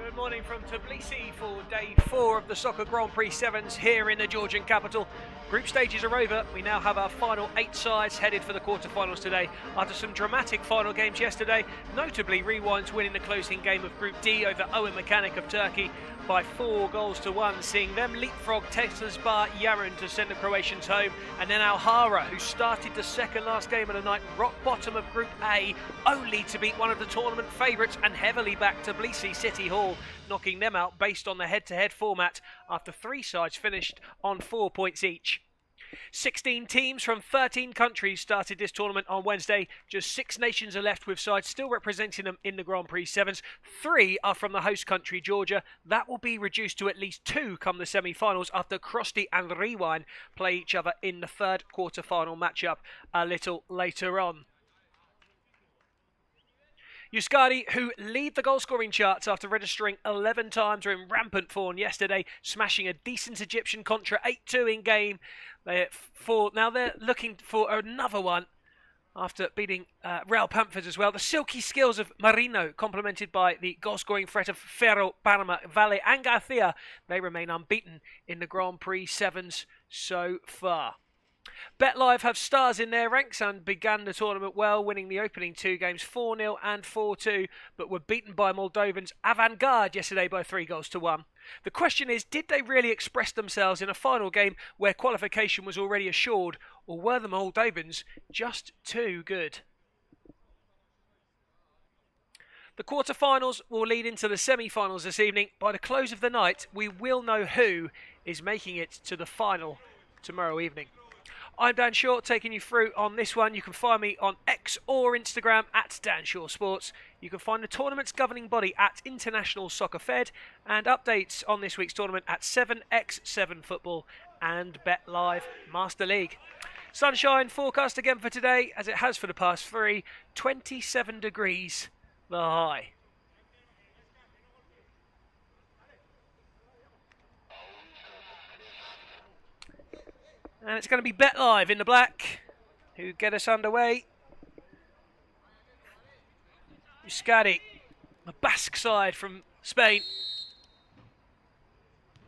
Good morning from Tbilisi for day 4 of the Soccer Grand Prix 7s here in the Georgian capital. Group stages are over. We now have our final 8 sides headed for the quarterfinals today. After some dramatic final games yesterday, notably Rewind's winning the closing game of Group D over Owen Mechanic of Turkey by 4-1, seeing them leapfrog Tesla Yarın to send the Croatians home, and then Alhara, who started the second last game of the night, rock bottom of Group A, only to beat one of the tournament favourites and heavily back Tbilisi City Hall, knocking them out based on the head-to-head format after 3 sides finished on 4 points each. 16 teams from 13 countries started this tournament on Wednesday. Just 6 nations are left, with sides still representing them in the Grand Prix 7s. 3 are from the host country, Georgia. That will be reduced to at least 2 come the semi-finals after Crosty and Rewind play each other in the third quarter-final matchup a little later on. Yus Scatti, who lead the goal-scoring charts after registering 11 times, were in rampant form yesterday, smashing a decent Egyptian contra 8-2 in game. Now they're looking for another one after beating Real Panthers as well. The silky skills of Marino, complemented by the goal-scoring threat of Ferro, Panama, Valle and Garcia, they remain unbeaten in the Grand Prix 7s so far. BetLive have stars in their ranks and began the tournament well, winning the opening 2 games 4-0 and 4-2, but were beaten by Moldovans Avantgarde yesterday by 3-1. The question is, did they really express themselves in a final game where qualification was already assured, or were the Moldovans just too good? The quarterfinals will lead into the semi-finals this evening. By the close of the night, we will know who is making it to the final tomorrow evening. I'm Dan Shaw, taking you through on this one. You can find me on X or Instagram at Dan Shaw Sports. You can find the tournament's governing body at International Soccer Fed, and updates on this week's tournament at 7x7 Football and BetLive Master League. Sunshine forecast again for today, as it has for the past 3. 27 degrees the high. And it's going to be BetLive in the black who get us underway. Yus Scatti, the Basque side from Spain,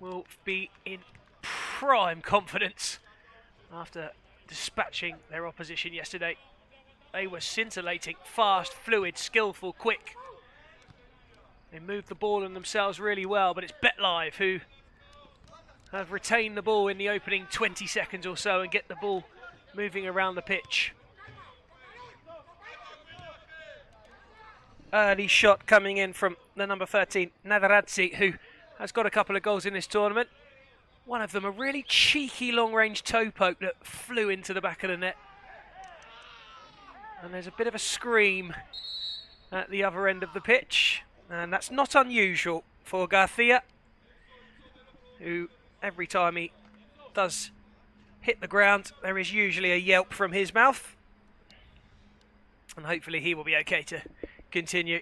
will be in prime confidence after dispatching their opposition yesterday. They were scintillating, fast, fluid, skillful, quick. They moved the ball on themselves really well, but it's BetLive who have retained the ball in the opening 20 seconds or so and get the ball moving around the pitch. Early shot coming in from the number 13, Nadaradze, who has got a couple of goals in this tournament. One of them, a really cheeky long-range toe poke that flew into the back of the net. And there's a bit of a scream at the other end of the pitch. And that's not unusual for Garcia, who every time he does hit the ground, there is usually a yelp from his mouth. And hopefully he will be okay to continue.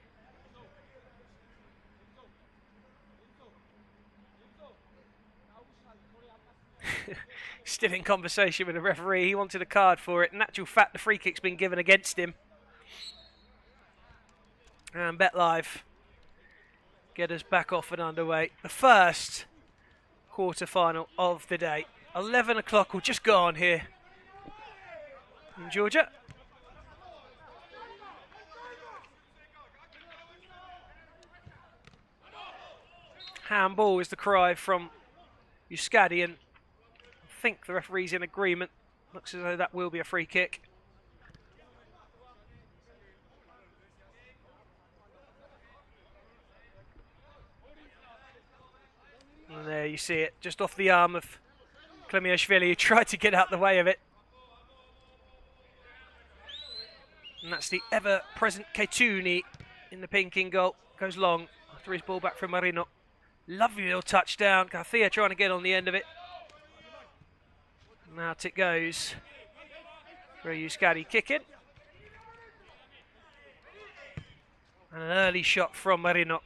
Still in conversation with the referee. He wanted a card for it. In actual fact, the free kick's been given against him. And BetLive get us back off and underway. The first quarter-final of the day. 11 o'clock will just go on here in Georgia. Handball is the cry from Yus Scatti, and I think the referee's in agreement. Looks as though that will be a free kick. And there you see it, just off the arm of Klemiashvili, who tried to get out the way of it. And that's the ever-present Ketuni in the pink in goal. Goes long after his ball back from Marino. Lovely little touchdown. Garcia trying to get on the end of it. And out it goes. Yus Scatti kicking. And an early shot from Marino,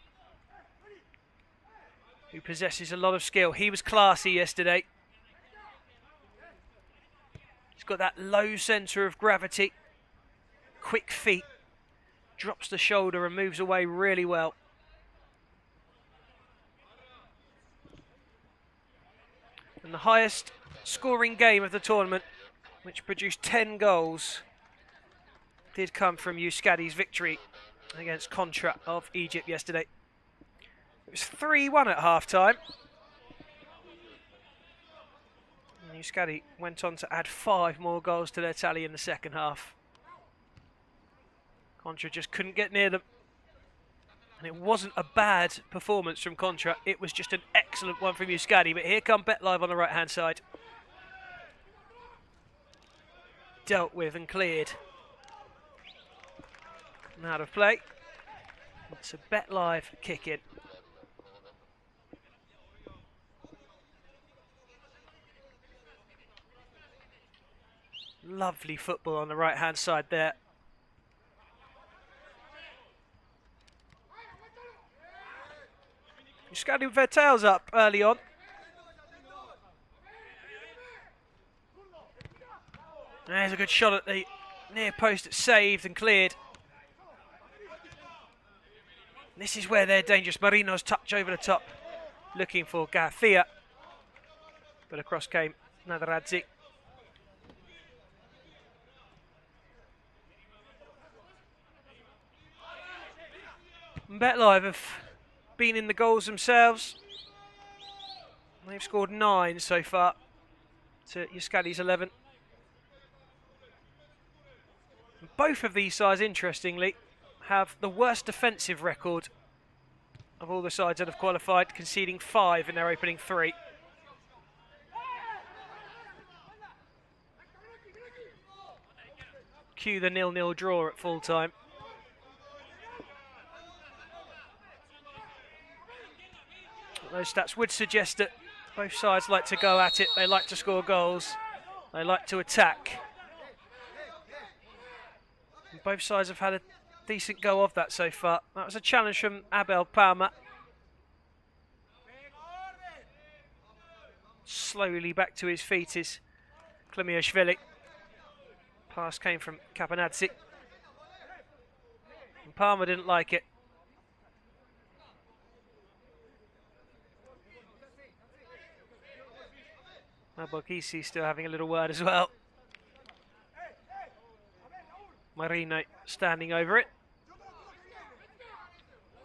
who possesses a lot of skill. He was classy yesterday. He's got that low centre of gravity. Quick feet. Drops the shoulder and moves away really well. And the highest scoring game of the tournament, which produced 10 goals, did come from Yus Scatti's victory against Contra of Egypt yesterday. It was 3-1 at half-time. Yus Scatti went on to add 5 more goals to their tally in the second half. Contra just couldn't get near them. And it wasn't a bad performance from Contra. It was just an excellent one from Yus Scatti. But here come BetLive on the right-hand side. Dealt with and cleared. And out of play. It's a BetLive kick in. Lovely football on the right-hand side there. Yus Scatti with their tails up early on. There's a good shot at the near post. It's saved and cleared. This is where they're dangerous. Marino's touch over the top, looking for Garcia. But across came Nadaradzi. BetLive have been in the goals themselves. They've scored 9 so far to Yus Scatti's 11. Both of these sides, interestingly, have the worst defensive record of all the sides that have qualified, conceding 5 in their opening 3. Cue the 0-0 draw at full time. Those stats would suggest that both sides like to go at it, they like to score goals, they like to attack. And both sides have had a decent go of that so far. That was a challenge from Abel Palma. Slowly back to his feet is Klemiashvili. Pass came from Kapanadze. And Palma didn't like it. Abogisi still having a little word as well. Marino standing over it.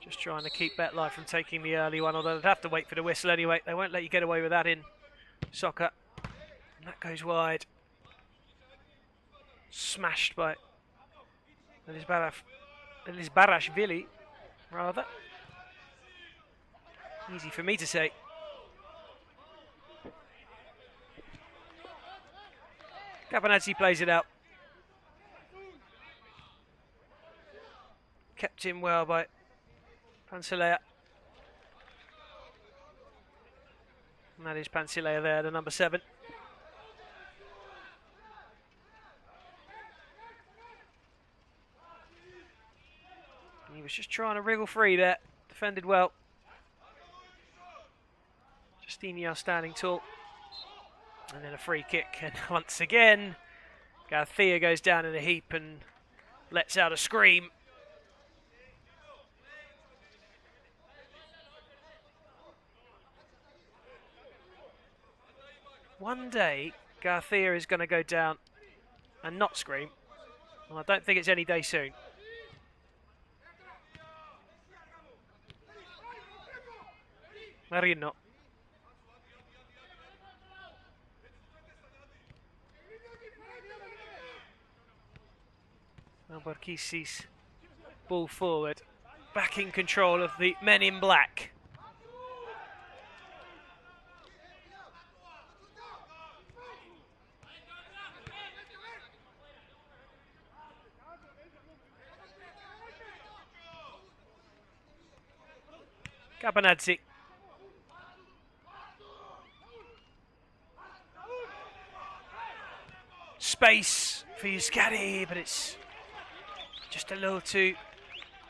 Just trying to keep BetLive from taking the early one, although they'd have to wait for the whistle anyway. They won't let you get away with that in soccer. And that goes wide. Smashed by Elizbarashvili, rather. Easy for me to say. Cabanazzi plays it out. Kept in well by Pansilea. And that is Pansilea there, the number 7. He was just trying to wriggle free there. Defended well. Justinian standing tall. And then a free kick. And once again, Garcia goes down in a heap and lets out a scream. One day, Garcia is going to go down and not scream. Well, I don't think it's any day soon. Marino. Albarkisi's ball forward. Back in control of the men in black. Cabanazzi. Space for Yus Scatti, but it's just a little too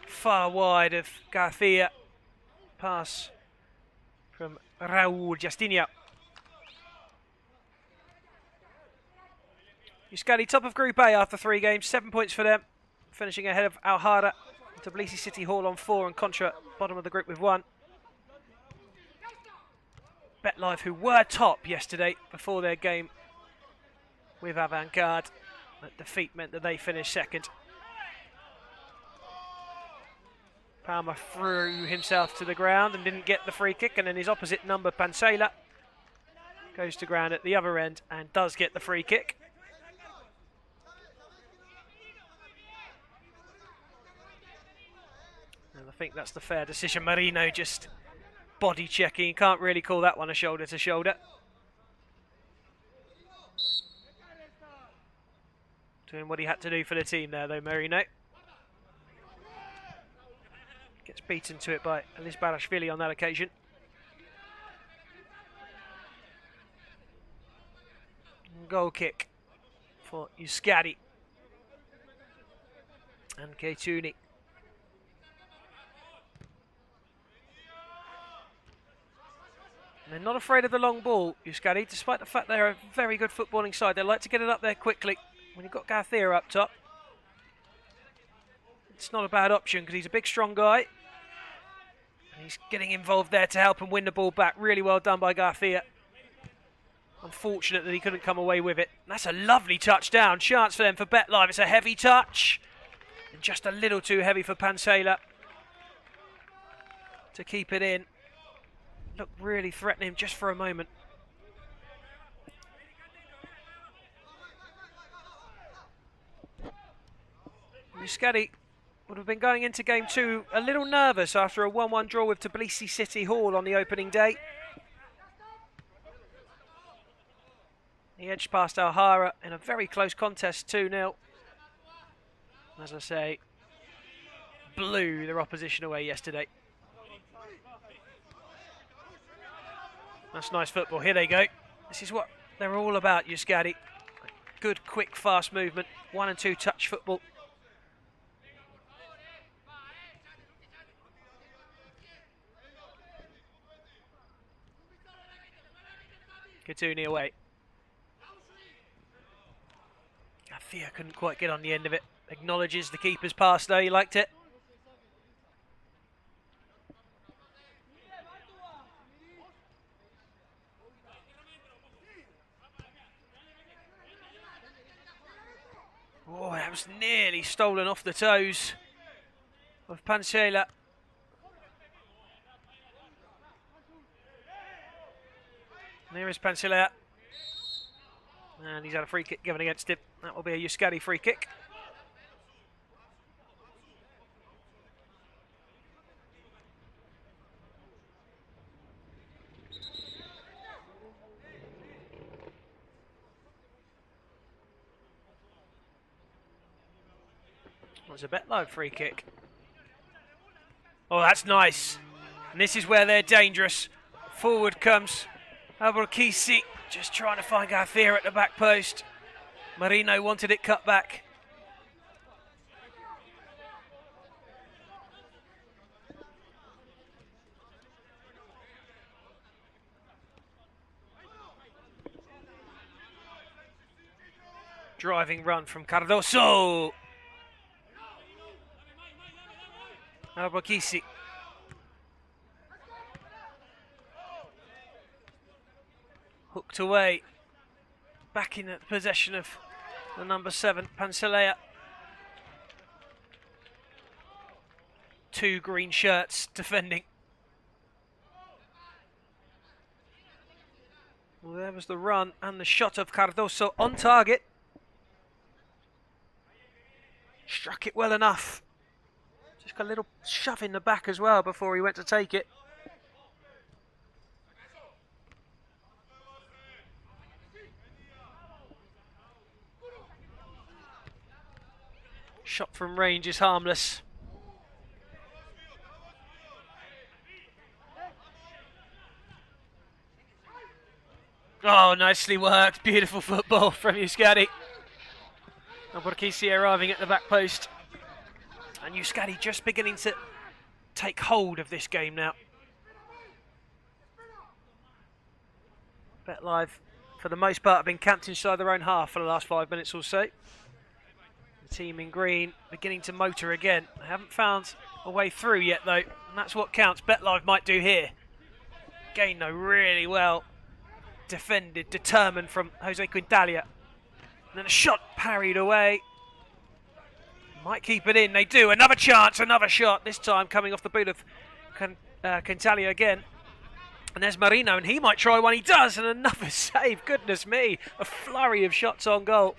far wide of Garcia. Pass from Raul Justinian. Yus Scatti top of Group A after 3 games, 7 points for them, finishing ahead of Alhara, Tbilisi City Hall on 4 and Contra bottom of the group with 1. BetLive, who were top yesterday before their game with Avantgarde. That defeat meant that they finished 2nd. Palmer threw himself to the ground and didn't get the free kick, and then his opposite number, Pansela, goes to ground at the other end and does get the free kick. And I think that's the fair decision. Marino just body checking. Can't really call that one a shoulder to shoulder. Doing what he had to do for the team there though, Marino. Gets beaten to it by Elis Barashvili on that occasion. Goal kick for Yus Scatti and Keituni. They're not afraid of the long ball, Yus Scatti, despite the fact they're a very good footballing side. They like to get it up there quickly. When you've got Garcia up top, it's not a bad option because he's a big, strong guy. And he's getting involved there to help him win the ball back. Really well done by Garcia. Unfortunate that he couldn't come away with it. That's a lovely touchdown. Chance for them for BetLive. It's a heavy touch. And just a little too heavy for Pansela to keep it in. Looked really threatening just for a moment. Yus Scatti would have been going into game 2 a little nervous after a 1-1 draw with Tbilisi City Hall on the opening day. He edged past Alhara in a very close contest, 2-0. As I say, blew their opposition away yesterday. That's nice football. Here they go. This is what they're all about, Yus Scatti. Good, quick, fast movement. 1 and 2 touch football. Keituni away. Garcia couldn't quite get on the end of it. Acknowledges the keeper's pass though, he liked it. Oh, that was nearly stolen off the toes of Pansela. There is Pansela. And he's had a free kick given against him. That will be a Yus Scatti free kick. That was a bet low free kick. Oh, that's nice. And this is where they're dangerous. Forward comes Alhara, just trying to find Garcia at the back post. Marino wanted it cut back. Driving run from Cardoso. Alhara. Hooked away. Back in possession of the number 7, Pancelea. 2 green shirts defending. Well, there was the run and the shot of Cardoso on target. Struck it well enough. Just got a little shove in the back as well before he went to take it. Shot from range is harmless. Oh, nicely worked. Beautiful football from Yus Scatti. Alhara arriving at the back post. And Yus Scatti just beginning to take hold of this game now. Bet Live, for the most part, have been camped inside their own half for the last 5 minutes or so. The team in green beginning to motor again. They haven't found a way through yet, though, and that's what counts. Bet Live might do here. Again, though, really well defended, determined from Jose Quintalia. And then a shot parried away. Might keep it in, they do. Another chance, another shot, this time coming off the boot of Quintalia again. And there's Marino, and he might try one, he does, and another save, goodness me. A flurry of shots on goal.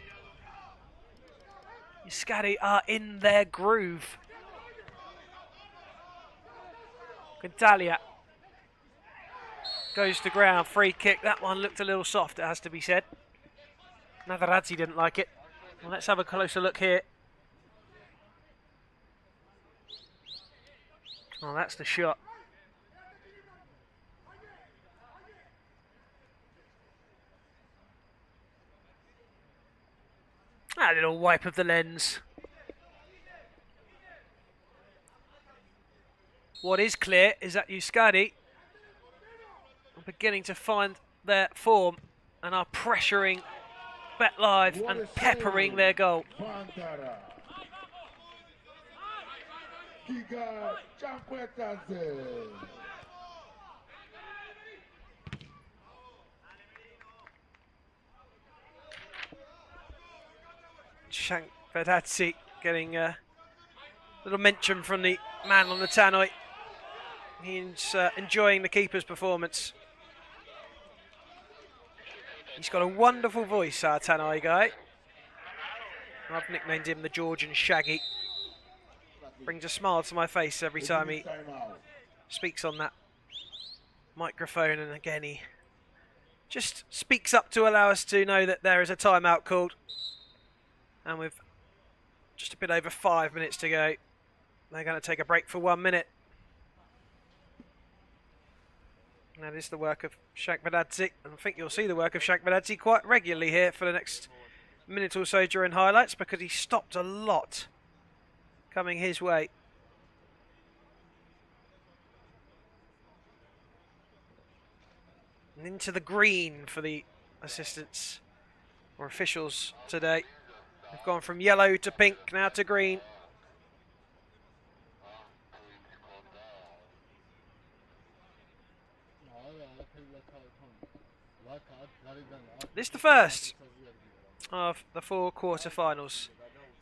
Yus Scatti are in their groove. Quintalia goes to ground, free kick. That one looked a little soft, it has to be said. Materazzi didn't like it. Well, let's have a closer look here. Oh, that's the shot. A little wipe of the lens. What is clear is that Yus Scatti are beginning to find their form and are pressuring Bet Live and peppering their goal. Vedazzi getting a little mention from the man on the tannoy. He's enjoying the keeper's performance. He's got a wonderful voice, our tannoy guy. I've nicknamed him the Georgian Shaggy. Brings a smile to my face every time he speaks on that microphone, and again he just speaks up to allow us to know that there is a timeout called. And with just a bit over 5 minutes to go, they're going to take a break for 1 minute. And that is the work of Vedazzi, and I think you'll see the work of Vedazzi quite regularly here for the next minute or so during highlights, because he stopped a lot coming his way. And into the green for the assistants or officials today. They've gone from yellow to pink, now to green. This is the first of the 4 quarterfinals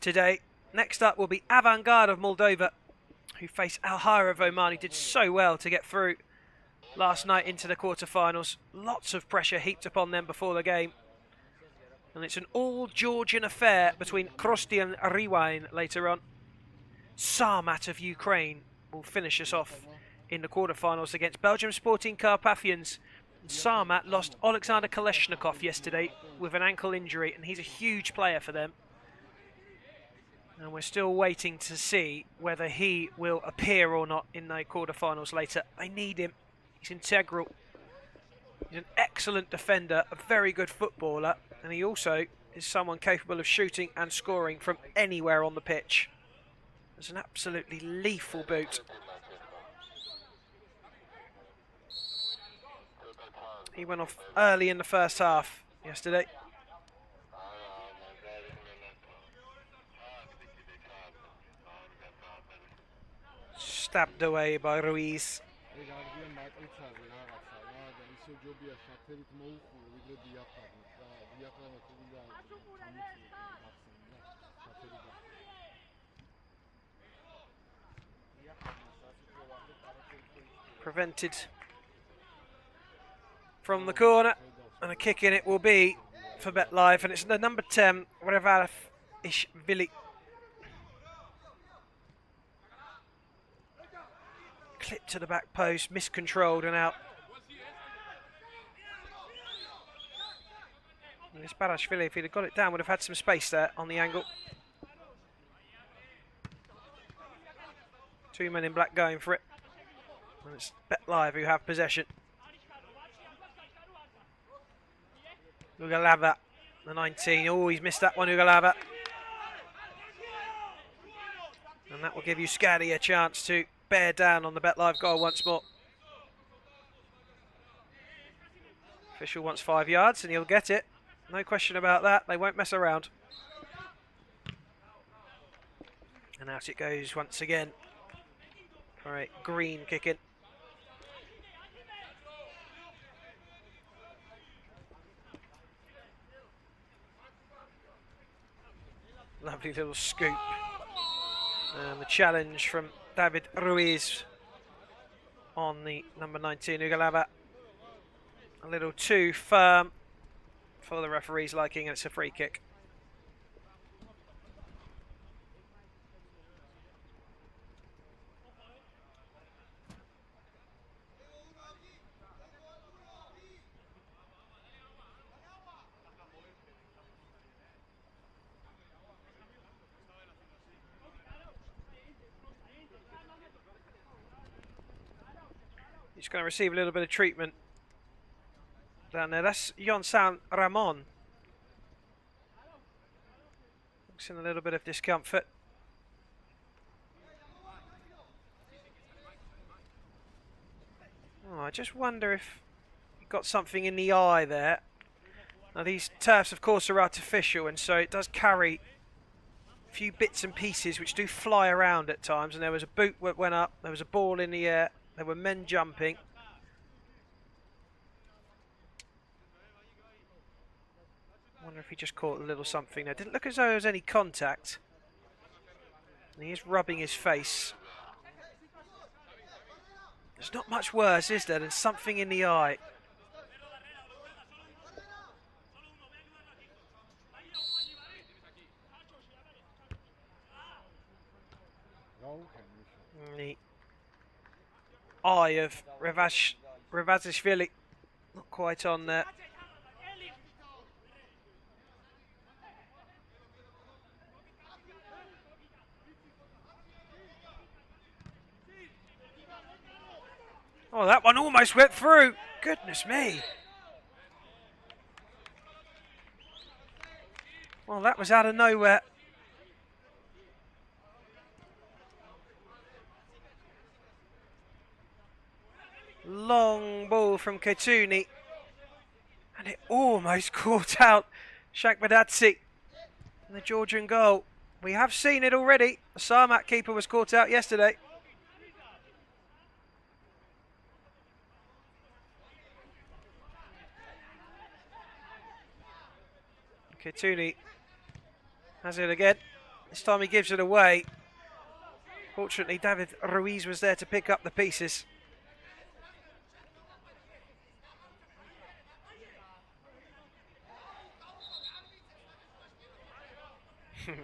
today. Next up will be Avant-Garde of Moldova, who face Alhara of Oman, who did so well to get through last night into the quarterfinals. Lots of pressure heaped upon them before the game. And it's an all-Georgian affair between Crosty and Riwain later on. Samat of Ukraine will finish us off in the quarterfinals against Belgium Sporting Carpathians. Samat lost Alexander Kaleshnikov yesterday with an ankle injury, and he's a huge player for them. And we're still waiting to see whether he will appear or not in the quarterfinals later. I need him. He's integral. He's an excellent defender, a very good footballer, and he also is someone capable of shooting and scoring from anywhere on the pitch. It's an absolutely lethal boot. He went off early in the first half yesterday. Stabbed away by Ruiz. Prevented from the corner, and a kick in it will be for BetLive, and it's the number 10, Revashvili. Clipped to the back post, miscontrolled and out. And it's Barashvili, if he'd have got it down, would have had some space there on the angle. Two men in black going for it. And it's BetLive who have possession. Ugalava, the 19. Oh, he's missed that one, Ugalava. And that will give Yus Scatti a chance to bear down on the BetLive goal once more. Official wants 5 yards and he'll get it. No question about that. They won't mess around. And out it goes once again. All right, green kicking. Lovely little scoop. And the challenge from David Ruiz on the number 19, Ugalava. A little too firm for the referee's liking, and it's a free kick. He's going to receive a little bit of treatment down there. That's Yonsan Ramon. Looks in a little bit of discomfort. Oh, I just wonder if he got something in the eye there. Now these turfs of course are artificial, and so it does carry a few bits and pieces which do fly around at times, and there was a boot that went up, there was a ball in the air, there were men jumping. I wonder if he just caught a little something there. Didn't look as though there was any contact. And he is rubbing his face. There's not much worse, is there, than something in the eye. The eye of Revashvili, not quite on there. Oh, that one almost went through. Goodness me. Well, that was out of nowhere. Long ball from Ketuni. And it almost caught out Shakbadadze in the Georgian goal. We have seen it already. The Samat keeper was caught out yesterday. Ketuni has it again. This time he gives it away. Fortunately, David Ruiz was there to pick up the pieces.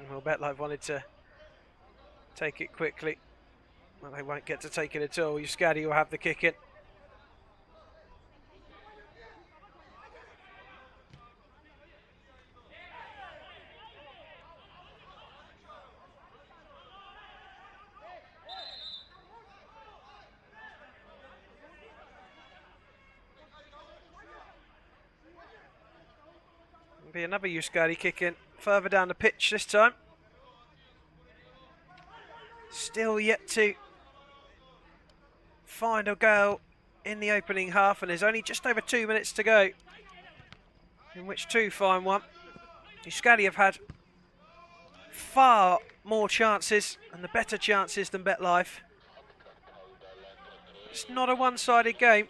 Well, BetLive wanted to take it quickly. Well, they won't get to take it at all. Yus Scatti will have the kick in. Be another Yus Scatti kicking further down the pitch this time. Still yet to find a goal in the opening half, and there's only just over 2 minutes to go in which to find one. Yus Scatti have had far more chances and the better chances than BetLife. It's not a one-sided game.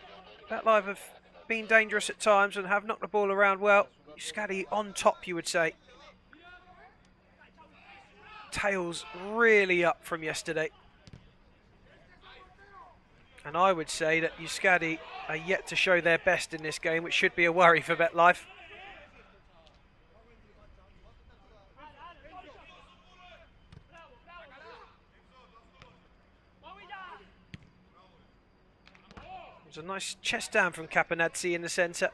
BetLife have been dangerous at times and have knocked the ball around well. Yus Scatti on top, you would say. Tails really up from yesterday. And I would say that Yus Scatti are yet to show their best in this game, which should be a worry for BetLife. There's a nice chest down from Caponazzi in the centre.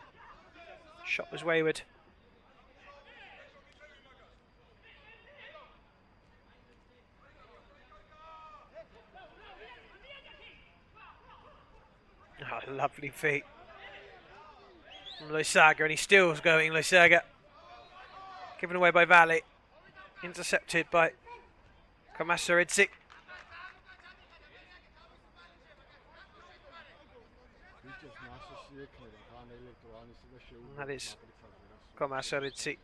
Shot was wayward. Oh, lovely feet from Loisaga, and he still's going, Loisaga. Given away by Valle. Intercepted by Kamasaridze. That is Kamasaridze.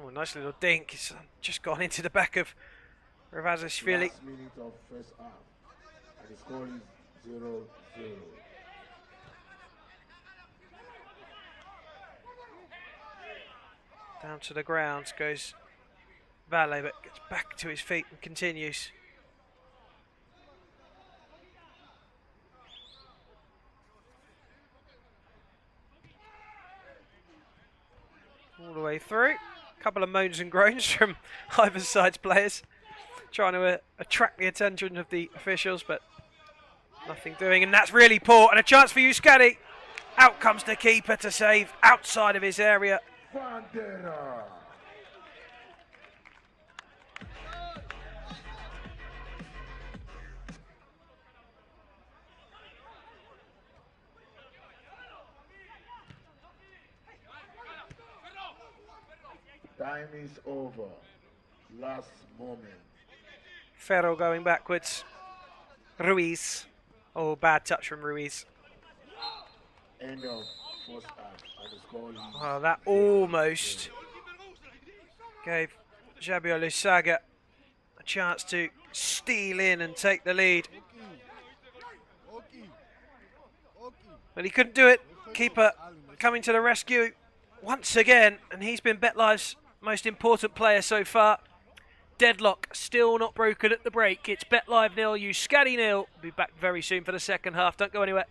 Oh, nice little dink. It's just gone into the back of Ravazashvili. Last minute of first half, and the score is 0-0. Down to the ground goes Valle, but gets back to his feet and continues. All the way through. A couple of moans and groans from either side's players, trying to attract the attention of the officials, but nothing doing, and that's really poor. And a chance for Yus Scatti. Out comes the keeper to save outside of his area. Bandera. Time is over. Last moment. Ferro going backwards. Ruiz. Oh, bad touch from Ruiz. End of first half, and the score is Oh, that almost gave Jabio Loisaga a chance to steal in and take the lead. But he couldn't do it. Keeper coming to the rescue once again, and he's been BetLife's most important player so far. Deadlock still not broken at the break. It's BetLife 0, Yus Scatti 0. We'll be back very soon for the second half. Don't go anywhere.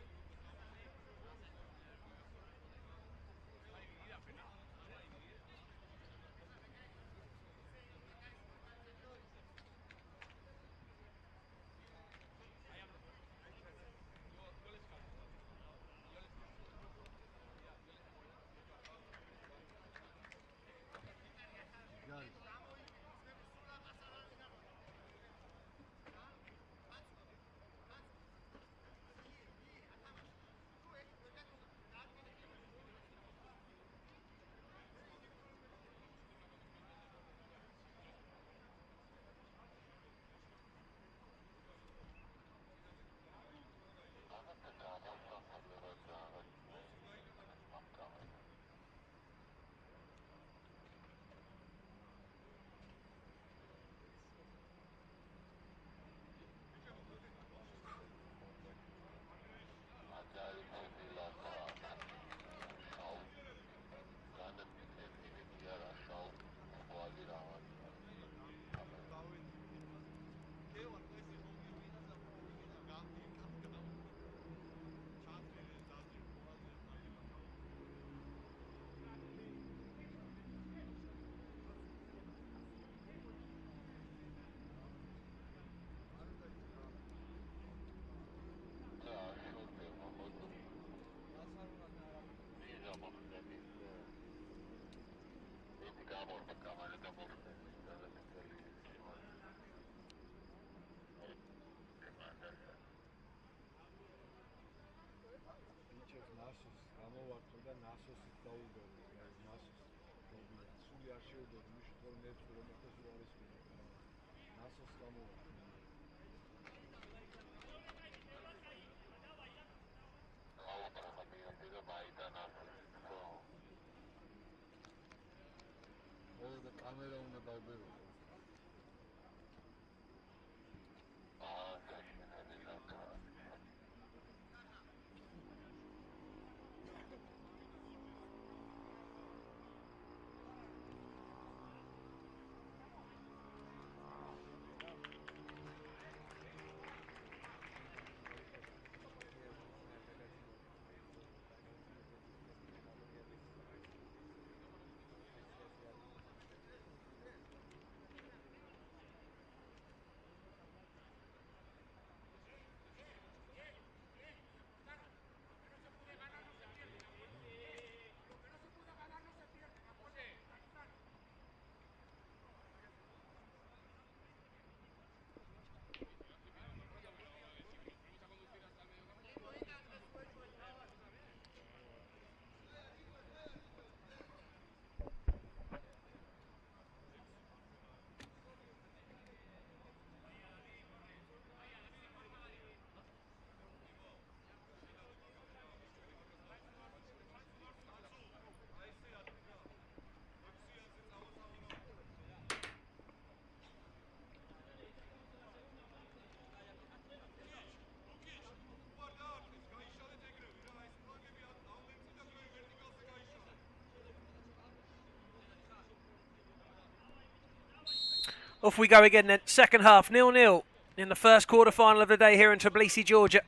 Off we go again then. Second half, 0-0 in the first quarter-final of the day here in Tbilisi, Georgia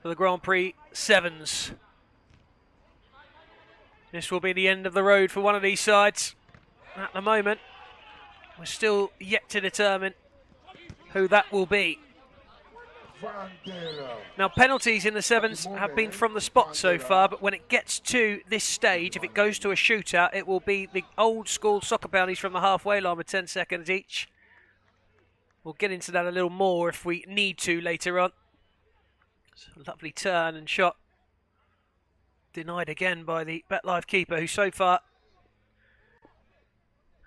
for the Grand Prix Sevens. This will be the end of the road for one of these sides. At the moment, we're still yet to determine who that will be. Now, penalties in the sevens have been from the spot so far, but when it gets to this stage, if it goes to a shootout, it will be the old school soccer penalties from the halfway line with 10 seconds each. We'll get into that a little more if we need to later on. It's a lovely turn and shot. Denied again by the BetLife keeper, who so far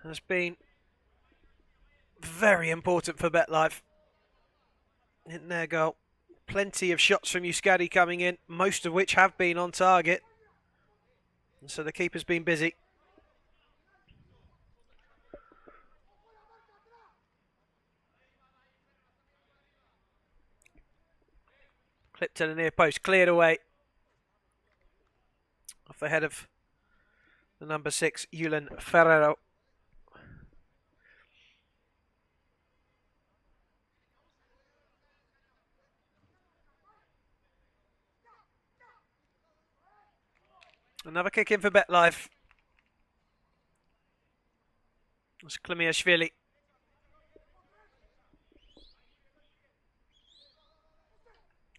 has been very important for BetLife in their goal. Plenty of shots from Yus Scatti coming in, most of which have been on target. And so the keeper's been busy. Clipped to the near post, cleared away. Off the head of the number 6, Yulen Ferrero. Another kick in for BetLife. That's Klimiashvili.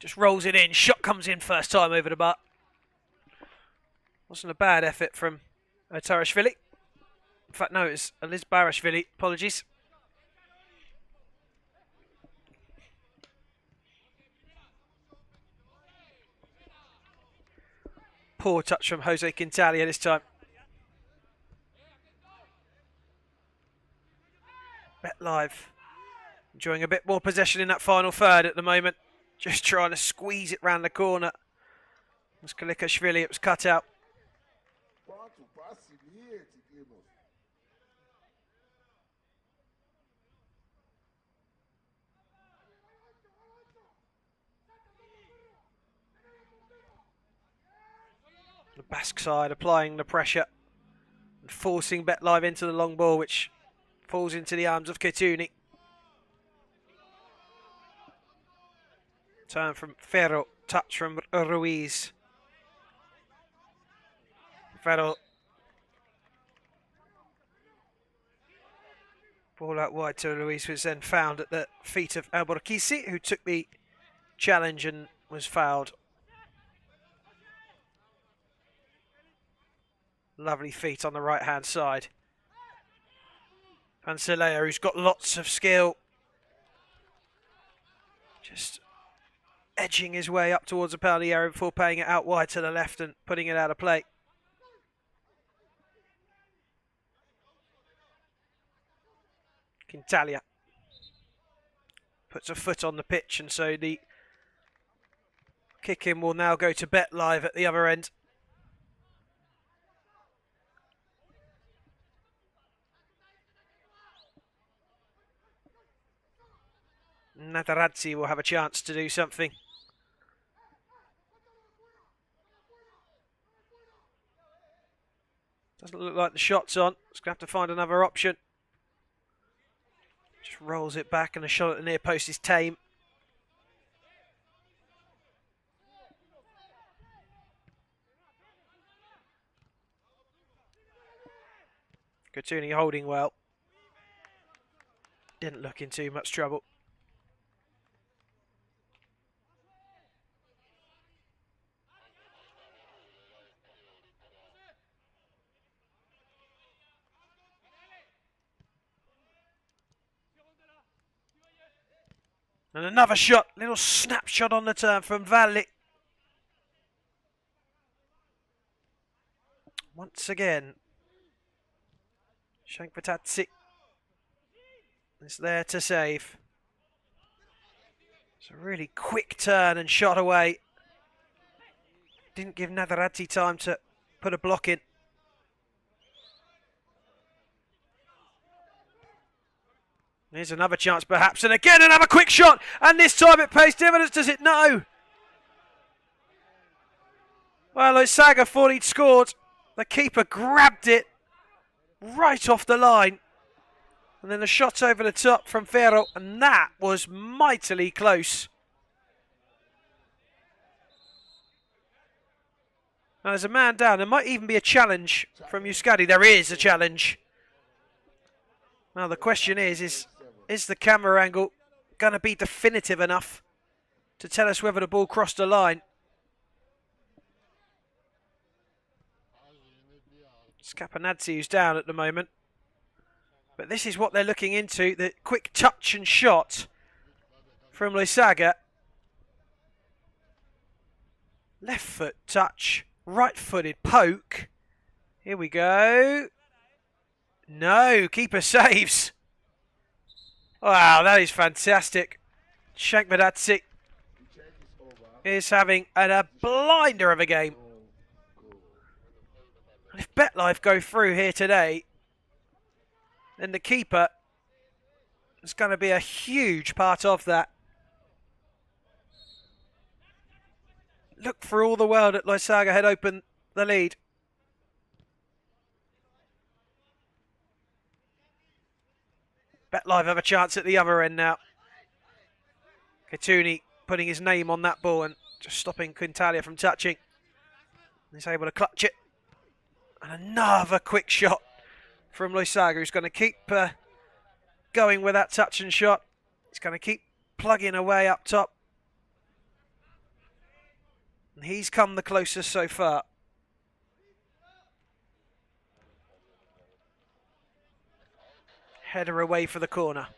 Just rolls it in. Shot comes in first time over the bar. Wasn't a bad effort from Otarashvili. In fact, no, it's Elizbarashvili. Apologies. Poor touch from Jose Quintalia this time. BetLife enjoying a bit more possession in that final third at the moment. Just trying to squeeze it round the corner. It was Kalikashvili, it was cut out. The Basque side applying the pressure and forcing BetLife into the long ball, which falls into the arms of Ketuni. Turn from Ferro, touch from Ruiz. Ferro. Ball out wide to Ruiz, was then found at the feet of Alborkisi, who took the challenge and was fouled. Lovely feet on the right-hand side. Pancelea, who's got lots of skill. Just edging his way up towards the penalty area before paying it out wide to the left and putting it out of play. Quintalia puts a foot on the pitch, and so the kick-in will now go to Bet Live at the other end. Natarazzi will have a chance to do something. Doesn't look like the shot's on. It's going to have to find another option. Just rolls it back, and a shot at the near post is tame. Gatuni holding well. Didn't look in too much trouble. And another shot, little snapshot on the turn from Valli. Once again, Shankvatazzi is there to save. It's a really quick turn and shot away. Didn't give Natarazzi time to put a block in. Here's another chance perhaps, and again another quick shot, and this time it pays dividends, does it? No. Well, Loisaga thought he'd scored. The keeper grabbed it right off the line. And then the shot over the top from Ferro, and that was mightily close. Now there's a man down. There might even be a challenge from Yus Scatti. There is a challenge. Now the question is the camera angle going to be definitive enough to tell us whether the ball crossed the line? Scapanazzi who's down at the moment. But this is what they're looking into. The quick touch and shot from Loisaga. Left foot touch. Right footed poke. Here we go. No, keeper saves. Wow, that is fantastic. Shankvatazzi is having a blinder of a game. And if BetLife go through here today, then the keeper is going to be a huge part of that. Look for all the world at Loisaga had opened the lead. BetLive have a chance at the other end now. Gatuni putting his name on that ball and just stopping Quintalia from touching. He's able to clutch it. And another quick shot from Loisaga, who's going to keep going with that touch and shot. He's going to keep plugging away up top. And he's come the closest so far. Header away for the corner.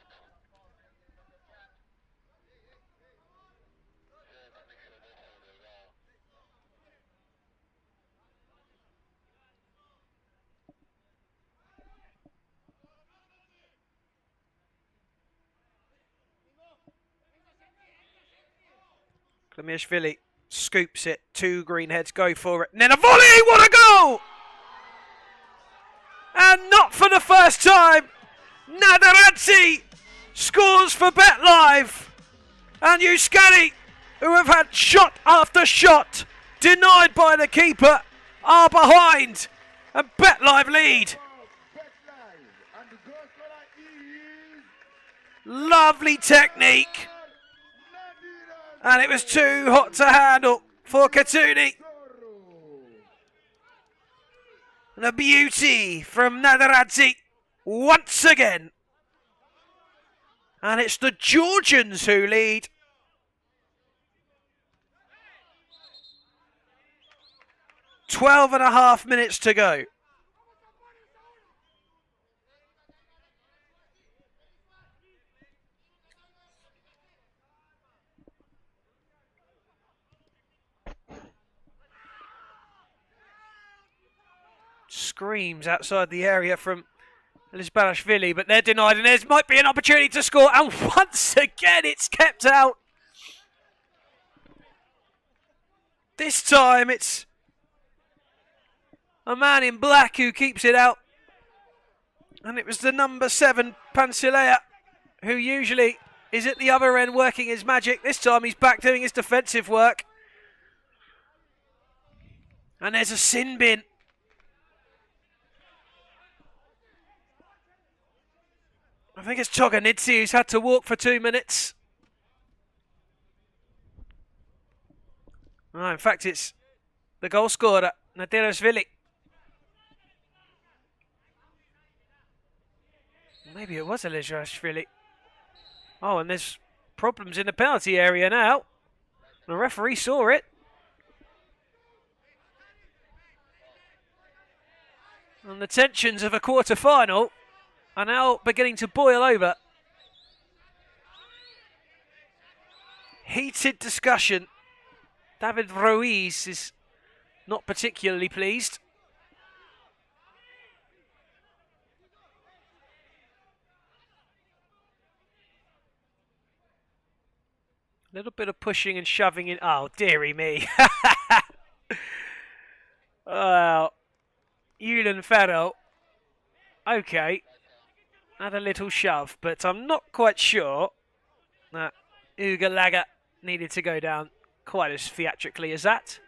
Klamiashvili scoops it. Two green heads go for it. And then a volley! What a goal! And not for the first time. Natarazzi scores for BetLive. And Yus Scatti, who have had shot after shot denied by the keeper, are behind. And BetLive lead. Lovely technique. And it was too hot to handle for Gatuni. And a beauty from Natarazzi once again. And it's the Georgians who lead. Twelve and a half minutes to go. Screams outside the area from Elizbarashvili, but they're denied, and there might be an opportunity to score, and once again it's kept out. This time it's a man in black who keeps it out, and it was the number 7, Pansilea, who usually is at the other end working his magic. This time he's back doing his defensive work. And there's a sin bin. I think it's Toganidze who's had to walk for 2 minutes. Oh, in fact, it's the goal scorer, Nadirashvili. Maybe it was Elizbarashvili. Oh, and there's problems in the penalty area now. The referee saw it. And the tensions of a quarter-final are now beginning to boil over. Heated discussion. David Ruiz is not particularly pleased. A little bit of pushing and shoving in. Oh, dearie me. Well, Yulan Ferro. Okay. Had a little shove, but I'm not quite sure that Uga Laga needed to go down quite as theatrically as that.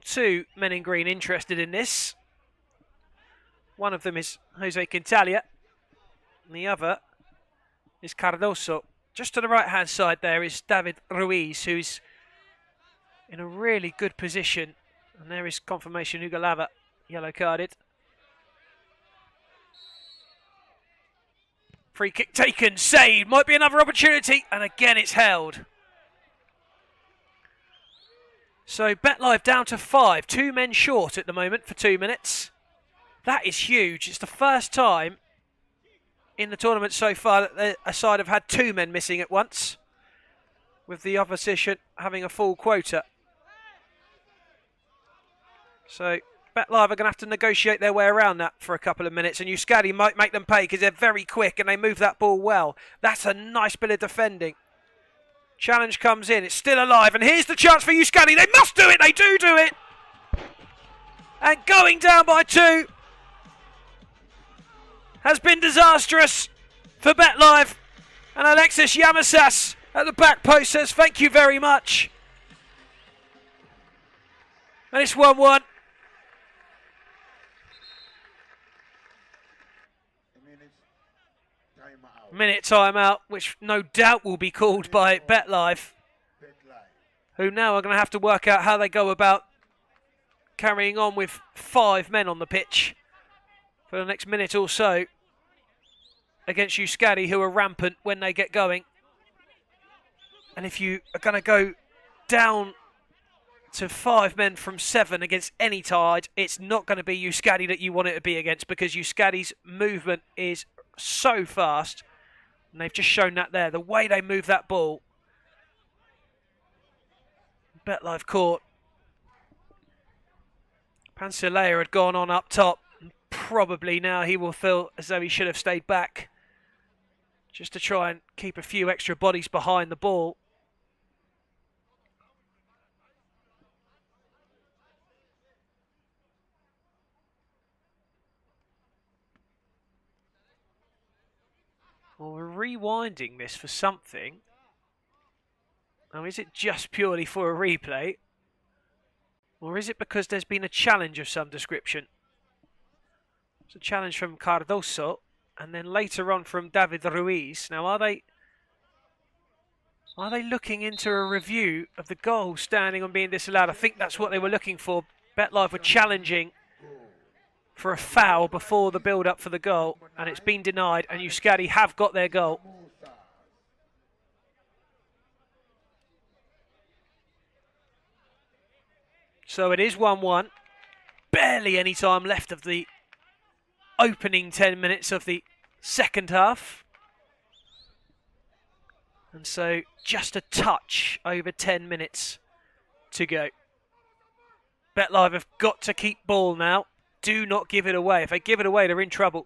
Two men in green interested in this. One of them is Jose Quintalia, and the other is Cardoso. Just to the right-hand side there is David Ruiz, who's in a really good position. And there is confirmation, Ugalava, yellow-carded. Free kick taken, saved, might be another opportunity, and again it's held. So BetLive down to 5, 2 men short at the moment for 2 minutes. That is huge. It's the first time in the tournament so far that a side have had 2 men missing at once, with the opposition having a full quota. So BetLive are going to have to negotiate their way around that for a couple of minutes, and Yus Scatti might make them pay because they're very quick and they move that ball well. That's a nice bit of defending. Challenge comes in, it's still alive, and here's the chance for Yus Scatti. They must do it, they do it! And going down by 2 has been disastrous for BetLive. And Alexis Yamasas at the back post says thank you very much. And it's 1-1. Minute timeout, which no doubt will be called by BetLive, who now are going to have to work out how they go about carrying on with 5 men on the pitch for the next minute or so against Yus Scatti, who are rampant when they get going. And if you are going to go down to 5 men from 7 against any tide, it's not going to be Yus Scatti that you want it to be against, because Yus Scatti's movement is so fast. And they've just shown that there. The way they move that ball. BetLive caught. Pansilea had gone on up top. And probably now he will feel as though he should have stayed back, just to try and keep a few extra bodies behind the ball. Well, we're rewinding this for something. Now, is it just purely for a replay? Or is it because there's been a challenge of some description? It's a challenge from Cardoso, and then later on from David Ruiz. Now, are they looking into a review of the goal standing on being disallowed? I think that's what they were looking for. BetLive were challenging for a foul before the build-up for the goal, and it's been denied, and Yus Scatti have got their goal. So it is 1-1. Barely any time left of the opening 10 minutes of the second half. And so just a touch over 10 minutes to go. BetLive have got to keep ball now. Do not give it away. If they give it away, they're in trouble.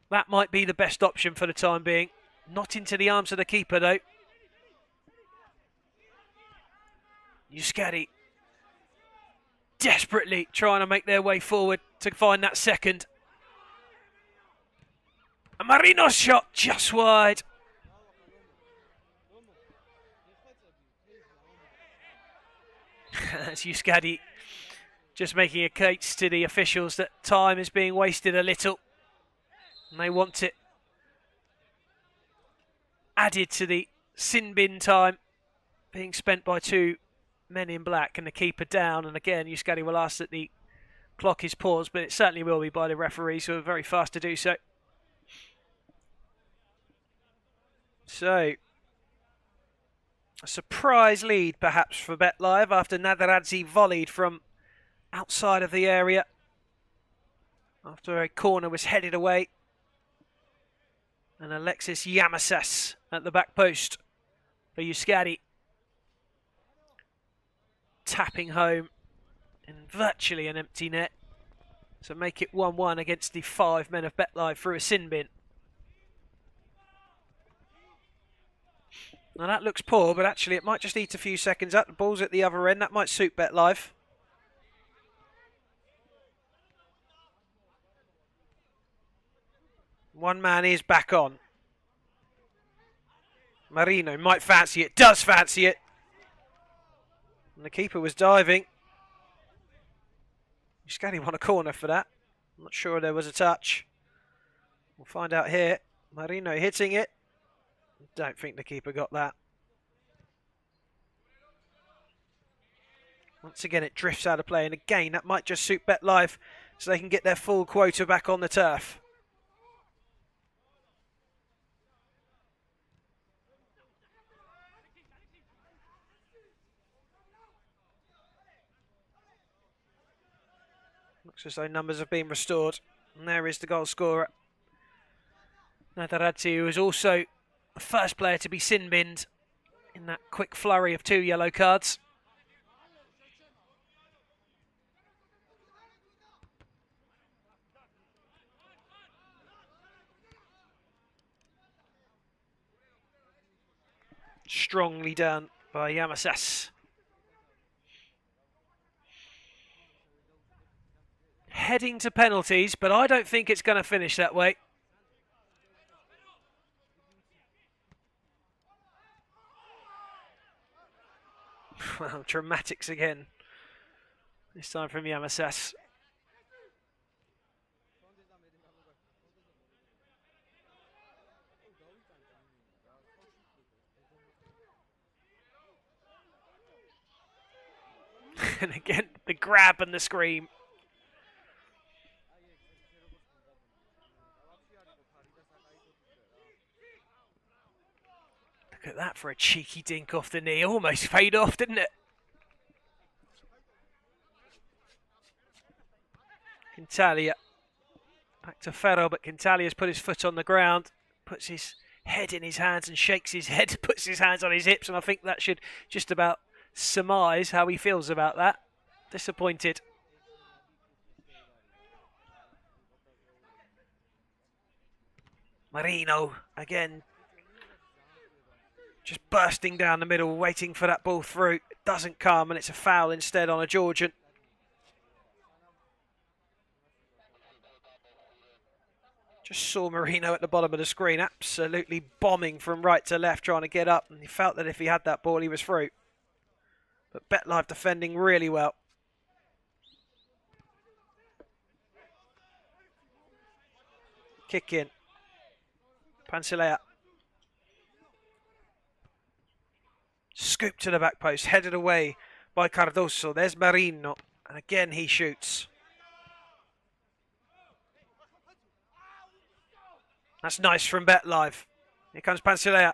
That might be the best option for the time being. Not into the arms of the keeper, though. Yus Scatti desperately trying to make their way forward to find that second. And Marino's shot just wide. That's Yus Scatti just making a case to the officials that time is being wasted a little. And they want it added to the sin bin time being spent by two men in black and the keeper down. And again, Yus Scatti will ask that the clock is paused, but it certainly will be by the referees, who are very fast to do so. So, a surprise lead perhaps for BetLive after Nadaradze volleyed from outside of the area after a corner was headed away. And Alexis Yamasas at the back post for Yus Scatti, tapping home in virtually an empty net to make it 1-1 against the 5 men of BetLive through a sin bin. Now that looks poor, but actually it might just eat a few seconds up. The ball's at the other end. That might suit BetLive. One man is back on. Marino might fancy it. Does fancy it. And the keeper was diving. Yus Scatti won a corner for that. I'm not sure there was a touch. We'll find out here. Marino hitting it. Don't think the keeper got that. Once again, it drifts out of play. And again, that might just suit BetLive so they can get their full quota back on the turf. Looks as though numbers have been restored. And there is the goal scorer. Nadaradze, who is also the first player to be sin-binned in that quick flurry of 2 yellow cards. Strongly done by Yamasas. Heading to penalties, but I don't think it's going to finish that way. Well, dramatics again. This time from Yamasas. And again, the grab and the scream. Look at that for a cheeky dink off the knee. Almost paid off, didn't it? Quintalia. Back to Ferro, but Quintalia's put his foot on the ground. Puts his head in his hands and shakes his head. Puts his hands on his hips. And I think that should just about surmise how he feels about that. Disappointed. Marino again. Just bursting down the middle, waiting for that ball through. It doesn't come, and it's a foul instead on a Georgian. Just saw Marino at the bottom of the screen, absolutely bombing from right to left, trying to get up. And he felt that if he had that ball, he was through. But BetLive defending really well. Kick in. Pansilea. Scoop to the back post, headed away by Cardoso. There's Marino. And again he shoots. That's nice from BetLive. Here comes Pansilea.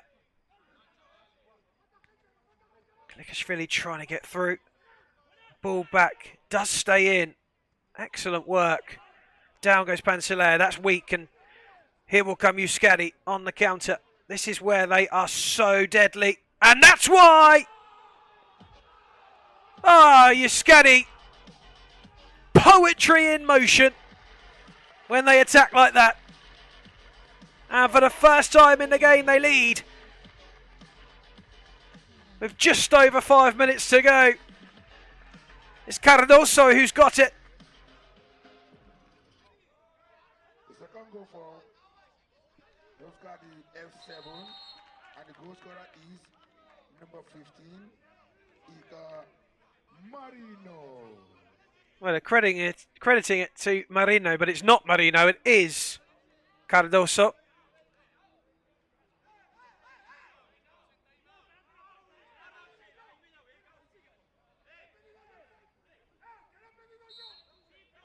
Klikashvili trying to get through. Ball back. Does stay in. Excellent work. Down goes Pansilea. That's weak, and Here will come Yus Scatti on the counter. This is where they are so deadly. And that's why! Yus Scatti. Poetry in motion when they attack like that. And for the first time in the game, they lead. With just over 5 minutes to go. It's Cardoso who's got it. The second goal for Yus Scatti F7, and the goal scorer is number 15, Ika Marino. Well, they're crediting it to Marino, but it's not Marino, it is Cardoso.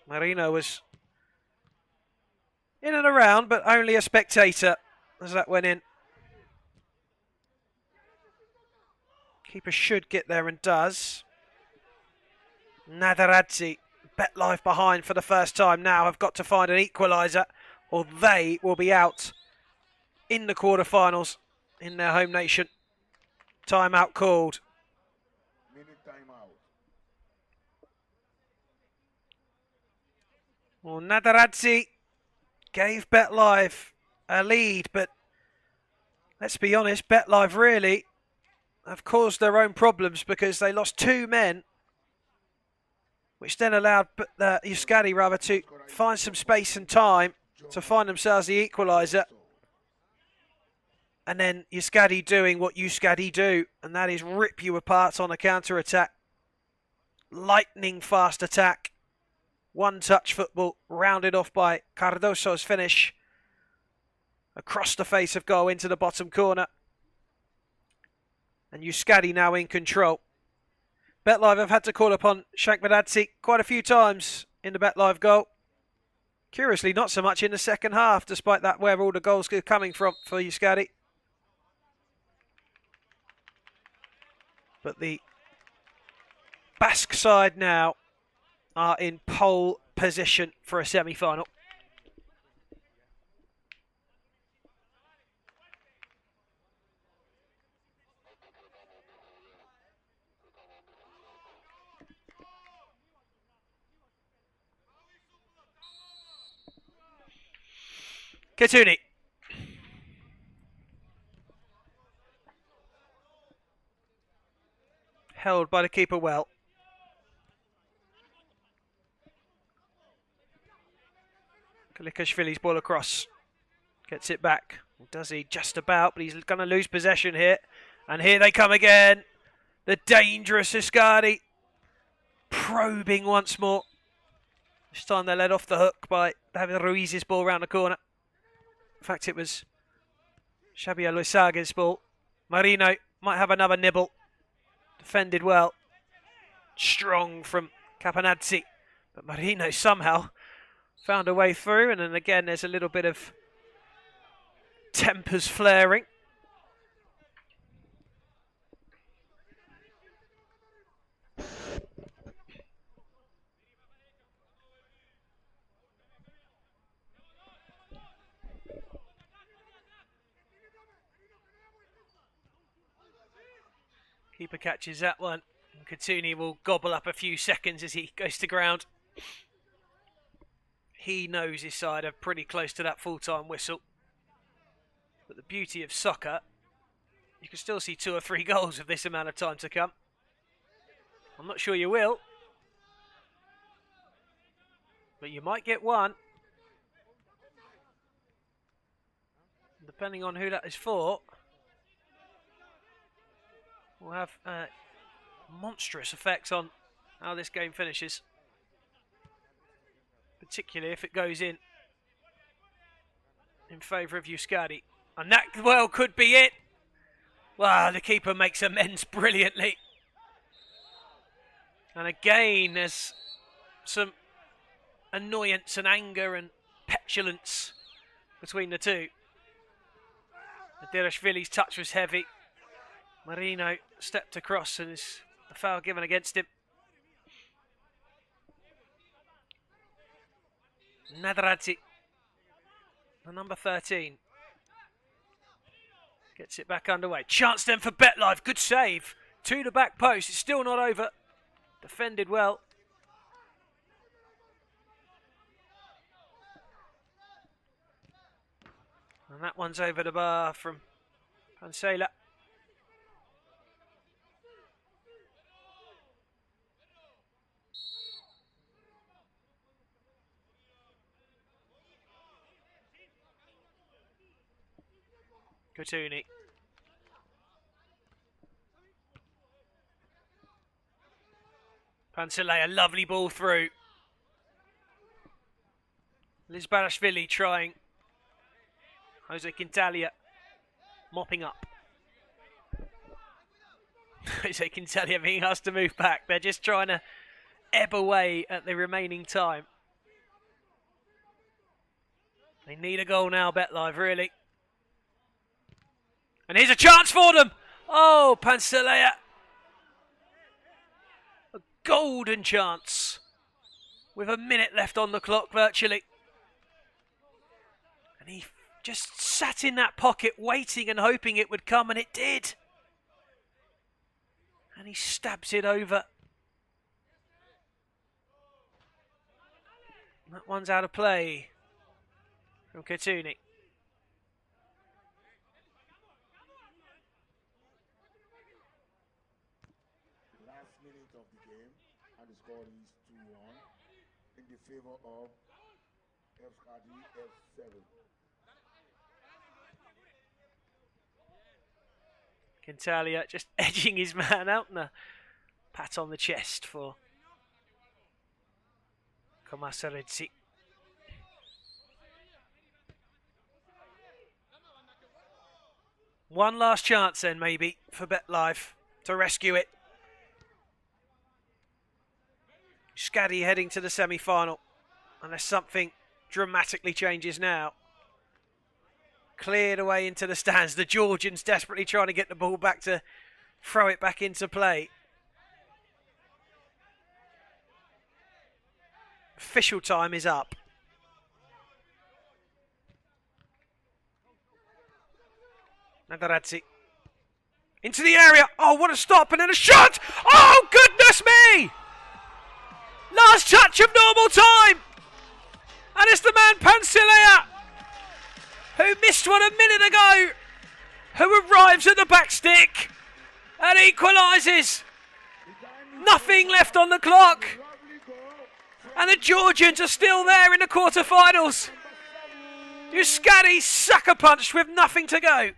Marino was in and around, but only a spectator as that went in. Keeper should get there and does. Nadaradzi, bet live behind for the first time now, have got to find an equalizer or they will be out in the quarterfinals in their home nation. Timeout called. Minute timeout. Well, Nadaradzi gave BetLive a lead, but let's be honest, BetLive really have caused their own problems because they lost 2 men, which then allowed Yus Scatti rather to find some space and time to find themselves the equaliser. And then Yus Scatti doing what Yus Scatti do, and that is rip you apart on a counter-attack. Lightning fast attack. One-touch football rounded off by Cardoso's finish. Across the face of goal into the bottom corner. And Yus Scatti now in control. BetLive have had to call upon Shankmadadzi quite a few times in the BetLive goal. Curiously, not so much in the second half, despite that where all the goals are coming from for Yus Scatti. But the Basque side now are in pole position for a semi-final. Katuni. Held by the keeper well. Kalikashvili's ball across. Gets it back. Does he? Just about, but he's going to lose possession here. And here they come again. The dangerous Yus Scatti. Probing once more. This time they're led off the hook by having Ruiz's ball round the corner. In fact, it was Xabier Loisaga's ball. Marino might have another nibble. Defended well. Strong from Capanazzi. But Marino somehow found a way through. And then again, there's a little bit of tempers flaring. Keeper catches that one. Katuni will gobble up a few seconds as he goes to ground. He knows his side are pretty close to that full-time whistle. But the beauty of soccer, you can still see 2 or 3 goals with this amount of time to come. I'm not sure you will. But you might get one. Depending on who that is for. Will have monstrous effects on how this game finishes. Particularly if it goes in favour of Yus Scatti. And that well could be it. Wow, the keeper makes amends brilliantly. And again, there's some annoyance and anger and petulance between the two. Adirashvili's touch was heavy. Marino stepped across and is a foul given against him. Nadaradzi. The number 13. Gets it back underway. Chance then for BetLife. Good save. To the back post. It's still not over. Defended well. And that one's over the bar from Pansela. Kotuni. Pantelea, lovely ball through. Lizbarashvili trying. Jose Quintalia mopping up. Jose Quintalia being asked to move back. They're just trying to ebb away at the remaining time. They need a goal now, BetLive, really. And here's a chance for them. Oh, Pantelea. A golden chance. With a minute left on the clock, virtually. And he just sat in that pocket, waiting and hoping it would come, and it did. And he stabs it over. That one's out of play from Kotuni. Of the game, and the score is 2-1 in the favor of Yus Scatti F7. Quintalia just edging his man out and a pat on the chest for Comasaredzi. One last chance then maybe for BetLife to rescue it. Scatti heading to the semi-final, unless something dramatically changes now. Cleared away into the stands. The Georgians desperately trying to get the ball back to throw it back into play. Official time is up. Nagarazzi. Into the area. Oh, what a stop and then a shot! Oh, goodness me! Last touch of normal time! And it's the man Pantelea, who missed one a minute ago, who arrives at the back stick and equalises. Nothing left on the clock. And the Georgians are still there in the quarterfinals. Yus Scatti sucker punched with nothing to go.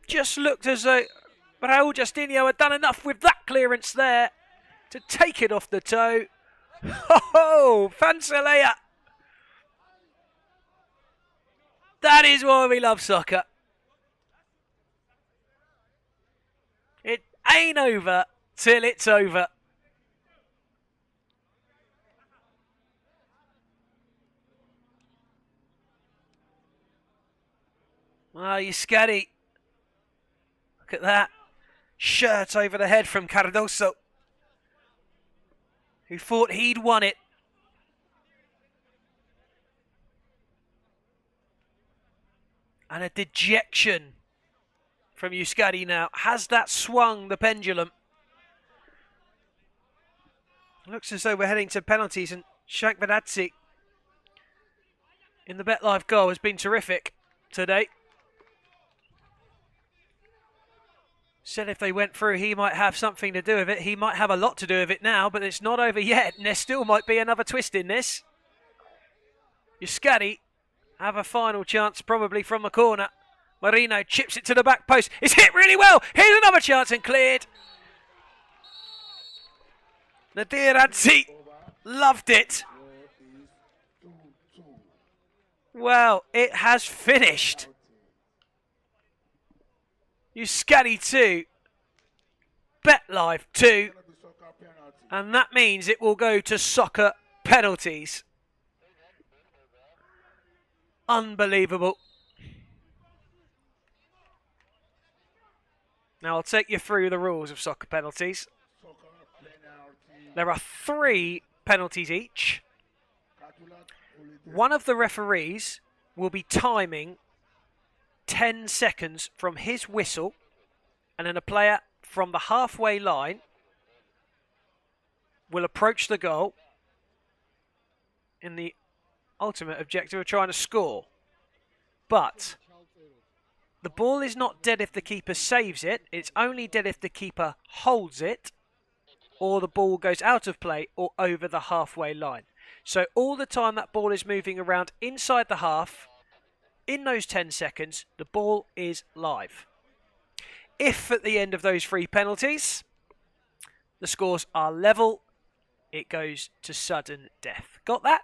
Just looked as though Raul Justinio had done enough with that clearance there to take it off the toe. Oh, Pantelea. That is why we love soccer. It ain't over till it's over. Oh, Yus Scatti. Look at that. Shirt over the head from Cardoso, who thought he'd won it. And a dejection from Yus Scatti now. Has that swung the pendulum? Looks as though we're heading to penalties, and Shankvanadze in the BetLife goal has been terrific today. Said if they went through, he might have something to do with it. He might have a lot to do with it now, but it's not over yet, and there still might be another twist in this. Yus Scatti have a final chance, probably from the corner. Marino chips it to the back post. It's hit really well. Here's another chance and cleared. Nadiradze loved it. Well, it has finished. Yus Scatti 2, BetLife 2, and that means it will go to soccer penalties. Unbelievable. Now I'll take you through the rules of soccer penalties. Soccer There are 3 penalties each. Calculate holiday. One of the referees will be timing 10 seconds from his whistle, and then a player from the halfway line will approach the goal in the ultimate objective of trying to score. But the ball is not dead if the keeper saves it. It's only dead if the keeper holds it, or the ball goes out of play or over the halfway line. So all the time that ball is moving around inside the half, in those 10 seconds, the ball is live. If at the end of those 3 penalties, the scores are level, it goes to sudden death. Got that?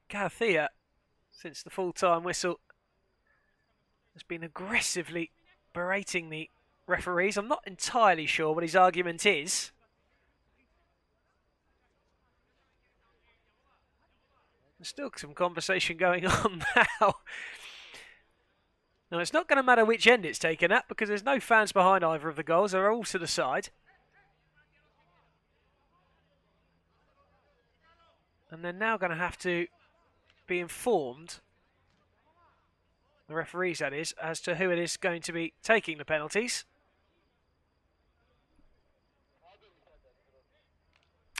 Garcia, since the full-time whistle, has been aggressively berating the referees. I'm not entirely sure what his argument is. There's still some conversation going on now. Now, it's not going to matter which end it's taken at because there's no fans behind either of the goals. They're all to the side. And they're now going to have to be informed, the referees that is, as to who it is going to be taking the penalties.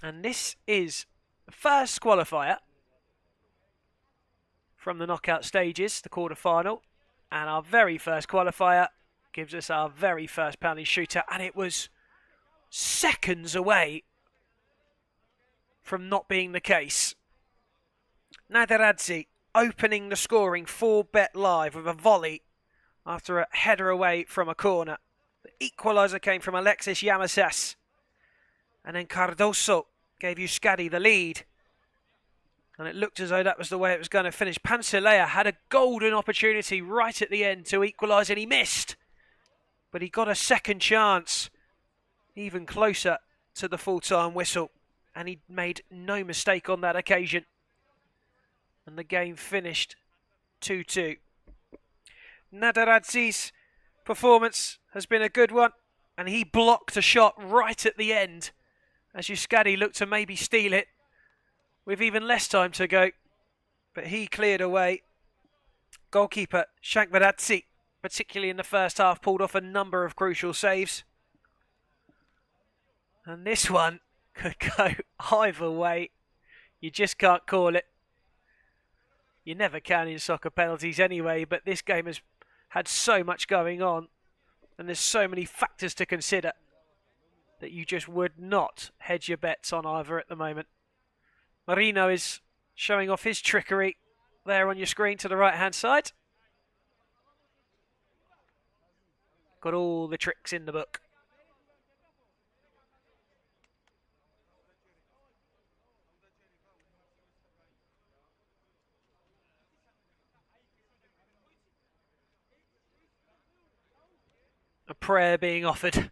And this is the first qualifier from the knockout stages, the quarter-final. And our very first qualifier gives us our very first penalty shootout. And it was seconds away from not being the case. Nadaradzi opening the scoring for Bet Live with a volley after a header away from a corner. The equalizer came from Alexis Yamasas. And then Cardoso gave Yus Scatti the lead. And it looked as though that was the way it was going to finish. Pancelea had a golden opportunity right at the end to equalise, and he missed. But he got a second chance, even closer to the full-time whistle. And he made no mistake on that occasion. And the game finished 2-2. Nadaradzi's performance has been a good one. And he blocked a shot right at the end as Yus Scatti looked to maybe steal it with even less time to go. But he cleared away. Goalkeeper Shankvaradze, particularly in the first half, pulled off a number of crucial saves. And this one could go either way. You just can't call it. You never can in soccer penalties anyway, but this game has had so much going on and there's so many factors to consider that you just would not hedge your bets on either at the moment. Marino is showing off his trickery there on your screen to the right-hand side. Got all the tricks in the book. A prayer being offered.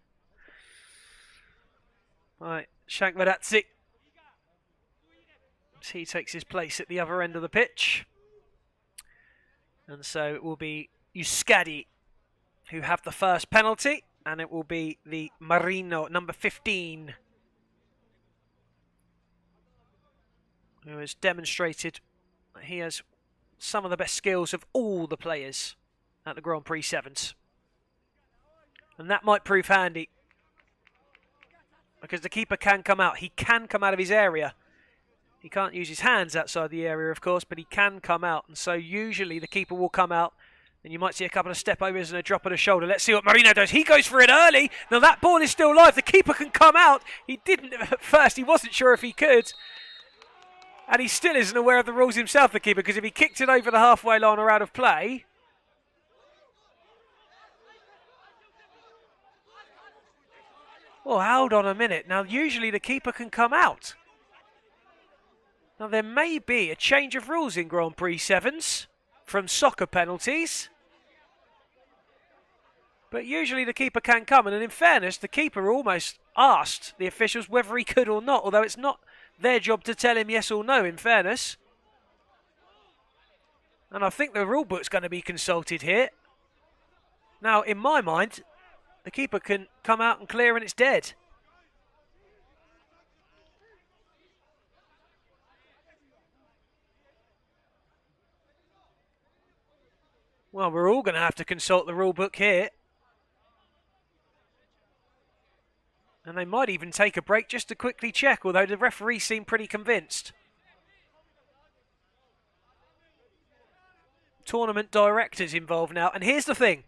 Right, Shankvaradze. He takes his place at the other end of the pitch. And so it will be Yus Scatti who have the first penalty. And it will be the Marino, number 15, who has demonstrated that he has some of the best skills of all the players at the Grand Prix Sevens. And that might prove handy, because the keeper can come out. He can come out of his area. He can't use his hands outside the area, of course, but he can come out. And so usually the keeper will come out, and you might see a couple of step-overs and a drop of the shoulder. Let's see what Marino does. He goes for it early. Now that ball is still live. The keeper can come out. He didn't at first. He wasn't sure if he could. And he still isn't aware of the rules himself, the keeper, because if he kicked it over the halfway line or out of play... Well, hold on a minute. Now, usually the keeper can come out. Now, there may be a change of rules in Grand Prix Sevens from soccer penalties. But usually the keeper can come. And in fairness, the keeper almost asked the officials whether he could or not, although it's not their job to tell him yes or no, in fairness. And I think the rule book's going to be consulted here. Now, in my mind, the keeper can come out and clear and it's dead. Well, we're all going to have to consult the rule book here. And they might even take a break just to quickly check, although the referee seemed pretty convinced. Tournament directors involved now. And here's the thing.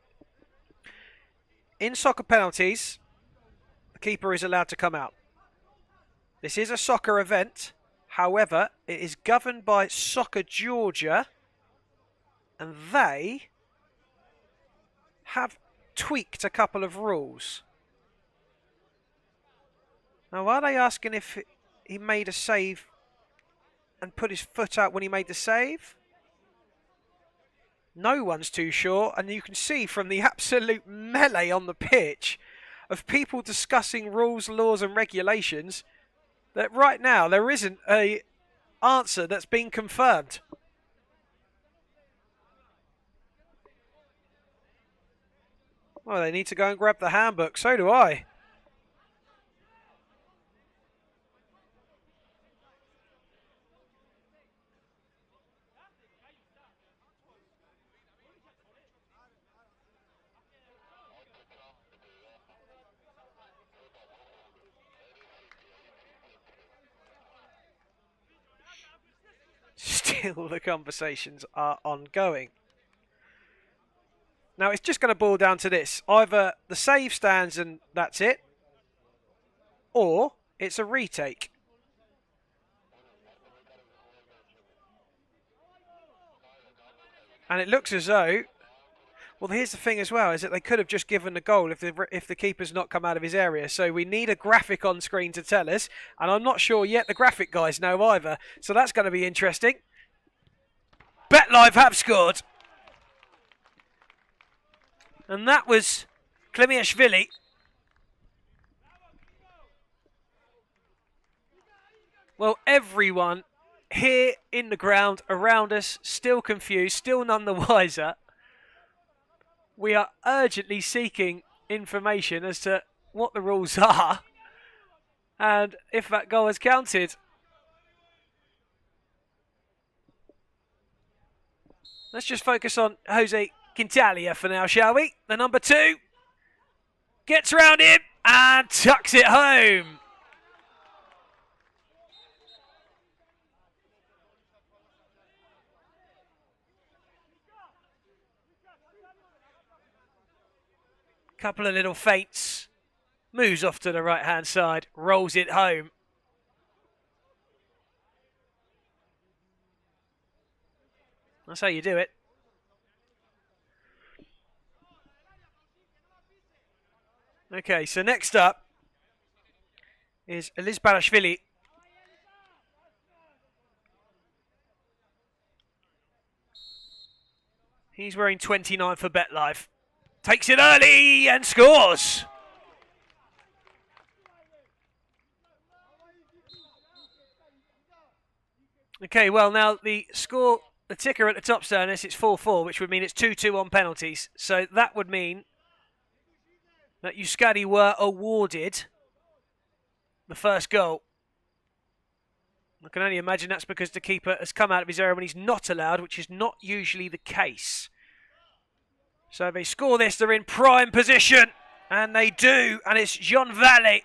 In soccer penalties, the keeper is allowed to come out. This is a soccer event. However, it is governed by Soccer Georgia. And they have tweaked a couple of rules. Now, are they asking if he made a save and put his foot out when he made the save? No one's too sure, and you can see from the absolute melee on the pitch of people discussing rules, laws and regulations that right now there isn't an answer that's been confirmed. Well, they need to go and grab the handbook. So do I. Still, the conversations are ongoing. Now, it's just going to boil down to this. Either the save stands and that's it, or it's a retake. And it looks as though, well, here's the thing as well, is that they could have just given the goal if the keeper's not come out of his area. So we need a graphic on screen to tell us, and I'm not sure yet the graphic guys know either. So that's going to be interesting. BetLive have scored. And that was Klemiashvili. Well, everyone here in the ground around us, still confused, still none the wiser. We are urgently seeking information as to what the rules are and if that goal has counted. Let's just focus on Jose Quintalia for now, shall we? The number 2 gets round him and tucks it home. Couple of little feints. Moves off to the right-hand side. Rolls it home. That's how you do it. Okay, so next up is Elizbarashvili. He's wearing 29 for BetLive. Takes it early and scores. Okay, well now the score, the ticker at the top, Sternis, it's 4-4, which would mean it's 2-2 on penalties. So that would mean that Yus Scatti were awarded the first goal. I can only imagine that's because the keeper has come out of his area when he's not allowed, which is not usually the case. So if they score this, they're in prime position. And they do, and it's John Valley.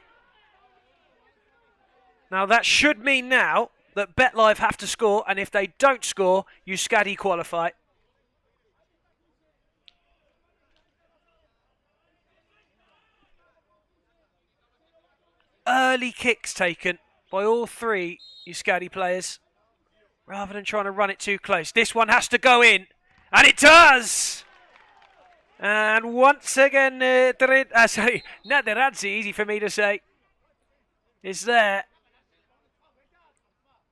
Now that should mean now that BetLive have to score, and if they don't score, Yus Scatti qualify. Early kicks taken by all 3 Yus Scatti players, rather than trying to run it too close. This one has to go in, and it does! And once again, Naderadze, easy for me to say, is there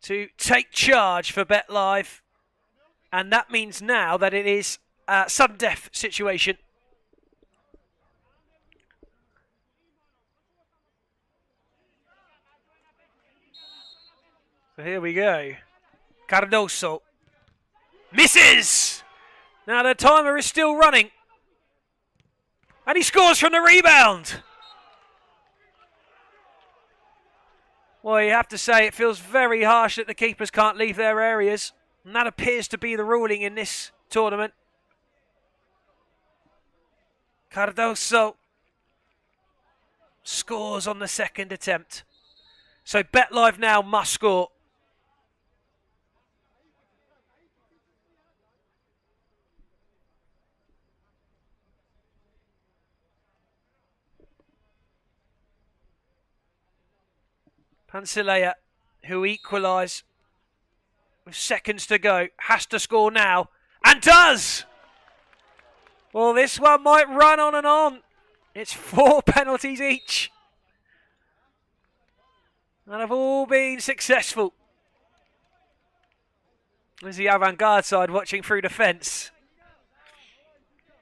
to take charge for BetLive. And that means now that it is a sudden death situation. So here we go. Cardoso misses! Now the timer is still running. And he scores from the rebound. Well, you have to say it feels very harsh that the keepers can't leave their areas. And that appears to be the ruling in this tournament. Cardoso scores on the second attempt. So BetLive now must score. Pansilea, who equalise with seconds to go, has to score now, and does! Well, this one might run on and on. It's 4 penalties each. And have all been successful. There's the avant-garde side watching through the fence.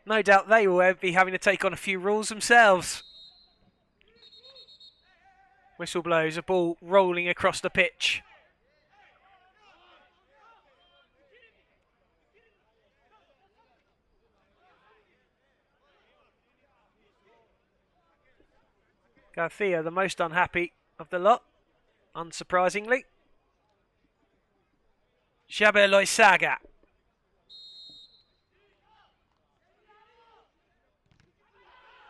No doubt they will be having to take on a few rules themselves. Whistle blows, a ball rolling across the pitch. Garcia, the most unhappy of the lot, unsurprisingly. Xabi Loizaga.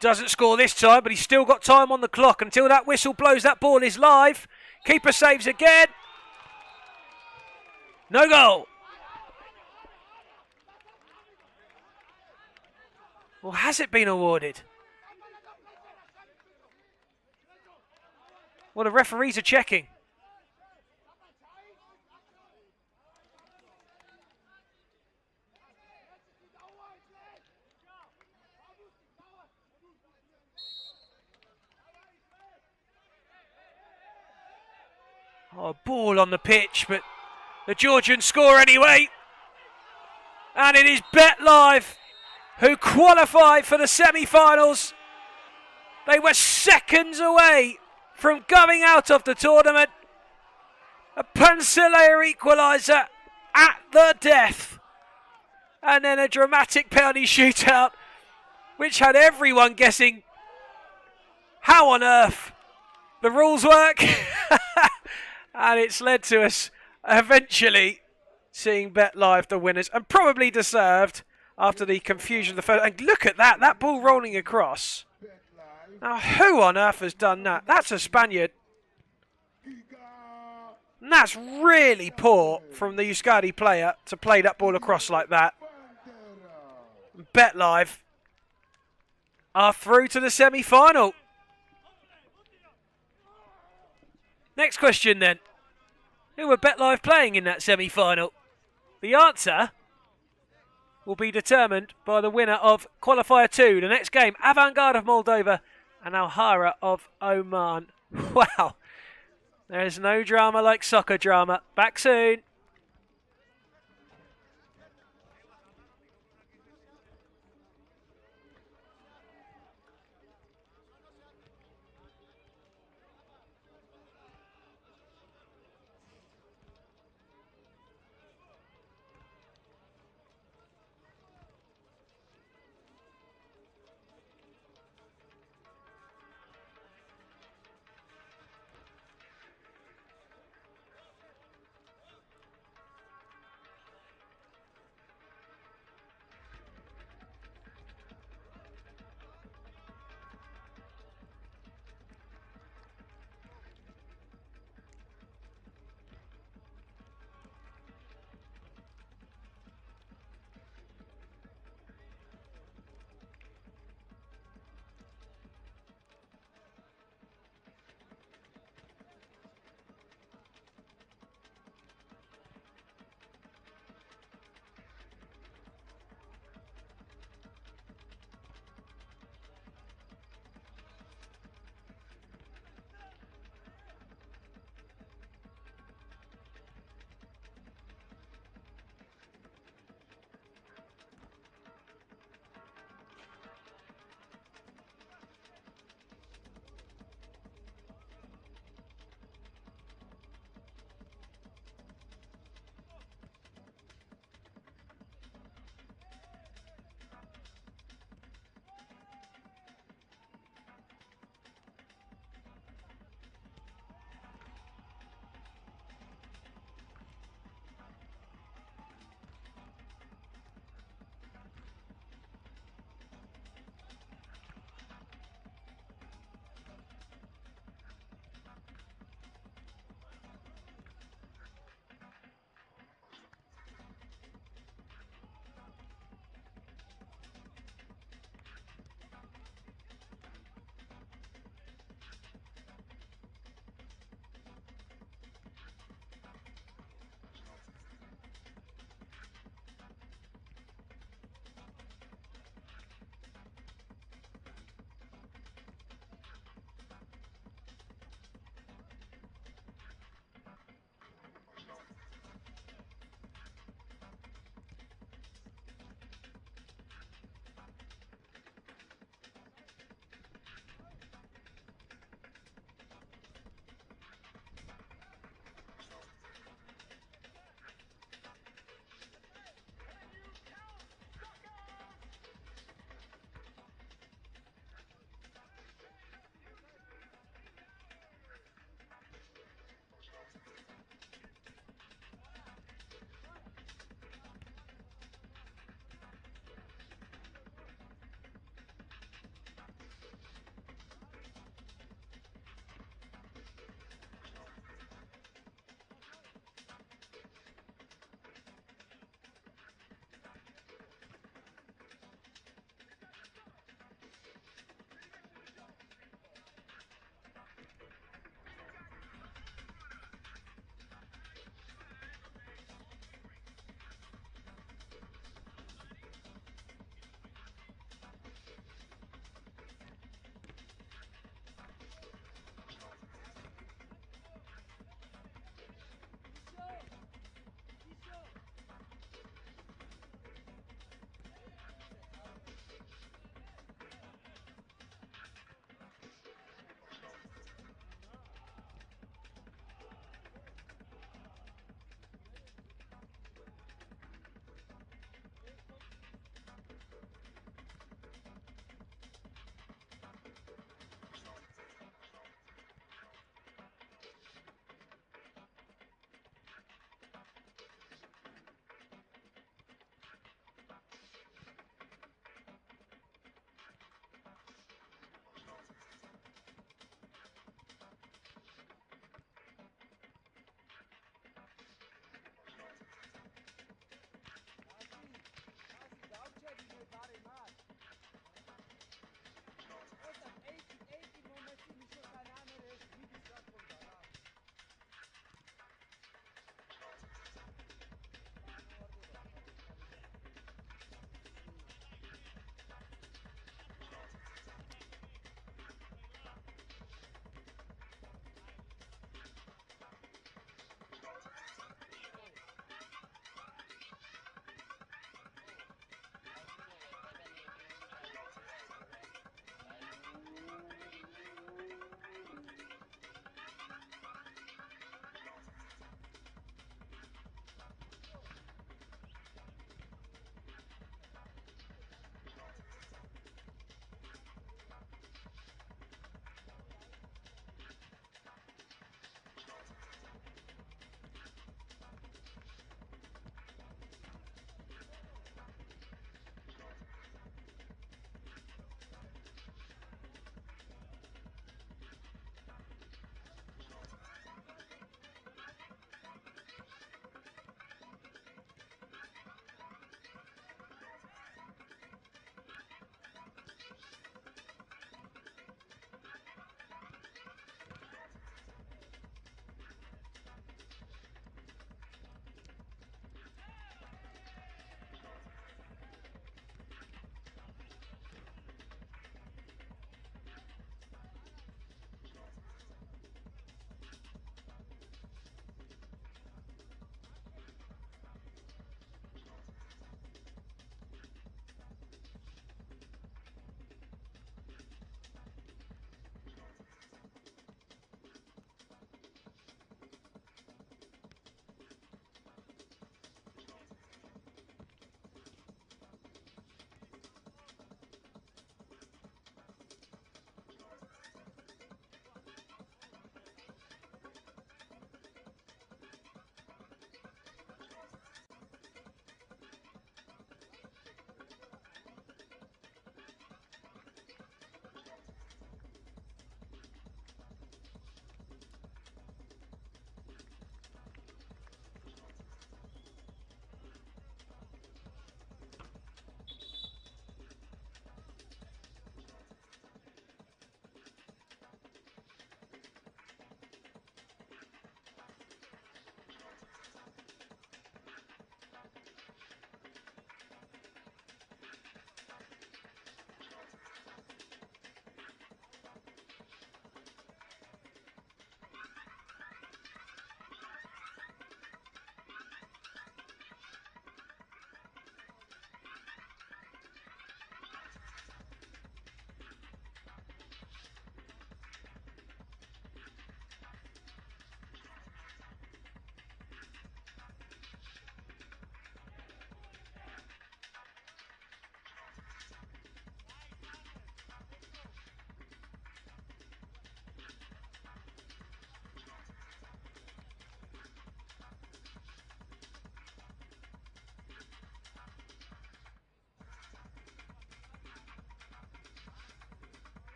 Doesn't score this time, but he's still got time on the clock until that whistle blows. That ball is live. Keeper saves again. No goal. Well, has it been awarded? Well, the referees are checking. Oh, ball on the pitch, but the Georgians score anyway. And it is BetLive who qualify for the semi-finals. They were seconds away from going out of the tournament. A Pansilea equaliser at the death. And then a dramatic penalty shootout, which had everyone guessing how on earth the rules work. And it's led to us eventually seeing BetLive the winners, and probably deserved after the confusion of the first. And look at that, that ball rolling across. Now, who on earth has done that? That's a Spaniard. And that's really poor from the Yus Scatti player to play that ball across like that. BetLive are through to the semi-final. Next question then. Who were BetLive playing in that semi-final? The answer will be determined by the winner of Qualifier 2. The next game, Avant-Garde of Moldova and Alhara of Oman. Wow. There is no drama like soccer drama. Back soon.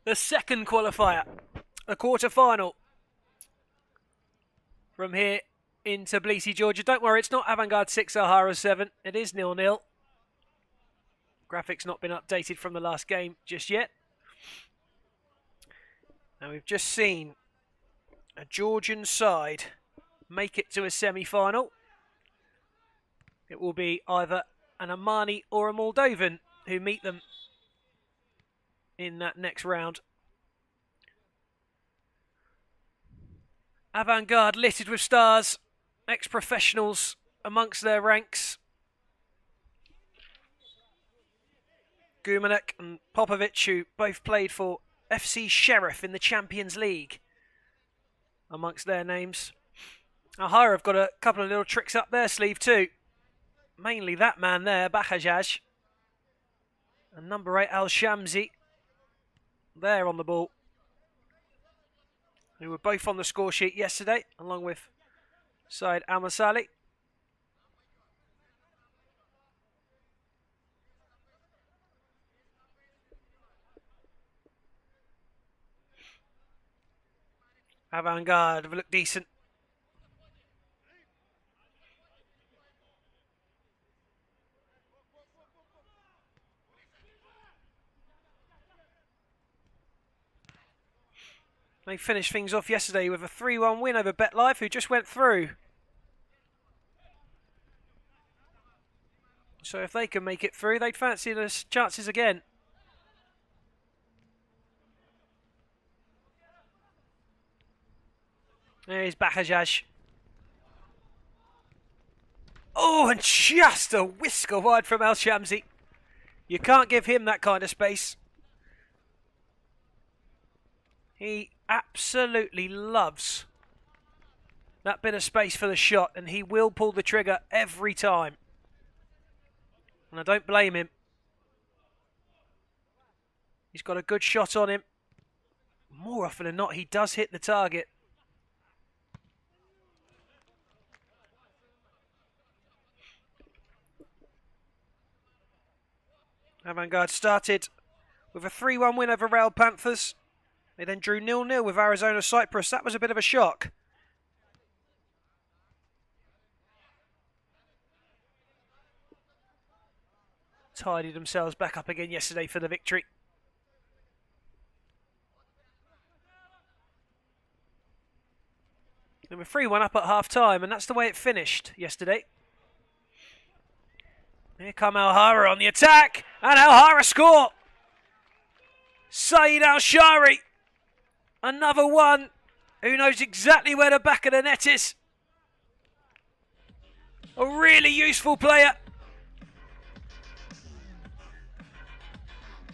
The second qualifier, the quarter-final. From here in Tbilisi, Georgia. Don't worry, it's not Avangard 6, Alhara 7. It is 0-0. Graphics not been updated from the last game just yet. Now we've just seen a Georgian side make it to a semi-final. It will be either an Omani or a Moldovan who meet them in that next round. Avangard littered with stars, ex-professionals amongst their ranks. Gumanek and Popovic, who both played for FC Sheriff in the Champions League, amongst their names. Alhara have got a couple of little tricks up their sleeve too. Mainly that man there, Bahajaj. And number 8, Al-Shamsi, there on the ball. Who were both on the score sheet yesterday, along with Said Al-Masali. Avangard have looked decent. They finished things off yesterday with a 3-1 win over BetLife, who just went through. So if they can make it through, they'd fancy the chances again. There's Bahajaj. Oh, and just a whisker wide from Al-Shamsi. You can't give him that kind of space. He absolutely loves that bit of space for the shot, and he will pull the trigger every time. And I don't blame him. He's got a good shot on him. More often than not, he does hit the target. Avangard started with a 3-1 win over Rail Panthers. They then drew 0-0 with Arizona Cyprus. That was a bit of a shock. Tidied themselves back up again yesterday for the victory. They were 3-1 up at half-time, and that's the way it finished yesterday. Here come Alhara on the attack, and Alhara score! Saeed Al-Shari, another one who knows exactly where the back of the net is. A really useful player.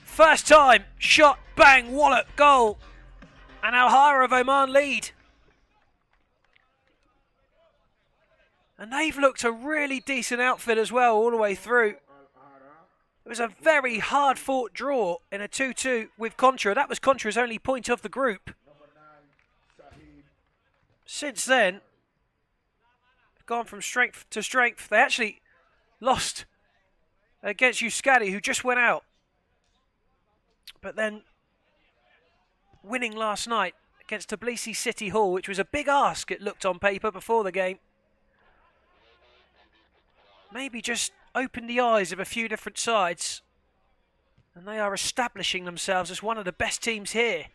First time, shot, bang, wallop, goal. And Alhara of Oman lead. And they've looked a really decent outfit as well all the way through. It was a very hard-fought draw in a 2-2 with Contra. That was Contra's only point of the group. Since then, they've gone from strength to strength. They actually lost against Yus Scatti, who just went out. But then winning last night against Tbilisi City Hall, which was a big ask, it looked on paper before the game. Maybe just opened the eyes of a few different sides. And they are establishing themselves as one of the best teams here.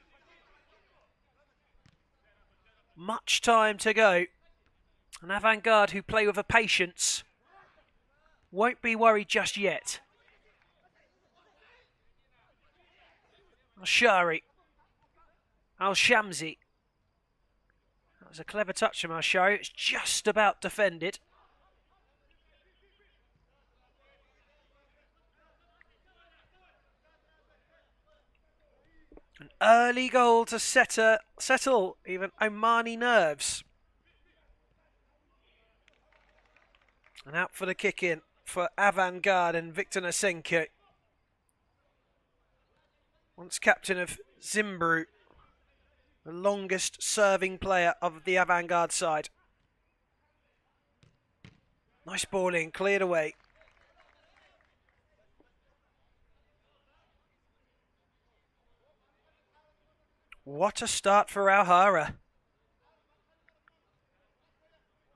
Much time to go. And Avangard, who play with a patience, won't be worried just yet. Al-Shari. Al-Shamsi. That was a clever touch from Al-Shari. It's just about defended. An early goal to settle even Omani nerves. And out for the kick-in for Avangard and Victor Nasenko. Once captain of Zimbru, the longest serving player of the Avangard side. Nice ball in, cleared away. What a start for Alhara.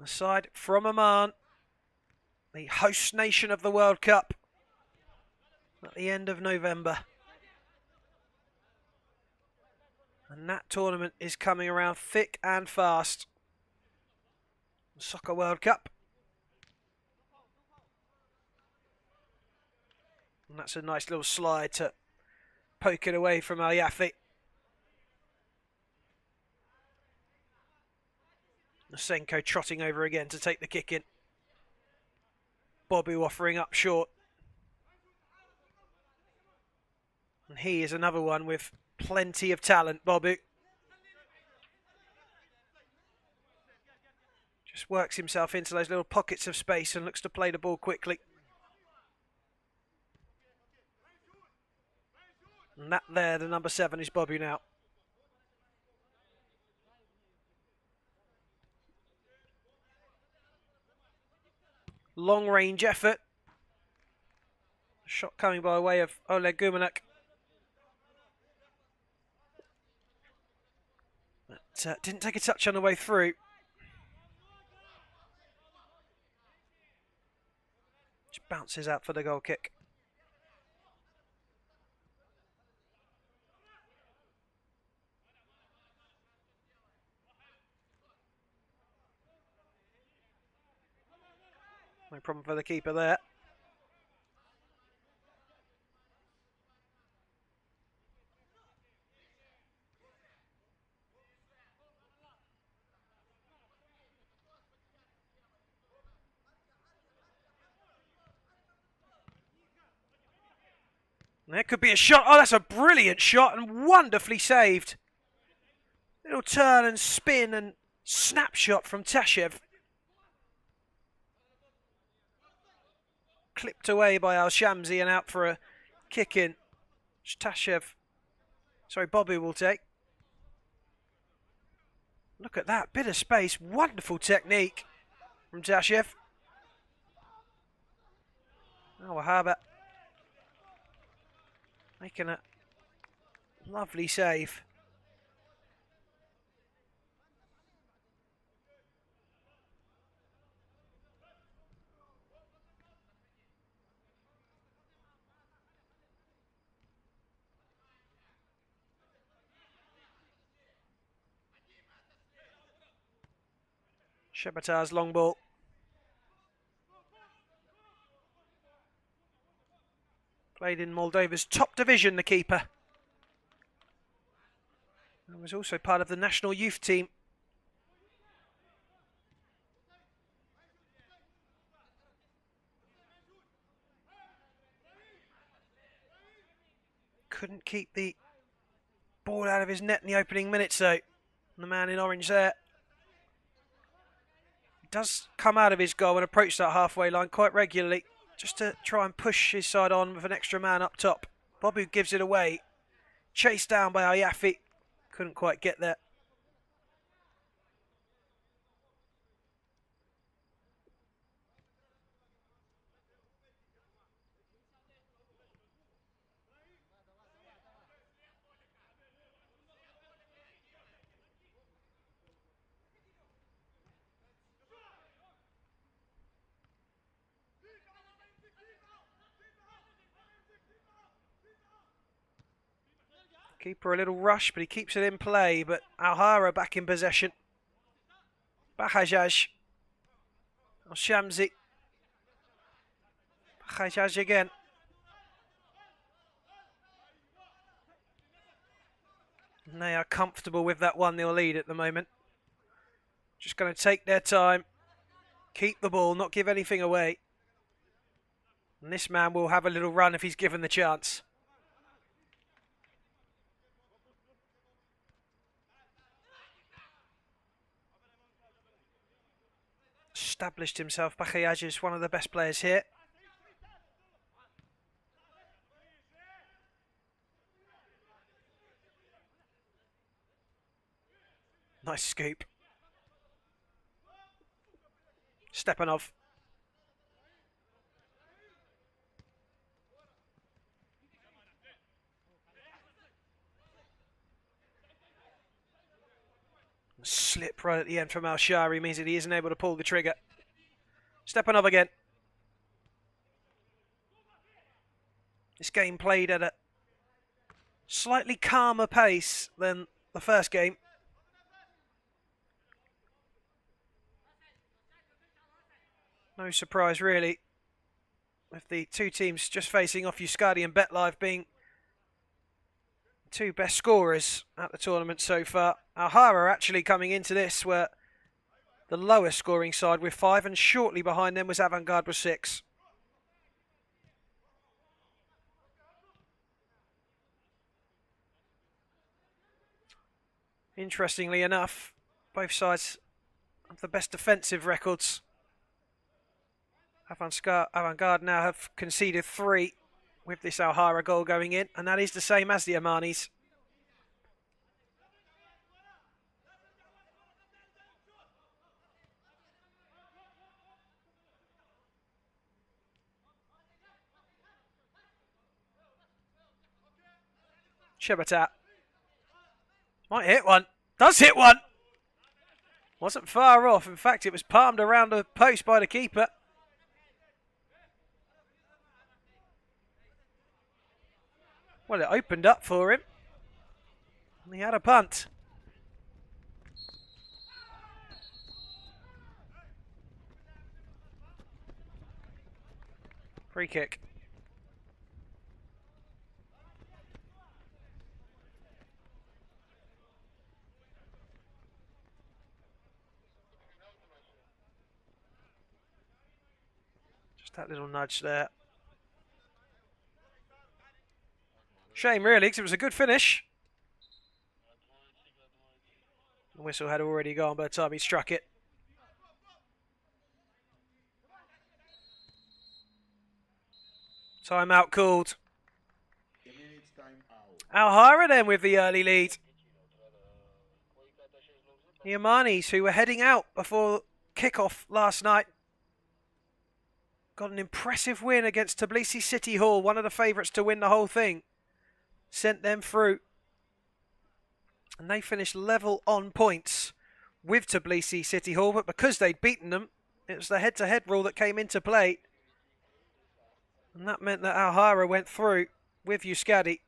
Aside from Oman, the host nation of the World Cup at the end of November. And that tournament is coming around thick and fast. Soccer World Cup. And that's a nice little slide to poke it away from Al-Yafi. Nosenko trotting over again to take the kick in. Bobu offering up short. And he is another one with plenty of talent, Bobu. Just works himself into those little pockets of space and looks to play the ball quickly. And that there, the number 7, is Bobu now. Long range effort. Shot coming by way of Oleg Gumanek. But didn't take a touch on the way through. Just bounces out for the goal kick. No problem for the keeper there. There could be a shot. Oh, that's a brilliant shot and wonderfully saved. Little turn and spin and snapshot from Tashev. Clipped away by Al-Shamsi and out for a kick in. Bobu will take. Look at that, bit of space, wonderful technique from Tashev. Oh, Wahaba making a lovely save. Shebatar's long ball. Played in Moldova's top division, the keeper. And was also part of the national youth team. Couldn't keep the ball out of his net in the opening minutes though. The man in orange there. Does come out of his goal and approach that halfway line quite regularly, just to try and push his side on with an extra man up top. Bobu gives it away. Chased down by Al-Yafi. Couldn't quite get there. Keeper a little rush, but he keeps it in play. But Alhara back in possession. Bahajaj. Al-Shamsi. Bahajaj again. And they are comfortable with that 1-0 lead at the moment. Just going to take their time. Keep the ball, not give anything away. And this man will have a little run if he's given the chance. Established himself. Bahajaj is one of the best players here. Nice scoop. Stepanov. right at the end from Alhara means that he isn't able to pull the trigger. Stepanov again. This game played at a slightly calmer pace than the first game. No surprise really, with the two teams just facing off, Yus Scatti and BetLive being two best scorers at the tournament so far. Alhara actually coming into this were the lowest scoring side with 5, and shortly behind them was Avantgarde with 6. Interestingly enough, both sides have the best defensive records. Avantgarde now have conceded 3 with this Alhara goal going in, and that is the same as the Omanis. Shebatat might hit one. Does hit one. Wasn't far off. In fact, it was palmed around the post by the keeper. Well, it opened up for him. And he had a punt. Free kick. Just that little nudge there. Shame really, because it was a good finish. The whistle had already gone by the time he struck it. Timeout called. Alhara then with the early lead. The Omanis, who were heading out before kickoff last night, got an impressive win against Tbilisi City Hall, one of the favourites to win the whole thing. Sent them through. And they finished level on points with Tbilisi City Hall, but because they'd beaten them, it was the head-to-head rule that came into play. And that meant that Alhara went through with Yus Scatti.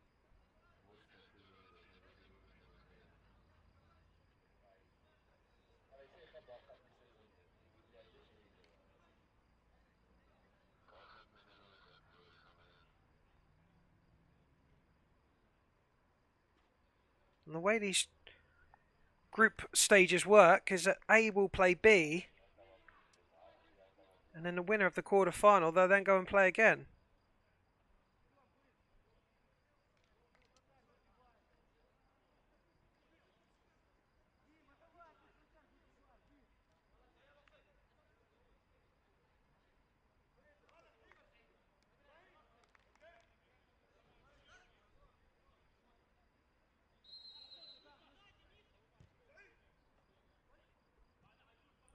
And the way these group stages work is that A will play B, and then the winner of the quarter-final, they'll then go and play again.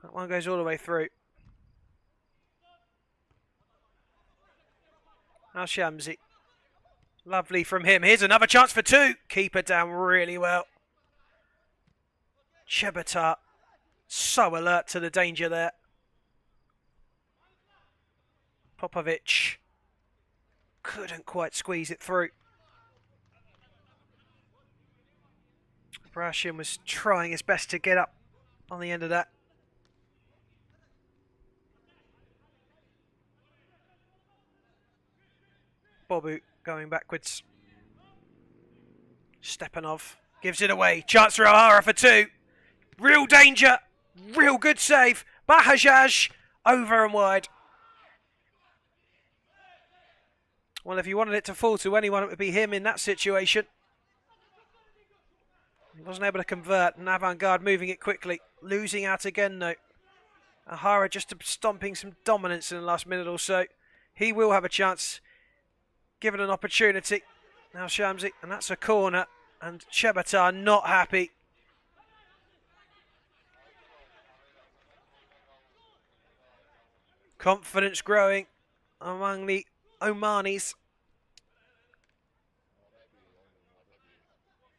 That one goes all the way through. Now Shamsi. Lovely from him. Here's another chance for 2. Keeper down really well. Shebatat. So alert to the danger there. Popovic. Couldn't quite squeeze it through. Brashin was trying his best to get up on the end of that. Bobu going backwards. Stepanov gives it away. Chance for Alhara for 2. Real danger. Real good save. Bahajaj over and wide. Well, if you wanted it to fall to anyone, it would be him in that situation. He wasn't able to convert, and Avantgarde moving it quickly. Losing out again, though. Alhara just stomping some dominance in the last minute or so. He will have a chance, given an opportunity. Now Shamsi, and that's a corner, and Shebatat not happy. Confidence growing among the Omanis.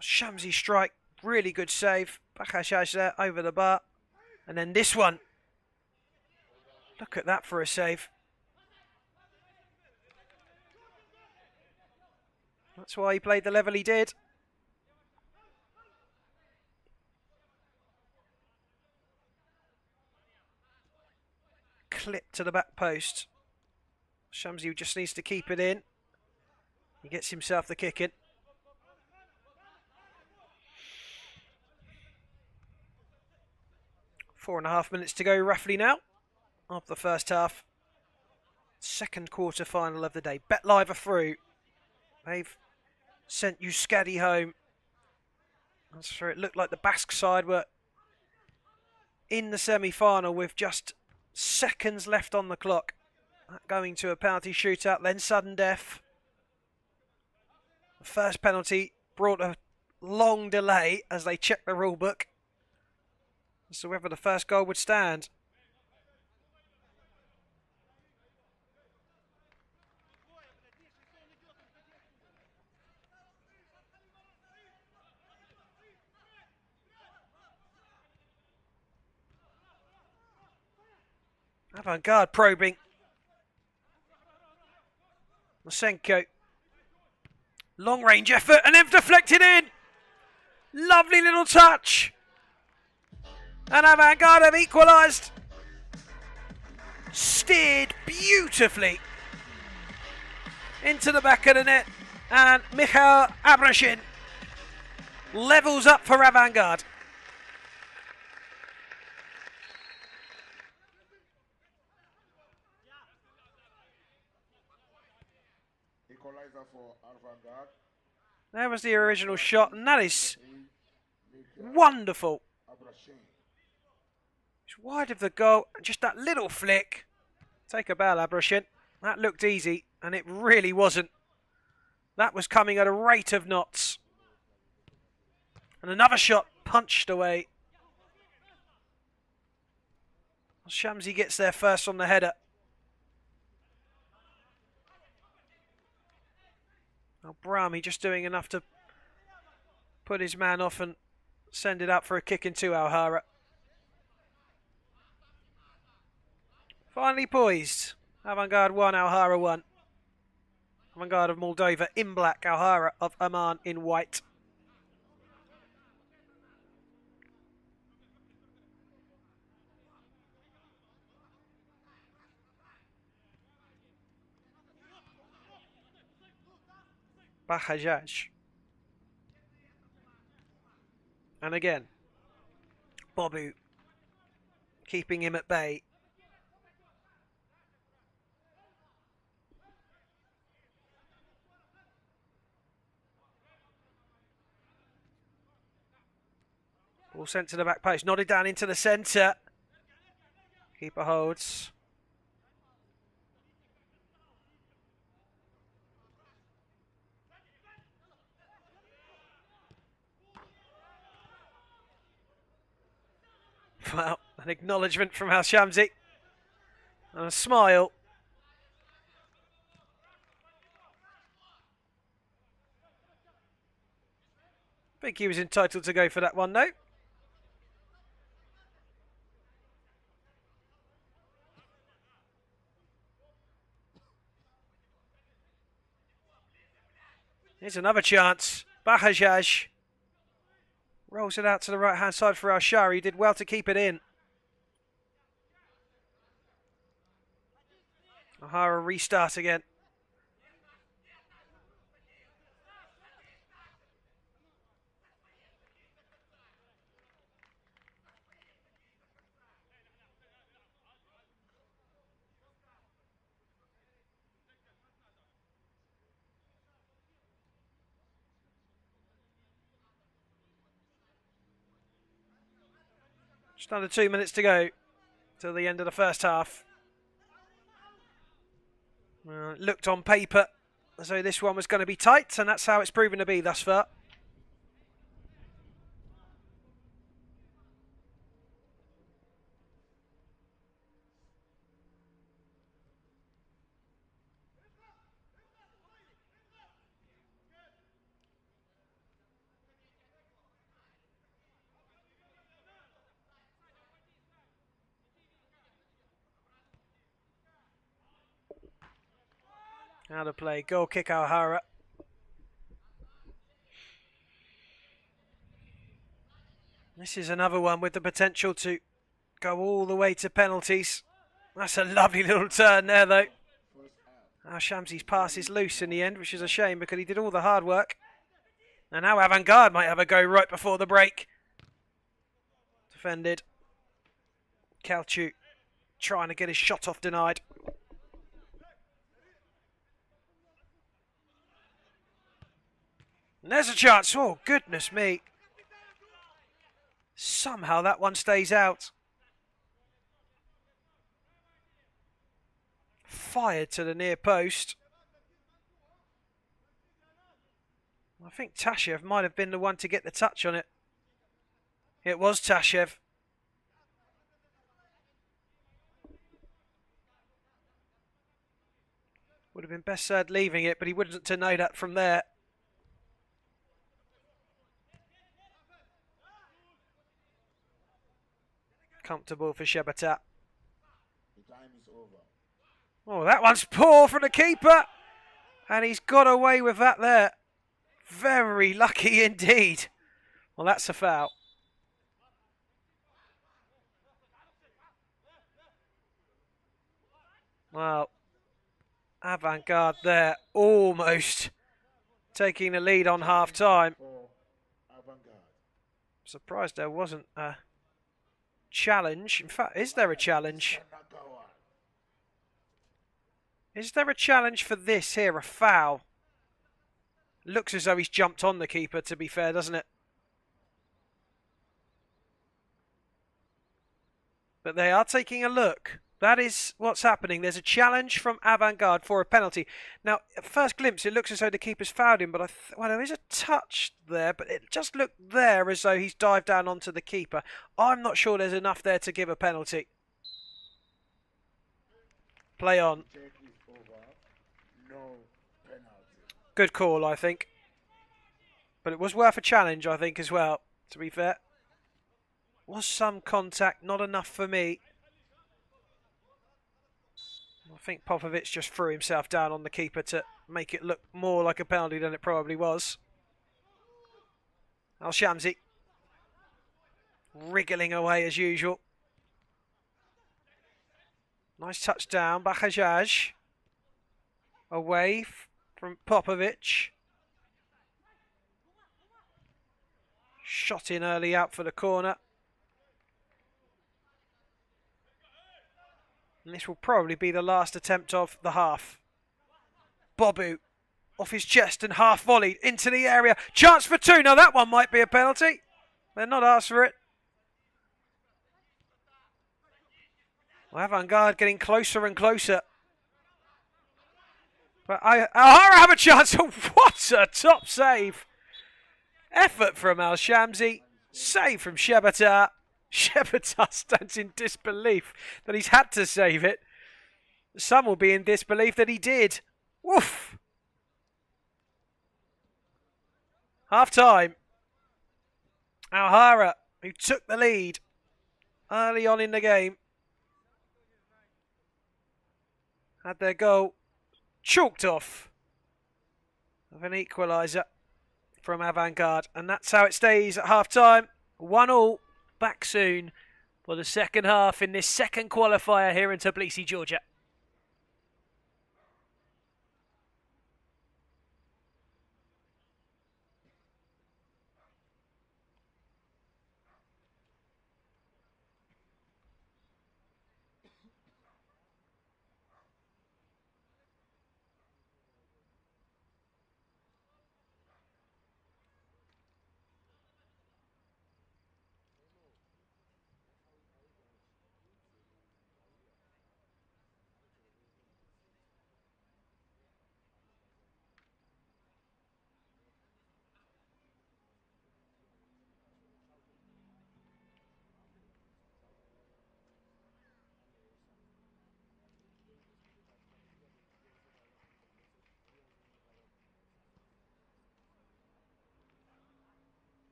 Shamsi strike, really good save. Bakashaj there over the bar. And then this one. Look at that for a save. That's why he played the level he did. Clip to the back post. Shamsi just needs to keep it in. He gets himself the kick in. Four and a half minutes to go roughly now of the first half. Second quarter final of the day. Bet Live are through. They've sent Yus Scatti home. That's for it. Looked like the Basque side were in the semi-final with just seconds left on the clock. That going to a penalty shootout, then sudden death. The first penalty brought a long delay as they checked the rule book as to whether the first goal would stand. Avant-garde probing. Masenko. Long range effort and then deflected in. Lovely little touch. And Avant-garde have equalised. Steered beautifully into the back of the net. And Mikhail Abrashin levels up for Avant-garde. Equalizer for Avant-garde. There was the original shot, and that is wonderful. It's wide of the goal, just that little flick. Take a bow, Abrashin. That looked easy, and it really wasn't. That was coming at a rate of knots. And another shot punched away. Shamsi gets there first on the header. Now Brahmi just doing enough to put his man off and send it up for a kick into Alhara. Finally poised. Avant-garde 1, Alhara 1. Avant-garde of Moldova in black, Alhara of Oman in white. Bakashaj. And again, Bobu keeping him at bay. Ball sent to the back post, nodded down into the centre. Keeper holds. Well, an acknowledgement from Al Shamsi. And a smile. I think he was entitled to go for that one, though. Here's another chance. Bakashaj rolls it out to the right-hand side for Alhara. He did well to keep it in. Alhara restart again. Just under 2 minutes to go till the end of the first half. It looked on paper as though this one was going to be tight, and that's how it's proven to be thus far. Out of play. Goal kick Alhara. This is another one with the potential to go all the way to penalties. That's a lovely little turn there, though. Shamsi's pass is loose in the end, which is a shame because he did all the hard work. And now Avant-Garde might have a go right before the break. Defended. Kalchu trying to get his shot off, denied. And there's a chance. Oh, goodness me. Somehow that one stays out. Fired to the near post. I think Tashev might have been the one to get the touch on it. It was Tashev. Would have been best served leaving it, but he wouldn't to know that from there. Comfortable for Shebatat. The time is over. Oh, that one's poor from the keeper. And he's got away with that there. Very lucky indeed. Well, that's a foul. Well, Avant-Garde there almost taking the lead on half-time. Surprised there wasn't a challenge. In fact, is there a challenge? Is there a challenge for this here, a foul? Looks as though he's jumped on the keeper, to be fair, doesn't it? But they are taking a look. That is what's happening. There's a challenge from Avant-Garde for a penalty. Now, at first glimpse, it looks as though the keeper's fouled him, but well, there is a touch there, but it just looked there as though he's dived down onto the keeper. I'm not sure there's enough there to give a penalty. Play on. Good call, I think. But it was worth a challenge, I think, as well, to be fair. Was some contact, not enough for me. I think Popovic just threw himself down on the keeper to make it look more like a penalty than it probably was. Al-Shamsi wriggling away as usual. Nice touchdown, Bakajaj. Away from Popovic. Shot in early out for the corner. And this will probably be the last attempt of the half. Bobu off his chest and half volleyed into the area. Chance for two. Now that one might be a penalty. They're not asked for it. Well, Avant-Garde getting closer and closer. But Alhara have a chance. What a top save. Effort from Al-Shamsi. Save from Shebatat. Shebatat stands in disbelief that he's had to save it. Some will be in disbelief that he did. Woof. Half time. Alhara, who took the lead early on in the game, had their goal chalked off of an equalizer from Avant-Garde. And that's how it stays at half time. 1-1. Back soon for the second half in this second qualifier here in Tbilisi, Georgia.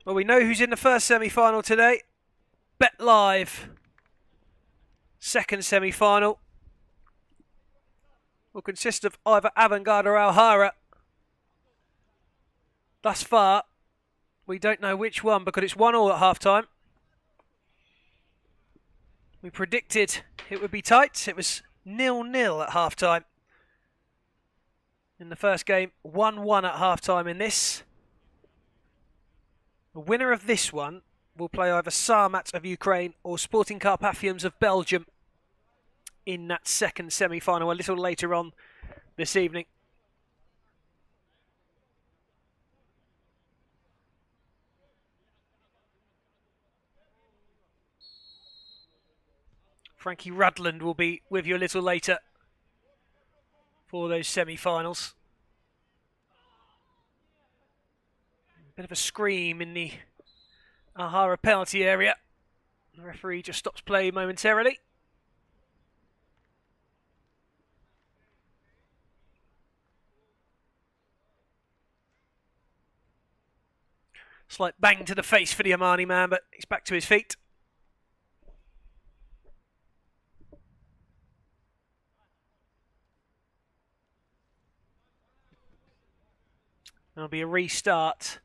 Well, we know who's in the first semi-final today. Bet Live. Second semi-final will consist of either Avantgarde or Alhara. Thus far, we don't know which one because it's 1-1 at half-time. We predicted it would be tight. It was 0-0 at half-time. In the first game, 1-1 at half-time in this. The winner of this one will play either Samat of Ukraine or Sporting Carpathians of Belgium in that second semi-final a little later on this evening. Frankie Rudland will be with you a little later for those semi-finals. Bit of a scream in the Alhara penalty area. The referee just stops play momentarily. Slight bang to the face for the Omani man, but he's back to his feet. There'll be a restart.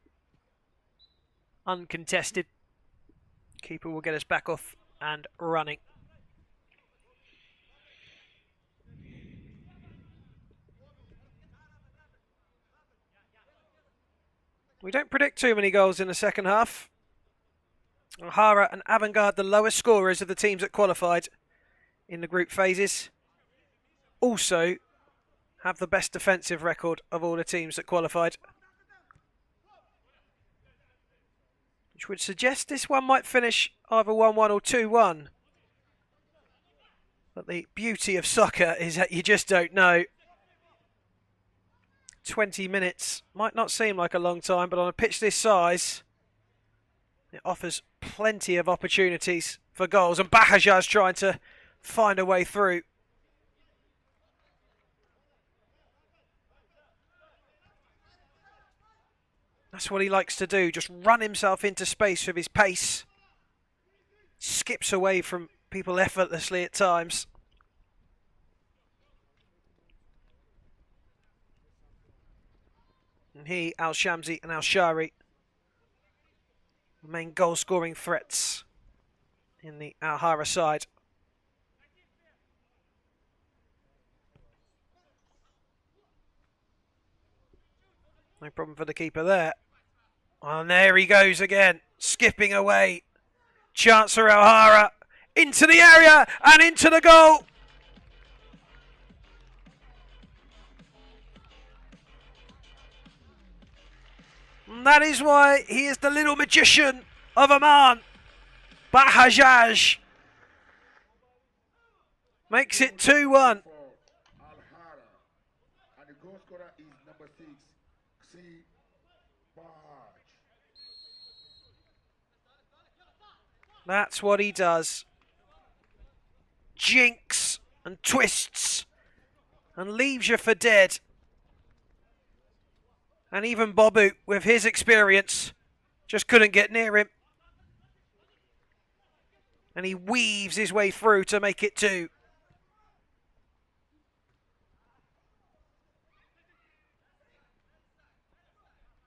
Uncontested. Keeper will get us back off and running. We don't predict too many goals in the second half. Alhara and Avantgarde, the lowest scorers of the teams that qualified in the group phases, also have the best defensive record of all the teams that qualified. Which would suggest this one might finish either 1-1 or 2-1. But the beauty of soccer is that you just don't know. 20 minutes might not seem like a long time, but on a pitch this size, it offers plenty of opportunities for goals. And Bahajar's trying to find a way through. That's what he likes to do, just run himself into space with his pace. Skips away from people effortlessly at times. And he, Al-Shamsi and Al-Shari, main goal-scoring threats in the Alhara side. No problem for the keeper there. And there he goes again, skipping away. Chance for Alhara, into the area and into the goal. And that is why he is the little magician of Oman. Bahajaj makes it 2-1. That's what he does. Jinks and twists and leaves you for dead. And even Bobu, with his experience, just couldn't get near him. And he weaves his way through to make it 2.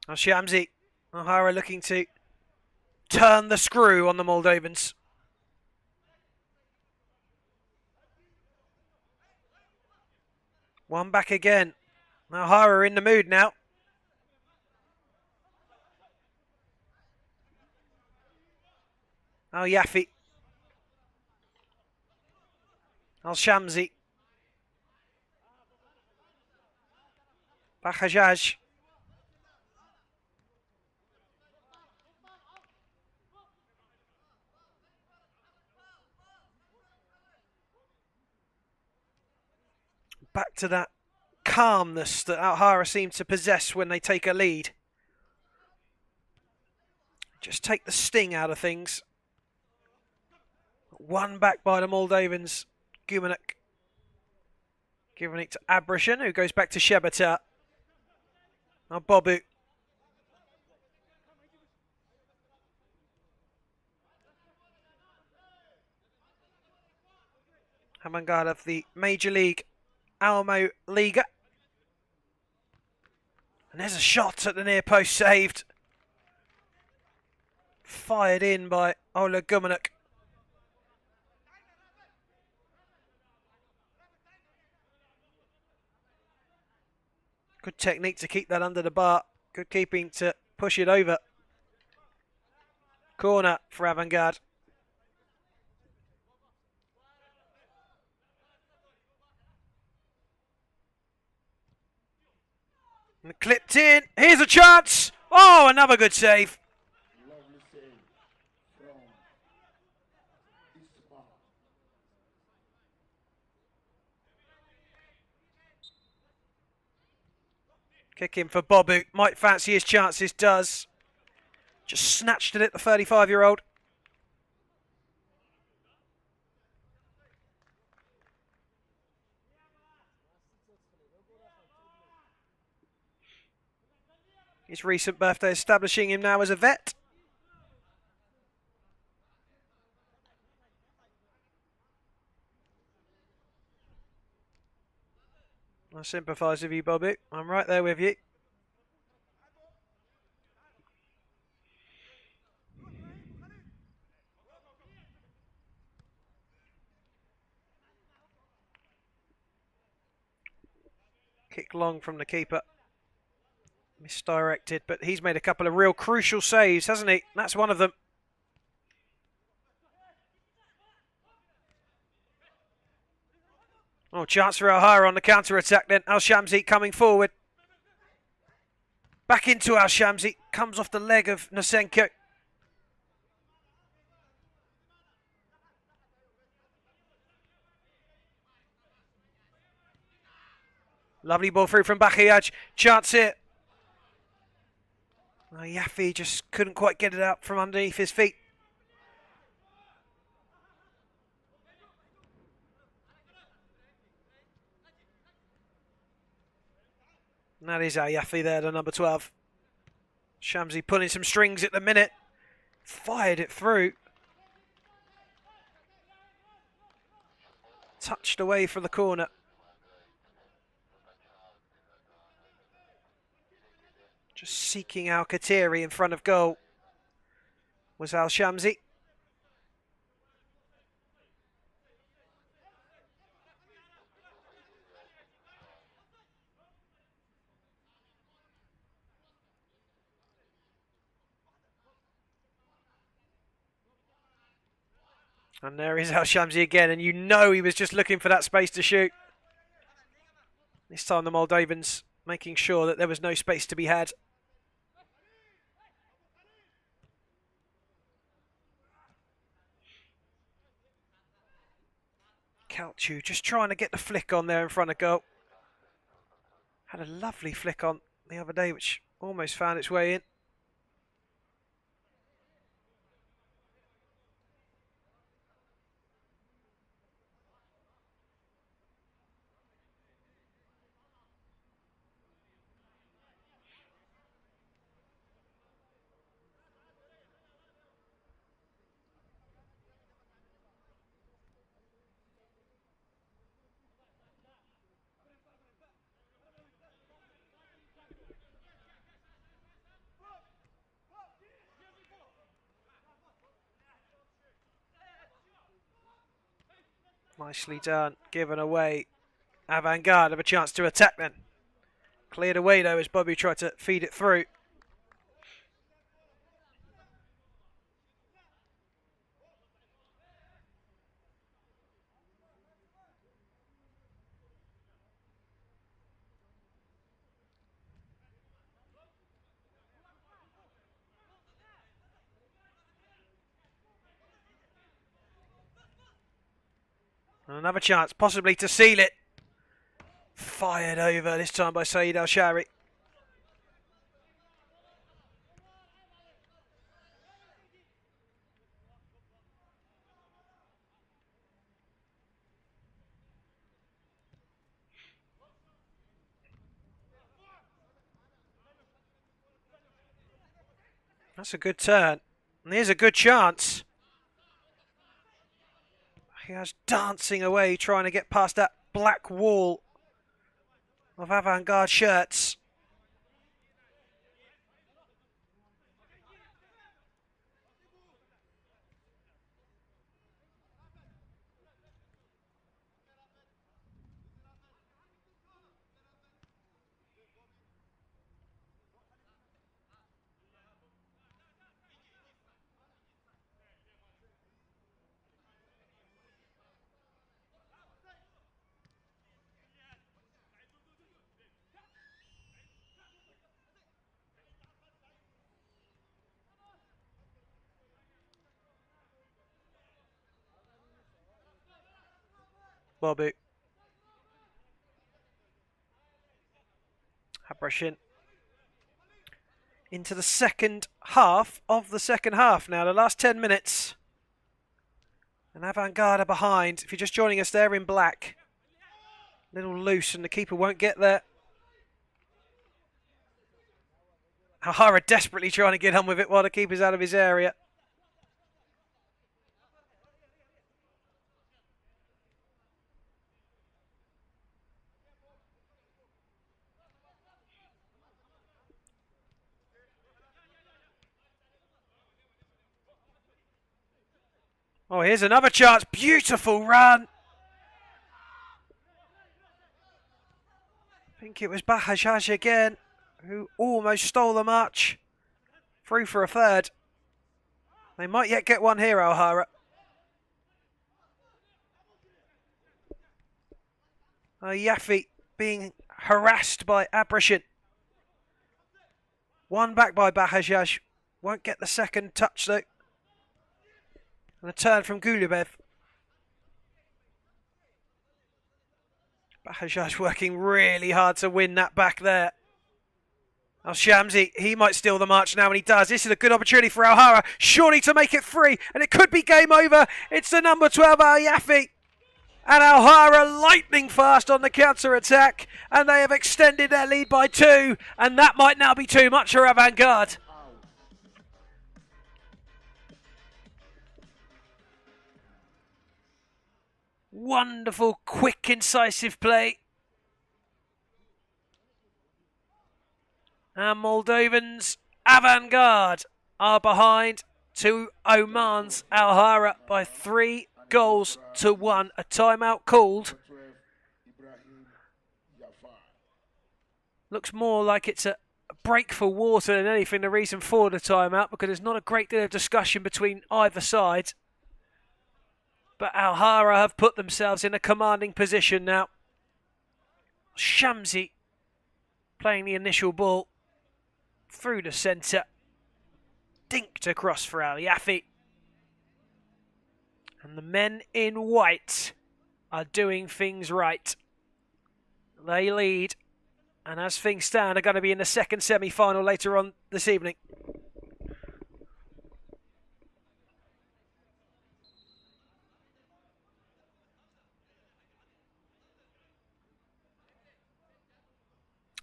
Al-Shamsi, Alhara looking to turn the screw on the Moldovans. One back again. Alhara in the mood now. Al-Yafi. Al-Shamsi. Bahajaj. Back to that calmness that Alhara seem to possess when they take a lead. Just take the sting out of things. One back by the Moldovans. Gumanek giving it to Abrashan, who goes back to Shebata. Now Bobu. avant-garde of the Major League Almo Liga. And there's a shot at the near post saved. Fired in by Ola Gumanuk. Good technique to keep that under the bar. Good keeping to push it over. Corner for avant-garde. And clipped in. Here's a chance. Oh, another good save. Lovely save from Isma. Kick in for Bobu. Might fancy his chances, does. Just snatched it at the 35-year-old. His recent birthday establishing him now as a vet. I sympathise with you, Bobby. I'm right there with you. Kick long from the keeper. Misdirected, but he's made a couple of real crucial saves, hasn't he? That's one of them. Oh, chance for Alhara on the counter-attack then. Al-Shamsi coming forward. Back into Al-Shamsi. Comes off the leg of Nosenko. Lovely ball through from Bakhiaj. Chance here. Oh, Yaffe just couldn't quite get it out from underneath his feet. And that is Al Yaffe there, the number 12. Shamsi pulling some strings at the minute. Fired it through. Touched away from the corner. Just seeking Al Katiri in front of goal was Al Shamsi. And there is Al Shamsi again, and you know he was just looking for that space to shoot. This time the Moldavans making sure that there was no space to be had. Kalchu just trying to get the flick on there in front of goal. Had a lovely flick on the other day, which almost found its way in. Nicely done, given away. Avant-garde have a chance to attack then. Cleared away though as Bobby tried to feed it through. And another chance, possibly to seal it. Fired over, this time by Saeed Al-Shari. That's a good turn. And here's a good chance. He was dancing away, trying to get past that black wall of avant-garde shirts. Bobby. Abrashin. Into the second half of the second half now, the last 10 minutes. And avant-garde are behind. If you're just joining us, there in black. A little loose and the keeper won't get there. Alhara desperately trying to get on with it while the keeper's out of his area. Oh, here's another chance. Beautiful run. I think it was Bahajaj again, who almost stole the match. Through for a third. They might yet get one here, Alhara. Yaffe being harassed by Abrashin. One back by Bahajaj. Won't get the second touch though. And a turn from Gulubev. Bahajaj working really hard to win that back there. Now Shamsi, he might steal the march now, and he does. This is a good opportunity for Alhara, surely to make it free, and it could be game over. It's the number 12, Yaffe. And Alhara lightning fast on the counter-attack, and they have extended their lead by 2, and that might now be too much for avant-garde. Wonderful, quick, incisive play. And Moldovans, avant-garde, are behind to Oman's Alhara by 3 goals to 1. A timeout called. Looks more like it's a break for water than anything, the reason for the timeout, because there's not a great deal of discussion between either side. But Alhara have put themselves in a commanding position now. Shamsi playing the initial ball through the centre. Dinked across for Al Yaffe. And the men in white are doing things right. They lead. And as things stand, are going to be in the second semi-final later on this evening.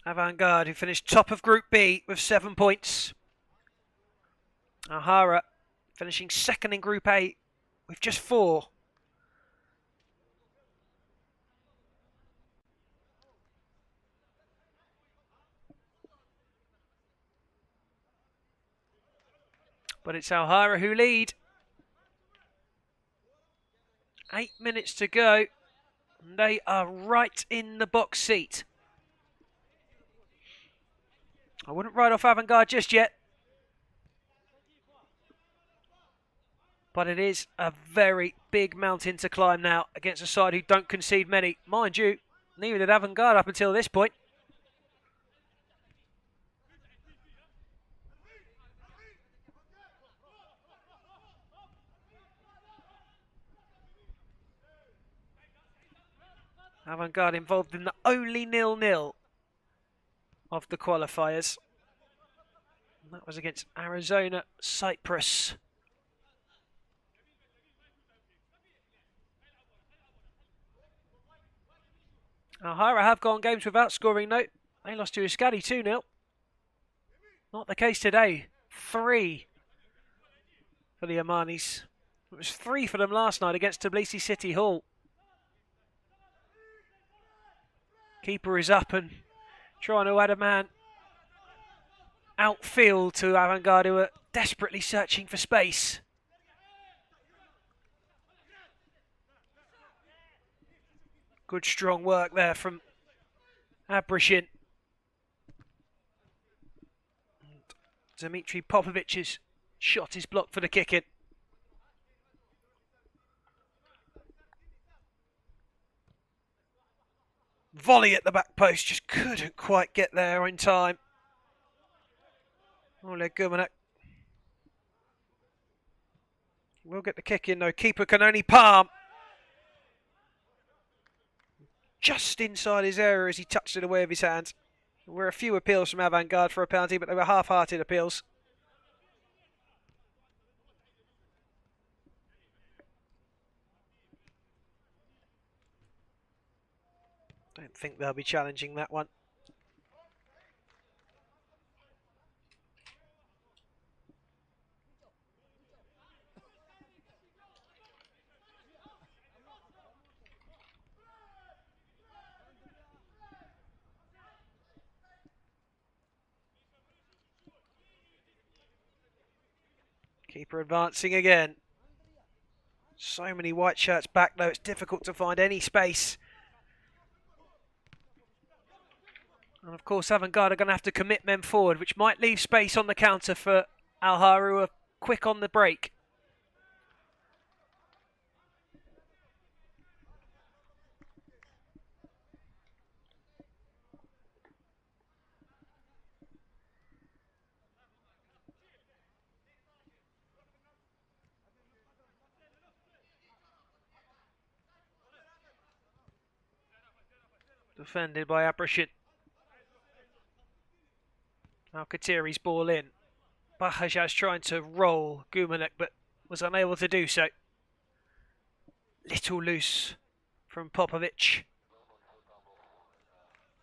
Avant-garde, who finished top of Group B with 7 points. Alhara finishing second in Group A with just 4. But it's Alhara who lead. 8 minutes to go. And they are right in the box seat. I wouldn't write off avant-garde just yet. But it is a very big mountain to climb now against a side who don't concede many. Mind you, neither did avant-garde up until this point. Avant-garde involved in the only 0-0 of the qualifiers. And that was against Arizona Cyprus. Alhara have gone games without scoring, though. They lost to Yus Scatti 2-0. Not the case today. 3 for the Omanis. It was 3 for them last night against Tbilisi City Hall. Keeper is up and trying to add a man outfield to Avantgarde, who are desperately searching for space. Good strong work there from Abrashin. Dmitry Popovic's shot is blocked for the kick-in. Volley at the back post, just couldn't quite get there in time. Oleg Gumanek will get the kick in though. Keeper can only palm. Just inside his area as he touched it away with his hands. There were a few appeals from Avantgarde for a penalty, but they were half-hearted appeals. Don't think they'll be challenging that one. Keeper advancing again. So many white shirts back though, it's difficult to find any space. And of course Avantgarde are going to have to commit men forward, which might leave space on the counter for Alhara, who are quick on the break. Defended by Abrashin. Alkatiri's ball in. Bahajaz trying to roll Gumanek, but was unable to do so. Little loose from Popovic.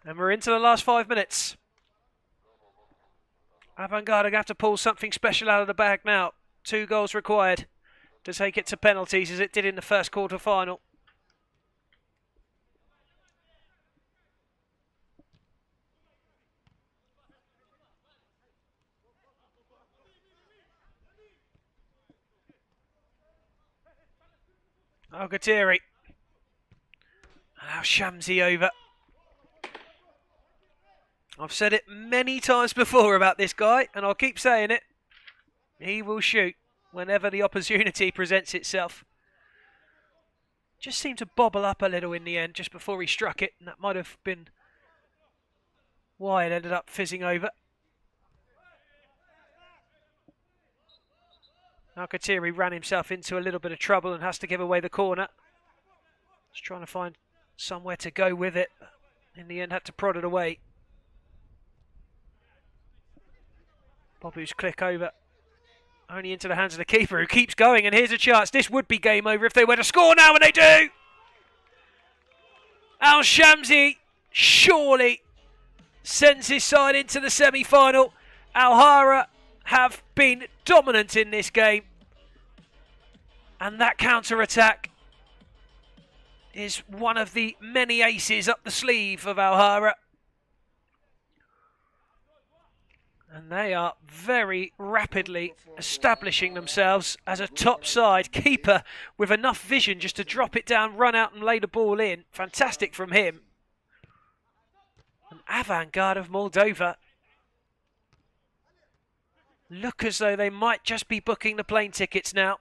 And we're into the last 5 minutes. Avantgarde are going to have to pull something special out of the bag now. 2 goals required to take it to penalties, as it did in the first quarter-final. Alkatiri. And now Shamsi over. I've said it many times before about this guy, and I'll keep saying it. He will shoot whenever the opportunity presents itself. Just seemed to bobble up a little in the end just before he struck it, and that might have been why it ended up fizzing over. Alkatiri ran himself into a little bit of trouble and has to give away the corner. Just trying to find somewhere to go with it. In the end, had to prod it away. Bobu's click over. Only into the hands of the keeper, who keeps going, and here's a chance. This would be game over if they were to score now, and they do! Al Shamsi surely sends his side into the semi-final. Alhara have been dominant in this game, and that counter-attack is one of the many aces up the sleeve of Alhara, and they are very rapidly establishing themselves as a top side. Keeper with enough vision just to drop it down, run out and lay the ball in. Fantastic from him. And Avantgarde of Moldova look as though they might just be booking the plane tickets now.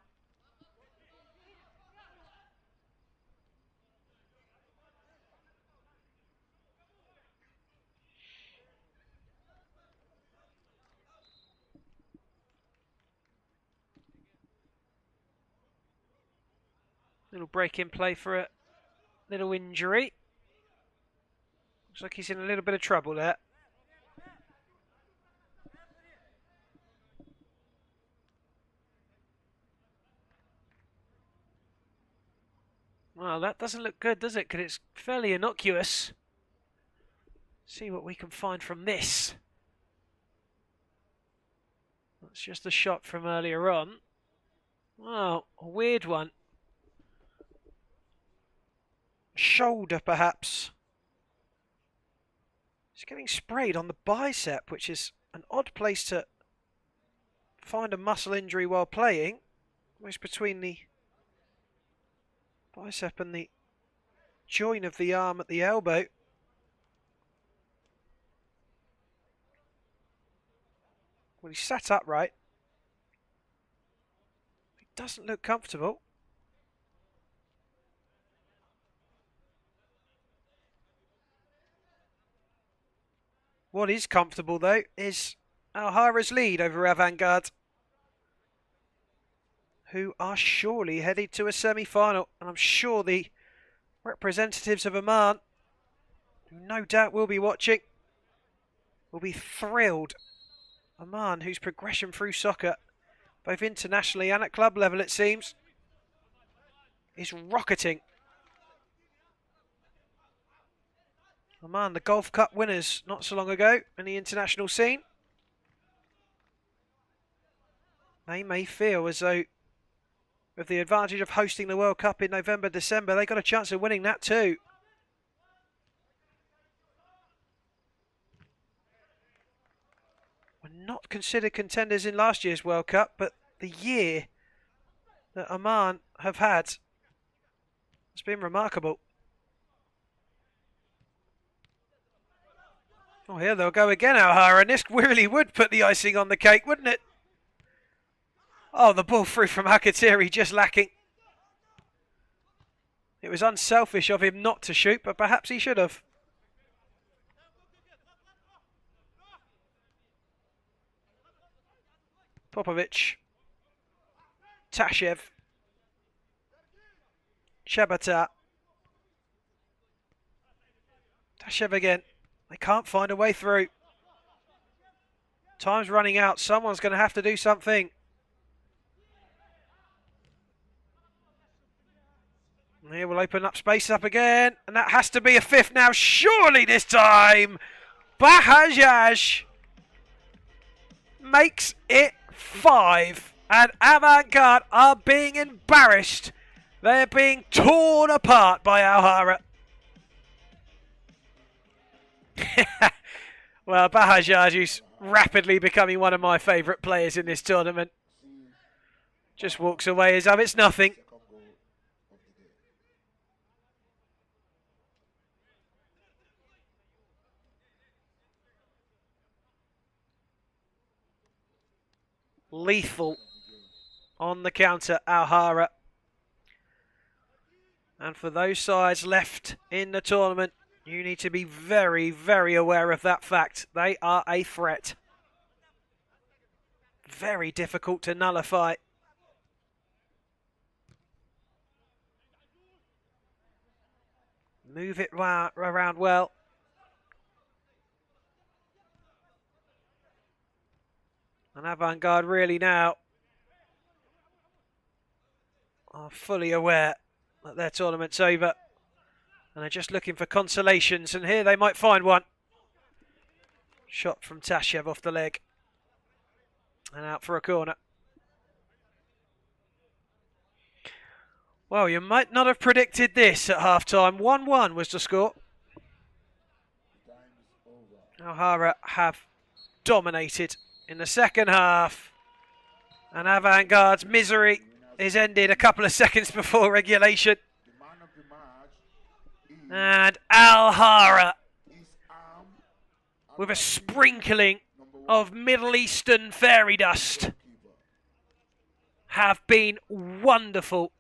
Little break in play for a little injury. Looks like he's in a little bit of trouble there. Well, that doesn't look good, does it? Because it's fairly innocuous. See what we can find from this. That's just a shot from earlier on. Oh, a weird one. Shoulder, perhaps. He's getting sprayed on the bicep, which is an odd place to find a muscle injury while playing. Almost between the bicep and the joint of the arm at the elbow. Well, he sat upright. He doesn't look comfortable. What is comfortable, though, is Alhara's lead over Avant-Garde, who are surely headed to a semi-final. And I'm sure the representatives of Oman, who no doubt will be watching, will be thrilled. Oman, whose progression through soccer, both internationally and at club level it seems, is rocketing. Oman, the Golf Cup winners not so long ago in the international scene. They may feel as though, with the advantage of hosting the World Cup in November, December, they got a chance of winning that too. Were not considered contenders in last year's World Cup, but the year that Oman have had has been remarkable. Oh, here they'll go again, Alhara, and this really would put the icing on the cake, wouldn't it? Oh, the ball through from Hakatiri, just lacking. It was unselfish of him not to shoot, but perhaps he should have. Popovic. Tashev. Shabata. Tashev again. They can't find a way through. Time's running out. Someone's going to have to do something. And here we'll open up space up again. And that has to be a fifth now. Surely this time. Bahajaj makes it 5. And Avant-Garde are being embarrassed. They're being torn apart by Alhara. Well, Bahajaj, who's rapidly becoming one of my favourite players in this tournament, just walks away as if it's nothing. Lethal on the counter, Alhara. And for those sides left in the tournament, you need to be very, very aware of that fact. They are a threat. Very difficult to nullify. Move it around well. And Avant-Garde really now are fully aware that their tournament's over. And they're just looking for consolations. And here they might find one. Shot from Tashev off the leg. And out for a corner. Well, you might not have predicted this at half-time. 1-1 was the score. Alhara have dominated in the second half. And Avant-Garde's misery is ended a couple of seconds before regulation. And Alhara, with a sprinkling of Middle Eastern fairy dust, have been wonderful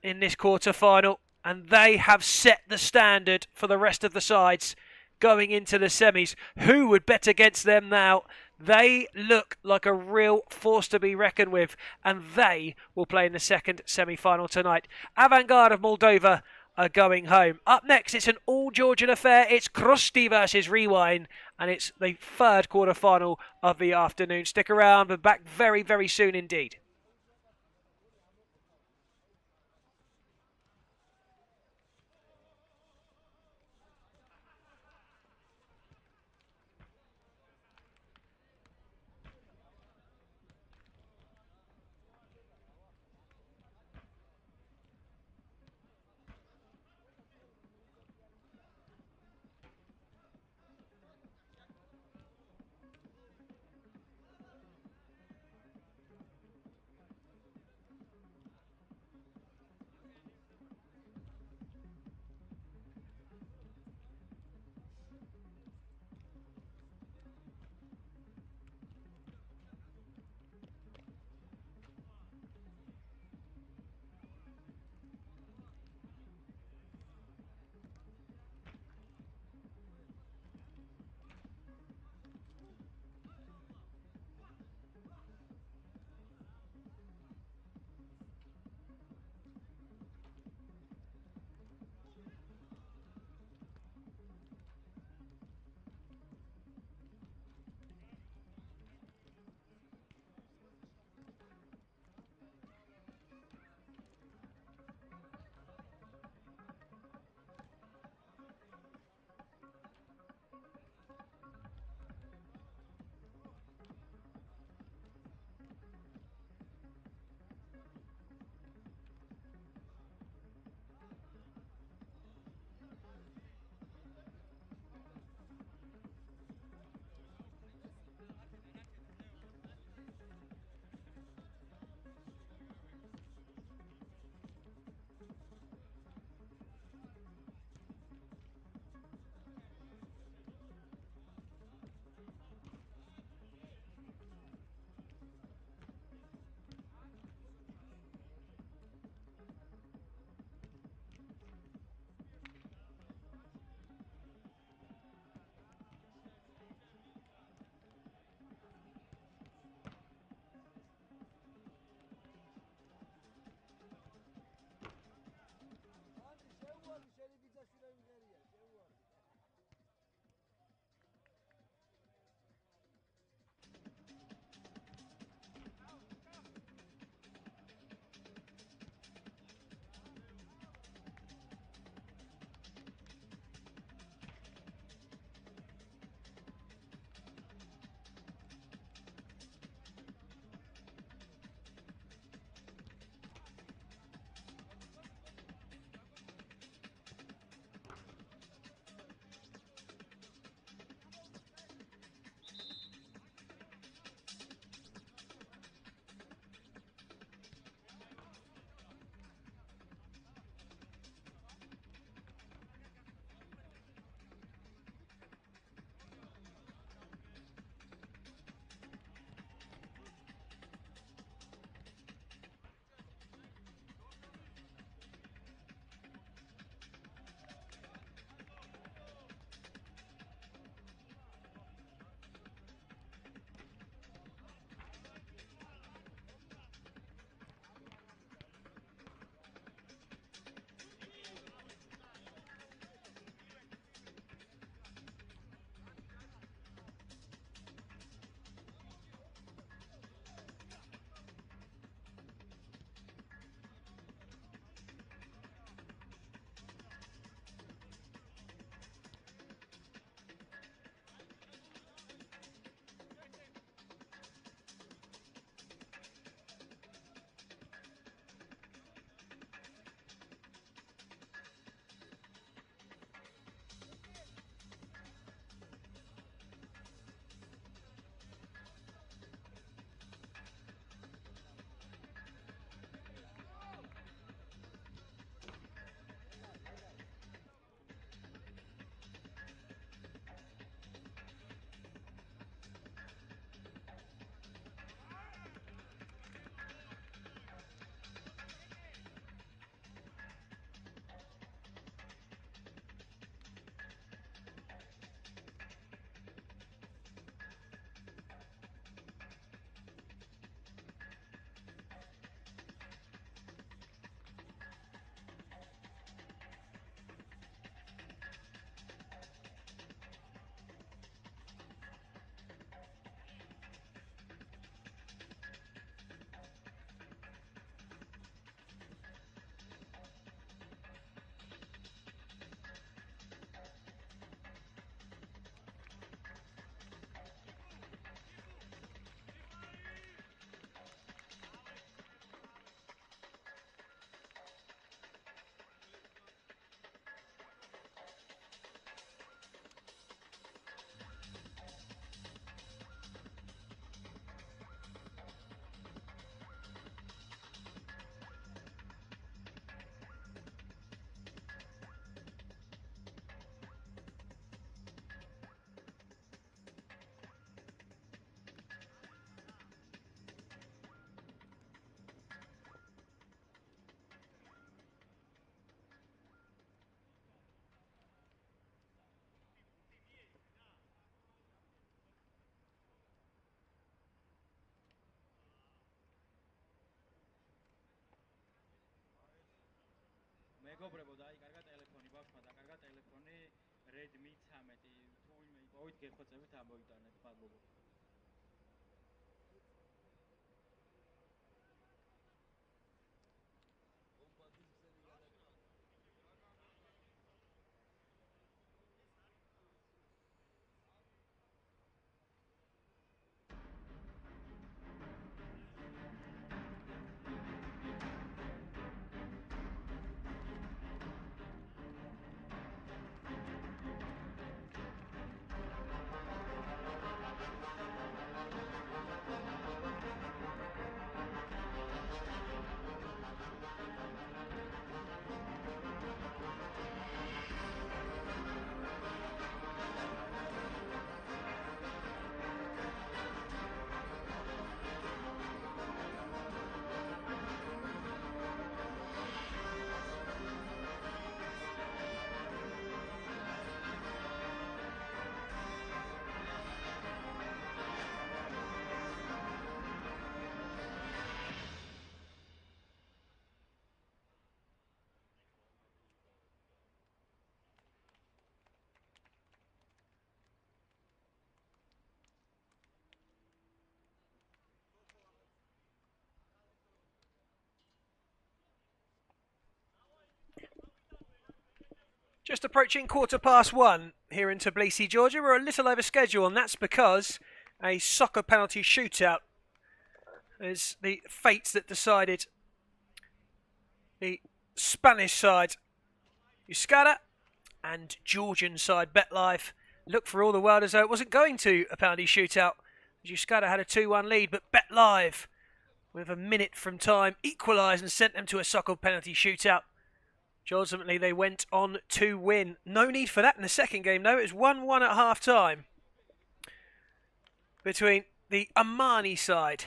in this quarter-final, and they have set the standard for the rest of the sides going into the semis. Who would bet against them now? They look like a real force to be reckoned with, and they will play in the second semi-final tonight. Avant-Garde of Moldova are going home. Up next, it's an all-Georgian affair. It's Crosty versus Rewind, and it's the third quarter-final of the afternoon. Stick around. We're back very, very soon indeed. მეგობრებო და აი კარგა ტელეფონი ბავშვმა და კარგა ტელეფონი Redmi 13 თუ ვინმე იპოვით გეხოცებით ამოიტანეთ მადლობა Just approaching 1:15 here in Tbilisi, Georgia. We're a little over schedule, and that's because a soccer penalty shootout is the fate that decided the Spanish side, Yus Scatti, and Georgian side, BetLive, looked for all the world as though it wasn't going to a penalty shootout. Yus Scatti had a 2-1 lead, but BetLive, with a minute from time, equalised and sent them to a soccer penalty shootout. Ultimately, they went on to win. No need for that in the second game, though. It was 1-1 at half-time between the Omani side,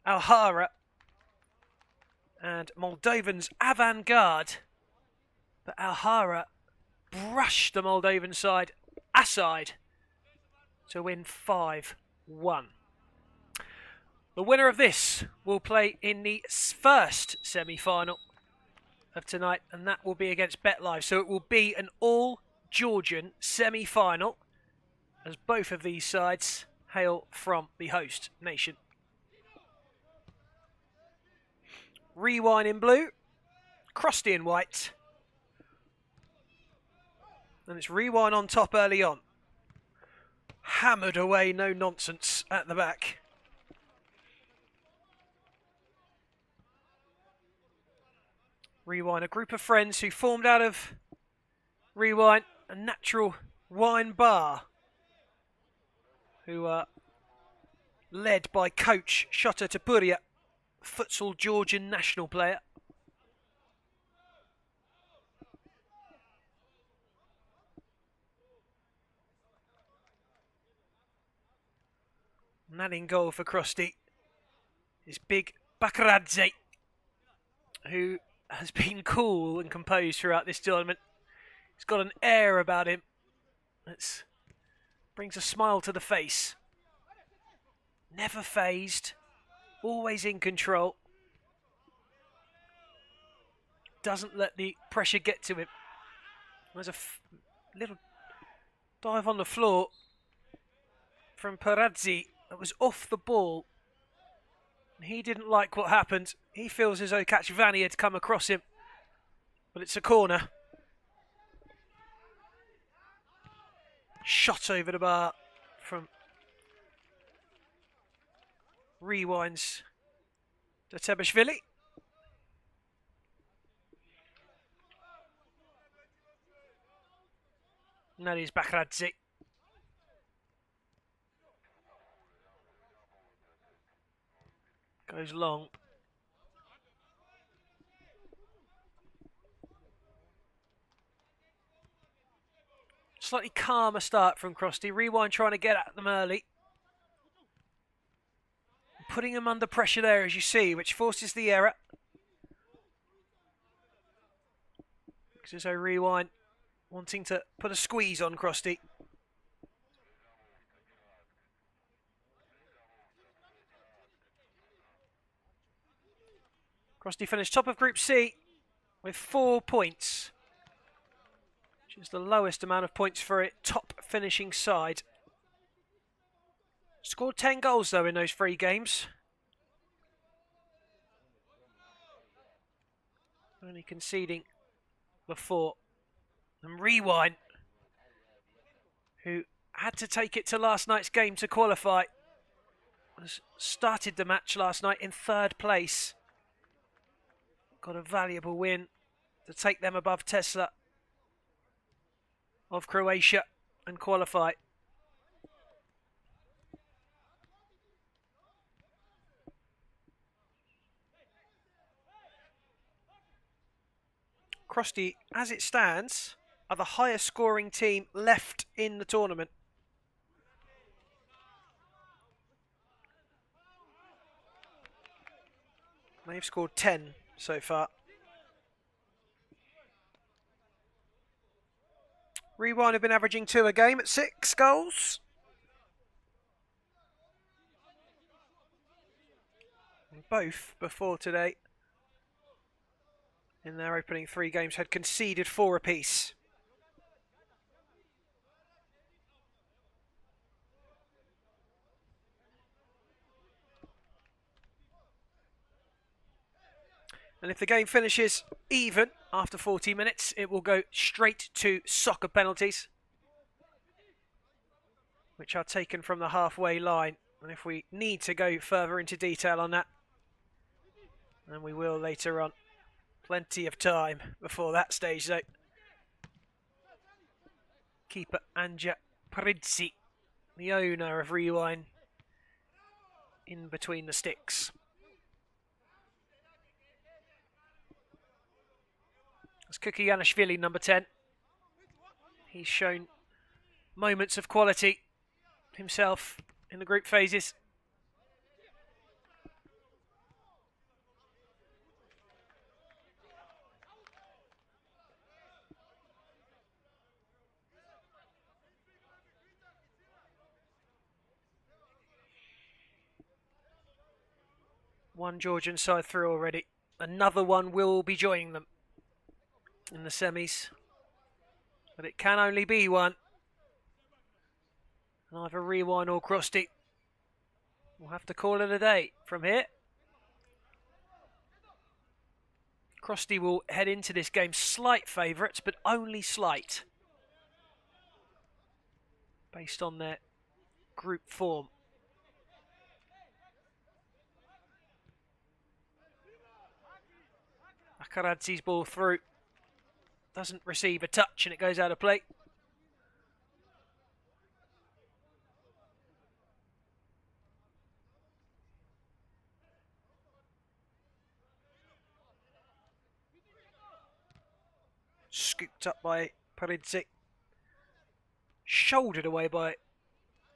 Alhara, and Moldovan's Avantgarde. But Alhara brushed the Moldovan side aside to win 5-1. The winner of this will play in the first semi-final of tonight, and that will be against BetLive. So it will be an all-Georgian semi-final, as both of these sides hail from the host nation. Rewind in blue, Crosty in white, and it's Rewind on top early on. Hammered away, no nonsense at the back. Rewind, a group of friends who formed out of Rewind, a natural wine bar, who are led by coach Shota Tapuria, futsal Georgian national player. And that in goal for Crosty is big Bakradze, who has been cool and composed throughout this tournament. He's got an air about him that brings a smile to the face. Never phased, always in control. Doesn't let the pressure get to him. There's a little dive on the floor from Paradzi that was off the ball. He didn't like what happened. He feels as though Kachvani had come across him. But it's a corner. Shot over the bar from Rewinds to Tebashvili. And that is Bakradze. Goes long. Slightly calmer start from Crosty. Rewind trying to get at them early. Putting them under pressure there, as you see, which forces the error. So Rewind wanting to put a squeeze on Crosty. Crosty finished top of Group C with 4 points, which is the lowest amount of points for a top finishing side. Scored 10 goals though in those 3 games. Only conceding before. And Rewind, who had to take it to last night's game to qualify, started the match last night in 3rd place. Got a valuable win to take them above Tesla of Croatia and qualify. Crosty, as it stands, are the highest scoring team left in the tournament. They've scored 10 so far. Rewind have been averaging 2 a game at 6 goals. And both before today, in their opening 3 games, had conceded 4 apiece. And if the game finishes even after 40 minutes, it will go straight to soccer penalties, which are taken from the halfway line. And if we need to go further into detail on that, then we will later on. Plenty of time before that stage though. Keeper Anja Prix, the owner of Rewind, in between the sticks. It's Kukianishvili, number 10. He's shown moments of quality himself in the group phases. One Georgian side through already. Another one will be joining them in the semis, but it can only be one. Either Rewind or Crosty. We'll have to call it a day from here. Crosty will head into this game slight favourites, but only slight, based on their group form. Akaradzi's ball through. Doesn't receive a touch and it goes out of play. Scooped up by Paridzi. Shouldered away by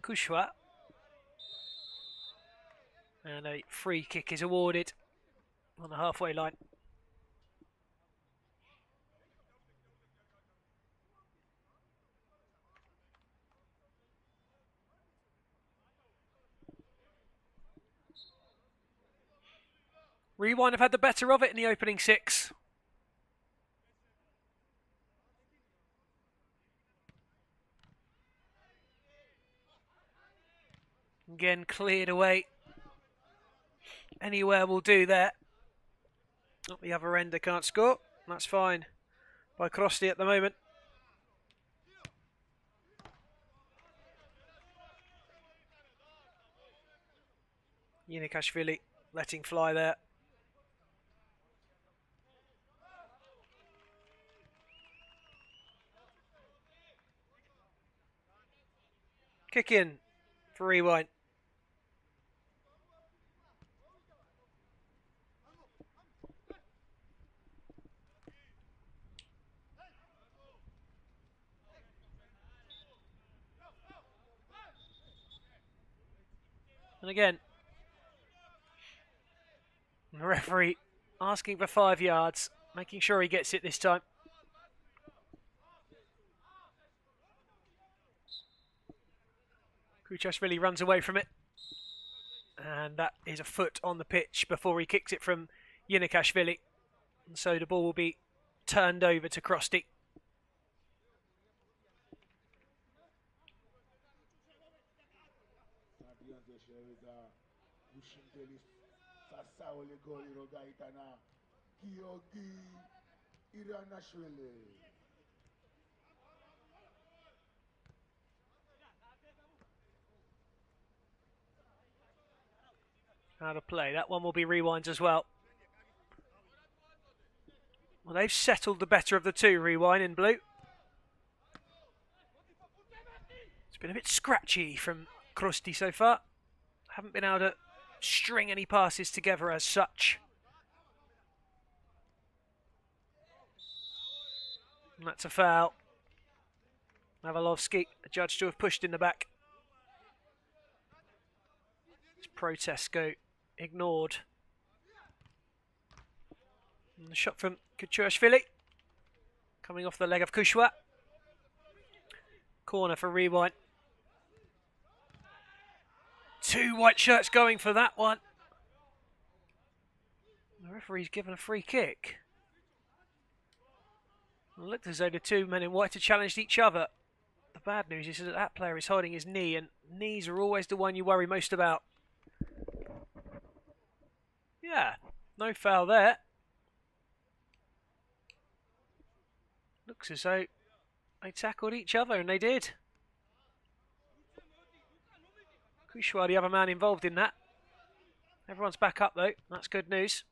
Kushwa. And a free kick is awarded on the halfway line. Rewind have had the better of it in the opening 6. Again, cleared away. Anywhere will do there. At the other end, they can't score. That's fine by Crosty at the moment. Yinikashvili letting fly there. Kick in for Rewind. And again, the referee asking for 5 yards, making sure he gets it this time. Kuchashvili runs away from it. And that is a foot on the pitch before he kicks it from Yinikashvili. And so the ball will be turned over to Crosty. How to play. That one will be rewinds as well. Well, they've settled the better of the two, rewind in blue. It's been a bit scratchy from Crosty so far. Haven't been able to string any passes together as such. And that's a foul. Navalovsky, the judge to have pushed in the back. His protests go ignored. And the shot from Kuchurashvili. Coming off the leg of Kushwa. Corner for rewind. Two white shirts going for that one. The referee's given a free kick. It looked as though the two men in white had challenged each other. The bad news is that that player is holding his knee, and knees are always the one you worry most about. Yeah, no foul there. Looks as though they tackled each other, and they did. Kushwa, the other man involved in that. Everyone's back up though, that's good news.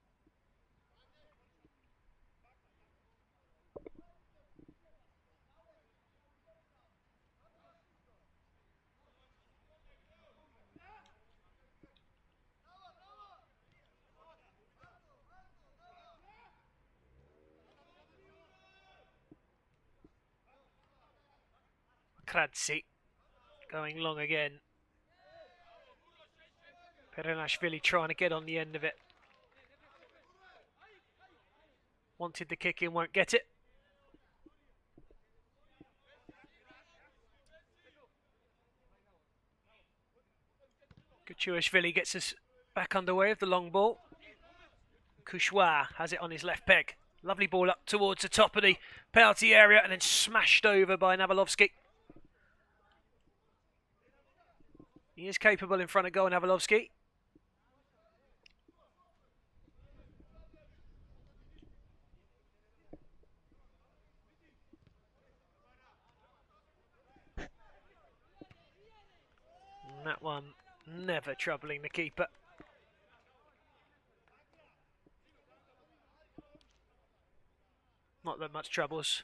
Crosty going long again. Perenashvili trying to get on the end of it. Wanted the kick in, won't get it. Kuchurashvili gets us back underway with the long ball. Kushwa has it on his left peg. Lovely ball up towards the top of the penalty area and then smashed over by Navalovsky. He is capable in front of goal, Navalovsky. And that one never troubling the keeper. Not that much troubles.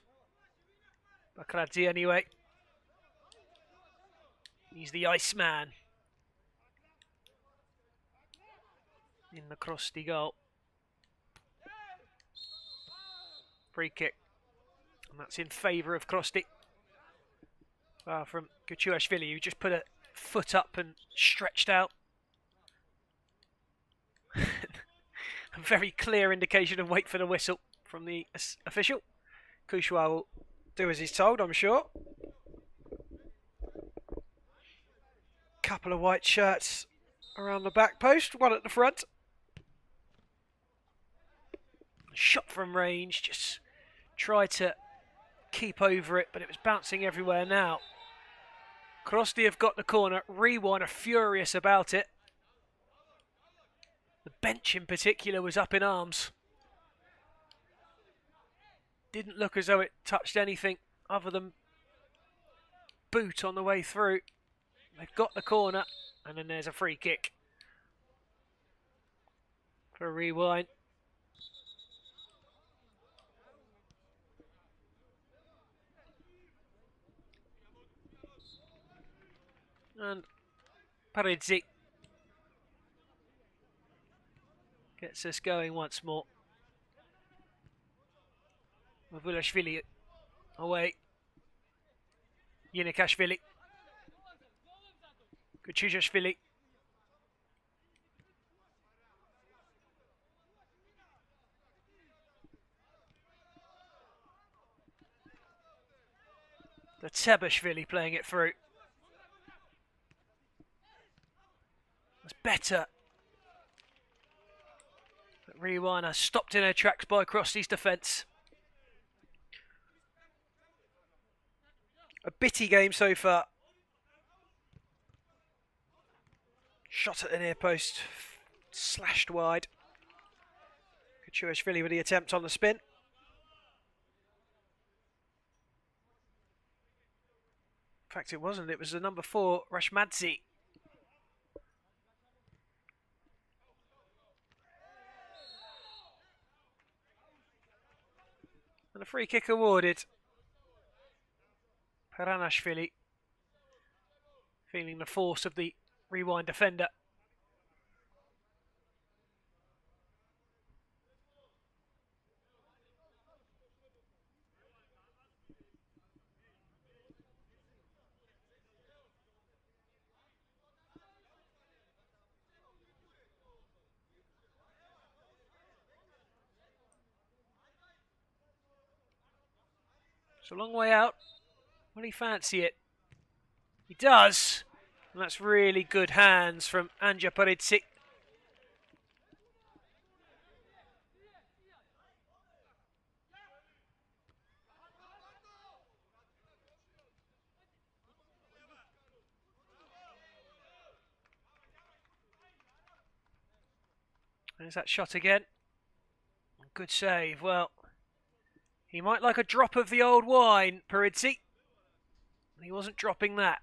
Bakradze anyway. He's the Iceman in the Crosty goal. Free kick. And that's in favour of Crosty. From Kuchurashvili, who just put a foot up and stretched out. A very clear indication of wait for the whistle from the official. Kushwa will do as he's told, I'm sure. Couple of white shirts around the back post, one at the front. Shot from range, just tried to keep over it, but it was bouncing everywhere now. Crosty have got the corner, Rewind are furious about it. The bench in particular was up in arms. Didn't look as though it touched anything other than boot on the way through. They've got the corner, and then there's a free kick for a rewind. And Paridzi gets us going once more. Mavulashvili away. Yinikashvili. Kuchurashvili. The Tebashvili playing it through. That's better. But Rewind stopped in her tracks by Crosty's defence. A bitty game so far. Shot at the near post. Slashed wide. Kachuashvili with the attempt on the spin. In fact, it wasn't. It was the number 4, Rashmadze. And a free kick awarded. Peranashvili feeling the force of the Rewind defender. It's a long way out. Will he fancy it? He does. And that's really good hands from Anja Paridzik. There's that shot again. Good save. Well, he might like a drop of the old wine, Paridzik. He wasn't dropping that.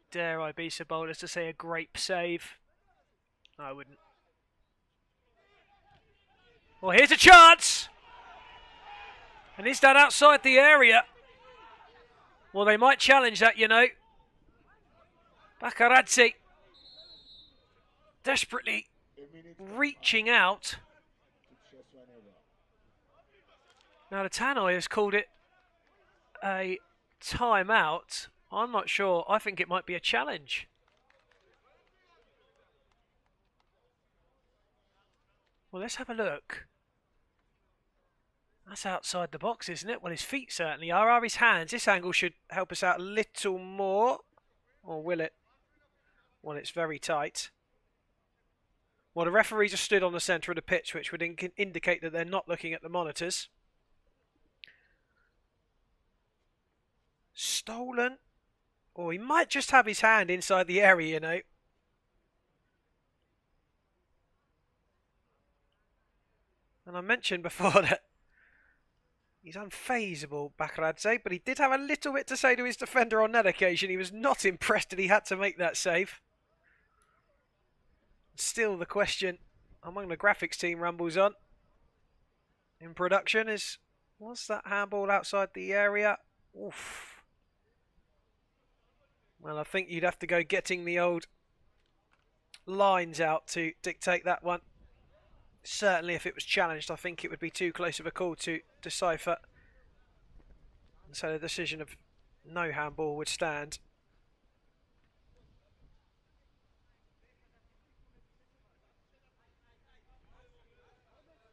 Dare I be so bold as to say a grape save? I wouldn't. Well, here's a chance! And he's done outside the area. Well, they might challenge that, you know. Bakaradze desperately reaching out. Now, the Tannoy has called it a timeout. I'm not sure. I think it might be a challenge. Well, let's have a look. That's outside the box, isn't it? Well, his feet certainly are his hands? This angle should help us out a little more. Or will it? Well, it's very tight. Well, the referees are stood on the centre of the pitch, which would indicate that they're not looking at the monitors. Stolen. Or he might just have his hand inside the area, you know. And I mentioned before that he's unfazable, Bakaradze, but he did have a little bit to say to his defender on that occasion. He was not impressed that he had to make that save. Still, the question among the graphics team rumbles on. In production is, was that handball outside the area? Oof. Well, I think you'd have to go getting the old lines out to dictate that one. Certainly, if it was challenged, I think it would be too close of a call to decipher. And so the decision of no handball would stand.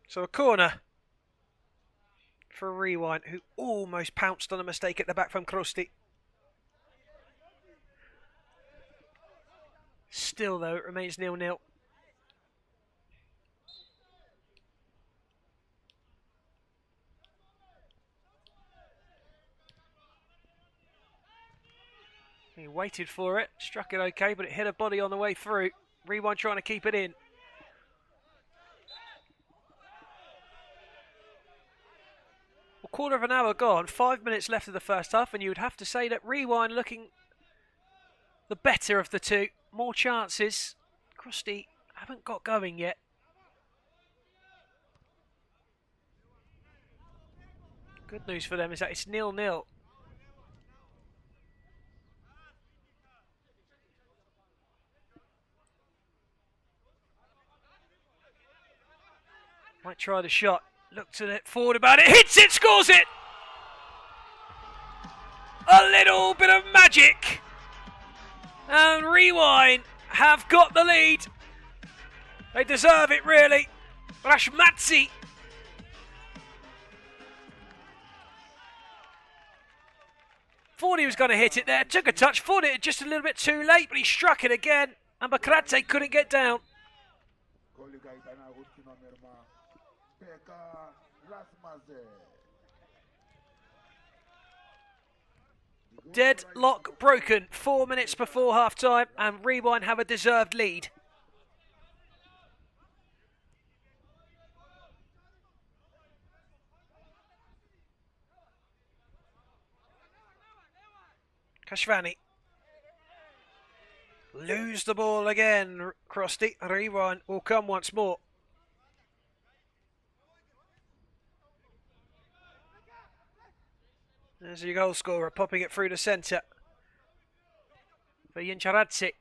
So a corner for Rewind, who almost pounced on a mistake at the back from Crosty. Still, though, it remains 0-0. He waited for it, struck it okay, but it hit a body on the way through. Rewind trying to keep it in. Well, quarter of an hour gone, 5 minutes left of the first half, and you would have to say that Rewind looking the better of the two. More chances. Crosty haven't got going yet. Good news for them is that it's 0-0. Might try the shot. Looked at it, forward about it, hits it, scores it! A little bit of magic. And Rewind have got the lead. They deserve it, really. Rashmadze. Thought he was going to hit it there. Took a touch, thought it just a little bit too late, but he struck it again. And Bakradze couldn't get down. Deadlock broken 4 minutes before half time, and Rewind have a deserved lead. Kashvani. Lose the ball again, Crosty. Rewind will come once more. There's your goal scorer, popping it through the centre for Yincharadze.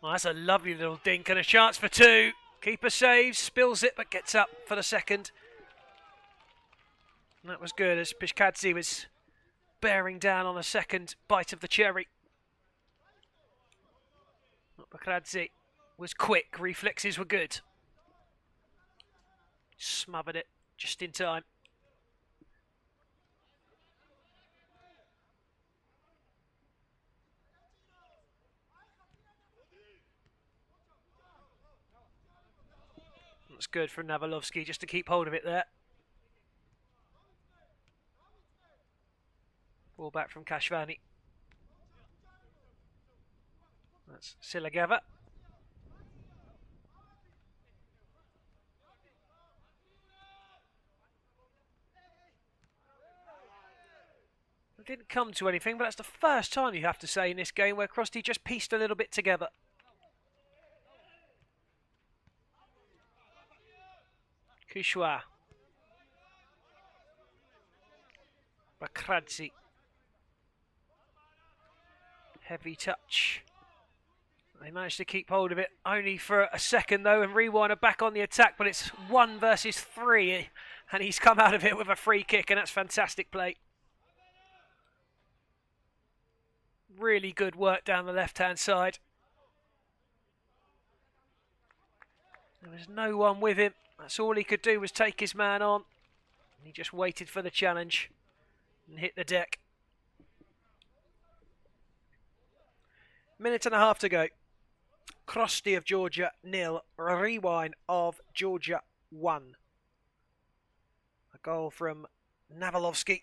Well, that's a lovely little dink and a chance for two. Keeper saves, spills it, but gets up for the second. And that was good as Pishkadze was bearing down on a second bite of the cherry. Bakradze was quick, reflexes were good. Smothered it just in time. That's good from Navalovsky just to keep hold of it there. Ball back from Kashvani. That's Silagava. It didn't come to anything, but that's the first time you have to say in this game where Crosty just pieced a little bit together. Kushwa. Bakradze. Heavy touch. They managed to keep hold of it only for a second though, and Rewind are back on the attack, but it's 1 versus 3, and he's come out of it with a free kick, and that's fantastic play. Really good work down the left-hand side. There was no one with him. That's all he could do was take his man on. And he just waited for the challenge and hit the deck. Minute and a half to go. Crosty of Georgia 0, Rewind of Georgia 1. A goal from Navalovsky.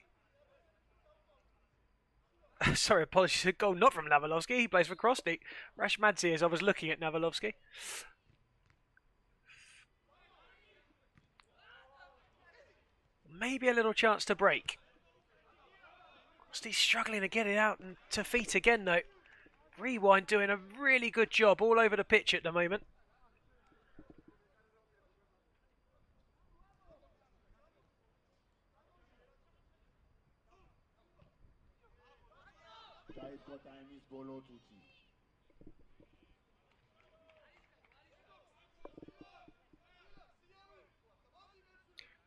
Sorry, apologies. A goal not from Navalovsky. He plays for Crosty. Rashmadze, as I was looking at Navalovsky. Maybe a little chance to break. Crosty's struggling to get it out and to feet again, though. Rewind doing a really good job all over the pitch at the moment.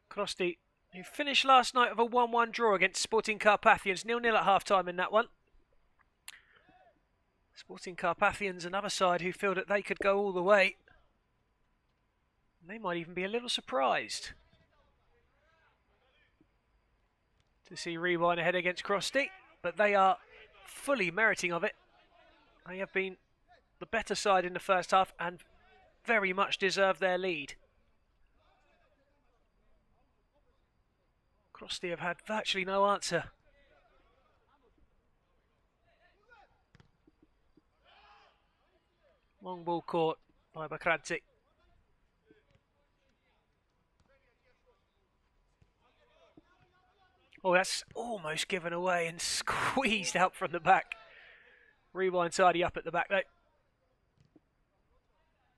Crosty, who finished last night with a 1-1 draw against Sporting Carpathians, 0-0 at half-time in that one. Sporting Carpathians, another side who feel that they could go all the way. They might even be a little surprised to see Rewind ahead against Crosty, but they are fully meriting of it. They have been the better side in the first half and very much deserve their lead. Crosty have had virtually no answer. Long ball caught by Bakradze. Oh, that's almost given away and squeezed out from the back. Rewind tidy up at the back though.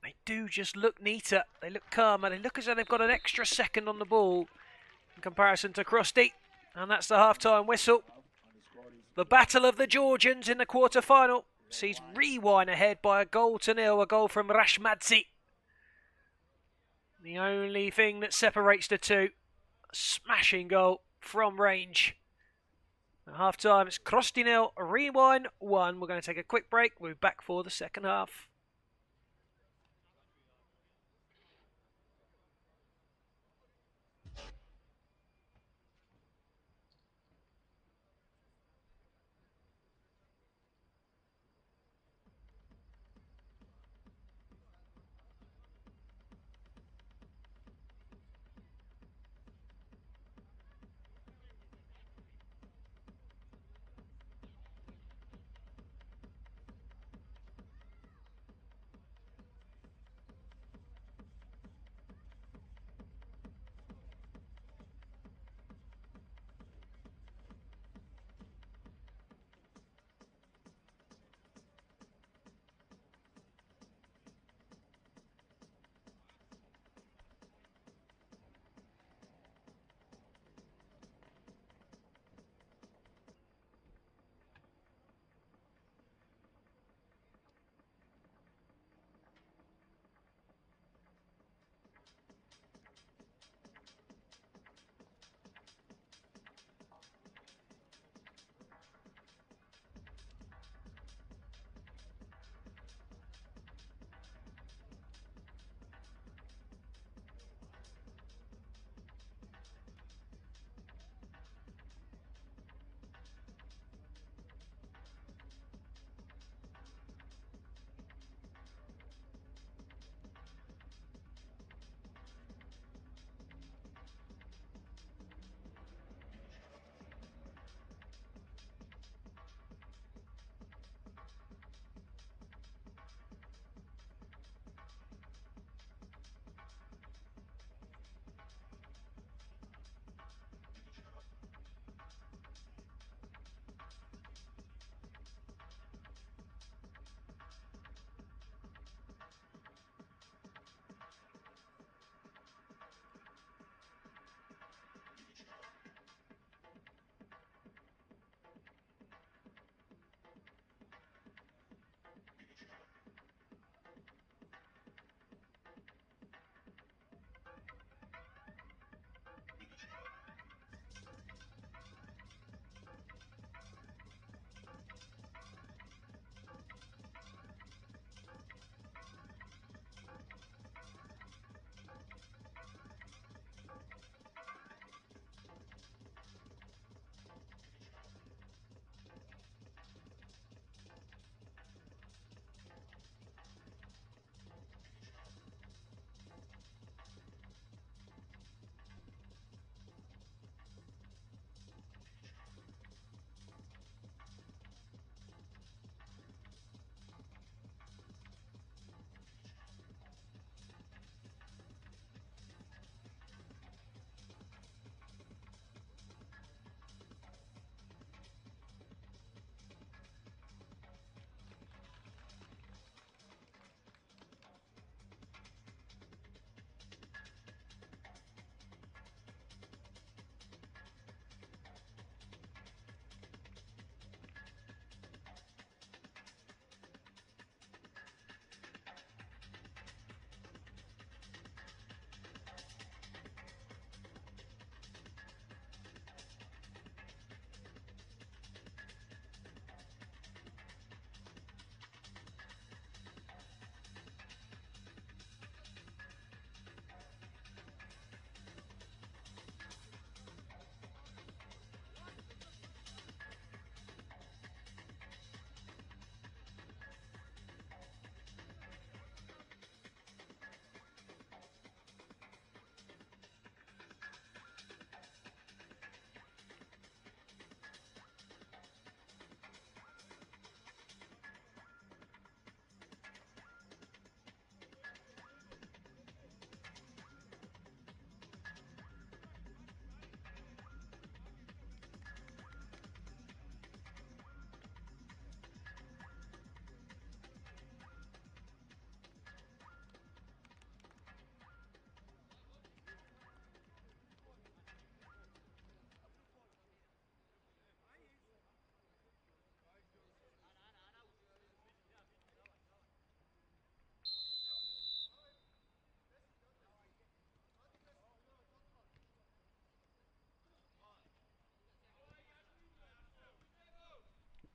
They do just look neater. They look calmer. They look as though they've got an extra second on the ball in comparison to Crosty. And that's the half-time whistle. The battle of the Georgians in the quarter-final sees Rewind ahead by 1-0, a goal from Rashmadze. The only thing that separates the two, a smashing goal from range. At half-time, it's Crosty 0, Rewind 1. We're going to take a quick break. We'll be back for the second half.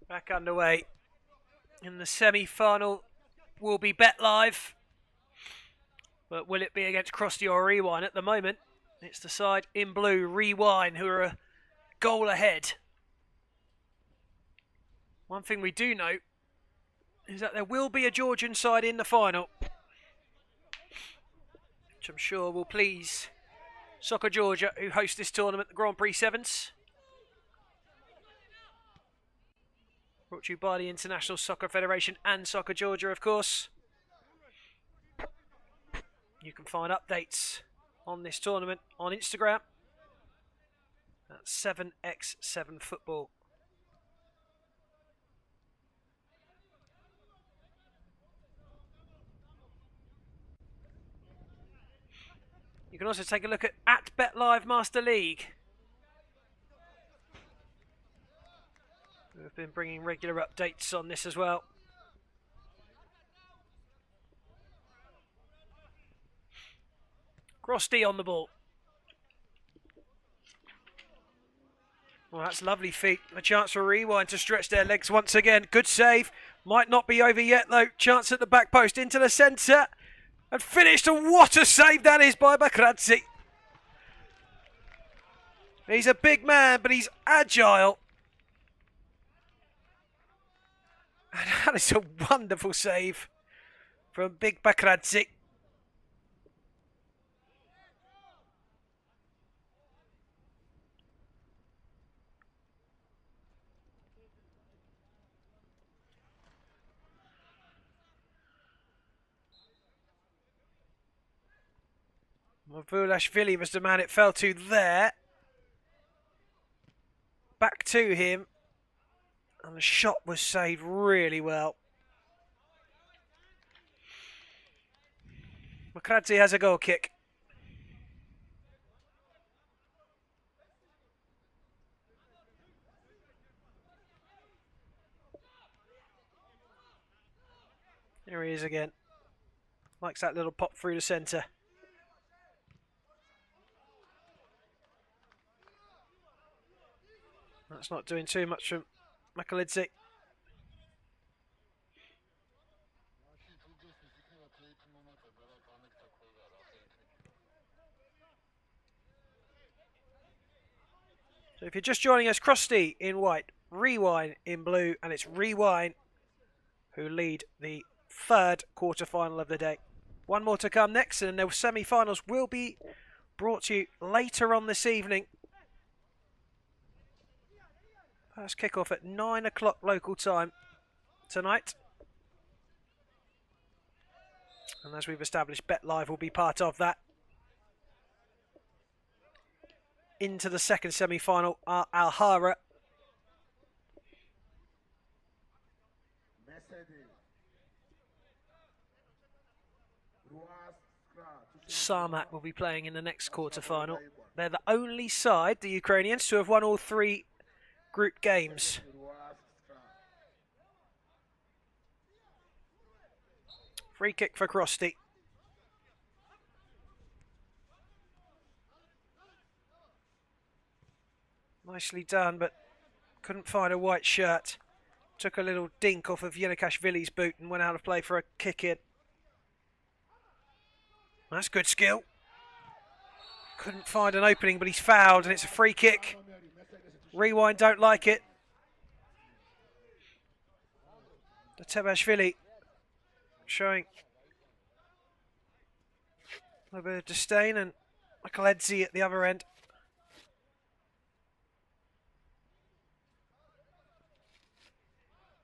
Back underway. In the semi-final will be bet live. But will it be against Crosty or Rewind? At the moment, it's the side in blue, Rewind, who are a goal ahead. One thing we do know is that there will be a Georgian side in the final, which I'm sure will please Soccer Georgia, who host this tournament, the Grand Prix Sevens. Brought to you by the International Soccer Federation and Soccer Georgia, of course. You can find updates on this tournament on Instagram. That's 7x7 Football. You can also take a look at BetLive Master League. We've been bringing regular updates on this as well. Crosty on the ball. Well, that's lovely feet. A chance for Rewind to stretch their legs once again. Good save. Might not be over yet though. Chance at the back post into the centre. And finished. And what a save that is by Bakradze. He's a big man, but he's agile. And that is a wonderful save from Big Bakradze. Mavulashvili was the man it fell to there. Back to him. And the shot was saved really well. Bakradze has a goal kick. There he is again. Likes that little pop through the centre. That's not doing too much from Makalidze. So if you're just joining us, Crosty in white, Rewind in blue, and it's Rewind who lead the third quarter-final of the day. One more to come next, and the semi-finals will be brought to you later on this evening. First kick-off at 9 o'clock local time tonight. And as we've established, BetLive will be part of that. Into the second semi-final are Alhara Samat will be playing in the next quarter-final. They're the only side, the Ukrainians, to have won all three group games. Free kick for Crosty. Nicely done, but couldn't find a white shirt. Took a little dink off of Yenikashvili's boot and went out of play for a kick in. That's good skill. Couldn't find an opening, but he's fouled and it's a free kick. Rewind don't like it. Tebashvili showing a little bit of disdain, and Makaledze at the other end.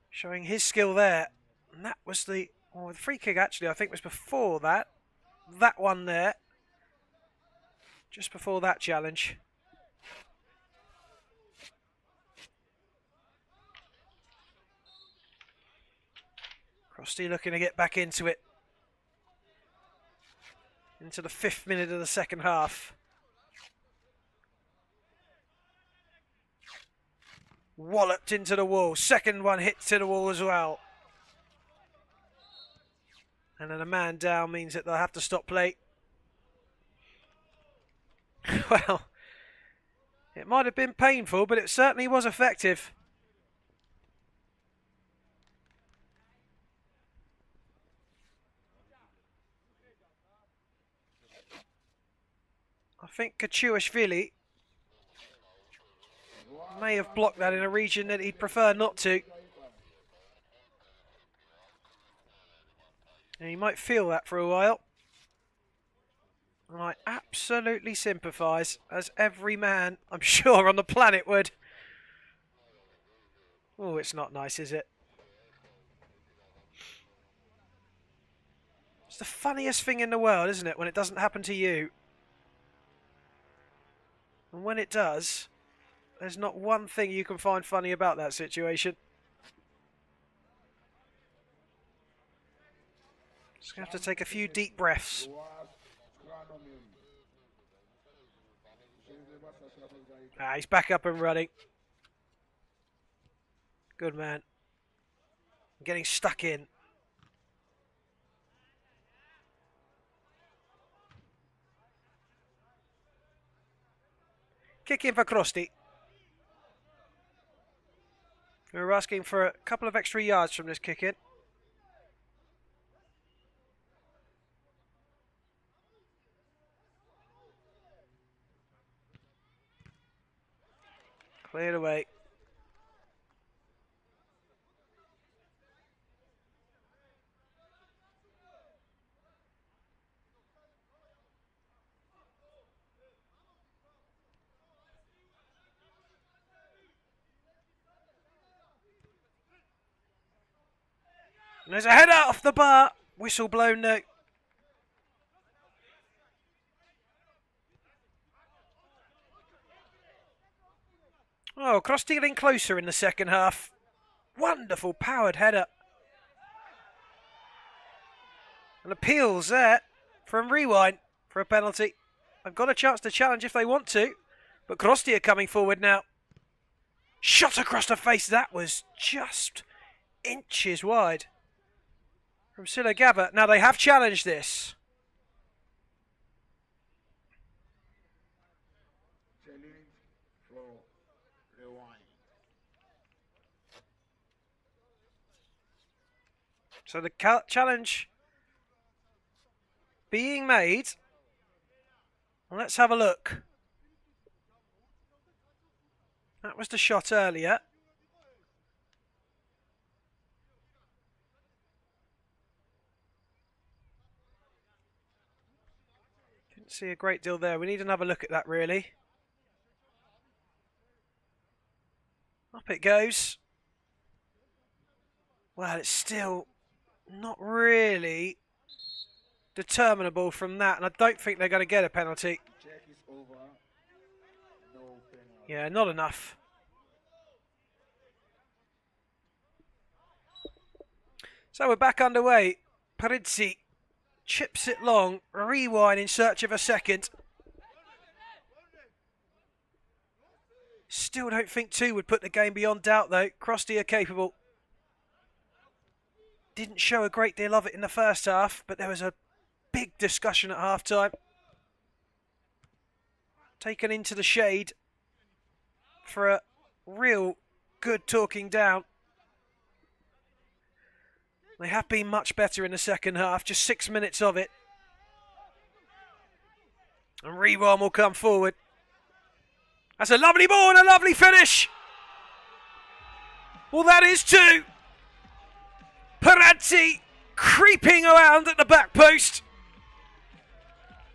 Showing his skill there. And that was the free kick actually, I think was before that. That one there. Just before that challenge. Crosty looking to get back into it. Into the 5th minute of the second half. Walloped into the wall. Second one hit to the wall as well. And then a man down means that they'll have to stop play. Well, it might have been painful, but it certainly was effective. I think Kachuashvili may have blocked that in a region that he'd prefer not to. And he might feel that for a while. And I absolutely sympathise, as every man, I'm sure, on the planet would. Oh, it's not nice, is it? It's the funniest thing in the world, isn't it, when it doesn't happen to you? And when it does, there's not one thing you can find funny about that situation. Just going to have to take a few deep breaths. He's back up and running. Good man. Getting stuck in. Kick in for Crosty. We're asking for a couple of extra yards from this kick in. Cleared away. And there's a header off the bar. Whistle blown now. Oh, Crosty getting closer in the second half. Wonderful powered header. And appeals there from Rewind for a penalty. I've got a chance to challenge if they want to. But Crosty are coming forward now. Shot across the face. That was just inches wide from Silagava. Now they have challenged this. So the challenge being made. Let's have a look. That was the shot earlier. Didn't see a great deal there. We need another look at that, really. Up it goes. Well, it's still not really determinable from that, and I don't think they're going to get a penalty. Check is over. No penalty. Yeah, not enough. So we're back underway. Prix chips it long. Rewind in search of a second. Still don't think 2 would put the game beyond doubt, though. Crosty are capable. Didn't show a great deal of it in the first half, but there was a big discussion at half-time. Taken into the shade for a real good talking down. They have been much better in the second half, just 6 minutes of it. And Rewan will come forward. That's a lovely ball and a lovely finish. Well, that is 2. Prix creeping around at the back post.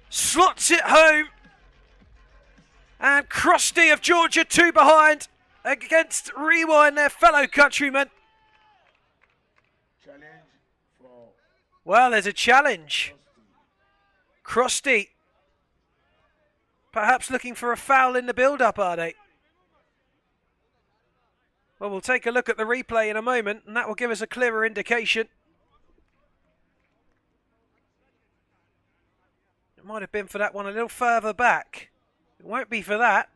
Slots it home. And Crosty of Georgia 2 behind against Rewind, their fellow countrymen. Challenge for Well, there's a challenge. Crosty. Perhaps looking for a foul in the build-up, are they? Well, we'll take a look at the replay in a moment, and that will give us a clearer indication. It might have been for that one a little further back. It won't be for that.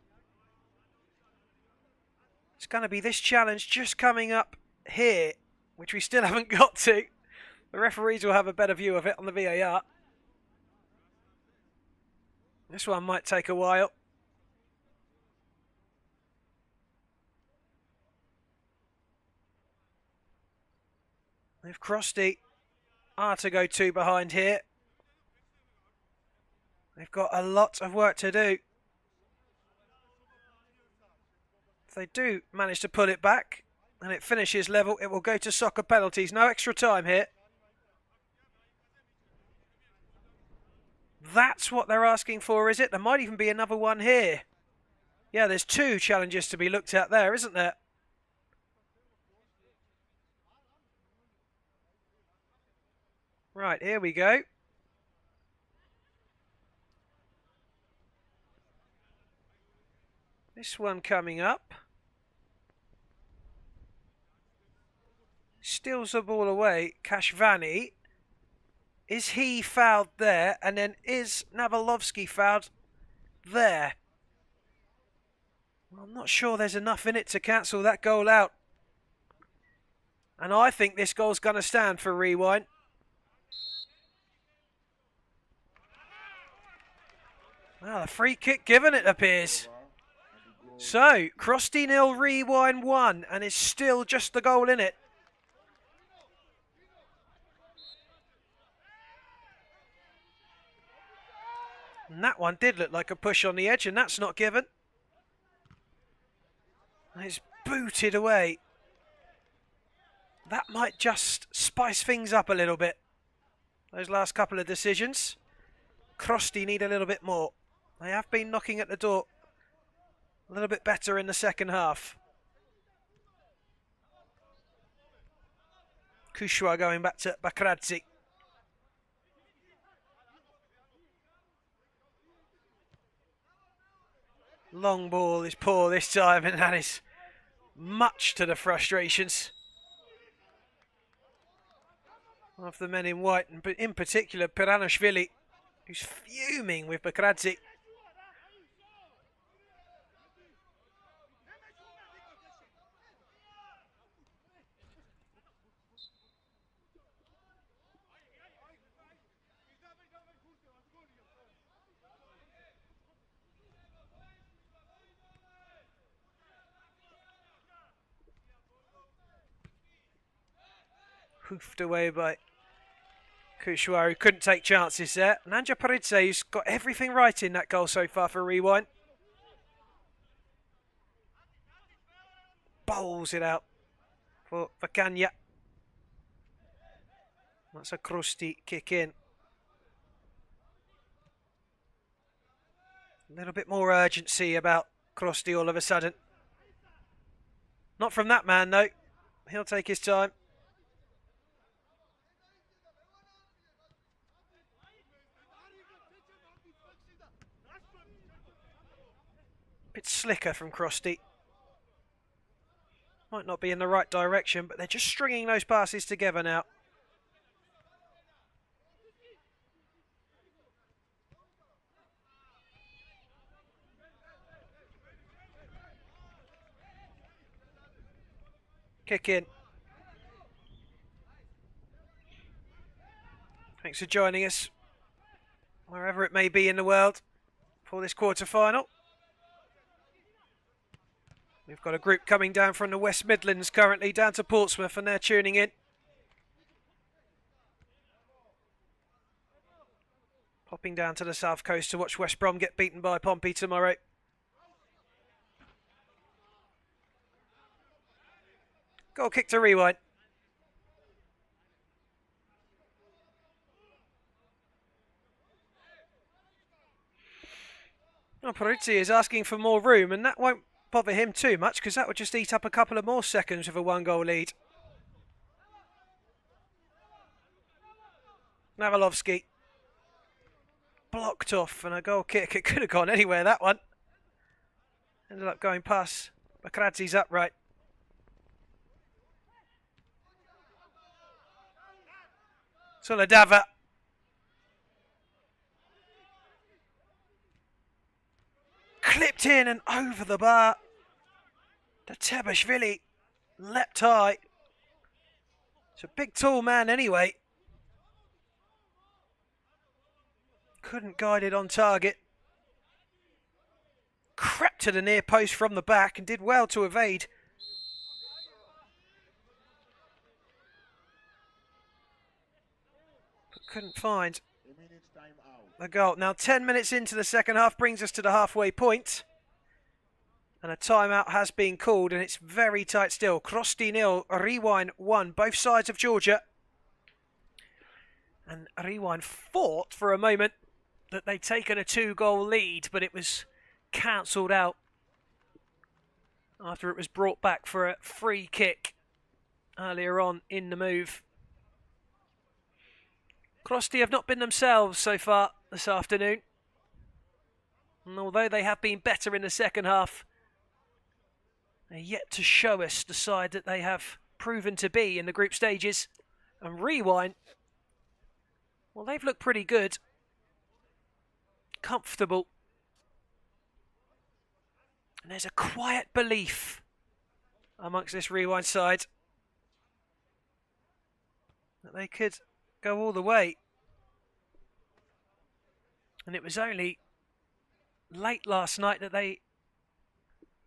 It's going to be this challenge just coming up here, which we still haven't got to. The referees will have a better view of it on the VAR. This one might take a while. If Crosty are to go 2 behind here, They've got a lot of work to do. If they do manage to pull it back and it finishes level, it will go to soccer penalties. No extra time here. That's what they're asking for, is it? There might even be another one here. Yeah, there's 2 challenges to be looked at there, isn't there? Right, here we go. This one coming up. Steals the ball away. Kashvani. Is he fouled there? And then is Navalovsky fouled there? Well, I'm not sure there's enough in it to cancel that goal out. And I think this goal's going to stand for Rewind. Well, a free kick given, it appears. So, Crosty 0, Rewind 1, and it's still just the goal in it. And that one did look like a push on the edge, and that's not given. And it's booted away. That might just spice things up a little bit. Those last couple of decisions. Crosty need a little bit more. They have been knocking at the door a little bit better in the second half. Kushwa going back to Bakradze. Long ball is poor this time, and that is much to the frustrations of the men in white, and in particular Piranashvili, who's fuming with Bakradze. Hoofed away by Kushwa, who couldn't take chances there. Nanja Paridze, who's got everything right in that goal so far for Rewind. Bowls it out for Vakanya. That's a Crosty kick in. A little bit more urgency about Crosty all of a sudden. Not from that man, though. He'll take his time. Bit slicker from Crosty. Might not be in the right direction, but they're just stringing those passes together now. Kick in. Thanks for joining us, wherever it may be in the world, for this quarter-final. We've got a group coming down from the West Midlands currently, down to Portsmouth, and they're tuning in. Popping down to the south coast to watch West Brom get beaten by Pompey tomorrow. Goal kick to Rewind. Well, Peruzzi is asking for more room, and that won't bother him too much, because that would just eat up a couple of more seconds with a 1-goal lead. Navalovsky blocked off, and a goal kick. It could have gone anywhere, that one. Ended up going past Bakradze's upright. Soledava. Clipped in and over the bar. Tebashvili leapt high. It's a big tall man anyway. Couldn't guide it on target. Crept to the near post from the back and did well to evade. But couldn't find minute timeout. the goal. Now 10 minutes into the second half brings us to the halfway point. And a timeout has been called, and it's very tight still. Crosty 0, Rewind 1, both sides of Georgia. And Rewind fought for a moment that they'd taken a 2-goal lead, but it was cancelled out after it was brought back for a free kick earlier on in the move. Crosty have not been themselves so far this afternoon. And although they have been better in the second half, they're yet to show us the side that they have proven to be in the group stages. And Rewind, well, they've looked pretty good. Comfortable. And there's a quiet belief amongst this Rewind side that they could go all the way. And it was only late last night that they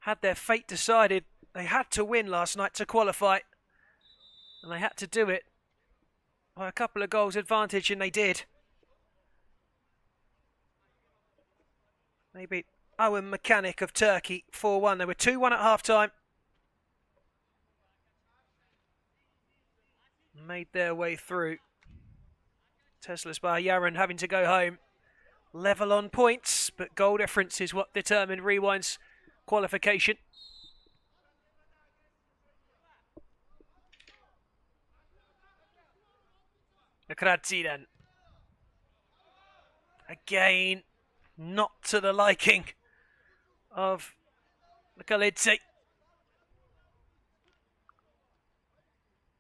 had their fate decided. They had to win last night to qualify. And they had to do it by a couple of goals advantage, and they did. They beat Owen Mechanic of Turkey 4-1. They were 2-1 at half-time. Made their way through. Tesla's by Yaron having to go home. Level on points, but goal difference is what determined Rewind's qualification. Crosty then. Again, not to the liking of Mikalidze.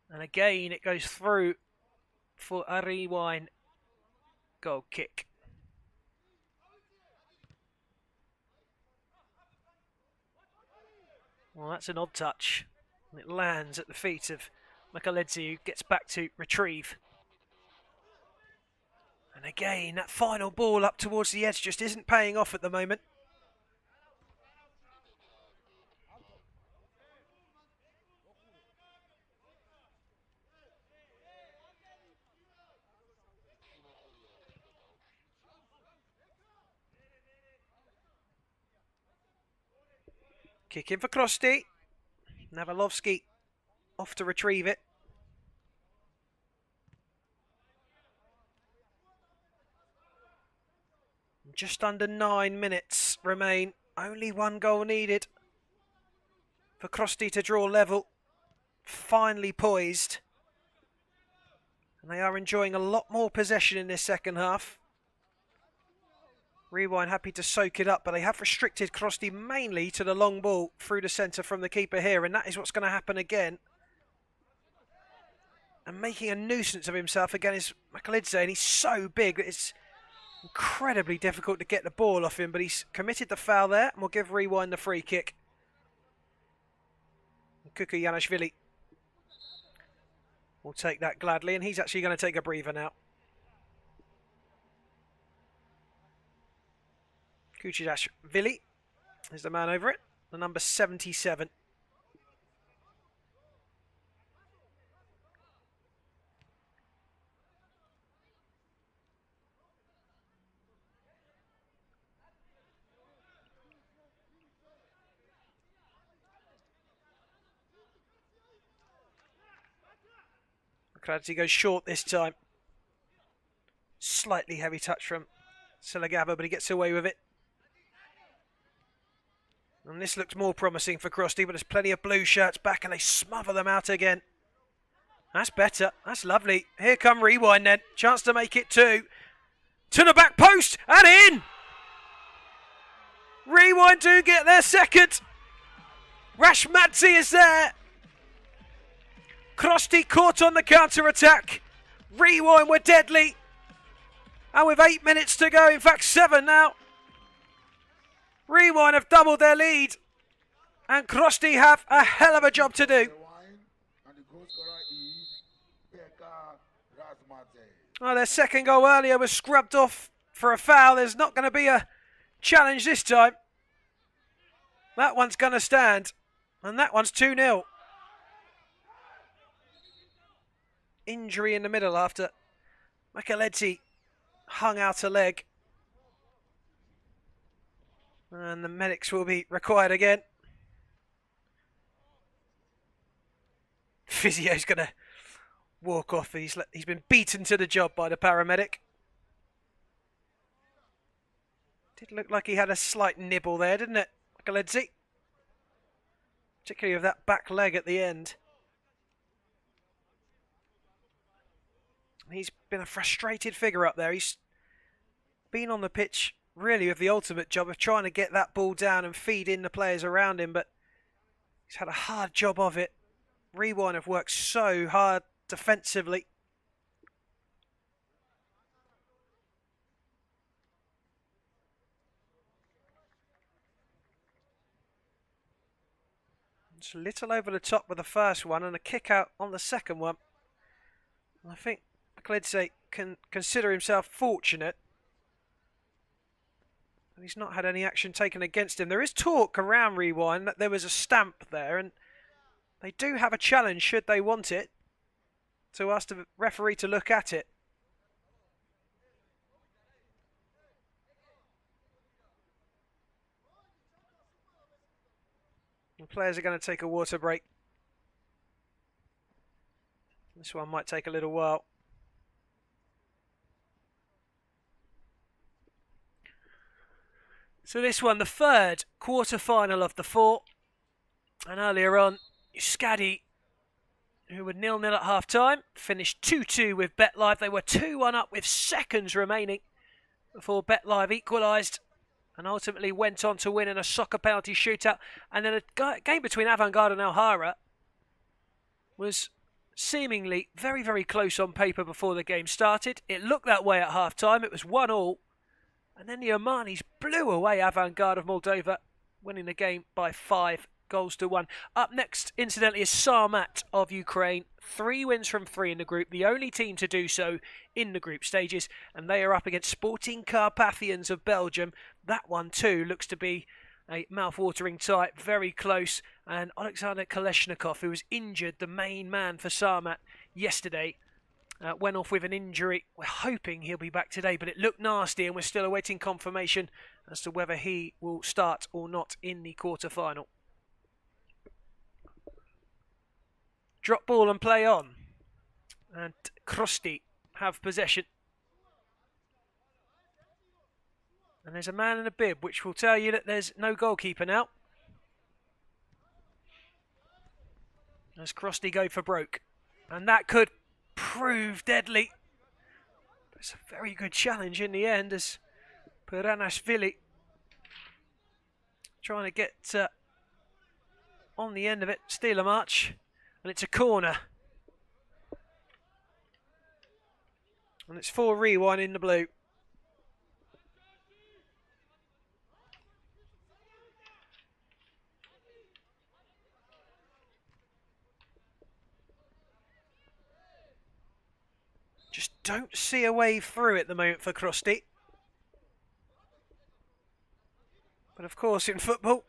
And again, it goes through for a Rewind goal kick. Well, that's an odd touch. And it lands at the feet of Mikalidze, who gets back to retrieve. And again, that final ball up towards the edge just isn't paying off at the moment. Kick in for Crosty. Navalovsky off to retrieve it. Just under 9 minutes remain. Only one goal needed for Crosty to draw level. Finally poised. And they are enjoying a lot more possession in this second half. Rewind happy to soak it up, but they have restricted Crosty mainly to the long ball through the centre from the keeper here, and that is what's going to happen again. And making a nuisance of himself again is Mikalidze, and he's so big that it's incredibly difficult to get the ball off him, but he's committed the foul there, and we'll give Rewind the free kick. Kuku Yanashvili will take that gladly, and he's actually going to take a breather now. Kuchidashvili is the man over it, the number 77. Crosty goes short this time. Slightly heavy touch from Selagaba, but he gets away with it. And this looks more promising for Crosty, but there's plenty of blue shirts back and they smother them out again. That's better. That's lovely. Here come Rewind then. Chance to make it 2. To the back post and in! Rewind do get their second. Rashmadze is there. Crosty caught on the counter-attack. Rewind were deadly. And with 8 minutes to go, in fact 7 now, Rewind have doubled their lead. And Crosty have a hell of a job to do. Oh, their second goal earlier was scrubbed off for a foul. There's not going to be a challenge this time. That one's going to stand. And that one's 2-0. Injury in the middle after Mikalidze hung out a leg. And the medics will be required again. Physio's going to walk off. He's been beaten to the job by the paramedic. Did look like he had a slight nibble there, didn't it, Galedzi? Particularly with that back leg at the end. He's been a frustrated figure up there. He's been on the pitch really with the ultimate job of trying to get that ball down and feed in the players around him, but he's had a hard job of it. Rewind have worked so hard defensively. It's a little over the top with the first one and a kick out on the second one. I think Kledze can consider himself fortunate. And he's not had any action taken against him. There is talk around Rewind that there was a stamp there, and they do have a challenge should they want it to ask the referee to look at it. The players are going to take a water break. This one might take a little while. So this one, the third quarter-final of the four. And earlier on, Yus Scatti, who were 0-0 at half-time, finished 2-2 with BetLive. They were 2-1 up with seconds remaining before BetLive equalised and ultimately went on to win in a soccer penalty shootout. And then a game between Avant-Garde and Alhara was seemingly very, very close on paper before the game started. It looked that way at half-time. It was 1-1. And then the Omanis blew away Avant-Garde of Moldova, winning the game by 5-1. Up next, incidentally, is Samat of Ukraine. 3 wins from 3 in the group, the only team to do so in the group stages. And they are up against Sporting Carpathians of Belgium. That one, too, looks to be a mouth-watering tie, very close. And Alexander Koleshnikov, who was injured, the main man for Samat yesterday, went off with an injury. We're hoping he'll be back today, but it looked nasty and we're still awaiting confirmation as to whether he will start or not in the quarter-final. Drop ball and play on. And Crosty have possession. And there's a man in a bib which will tell you that there's no goalkeeper now. As Crosty go for broke. And that could prove deadly. It's a very good challenge in the end as Peranashvili trying to get on the end of it, steal a march, and it's a corner. And it's for Rewind in the blue. Just don't see a way through at the moment for Crosty. But of course in football,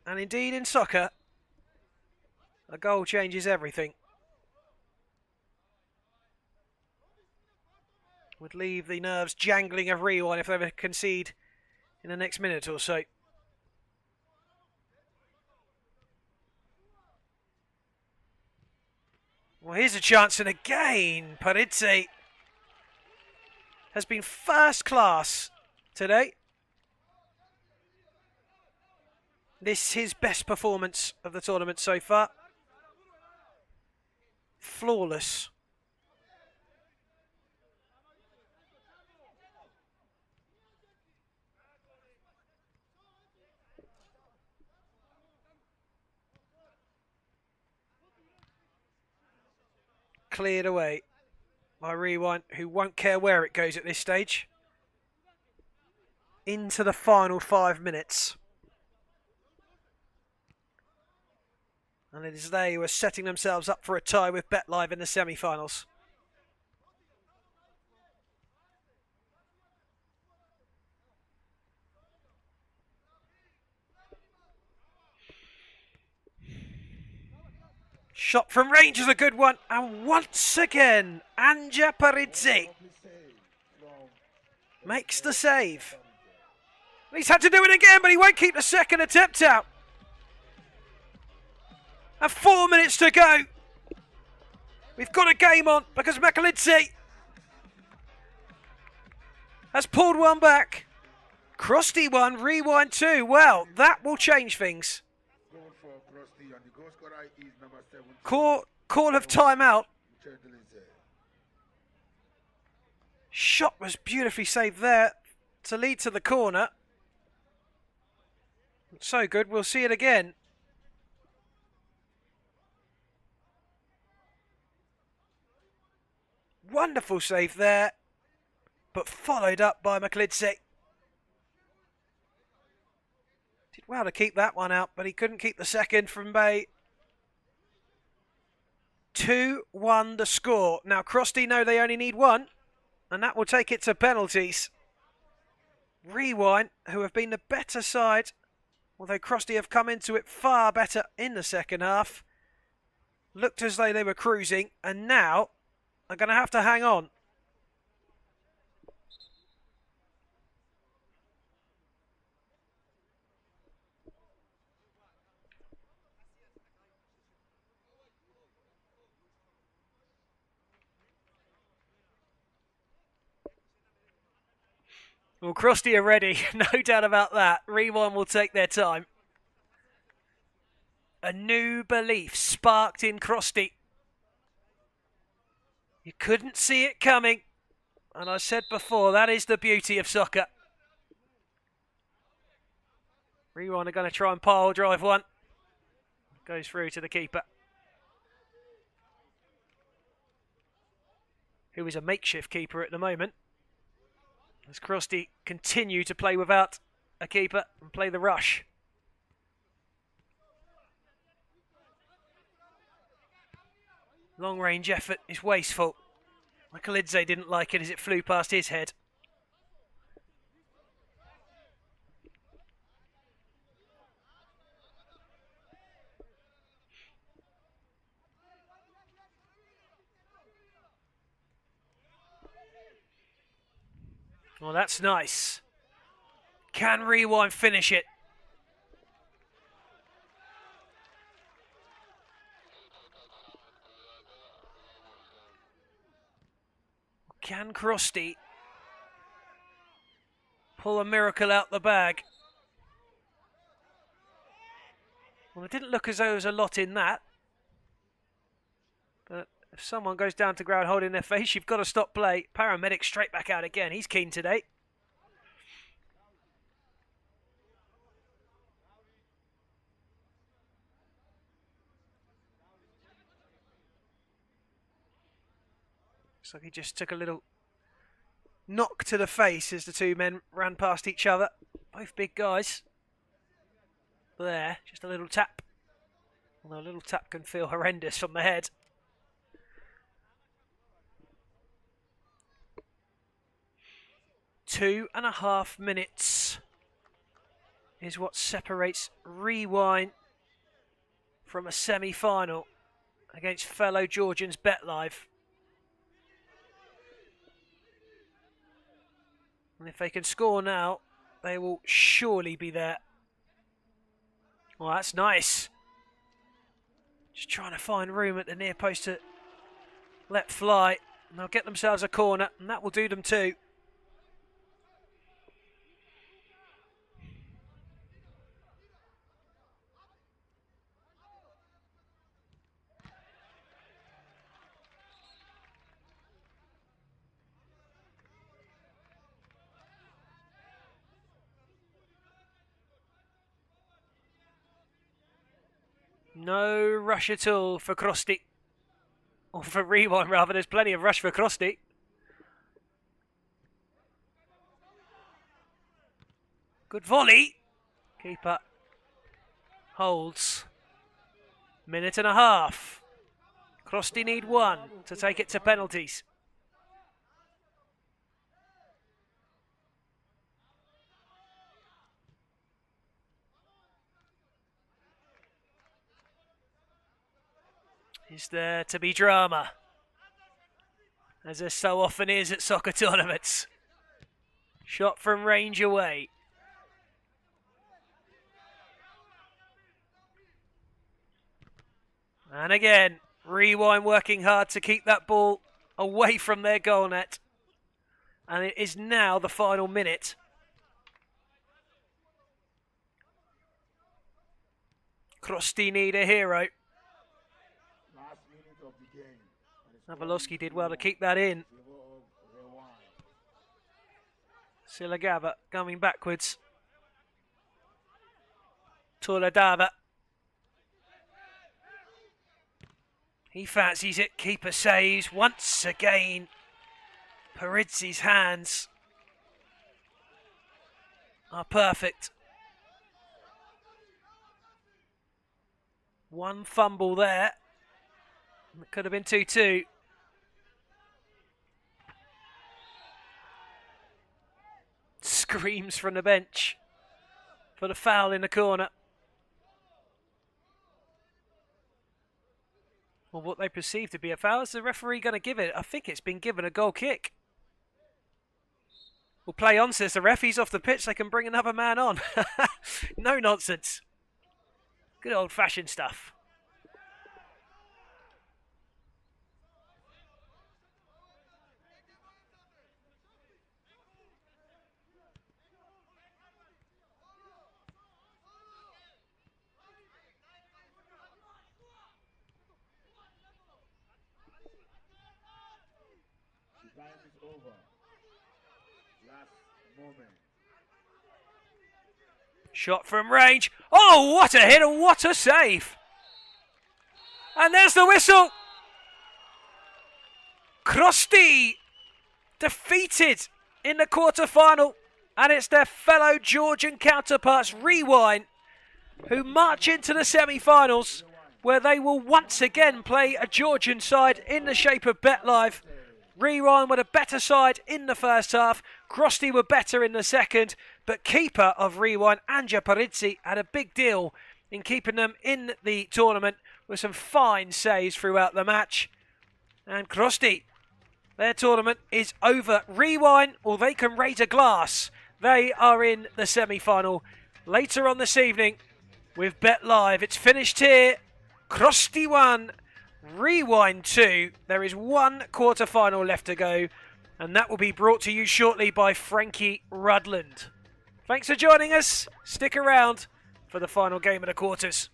and indeed in soccer, a goal changes everything. Would leave the nerves jangling of Rewind if they ever concede in the next minute or so. Well, here's a chance, and again, Paridze has been first class today. This is his best performance of the tournament so far. Flawless. Cleared away by Rewind, who won't care where it goes at this stage. Into the final 5 minutes. And it is they who are setting themselves up for a tie with BetLive in the semi-finals. Shot from range is a good one. And once again, Anja Paridze Makes the save. He's had to do it again, but he won't keep the second attempt out. And 4 minutes to go. We've got a game on because Macalidze has pulled one back. Crosty 1, Rewind 2. Well, that will change things. Goal for Crosty, and the goal scorer is number 7. Call of timeout. Chedlin. Shot was beautifully saved there to lead to the corner. So good, we'll see it again. Wonderful save there, but followed up by Macalidze. Did well to keep that one out, but he couldn't keep the second from Bay. 2-1 the score. Now Crosty know they only need one, and that will take it to penalties. Rewind, who have been the better side, although Crosty have come into it far better in the second half, looked as though they were cruising, and now are going to have to hang on. Well, Crosty are ready, no doubt about that. Rewind will take their time. A new belief sparked in Crosty. You couldn't see it coming. And I said before, that is the beauty of soccer. Rewind are going to try and pile drive one. Goes through to the keeper, who is a makeshift keeper at the moment. As Crosty continue to play without a keeper and play the rush. Long range effort is wasteful. Macalidze didn't like it as it flew past his head. Well, that's nice. Can Rewind finish it? Can Crosty pull a miracle out the bag? Well, it didn't look as though there was a lot in that. But if someone goes down to ground holding their face, you've got to stop play. Paramedic straight back out again. He's keen today. Looks like he just took a little knock to the face as the two men ran past each other. Both big guys. There, just a little tap. Although a little tap can feel horrendous from the head. Two and a half minutes is what separates Rewind from a semi-final against fellow Georgians BetLive. And if they can score now, they will surely be there. Well, that's nice. Just trying to find room at the near post to let fly. And they'll get themselves a corner, and that will do them too. No rush at all for Crosty. Or for Rewind, rather. There's plenty of rush for Crosty. Good volley. Keeper holds. Minute and a half. Crosty need one to take it to penalties. Is there to be drama? As there so often is at soccer tournaments. Shot from range away. And again, Rewind working hard to keep that ball away from their goal net. And it is now the final minute. Crosty need a hero. Last minute of the game. Navalowski did well to keep that in. Silagava coming backwards. Toledava. He fancies it. Keeper saves once again. Paridzi's hands are perfect. One fumble there. It could have been 2-2. Screams from the bench for the foul in the corner. Well, what they perceive to be a foul. Is the referee going to give it? I think it's been given a goal kick. We'll play on, says the ref. He's off the pitch. They can bring another man on. No nonsense. Good old-fashioned stuff. The time is over. Last moment. Shot from range. Oh, what a hit and what a save. And there's the whistle. Crosty defeated in the quarter-final. And it's their fellow Georgian counterparts, Rewind, who march into the semi-finals, where they will once again play a Georgian side in the shape of BetLive. Rewind were the better side in the first half. Crosty were better in the second. But keeper of Rewind, Anja Paridzi, had a big deal in keeping them in the tournament with some fine saves throughout the match. And Crosty, their tournament is over. Rewind, or they can raise a glass. They are in the semi-final later on this evening with BetLive. It's finished here. Crosty 1, Rewind 2. There is one quarter-final left to go, and that will be brought to you shortly by Frankie Rudland. Thanks for joining us. Stick around for the final game of the quarters.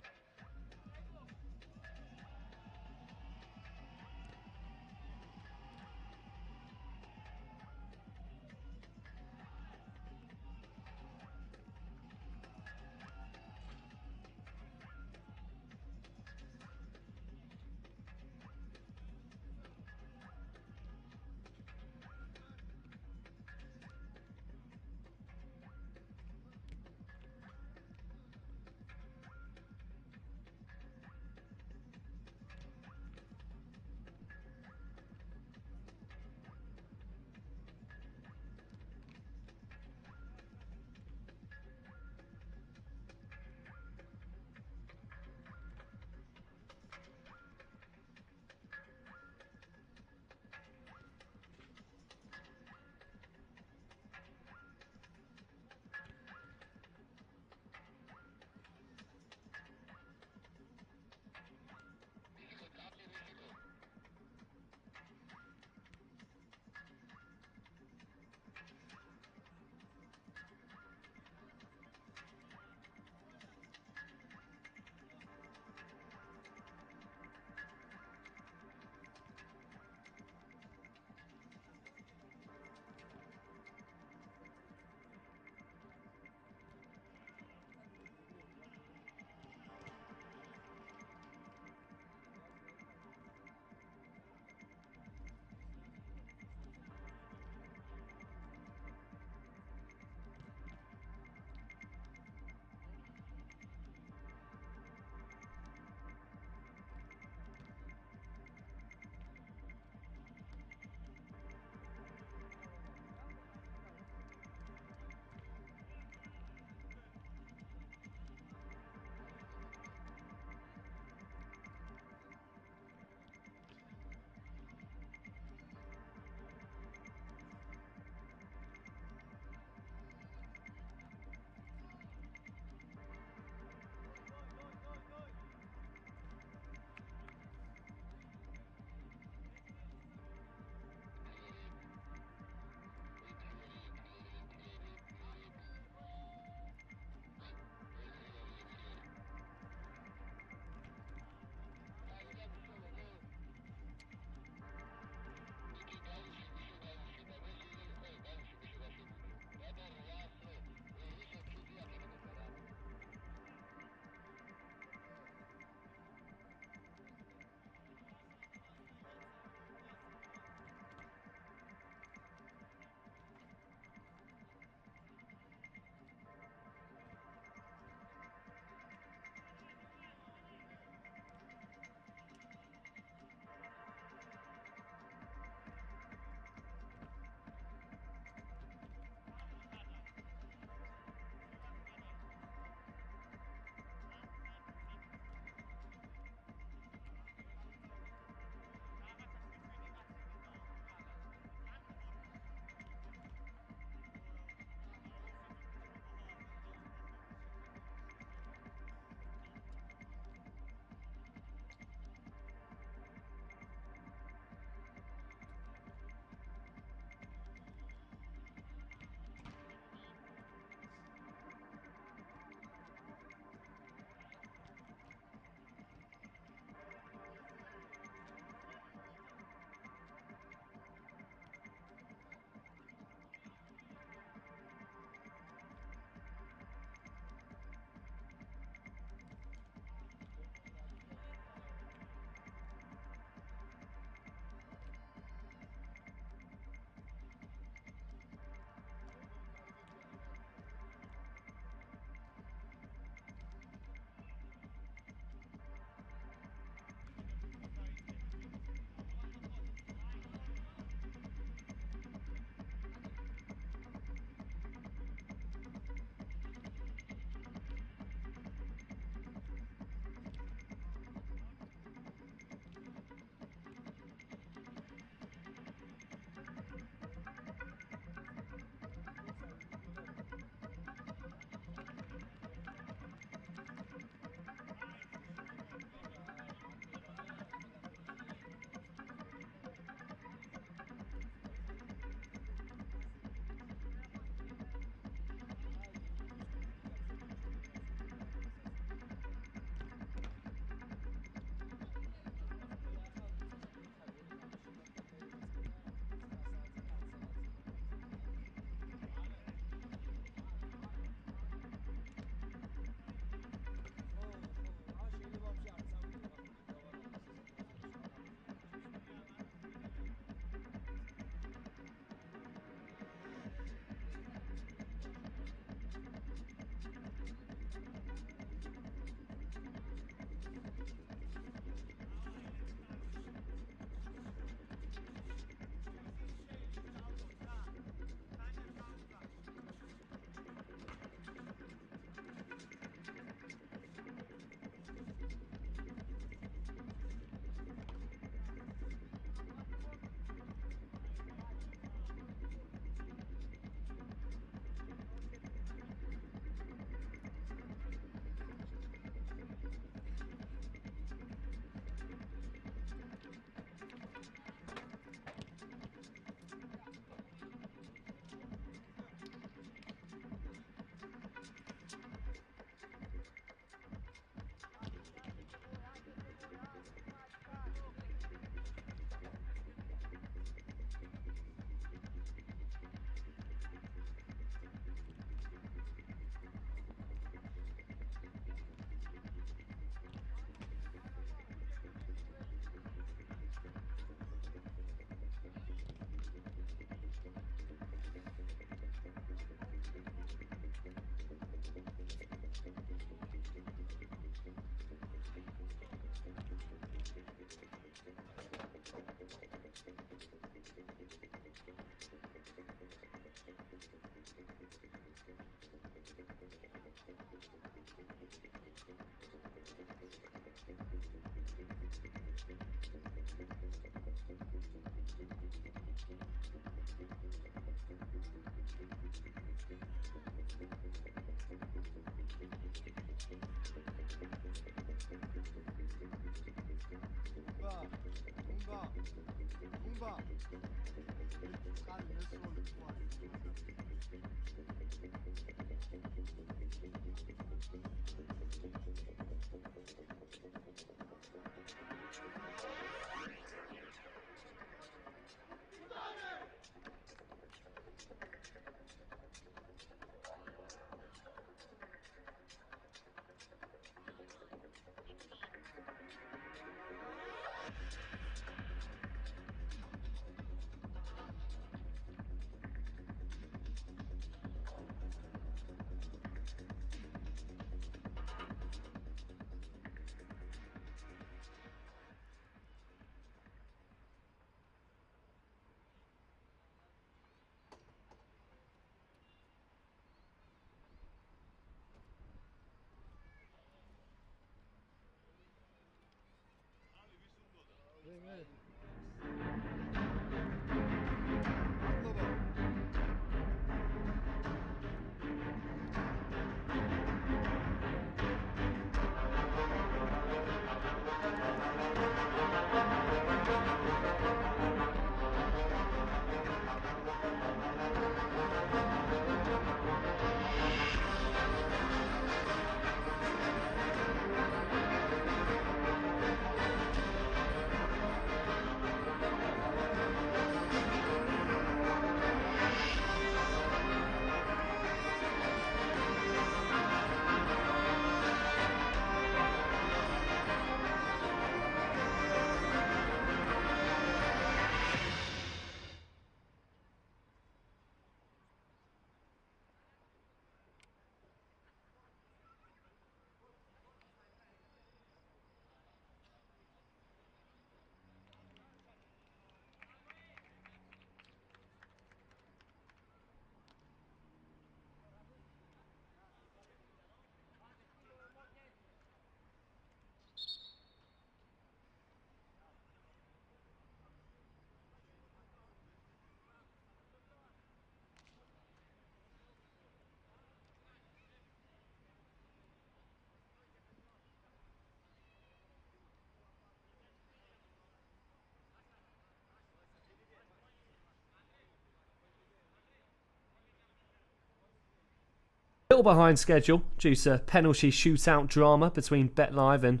Little behind schedule due to penalty shootout drama between BetLive and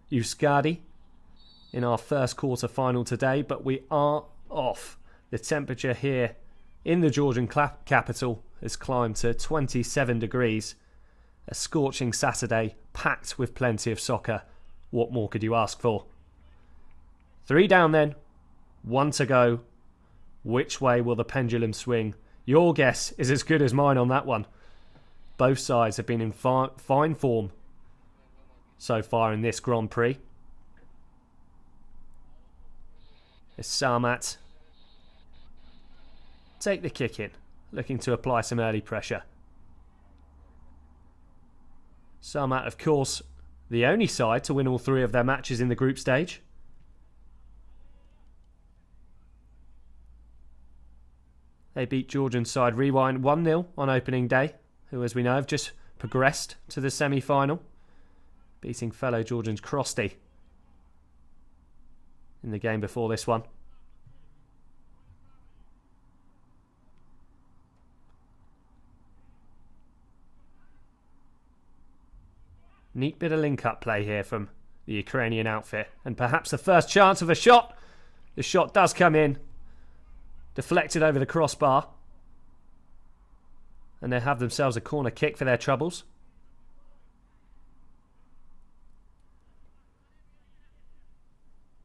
Yus Scatti in our first quarter final today, but we are off. The temperature here in the Georgian capital has climbed to 27 degrees. A scorching Saturday packed with plenty of soccer. What more could you ask for? 3 down then, 1 to go. Which way will the pendulum swing? Your guess is as good as mine on that one. Both sides have been in fine form so far in this Grand Prix. As Samat take the kick in, looking to apply some early pressure. Samat, of course, the only side to win all 3 of their matches in the group stage. They beat Georgian side Rewind 1-0 on opening day, who, as we know, have just progressed to the semi-final, beating fellow Georgians Crosty in the game before this one. Neat bit of link-up play here from the Ukrainian outfit, and perhaps the first chance of a shot. The shot does come in, deflected over the crossbar. And they have themselves a corner kick for their troubles.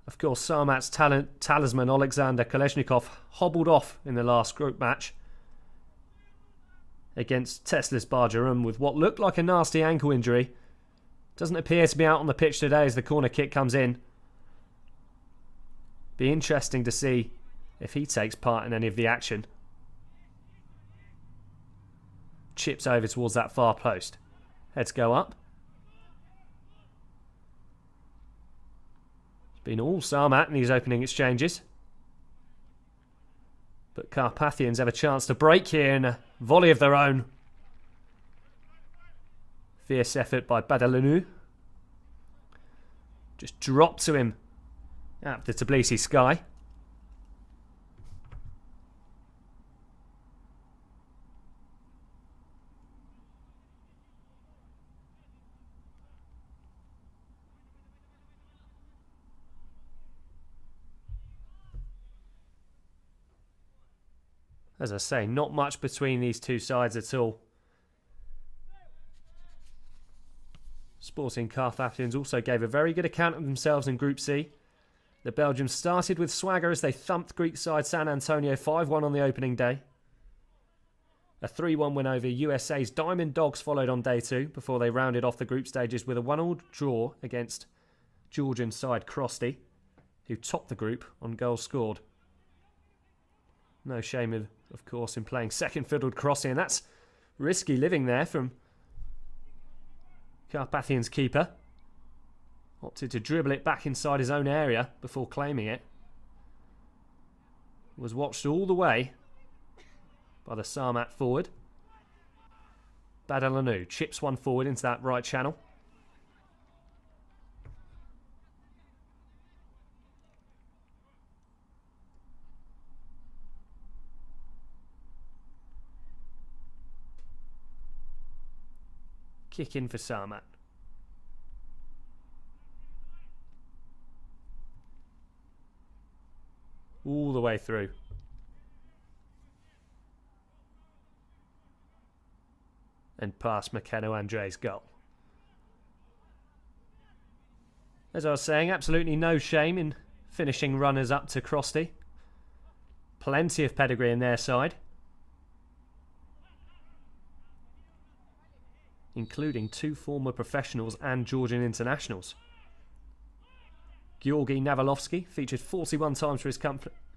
Of course, Samat's talisman Alexander Kolesnikov hobbled off in the last group match against Teslas Barjarum with what looked like a nasty ankle injury. Doesn't appear to be out on the pitch today as the corner kick comes in. Be interesting to see if he takes part in any of the action. Chips over towards that far post. Heads go up. It's been all Samat in these opening exchanges. But Carpathians have a chance to break here in a volley of their own. Fierce effort by Badalanu. Just dropped to him at the Tbilisi sky. As I say, not much between these two sides at all. Sporting Carpathians also gave a very good account of themselves in Group C. The Belgians started with swagger as they thumped Greek side San Antonio 5-1 on the opening day. A 3-1 win over USA's Diamond Dogs followed on day 2 before they rounded off the group stages with a 1-1 draw against Georgian side Crosty, who topped the group on goals scored. No shame, of course, in playing second fiddle to Crosty, and that's risky living there from Carpathians keeper. Opted to dribble it back inside his own area before claiming it. Was watched all the way by the Samat forward. Badalanu chips one forward into that right channel. Kick in for Samat. All the way through. And past McKenna Andre's goal. As I was saying, absolutely no shame in finishing runners up to Crosty. Plenty of pedigree in their side, including 2 former professionals and Georgian internationals. Georgi Navalovsky featured 41 times for his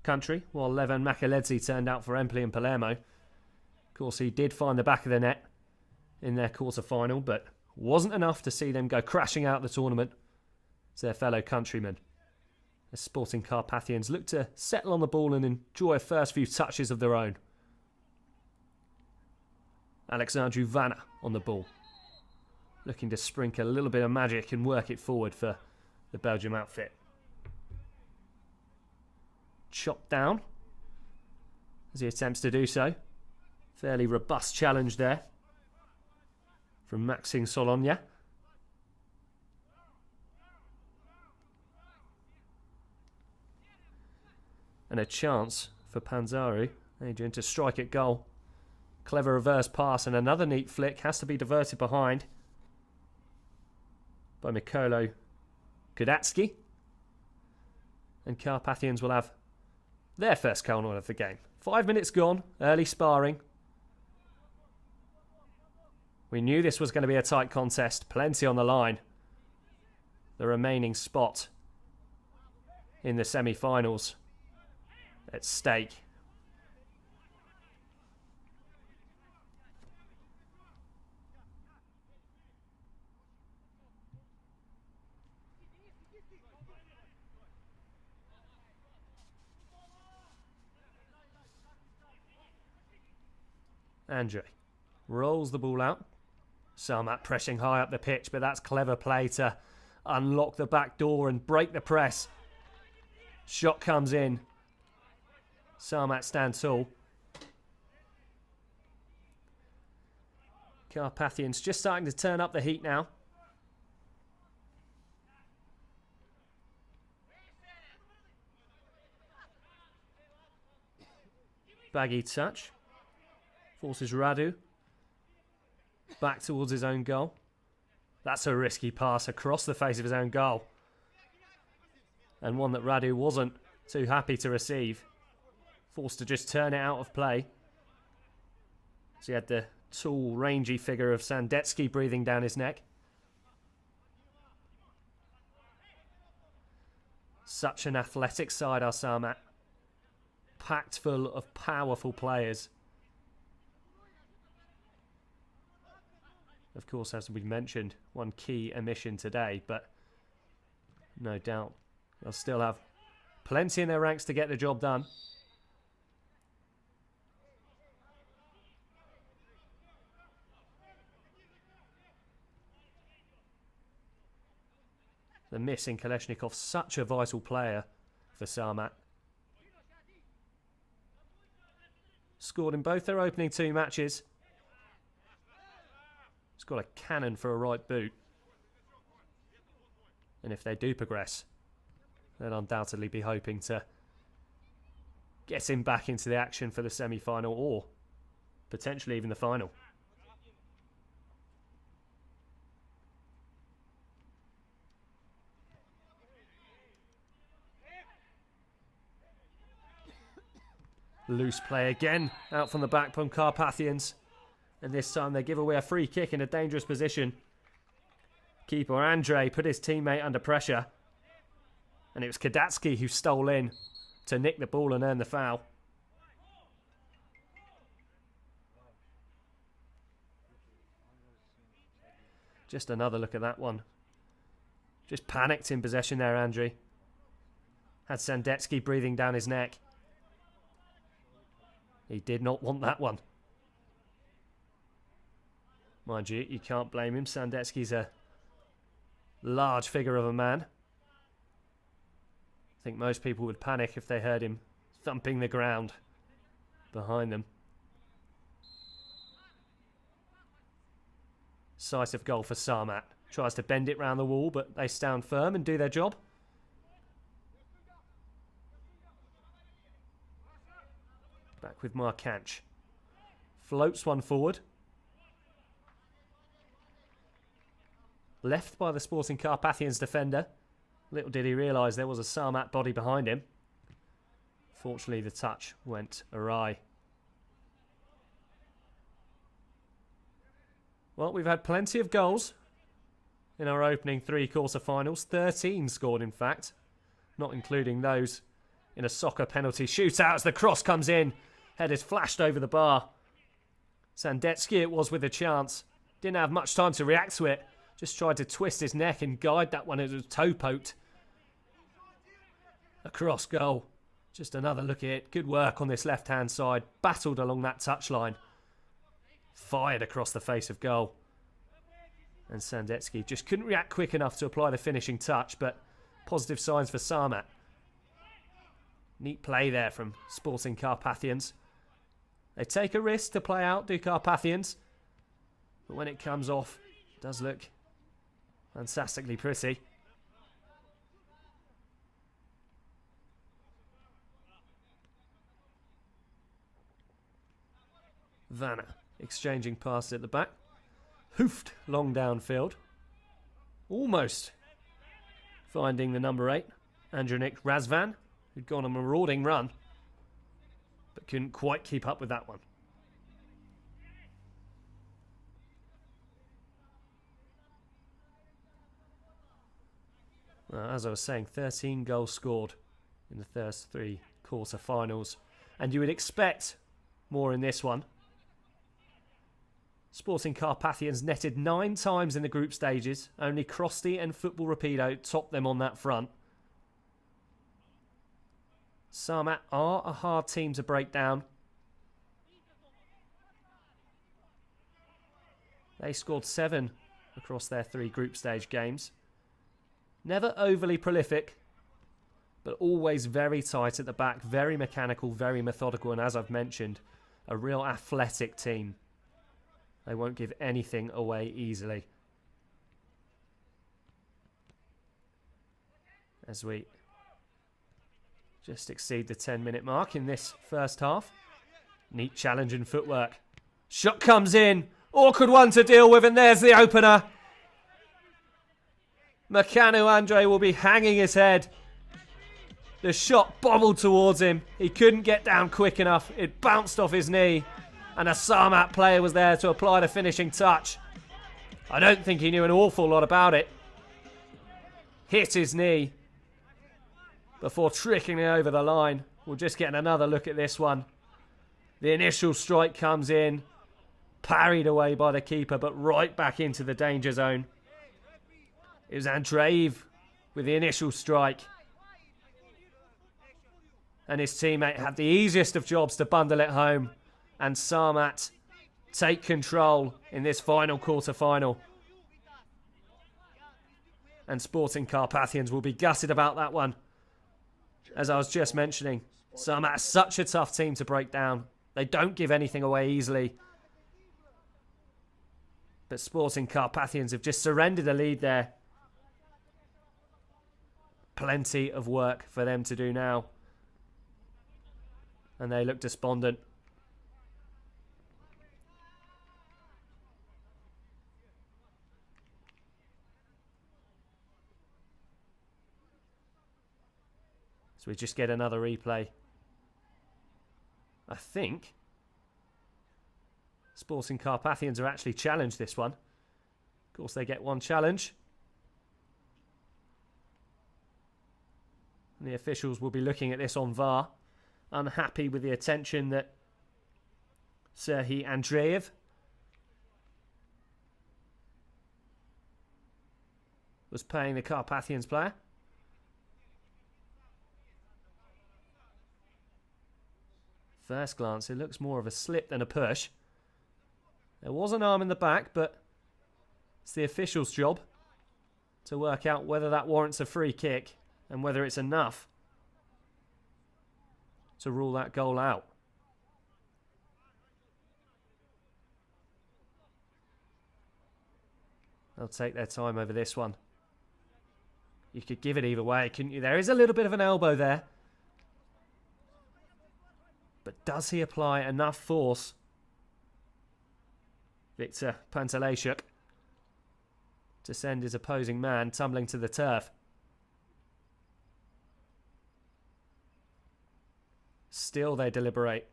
country, while Levan Makaledze turned out for Empoli and Palermo. Of course, he did find the back of the net in their quarter-final, but wasn't enough to see them go crashing out the tournament to their fellow countrymen. The Sporting Carpathians look to settle on the ball and enjoy a first few touches of their own. Alexandru Vanna on the ball, looking to sprinkle a little bit of magic and work it forward for the Belgium outfit. Chopped down as he attempts to do so. Fairly robust challenge there from Maxine Solonia. And a chance for Panzaru, Adrian, to strike at goal. Clever reverse pass and another neat flick has to be diverted behind by Mikolo Kudatski. And Carpathians will have their first corner of the game. 5 minutes gone, early sparring. We knew this was going to be a tight contest, plenty on the line. The remaining spot in the semi-finals at stake. Andre rolls the ball out. Samat pressing high up the pitch, but that's clever play to unlock the back door and break the press. Shot comes in. Samat stands tall. Carpathians just starting to turn up the heat now. Baggy touch. Forces Radu back towards his own goal. That's a risky pass across the face of his own goal. And one that Radu wasn't too happy to receive. Forced to just turn it out of play. So he had the tall, rangy figure of Sandetsky breathing down his neck. Such an athletic side, our Samat. Packed full of powerful players. Of course, as we mentioned, one key omission today, but no doubt they'll still have plenty in their ranks to get the job done. The missing Kaleshnikov, such a vital player for Samat. Scored in both their opening 2 matches. He's got a cannon for a right boot. And if they do progress, they'll undoubtedly be hoping to getting back into the action for the semi-final or potentially even the final. Loose play again out from the back from Carpathians. And this time they give away a free kick in a dangerous position. Keeper Andre put his teammate under pressure. And it was Kadatsky who stole in to nick the ball and earn the foul. Just another look at that one. Just panicked in possession there, Andre. Had Sandetsky breathing down his neck. He did not want that one. Mind you, you can't blame him. Sandetsky's a large figure of a man. I think most people would panic if they heard him thumping the ground behind them. Decisive goal for Samat. Tries to bend it round the wall, but they stand firm and do their job. Back with Markanch. Floats one forward. Left by the Sporting Carpathians defender. Little did he realise there was a Samat body behind him. Fortunately, the touch went awry. Well, we've had plenty of goals in our opening 3 quarter-finals. 13 scored, in fact. Not including those in a soccer penalty shootout as the cross comes in. Head is flashed over the bar. Sandetsky it was with a chance. Didn't have much time to react to it. Just tried to twist his neck and guide that one as it was toe poked. A cross goal. Just another look at it. Good work on this left-hand side. Battled along that touchline. Fired across the face of goal. And Sandetsky just couldn't react quick enough to apply the finishing touch, but positive signs for Samat. Neat play there from Sporting Carpathians. They take a risk to play out, do Carpathians. But when it comes off, it does look fantastically pretty. Vanna exchanging passes at the back. Hoofed long downfield. Almost finding the number 8, Andronik Razvan, who'd gone on a marauding run, but couldn't quite keep up with that one. Well, as I was saying, 13 goals scored in the first 3 quarter-finals, and you would expect more in this one. Sporting Carpathians netted 9 times in the group stages. Only Crosty and Football Rapido topped them on that front. Samat are a hard team to break down. They scored 7 across their 3 group stage games. Never overly prolific, but always very tight at the back, very mechanical, very methodical, and as I've mentioned, a real athletic team. They won't give anything away easily. As we just exceed the 10-minute mark in this first half. Neat challenge and footwork. Shot comes in. Awkward one to deal with, and there's the opener. Makanu Andre will be hanging his head. The shot bobbled towards him. He couldn't get down quick enough. It bounced off his knee. And a Samat player was there to apply the finishing touch. I don't think he knew an awful lot about it. Hit his knee before tricking it over the line. We'll just get another look at this one. The initial strike comes in. Parried away by the keeper, but right back into the danger zone. It was Andreev with the initial strike. And his teammate had the easiest of jobs to bundle it home. And Samat take control in this final quarter-final. And Sporting Carpathians will be gutted about that one. As I was just mentioning, Samat is such a tough team to break down. They don't give anything away easily. But Sporting Carpathians have just surrendered a lead there. Plenty of work for them to do now. And they look despondent. So we just get another replay. I think Sporting Carpathians are actually challenged this one. Of course, they get one challenge. And the officials will be looking at this on VAR. Unhappy with the attention that Serhii Andreev was paying the Carpathians player. First glance, it looks more of a slip than a push. There was an arm in the back, but it's the official's job to work out whether that warrants a free kick and whether it's enough to rule that goal out. They'll take their time over this one. You could give it either way, couldn't you? There is a little bit of an elbow there. But does he apply enough force? Victor Pantelejchuk to send his opposing man tumbling to the turf. Still they deliberate.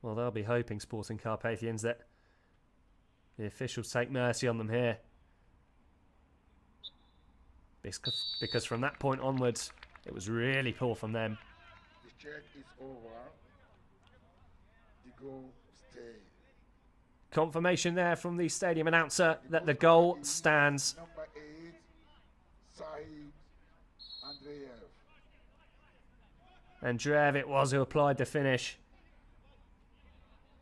Well, they'll be hoping, Sporting Carpathians, that the officials take mercy on them here. Because from that point onwards, it was really poor from them. The check is over. The goal stay. Confirmation there from the stadium announcer that the goal stands. Number 8, Serhii Andreev. Andreev it was who applied the finish.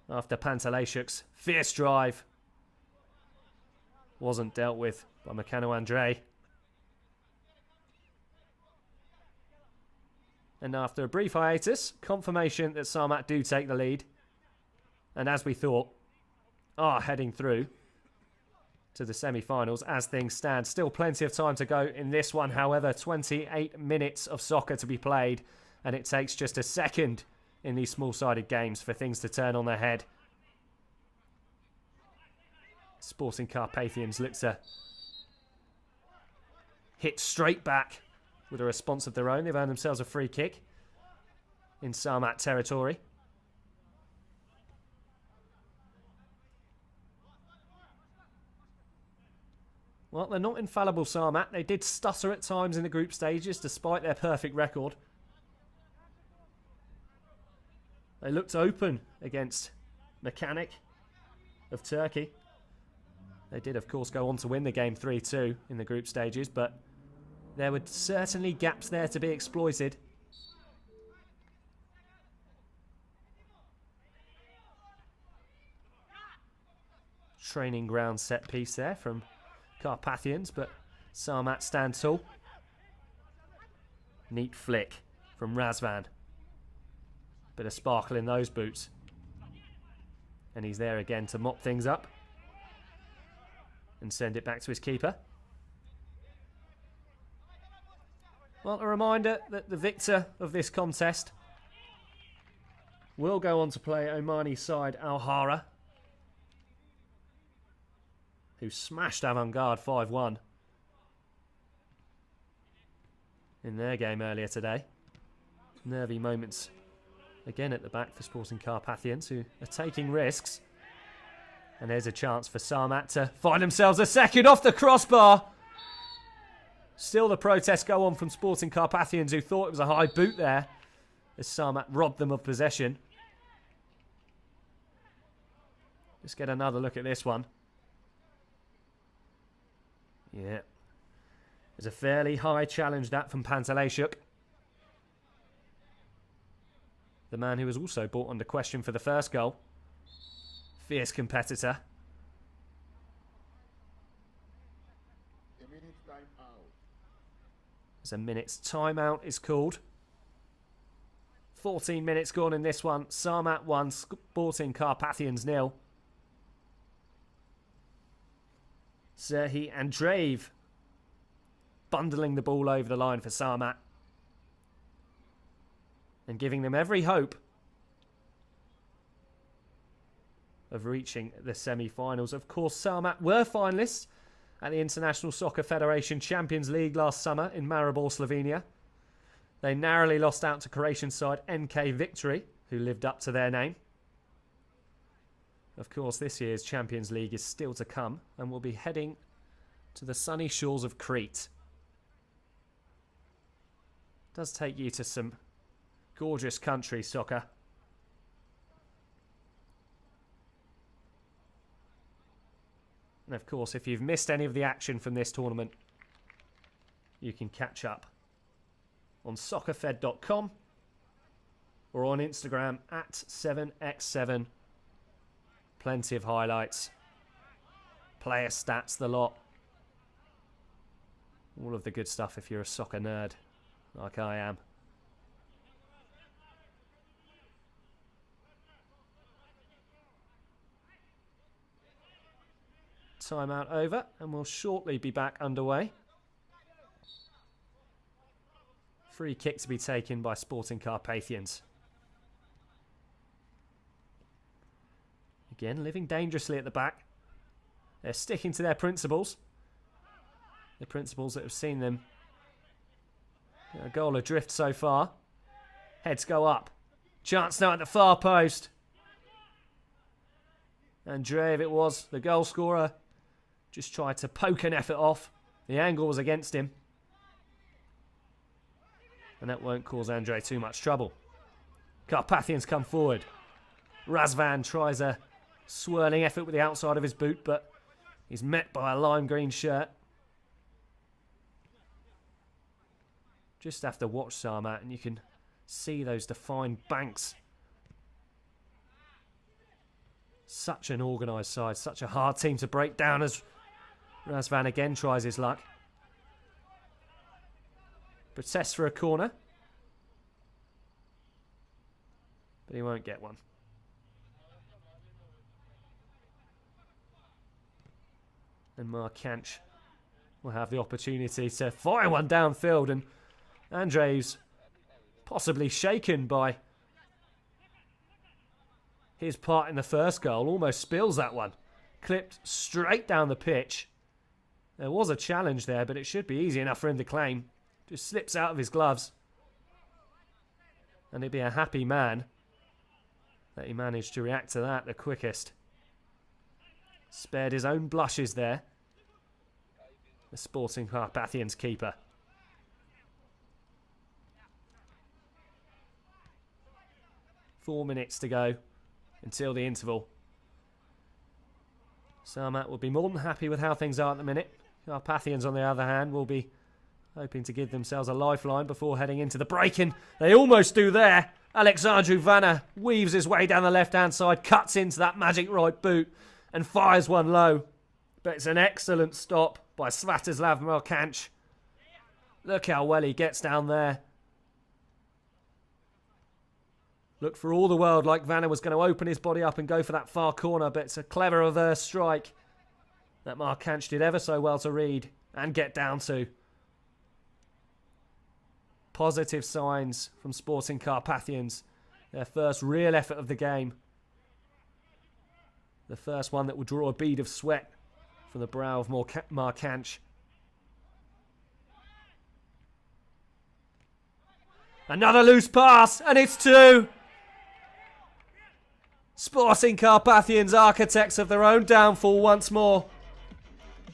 After Pantelejchuk's fierce drive wasn't dealt with by Mekano Andre. And after a brief hiatus, confirmation that Samat do take the lead. And as we thought, are heading through to the semi-finals as things stand. Still plenty of time to go in this one. However, 28 minutes of soccer to be played. And it takes just a second in these small-sided games for things to turn on their head. Sporting Carpathians look to hit straight back with a response of their own. They've earned themselves a free kick in Samat territory. Well, they're not infallible, Samat. They did stutter at times in the group stages despite their perfect record. They looked open against Mechanic of Turkey. They did, of course, go on to win the game 3-2 in the group stages, but there were certainly gaps there to be exploited. Training ground set piece there from Carpathians, but Samat stand tall. Neat flick from Razvan. Bit of sparkle in those boots. And he's there again to mop things up and send it back to his keeper. Well, a reminder that the victor of this contest will go on to play Omani side Alhara, who smashed Avant-Garde 5-1 in their game earlier today. Nervy moments again at the back for Sporting Carpathians, who are taking risks. And there's a chance for Samat to find themselves a second off the crossbar. Still the protests go on from Sporting Carpathians, who thought it was a high boot there, as Samat robbed them of possession. Let's get another look at this one. Yeah. There's a fairly high challenge that from Pantelejchuk. The man who was also brought under question for the first goal. Fierce competitor. A minute's time out. As a minute's timeout is called. 14 minutes gone in this one. Samat 1, Sporting Carpathians 0. Serhii Andreev bundling the ball over the line for Samat. And giving them every hope of reaching the semi-finals. Of course, Samat were finalists at the International Soccer Federation Champions League last summer in Maribor, Slovenia. They narrowly lost out to Croatian side NK Victory, who lived up to their name. Of course, this year's Champions League is still to come, and we'll be heading to the sunny shores of Crete. It does take you to some gorgeous country, soccer. And of course, if you've missed any of the action from this tournament, you can catch up on soccerfed.com or on Instagram at 7x7. Plenty of highlights, player stats, the lot. All of the good stuff if you're a soccer nerd, like I am. Timeout over, and we'll shortly be back underway. Free kick to be taken by Sporting Carpathians. Again, living dangerously at the back. They're sticking to their principles. The principles that have seen them get a goal adrift so far. Heads go up. Chance now at the far post. Andreev it was, the goal scorer. Just tried to poke an effort off. The angle was against him. And that won't cause Andrei too much trouble. Carpathians come forward. Razvan tries a swirling effort with the outside of his boot, but he's met by a lime green shirt. Just have to watch Samat and you can see those defined banks. Such an organised side, such a hard team to break down as Razvan again tries his luck. Protests for a corner. But he won't get one. And Markanch will have the opportunity to fire one downfield, and Andrei's possibly shaken by his part in the first goal. Almost spills that one. Clipped straight down the pitch. There was a challenge there, but it should be easy enough for him to claim. Just slips out of his gloves. And he'd be a happy man that he managed to react to that the quickest. Spared his own blushes there. The Sporting Carpathians keeper. Four minutes to go until the interval. Samat will be more than happy with how things are at the minute. Carpathians, on the other hand, will be hoping to give themselves a lifeline before heading into the break-in. They almost do there. Alexandru Vanna weaves his way down the left-hand side, cuts into that magic right boot and fires one low. But it's an excellent stop by Svatoslav Markanch. Look how well he gets down there. Looked for all the world like Vanna was going to open his body up and go for that far corner, but it's a clever reverse strike that Markanch did ever so well to read and get down to. Positive signs from Sporting Carpathians. Their first real effort of the game. The first one that will draw a bead of sweat from the brow of Markanch. Another loose pass, and it's two. Sporting Carpathians, architects of their own downfall once more.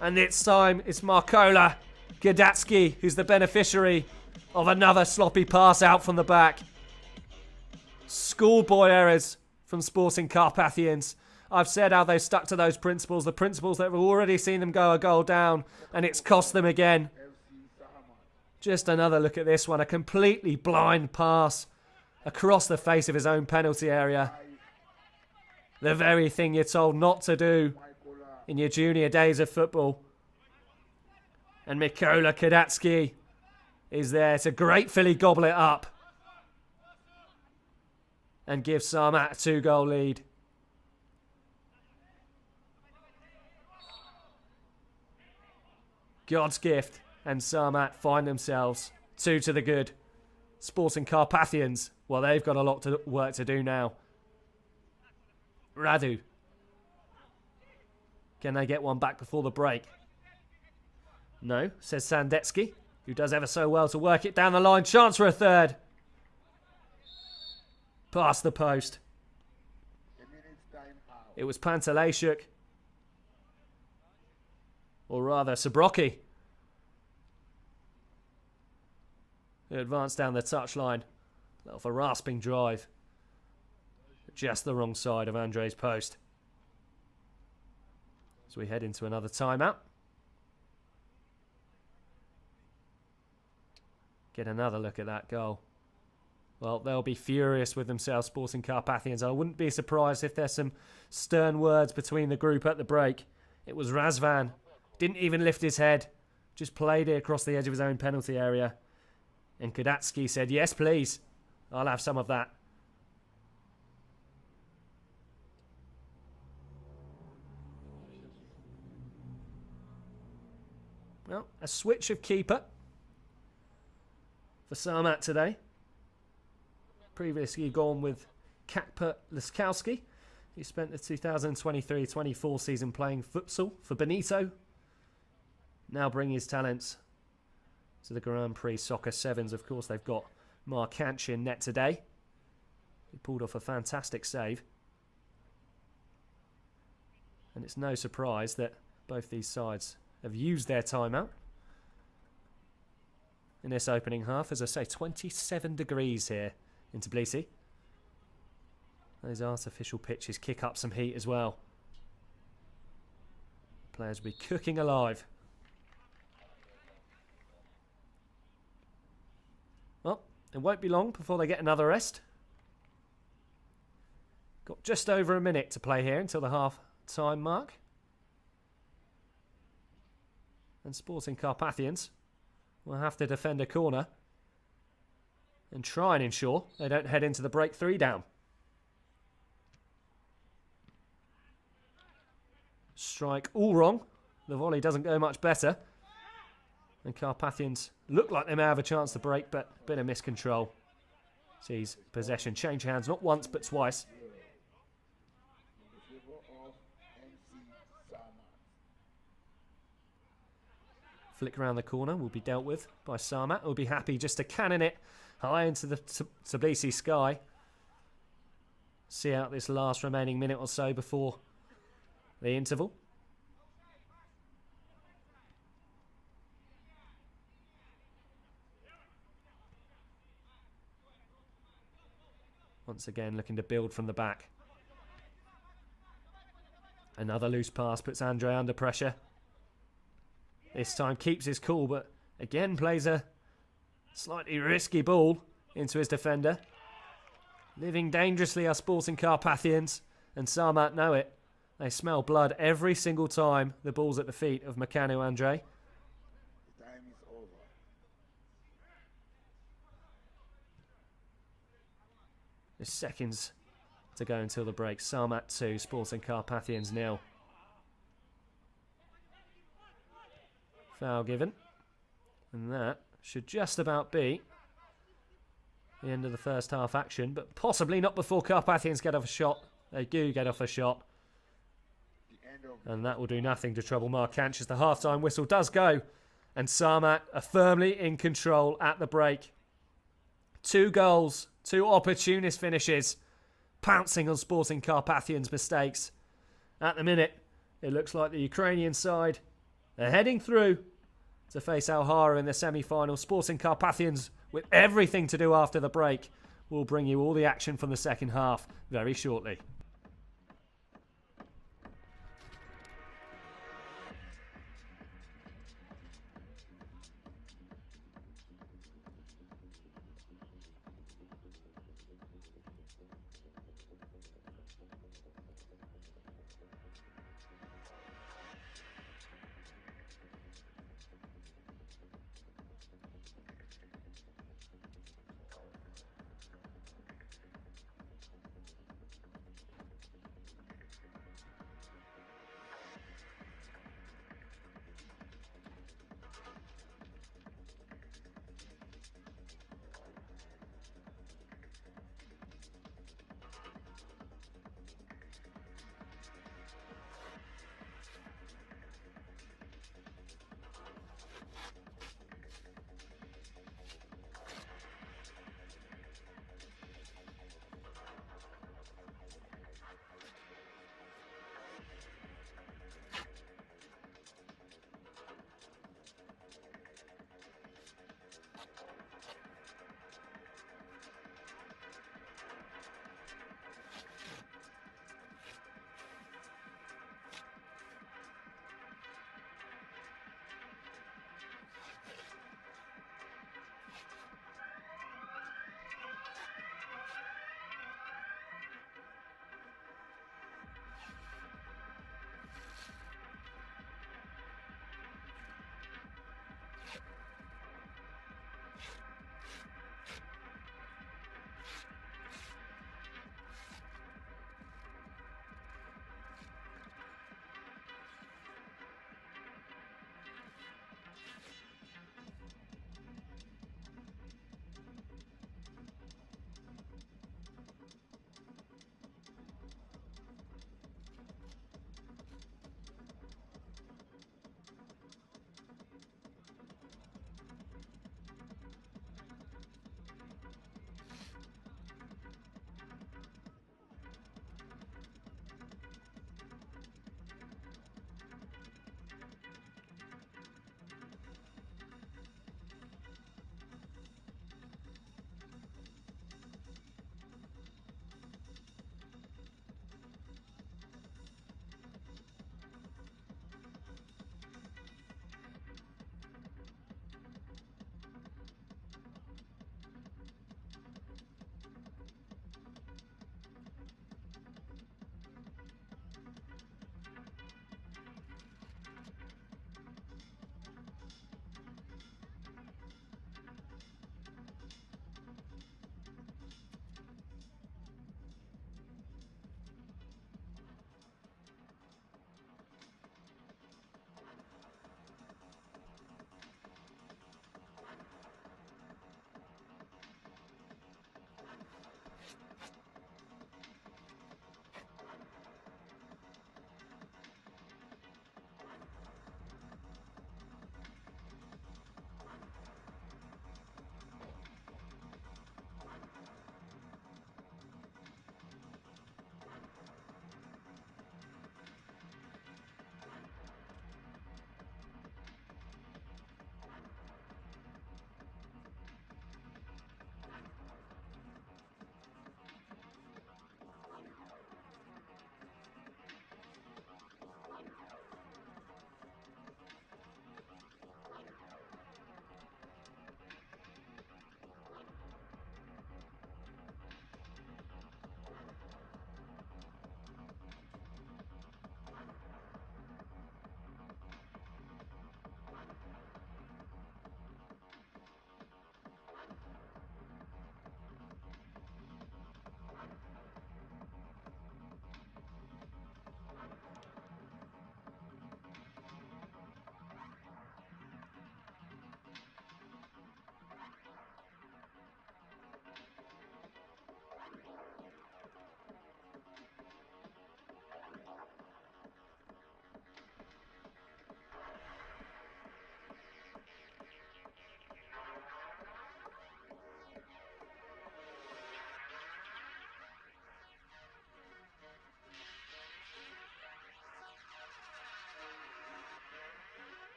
And this time it's Markola Gdatsky who's the beneficiary of another sloppy pass out from the back. Schoolboy errors from Sporting Carpathians. I've said how they've stuck to those principles, the principles that have already seen them go a goal down, and it's cost them again. Just another look at this one, a completely blind pass across the face of his own penalty area. The very thing you're told not to do in your junior days of football. And Mikola Kadatsky is there to gratefully gobble it up and give Samat a 2-goal lead. God's gift and Samat find themselves 2 to the good. Sporting Carpathians, well, they've got a lot of work to do now. Radu. Can they get one back before the break? No, says Sandetsky, who does ever so well to work it down the line. Chance for a third. Past the post. It was Pantelejchuk. Or rather, Sabroki. Who advanced down the touchline. Off a rasping drive. Just the wrong side of Andre's post. So we head into another timeout. Get another look at that goal. Well, they'll be furious with themselves, Sporting Carpathians. I wouldn't be surprised if there's some stern words between the group at the break. It was Razvan. Didn't even lift his head. Just played it across the edge of his own penalty area. And Kudatsky said, yes, please. I'll have some of that. Well, a switch of keeper for Samat today. Previously gone with Kakpa Liskowski, who spent the 2023-24 season playing futsal for Benito. Now bring his talents to the Grand Prix Soccer Sevens. Of course, they've got Mark Hanch in net today. He pulled off a fantastic save. And it's no surprise that both these sides have used their timeout in this opening half. As I say, 27 degrees here in Tbilisi. Those artificial pitches kick up some heat as well. Players will be cooking alive. Well, it won't be long before they get another rest. Got just over a minute to play here until the half-time mark. And Sporting Carpathians will have to defend a corner and try and ensure they don't head into the break 3 down. Strike all wrong. The volley doesn't go much better. And Carpathians look like they may have a chance to break, but a bit of miscontrol. Sees possession change hands not once but twice. Flick around the corner will be dealt with by Samat. Will be happy just to cannon it high into the Tbilisi sky. See out this last remaining minute or so before the interval. Once again looking to build from the back. Another loose pass puts Andre under pressure. This time keeps his cool, but again plays a slightly risky ball into his defender. Living dangerously are Sporting Carpathians, and Samat know it. They smell blood every single time the ball's at the feet of Makanu Andre. The time is over. There's seconds to go until the break. Samat 2, Sporting Carpathians 0. Foul given. And that should just about be the end of the first half action, but possibly not before Carpathians get off a shot. They do get off a shot. And that will do nothing to trouble Mark Hanch as the half-time whistle does go. And Samat are firmly in control at the break. 2 goals, 2 opportunist finishes, pouncing on Sporting Carpathians' mistakes. At the minute, it looks like the Ukrainian side are heading through to face Alhara in the semi-final. Sporting Carpathians, with everything to do after the break, will bring you all the action from the second half very shortly.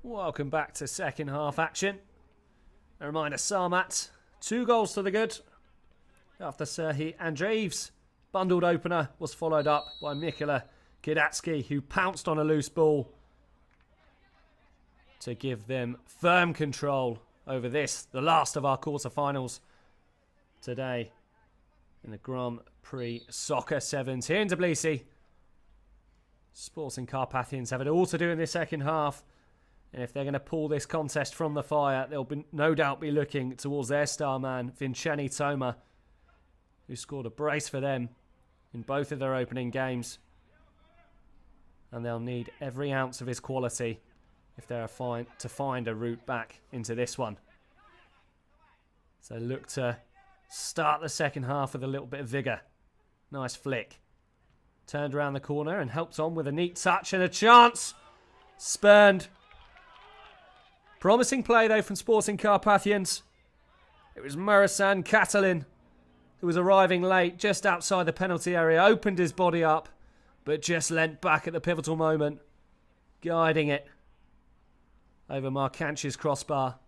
Welcome back to second half action. A reminder, Samat, 2 goals to the good. After Serhii Andreev's bundled opener was followed up by Mikola Kidatski, who pounced on a loose ball to give them firm control over this, the last of our quarterfinals today in the Grand Prix Soccer Sevens here in Tbilisi. Sporting Carpathians have it all to do in this second half. And if they're going to pull this contest from the fire, they'll no doubt be looking towards their star man, Vinceni Toma, who scored a brace for them in both of their opening games. And they'll need every ounce of his quality if they're to find a route back into this one. So look to start the second half with a little bit of vigour. Nice flick. Turned around the corner and helped on with a neat touch and a chance. Spurned. Promising play though from Sporting Carpathians. It was Murasan Catalin who was arriving late just outside the penalty area. Opened his body up but just leant back at the pivotal moment. Guiding it over Markanch's crossbar.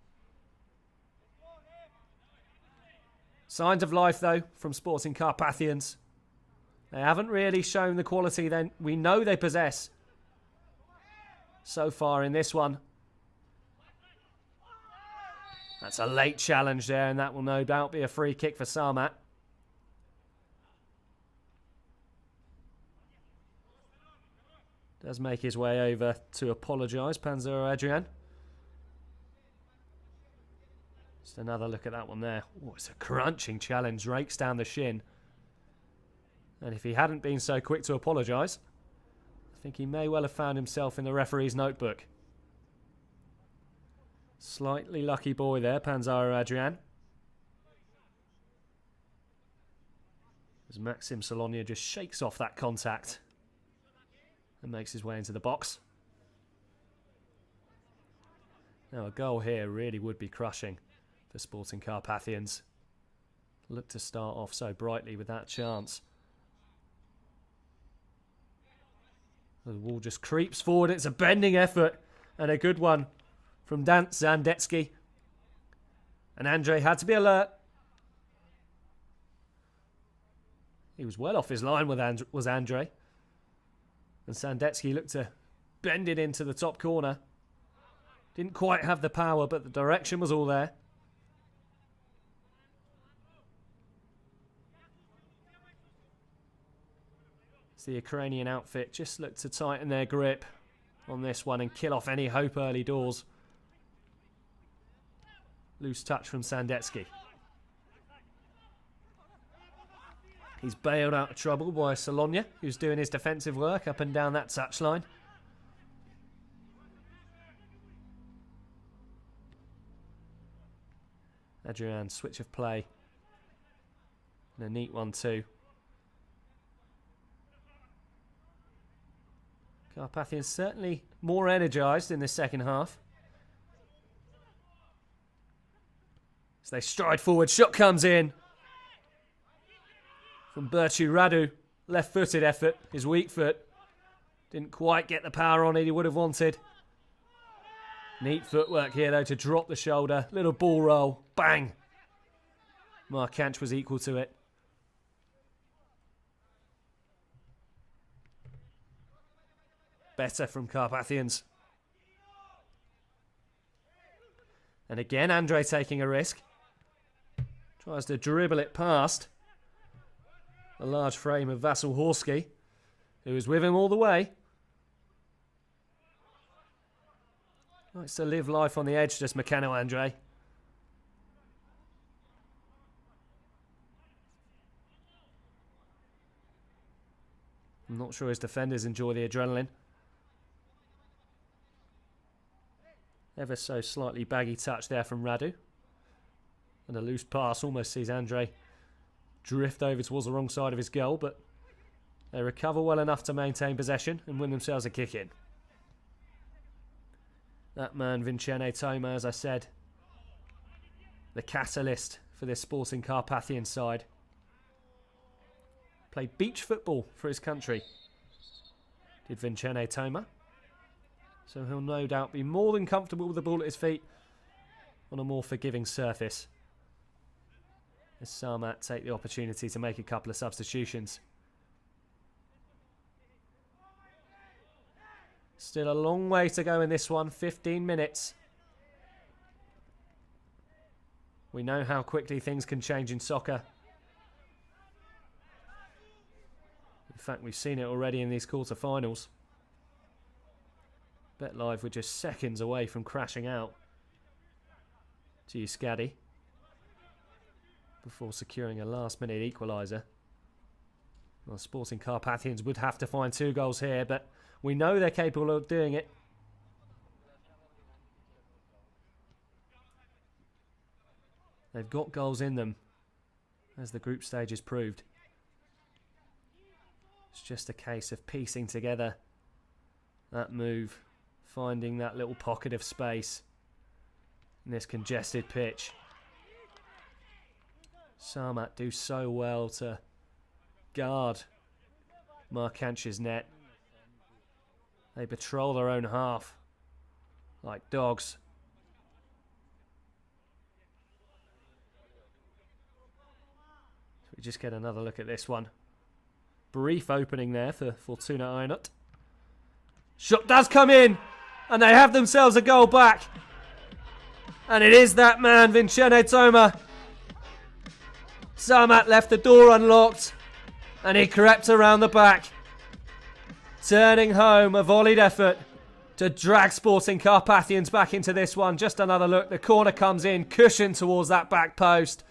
Signs of life though from Sporting Carpathians. They haven't really shown the quality then we know they possess so far in this one. That's a late challenge there, and that will no doubt be a free kick for Samat. Does make his way over to apologise, Panzero Adrian. Just another look at that one there. Oh, it's a crunching challenge, rakes down the shin. And if he hadn't been so quick to apologise, I think he may well have found himself in the referee's notebook. Slightly lucky boy there, Panzaro Adrian. As Maxim Solonia just shakes off that contact and makes his way into the box. Now a goal here really would be crushing for Sporting Carpathians. Look to start off so brightly with that chance. The wall just creeps forward. It's a bending effort and a good one from Dan Zandetsky. And Andre had to be alert. He was well off his line with was Andre. And Zandetsky looked to bend it into the top corner. Didn't quite have the power, but the direction was all there. The Ukrainian outfit just looked to tighten their grip on this one and kill off any hope early doors. Loose touch from Sandetsky. He's bailed out of trouble by Solonia, who's doing his defensive work up and down that touchline. Adrian, switch of play. And a neat one too. Carpathians certainly more energised in the second half. As they stride forward, shot comes in from Bertu Radu. Left-footed effort, his weak foot. Didn't quite get the power on it he would have wanted. Neat footwork here though to drop the shoulder. Little ball roll, bang. Markanch was equal to it. Better from Carpathians. And again, Andre taking a risk. Tries to dribble it past the large frame of Vasil Horsky, who was with him all the way. Likes to live life on the edge, just Meccano Andre. I'm not sure his defenders enjoy the adrenaline. Ever so slightly baggy touch there from Radu. And a loose pass almost sees Andre drift over towards the wrong side of his goal, but they recover well enough to maintain possession and win themselves a kick in. That man, Vinceni Toma, as I said, the catalyst for this Sporting Carpathian side. Played beach football for his country, did Vinceni Toma. So he'll no doubt be more than comfortable with the ball at his feet on a more forgiving surface. As Samat take the opportunity to make a couple of substitutions. Still a long way to go in this one, 15 minutes. We know how quickly things can change in soccer. In fact, we've seen it already in these quarterfinals. BetLive were just seconds away from crashing out to Yus Scatti before securing a last-minute equalizer. Well, Sporting Carpathians would have to find 2 goals here, but we know they're capable of doing it. They've got goals in them, as the group stage has proved. It's just a case of piecing together that move, finding that little pocket of space in this congested pitch. Samat do so well to guard Markanch's net. They patrol their own half like dogs. So we just get another look at this one. Brief opening there for Fortuna Einot. Shot does come in, and they have themselves a goal back. And it is that man, Vincene Toma. Samat left the door unlocked, and he crept around the back, turning home a volleyed effort to drag Sporting Carpathians back into this one. Just another look. The corner comes in, cushioned towards that back post.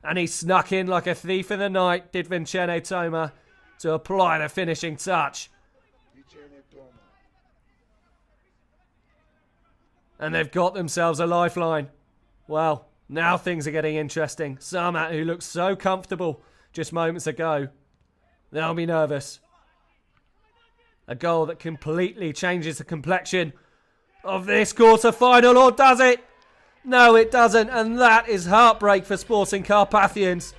And he snuck in like a thief in the night, did Vincene Toma, to apply the finishing touch. And they've got themselves a lifeline. Well, now things are getting interesting. Samat, who looked so comfortable just moments ago, they'll be nervous. A goal that completely changes the complexion of this quarter-final, or does it? No, it doesn't, and that is heartbreak for Sporting Carpathians.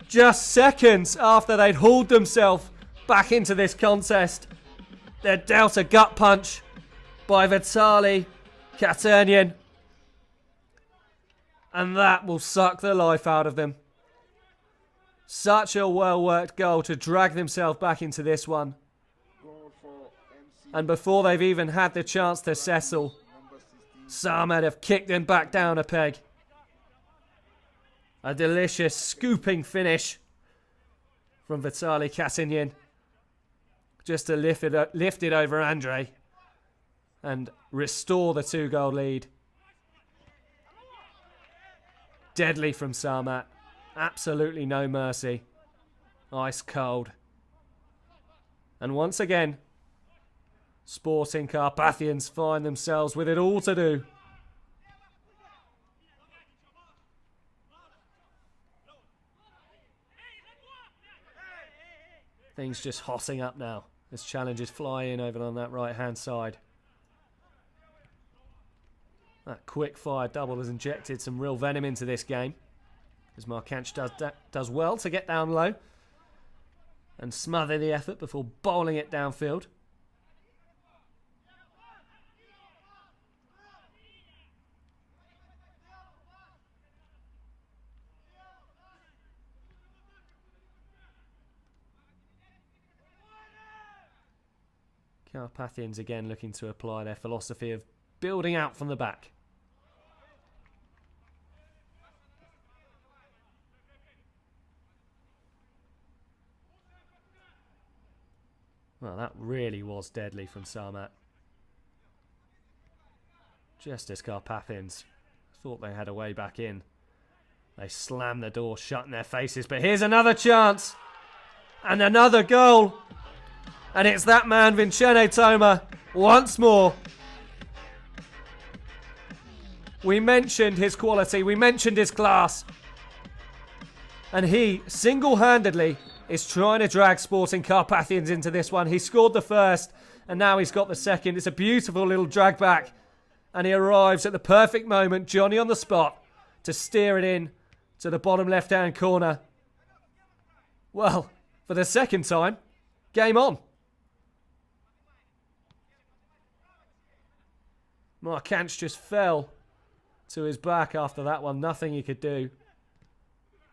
Just seconds after they'd hauled themselves back into this contest, they're dealt a gut punch by Vitali Katernian, and that will suck the life out of them. Such a well-worked goal to drag themselves back into this one. And before they've even had the chance to settle, Samat have kicked them back down a peg. A delicious scooping finish from Vitali Katernian, just to lift it over Andre and restore the 2-goal lead. Deadly from Samat. Absolutely no mercy. Ice cold. And once again, Sporting Carpathians find themselves with it all to do. Things just hotting up now as challenges fly in over on that right-hand side. That quick-fire double has injected some real venom into this game, as Markanch does well to get down low and smother the effort before bowling it downfield. Carpathians again looking to apply their philosophy of building out from the back. Well, that really was deadly from Samat. Just as Carpathians thought they had a way back in, they slammed the door shut in their faces. But here's another chance. And another goal. And it's that man, Vincene Toma, once more. We mentioned his quality. We mentioned his class. And he, single-handedly, is trying to drag Sporting Carpathians into this one. He scored the first, and now he's got the second. It's a beautiful little drag back. And he arrives at the perfect moment, Johnny on the spot, to steer it in to the bottom left-hand corner. Well, for the second time, game on. Markanch just fell to his back after that one. Nothing he could do.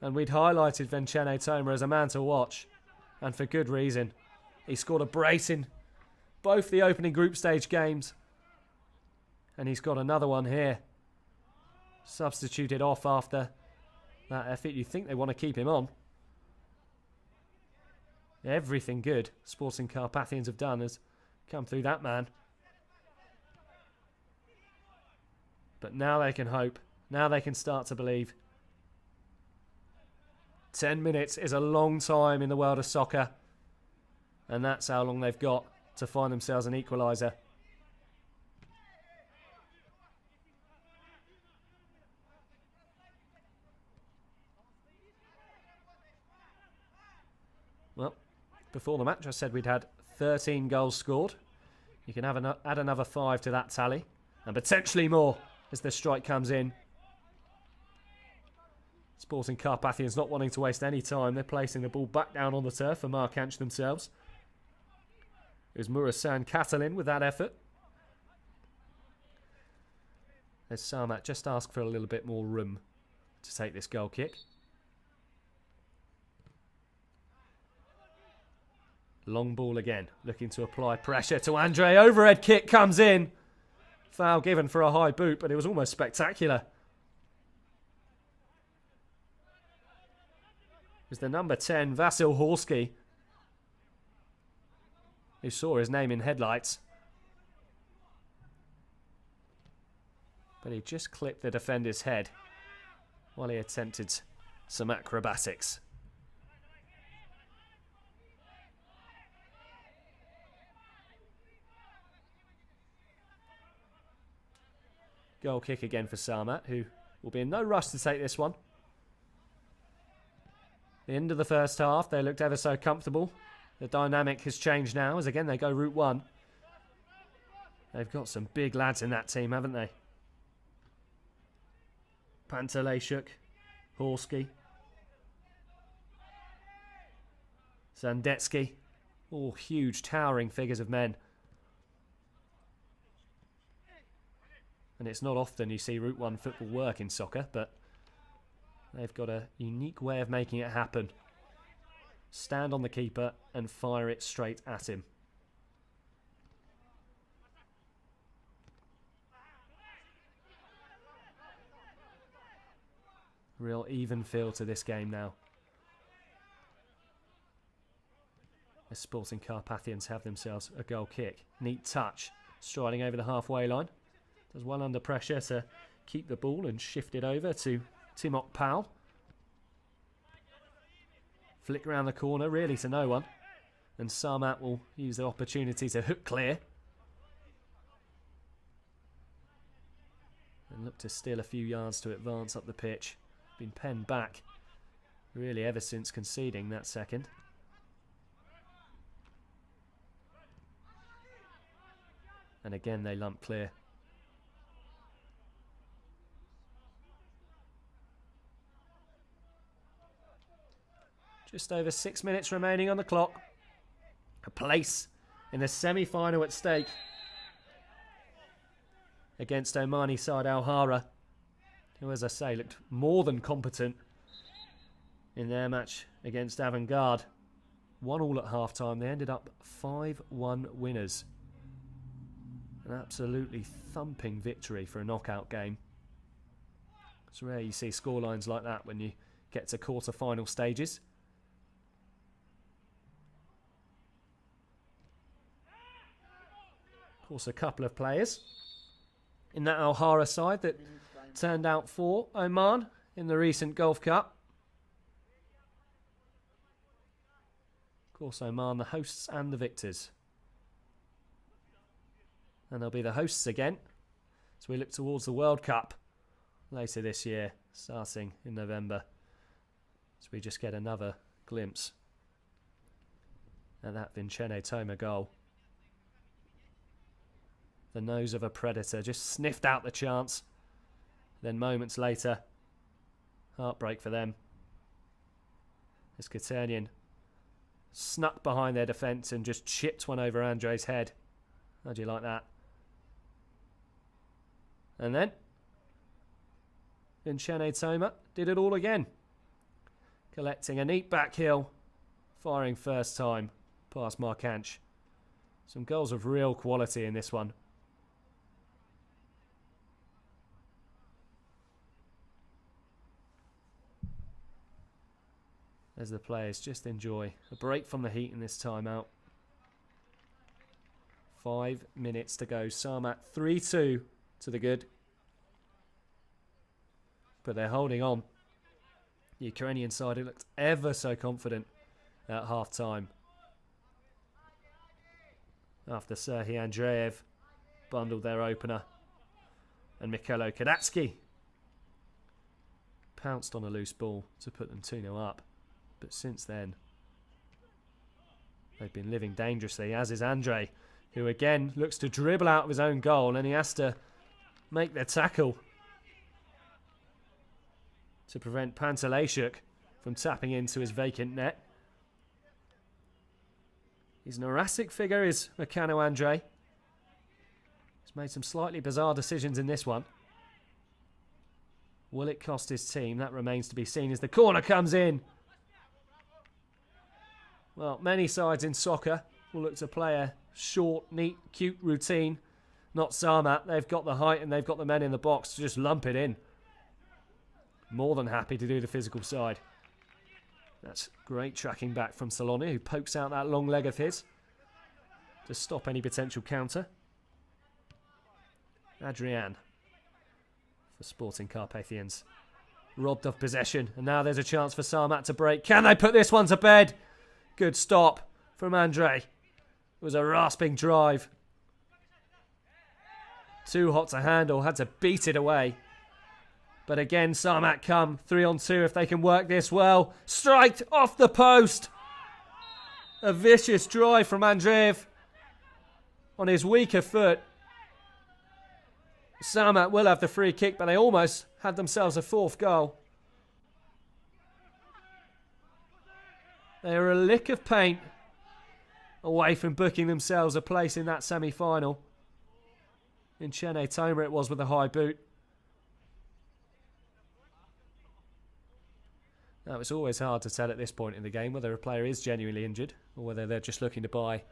And we'd highlighted Vincene Toma as a man to watch. And for good reason. He scored a brace in both the opening group stage games. And he's got another one here. Substituted off after that effort. You think they want to keep him on. Everything good Sporting Carpathians have done has come through that man. But now they can hope. Now they can start to believe. 10 minutes is a long time in the world of soccer. And that's how long they've got to find themselves an equalizer. Well, before the match I said we'd had 13 goals scored. You can add another 5 to that tally. And potentially more as the strike comes in. Sporting Carpathians not wanting to waste any time. They're placing the ball back down on the turf for Markanch themselves. It was Murasan Catalin with that effort. As Samat just asked for a little bit more room to take this goal kick. Long ball again, looking to apply pressure to Andre. Overhead kick comes in. Foul given for a high boot, but it was almost spectacular. It was the number 10, Vasil Horsky, who saw his name in headlights. But he just clipped the defender's head while he attempted some acrobatics. Goal kick again for Samat, who will be in no rush to take this one. The end of the first half, they looked ever so comfortable. The dynamic has changed now, as again they go route one. They've got some big lads in that team, haven't they? Pantelejchuk, Horsky, Zandetsky. All huge, towering figures of men. And it's not often you see Route 1 football work in soccer, but they've got a unique way of making it happen. Stand on the keeper and fire it straight at him. Real even feel to this game now. The Sporting Carpathians have themselves a goal kick. Neat touch, striding over the halfway line. Does well under pressure to keep the ball and shift it over to Timok Pal. Flick around the corner, really to no one. And Samat will use the opportunity to hook clear. And look to steal a few yards to advance up the pitch. Been penned back, really, ever since conceding that second. And again they lump clear. Just over 6 minutes remaining on the clock. A place in the semi-final at stake against Omani side Alhara, who, as I say, looked more than competent in their match against Avantgarde. 1-1 at half-time. They ended up 5-1 winners. An absolutely thumping victory for a knockout game. It's rare you see scorelines like that when you get to quarter-final stages. Of course, a couple of players in that Alhara side that turned out for Oman in the recent Gulf Cup. Of course, Oman, the hosts and the victors. And they'll be the hosts again as we look towards the World Cup later this year, starting in November. So we just get another glimpse at that Vincene Toma goal. The nose of a predator just sniffed out the chance. Then moments later, heartbreak for them. As Katernian snuck behind their defence and just chipped one over Andre's head. How do you like that? And then Vincenzo Toma did it all again. Collecting a neat back heel. Firing first time past Markanch. Some goals of real quality in this one. As the players just enjoy a break from the heat in this timeout. 5 minutes to go. Samat 3-2 to the good. But they're holding on. The Ukrainian side looked ever so confident at half time. After Serhiy Andreev bundled their opener. And Mikhailo Kadatsky pounced on a loose ball to put them 2-0 up. But since then, they've been living dangerously, as is Andre, who again looks to dribble out of his own goal, and he has to make the tackle to prevent Pantelejchuk from tapping into his vacant net. He's an erratic figure, is Meccano Andre. He's made some slightly bizarre decisions in this one. Will it cost his team? That remains to be seen as the corner comes in. Well, many sides in soccer will look to play a short, neat, cute routine. Not Samat. They've got the height and they've got the men in the box to just lump it in. More than happy to do the physical side. That's great tracking back from Saloni, who pokes out that long leg of his to stop any potential counter. Adrian for Sporting Carpathians. Robbed of possession, and now there's a chance for Samat to break. Can they put this one to bed? Good stop from Andre. It was a rasping drive. Too hot to handle, had to beat it away. But again, Samat come 3-on-2 if they can work this well. Striked off the post. A vicious drive from Andreev on his weaker foot. Samat will have the free kick, but they almost had themselves a fourth goal. They are a lick of paint away from booking themselves a place in that semi-final. Vincenzo Toma it was with a high boot. Now, it's always hard to tell at this point in the game whether a player is genuinely injured or whether they're just looking to buy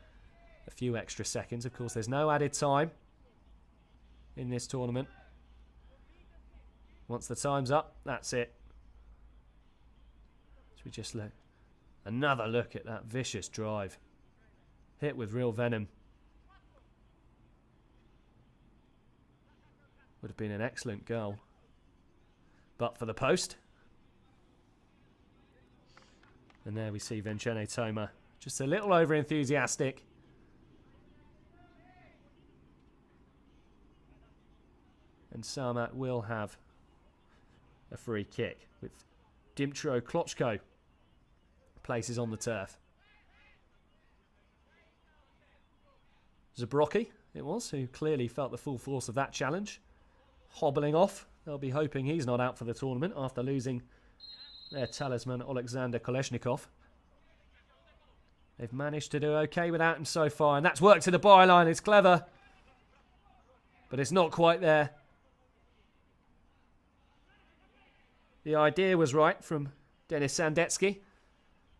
a few extra seconds. Of course, there's no added time in this tournament. Once the time's up, that's it. So we just let another look at that vicious drive. Hit with real venom. Would have been an excellent goal. But for the post. And there we see Vincenzo Toma. Just a little over enthusiastic. And Samat will have a free kick with Dmytro Klochko places on the turf. Zabrocki, it was, who clearly felt the full force of that challenge. Hobbling off. They'll be hoping he's not out for the tournament after losing their talisman, Alexander Kolesnikov. They've managed to do okay without him so far, and that's worked to the byline. It's clever, but it's not quite there. The idea was right from Denis Sandetsky.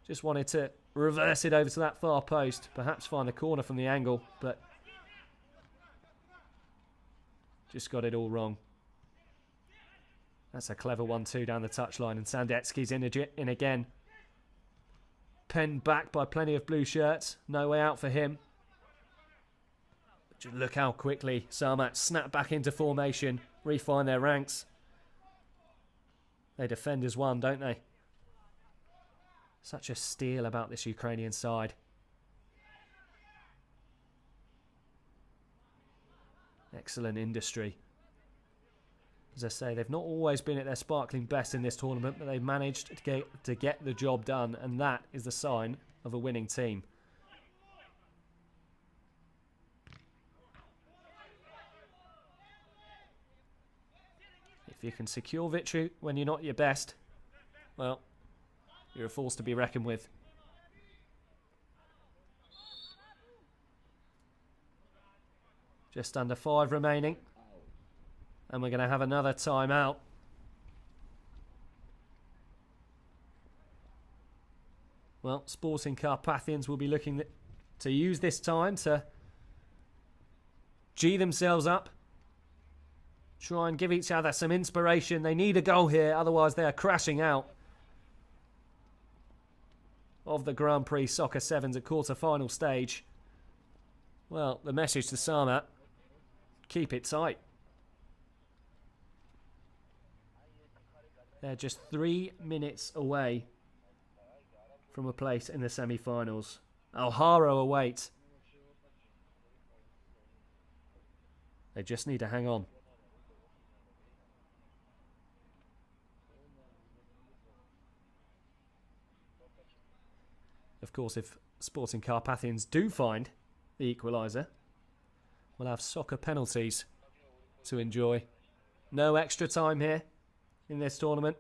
Just wanted to reverse it over to that far post. Perhaps find the corner from the angle, but just got it all wrong. That's a clever 1-2 down the touchline, and Sandetsky's in again. Penned back by plenty of blue shirts. No way out for him. But just look how quickly Samat snap back into formation, refine their ranks. They defend as one, don't they? Such a steal about this Ukrainian side. Excellent industry. As I say, they've not always been at their sparkling best in this tournament, but they've managed to get the job done, and that is the sign of a winning team. If you can secure victory when you're not your best, well, you're a force to be reckoned with. Just under 5 remaining. And we're going to have another timeout. Well, Sporting Carpathians will be looking to use this time to G themselves up. Try and give each other some inspiration. They need a goal here, otherwise they are crashing out of the Grand Prix Soccer Sevens at quarter-final stage. Well, the message to Samat, keep it tight. They're just 3 minutes away from a place in the semi-finals. Alhara await. They just need to hang on. Of course, if Sporting Carpathians do find the equaliser, we'll have soccer penalties to enjoy. No extra time here in this tournament.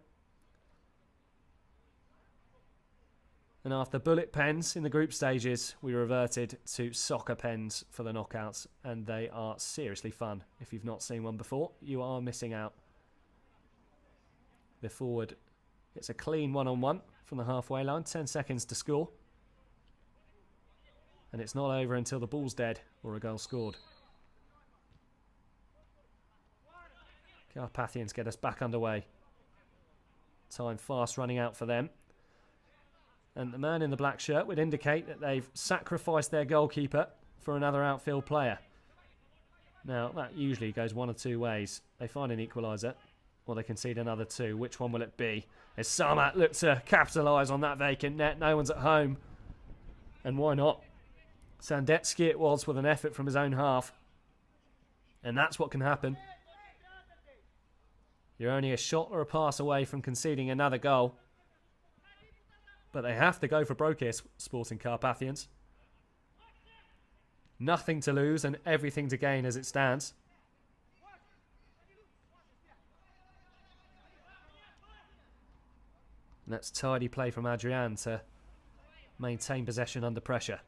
And after bullet pens in the group stages, we reverted to soccer pens for the knockouts, and they are seriously fun. If you've not seen one before, you are missing out. The forward gets a clean one-on-one from the halfway line, 10 seconds to score. And it's not over until the ball's dead or a goal scored. Carpathians get us back underway. Time fast running out for them. And the man in the black shirt would indicate that they've sacrificed their goalkeeper for another outfield player. Now, that usually goes one of two ways. They find an equaliser, or they concede another two. Which one will it be? As Samat looks to capitalise on that vacant net. No one's at home. And why not? Sandetsky it was with an effort from his own half. And that's what can happen. You're only a shot or a pass away from conceding another goal. But they have to go for broke here, Sporting Carpathians. Nothing to lose and everything to gain as it stands. And that's tidy play from Adrian to maintain possession under pressure.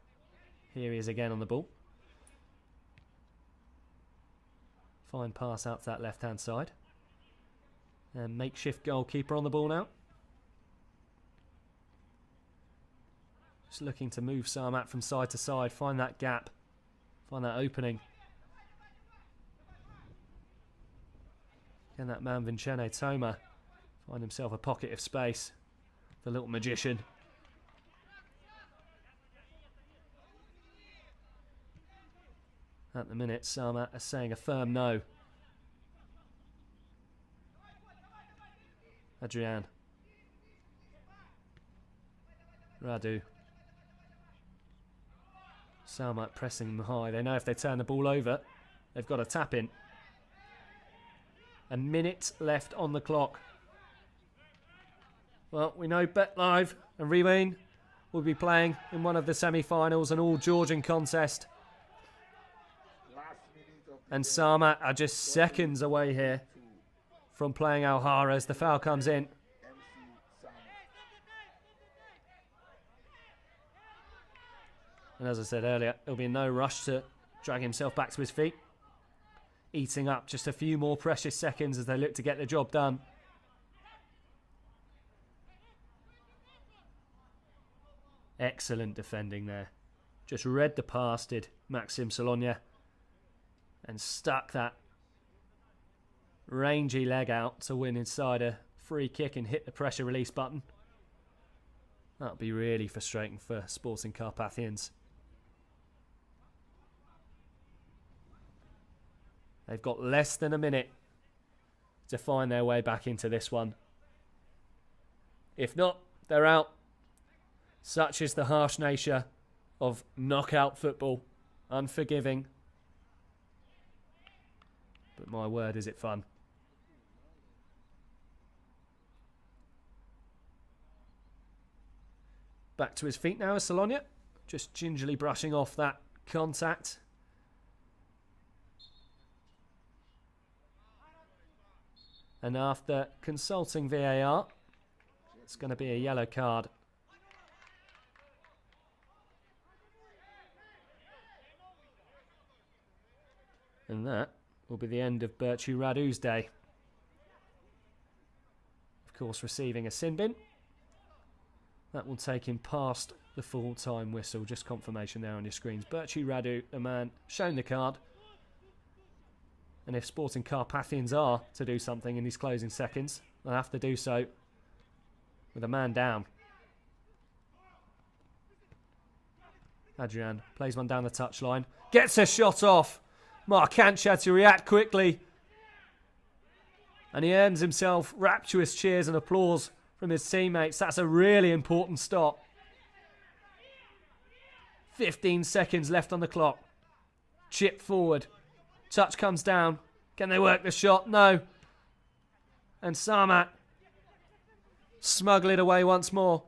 Here he is again on the ball. Fine pass out to that left-hand side. And makeshift goalkeeper on the ball now. Just looking to move Samat from side to side, find that gap, find that opening. Can that man Vincene Toma find himself a pocket of space? The little magician. At the minute, Samat is saying a firm no. Adrian. Radu. Samat pressing them high. They know if they turn the ball over, they've got a tap in. A minute left on the clock. Well, we know Bet Live and Remain will be playing in one of the semi-finals, an all-Georgian contest. And Samat are just seconds away here from playing Alhara as the foul comes in. And as I said earlier, there'll be no rush to drag himself back to his feet. Eating up just a few more precious seconds as they look to get the job done. Excellent defending there. Just read the pass, did Maxim Solonia. And stuck that rangy leg out to win inside a free kick and hit the pressure release button. That'll be really frustrating for Sporting Carpathians. They've got less than a minute to find their way back into this one. If not, they're out. Such is the harsh nature of knockout football. Unforgiving. But my word, is it fun. Back to his feet now is Solonia. Just gingerly brushing off that contact. And after consulting VAR, it's going to be a yellow card. And that will be the end of Bertu Radu's day. Of course, receiving a sin bin. That will take him past the full-time whistle. Just confirmation there on your screens. Bertu Radu, the man shown the card. And if Sporting Carpathians are to do something in these closing seconds, they'll have to do so with a man down. Adrian plays one down the touchline. Gets a shot off. Markanch had to react quickly. And he earns himself rapturous cheers and applause from his teammates. That's a really important stop. 15 seconds left on the clock. Chip forward. Touch comes down. Can they work the shot? No. And Samat smuggle it away once more.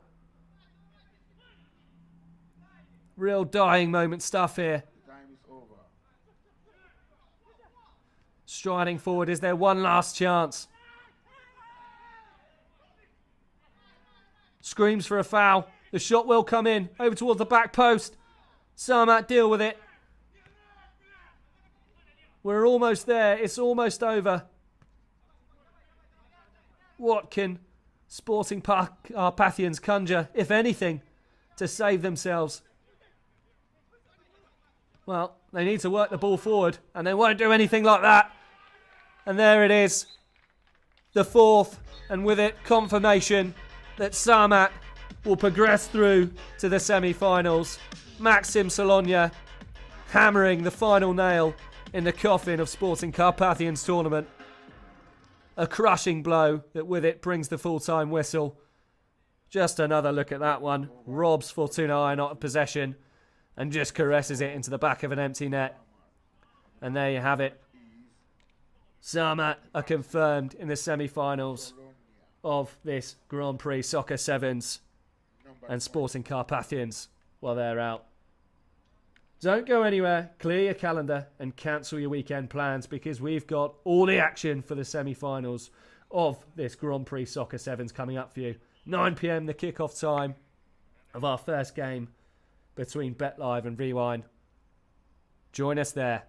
Real dying moment stuff here. Time is over. Striding forward, is there one last chance? Screams for a foul. The shot will come in. Over towards the back post. Samat deal with it. We're almost there. It's almost over. What can Sporting Carpathians conjure, if anything, to save themselves? Well, they need to work the ball forward, and they won't do anything like that. And there it is. The fourth, and with it, confirmation that Samat will progress through to the semi-finals. Maxim Sologna hammering the final nail in the coffin of Sporting Carpathians tournament. A crushing blow that with it brings the full-time whistle. Just another look at that one. Robs Fortuna Iron out of possession and just caresses it into the back of an empty net. And there you have it. Samat are confirmed in the semi-finals of this Grand Prix Soccer Sevens. And Sporting Carpathians, well, they're out. Don't go anywhere, clear your calendar and cancel your weekend plans because we've got all the action for the semi-finals of this Grand Prix Soccer Sevens coming up for you. 9 PM, the kickoff time of our first game between Bet Live and Rewind. Join us there.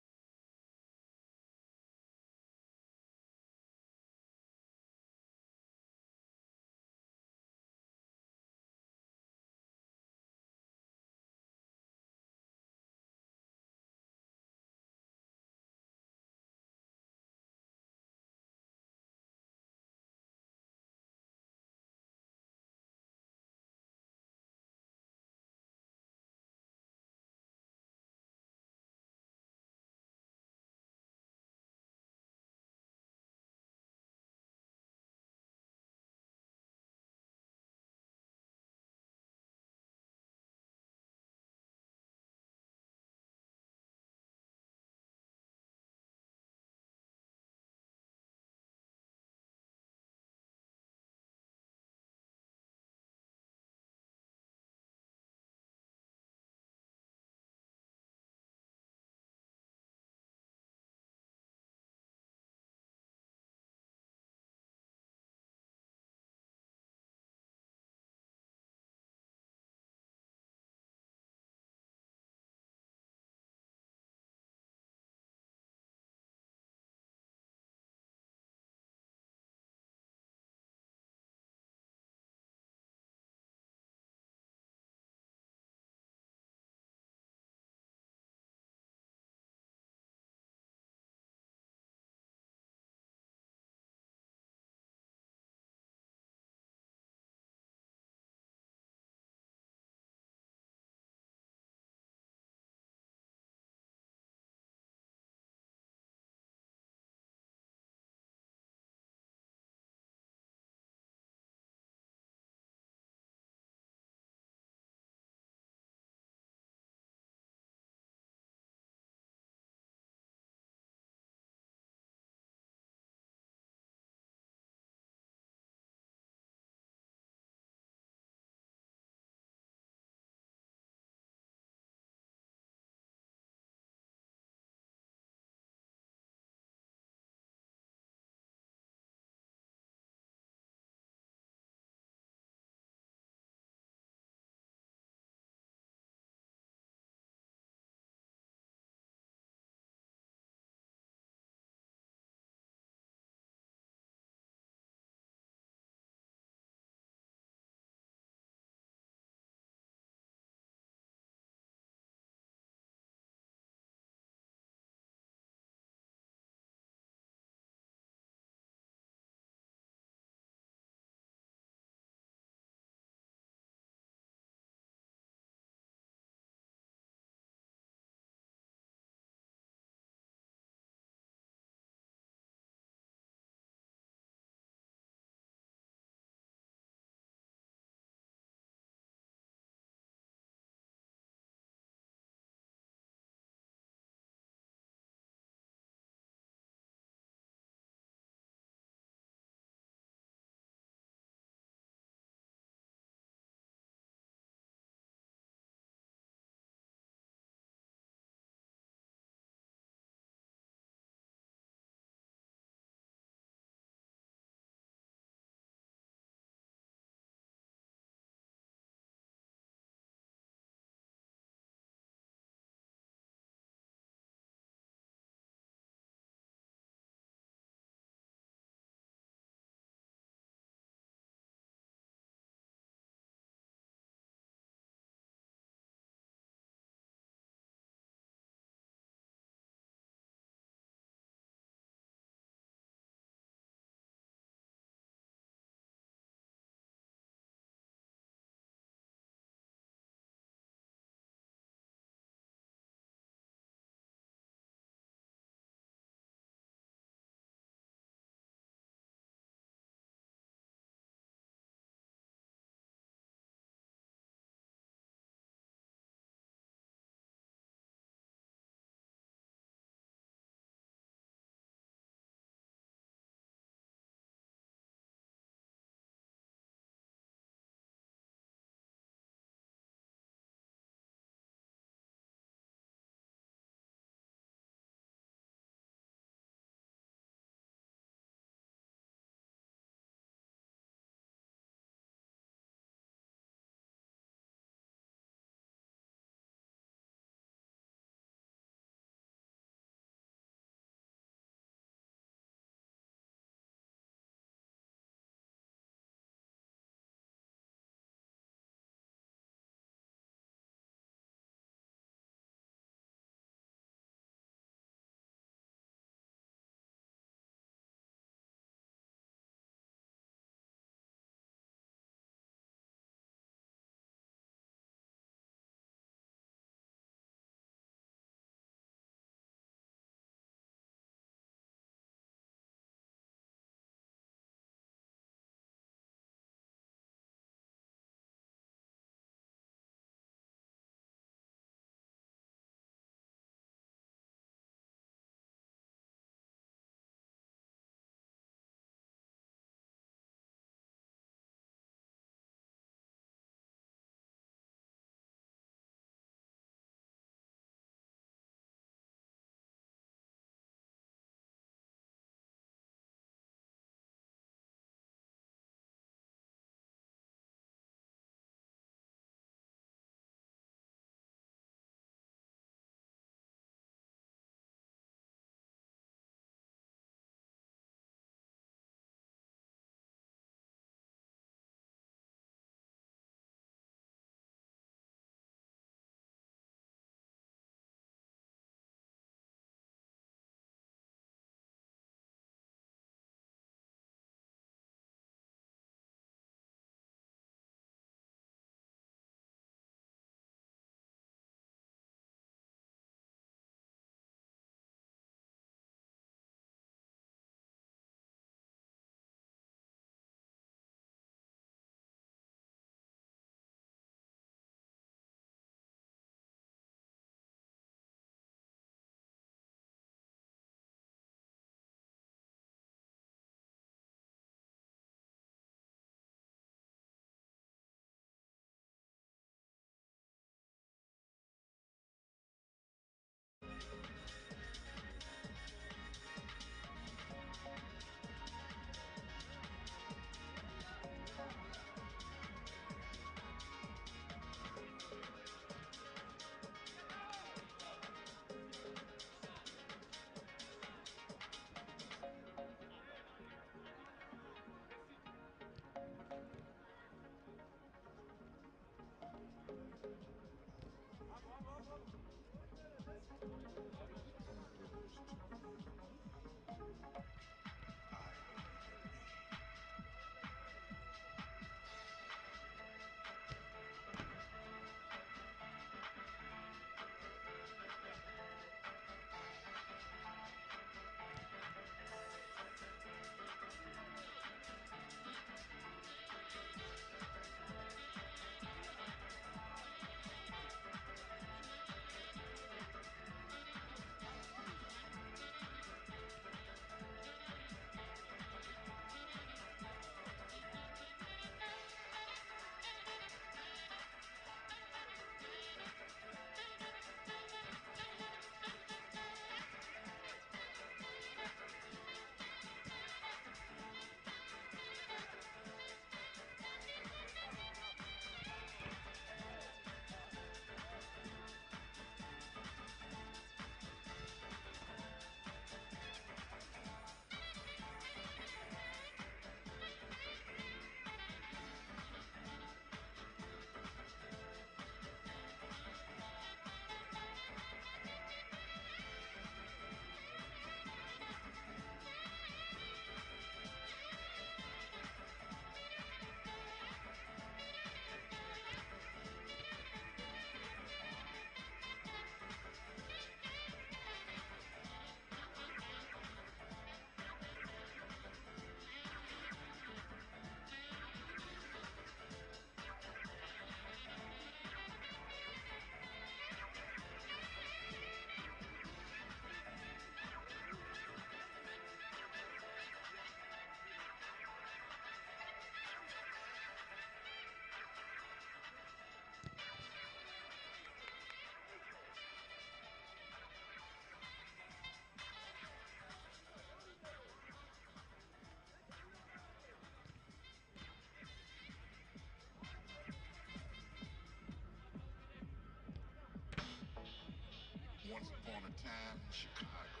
upon a time in Chicago,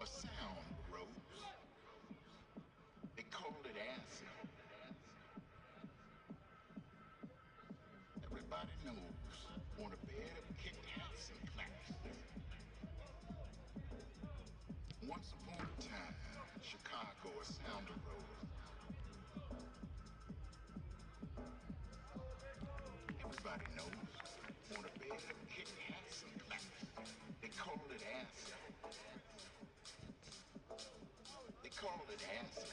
a sound arose. They called it acid. Everybody knows, on a bed of kicked hats and claps. Once upon a time, Chicago, a sound arose. Everybody knows, on a bed of kicked hats and claps. They called it acid. They called it acid.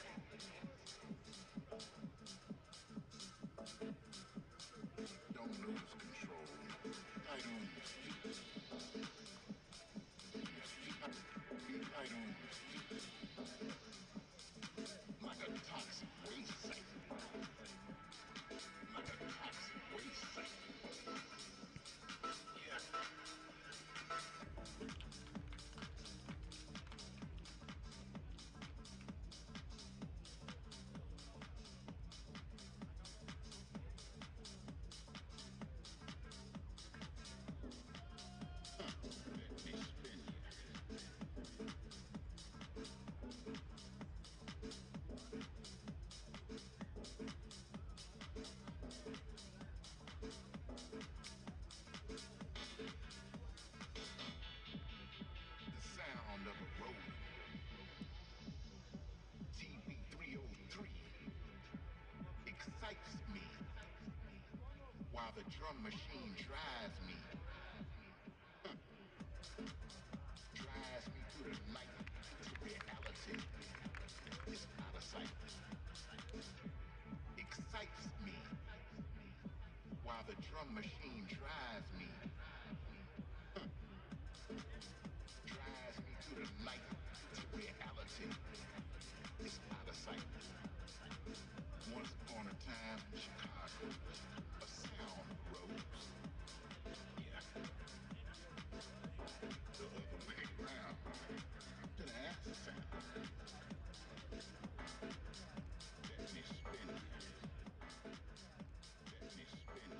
Don't lose control. I don't. I don't. Like a toxic waste site. Like a toxic waste site. Yeah. Let me spin. The sound of a rolling TV 303 excites me while the drum machine drives me. Drives me through the night to reality. It's out of sight. Excites me while the drum machine drives me. Drives me through the night to reality. It's out of sight. Once upon a time in Chicago, a sound rose. Yeah. The other way around to the acid sound. Let me spin. Let me spin.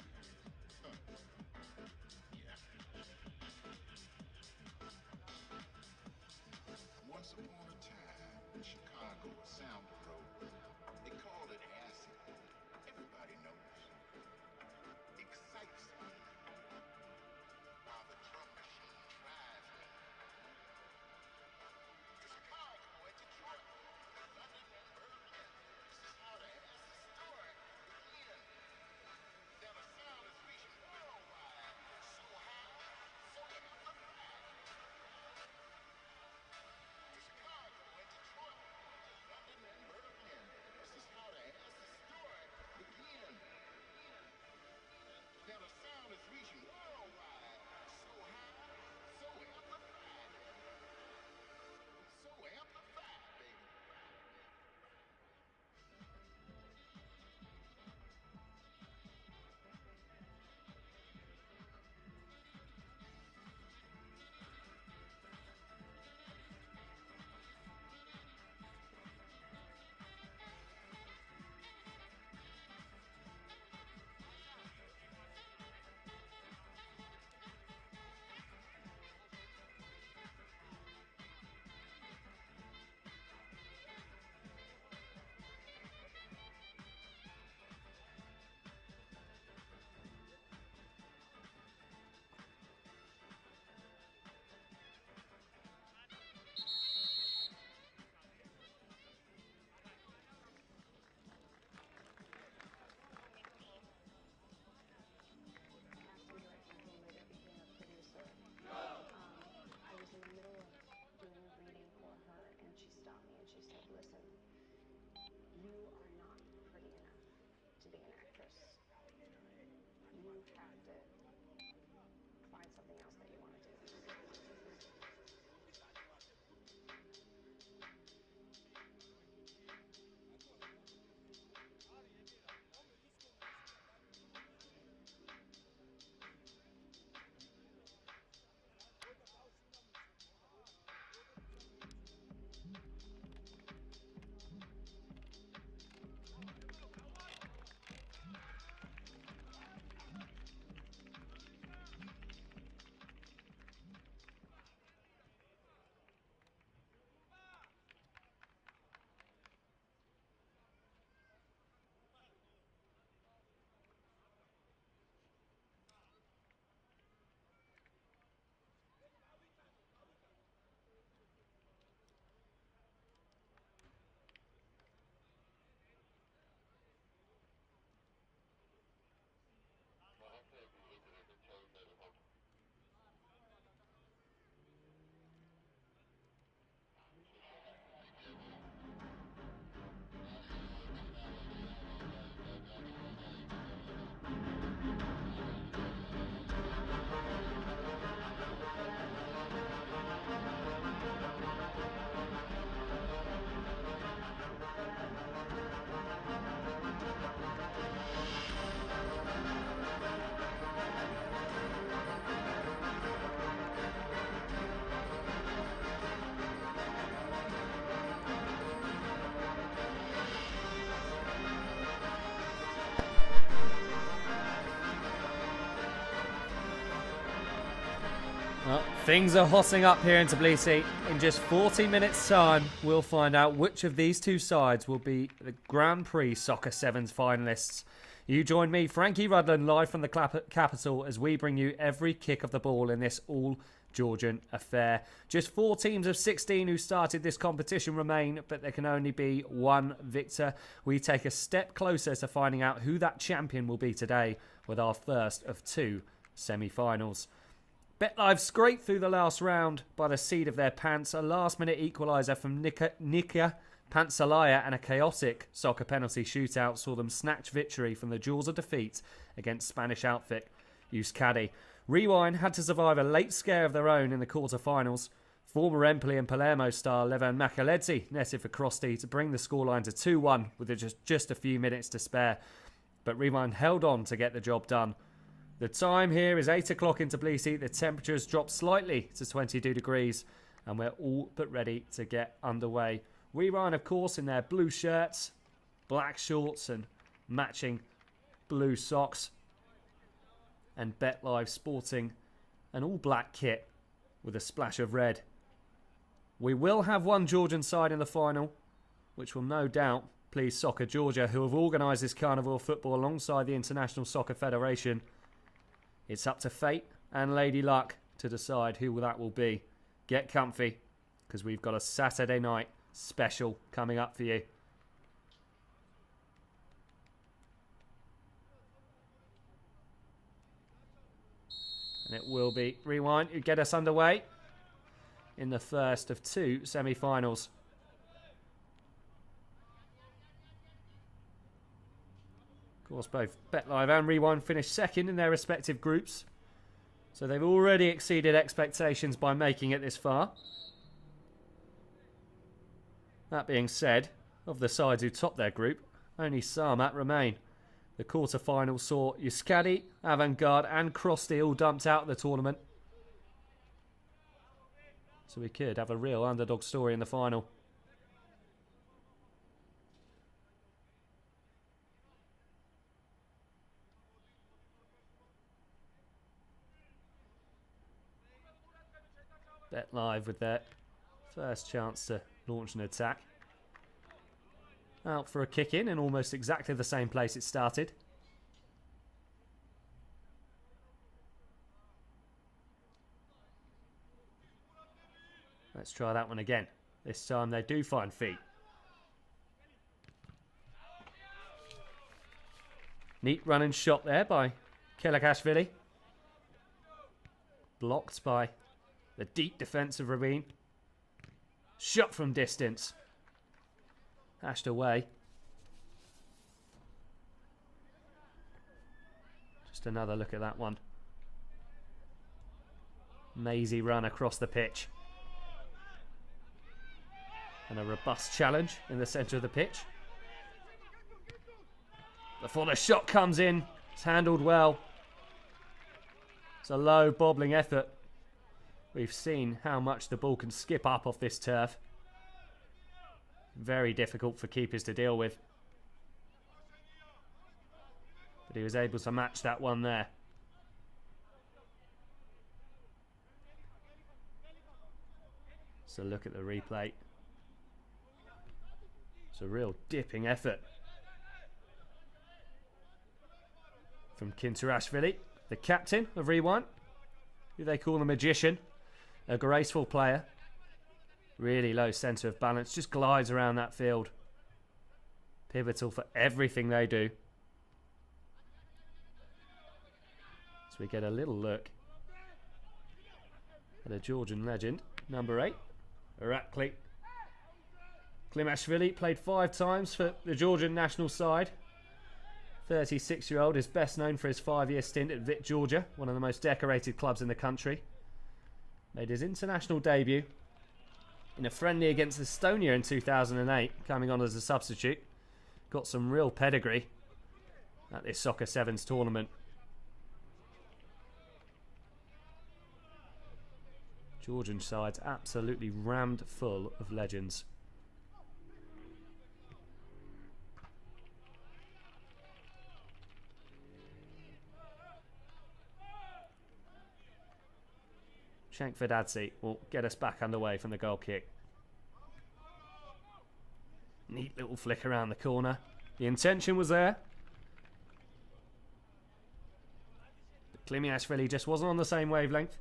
Well, things are hotting up here in Tbilisi. In just 40 minutes' time, we'll find out which of these two sides will be the Grand Prix Soccer Sevens finalists. You join me, Frankie Rudland, live from the capital as we bring you every kick of the ball in this all-Georgian affair. Just 4 teams of 16 who started this competition remain, but there can only be one victor. We take a step closer to finding out who that champion will be today with our first of 2 semi-finals. BetLive scraped through the last round by the seat of their pants. A last-minute equaliser from Nika Pantsalaya and a chaotic soccer penalty shootout saw them snatch victory from the jaws of defeat against Spanish outfit Yus Scatti. Rewind had to survive a late scare of their own in the quarterfinals. Former Empoli and Palermo star Levan Makaledze netted for Crosty to bring the scoreline to 2-1 with just a few minutes to spare. But Rewind held on to get the job done. The time here is 8 o'clock in Tbilisi. The temperatures dropped slightly to 22 degrees and we're all but ready to get underway. Rewind, of course, in their blue shirts, black shorts and matching blue socks. And BetLive sporting an all-black kit with a splash of red. We will have one Georgian side in the final, which will no doubt please Soccer Georgia, who have organised this carnival of football alongside the International Soccer Federation. It's up to fate and Lady Luck to decide who that will be. Get comfy, because we've got a Saturday night special coming up for you. And it will be Rewind who get us underway in the first of 2 semi-finals. Of course, both BetLive and Rewind finished second in their respective groups. So they've already exceeded expectations by making it this far. That being said, of the sides who topped their group, only Samat remain. The quarterfinals saw Yus Scatti, Avant-Garde and Crosty all dumped out of the tournament. So we could have a real underdog story in the final. BetLive with their first chance to launch an attack. Out for a kick in almost exactly the same place it started. Let's try that one again. This time they do find feet. Neat running shot there by Kelakashvili. Blocked by the deep defence of Rabin. Shot from distance. Hashed away. Just another look at that one. Mazy run across the pitch. And a robust challenge in the centre of the pitch. Before the shot comes in, it's handled well. It's a low, bobbling effort. We've seen how much the ball can skip up off this turf. Very difficult for keepers to deal with. But he was able to match that one there. So look at the replay. It's a real dipping effort from Kinturashvili, the captain of Rewind, who they call the magician. A graceful player. Really low centre of balance. Just glides around that field. Pivotal for everything they do. So we get a little look at a Georgian legend. Number 8. Irakli Klimashvili played 5 times for the Georgian national side. 36-year-old is best known for his 5-year stint at Vit Georgia, one of the most decorated clubs in the country. Made his international debut in a friendly against Estonia in 2008, coming on as a substitute. Got some real pedigree at this Soccer Sevens tournament. Georgian side's absolutely rammed full of legends. Shankford-Adzi will get us back underway from the goal kick. Neat little flick around the corner. The intention was there. But Klimiashvili just wasn't on the same wavelength.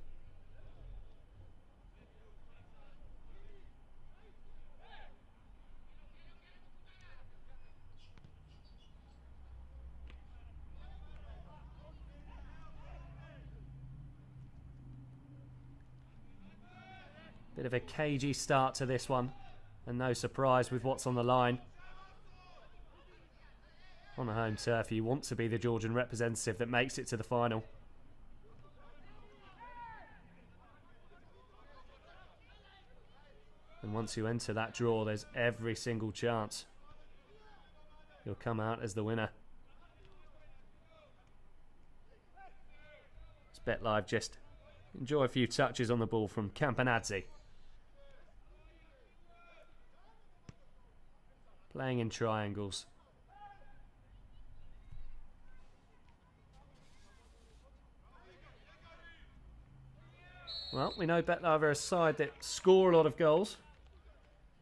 Bit of a cagey start to this one, and no surprise with what's on the line. On a home turf, you want to be the Georgian representative that makes it to the final. And once you enter that draw, there's every single chance you'll come out as the winner. Let's bet live, just enjoy a few touches on the ball from Campanazzi. Playing in triangles. Well, we know BetLive are a side that score a lot of goals,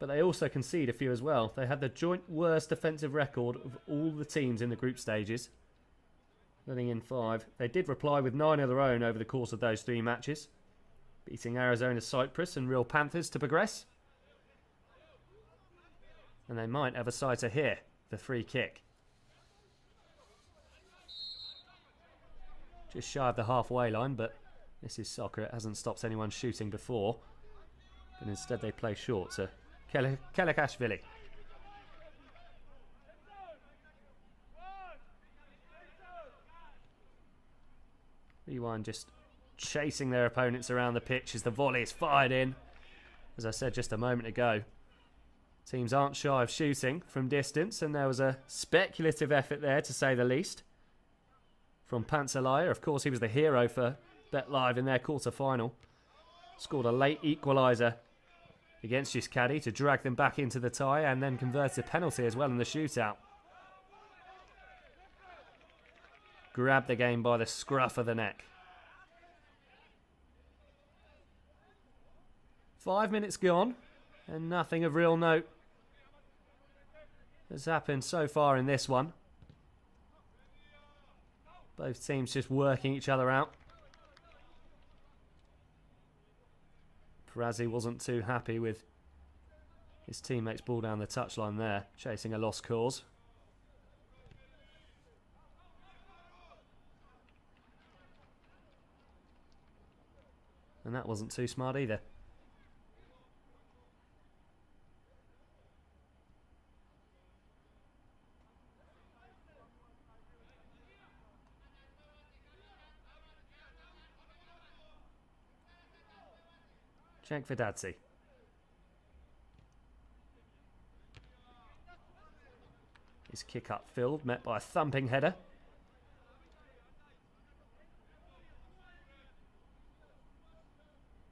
but they also concede a few as well. They had the joint worst defensive record of all the teams in the group stages, letting in 5. They did reply with 9 of their own over the course of those 3 matches, beating Arizona Cyprus and Real Panthers to progress. And they might have a sighter here, the free kick. Just shy of the halfway line, but this is soccer. It hasn't stopped anyone shooting before. But instead they play short to Kelikashvili. Rewind just chasing their opponents around the pitch as the volley is fired in. As I said just a moment ago, teams aren't shy of shooting from distance, and there was a speculative effort there, to say the least, from Pantzalaya. Of course, he was the hero for BetLive in their quarter-final. Scored a late equalizer against Yus Scatti to drag them back into the tie, and then converted a penalty as well in the shootout. Grabbed the game by the scruff of the neck. 5 minutes gone, and nothing of real note has happened so far in this one. Both teams just working each other out. Perazzi wasn't too happy with his teammates' ball down the touchline there, chasing a lost cause. And that wasn't too smart either. Shankford-Adzi. His kick up filled, met by a thumping header.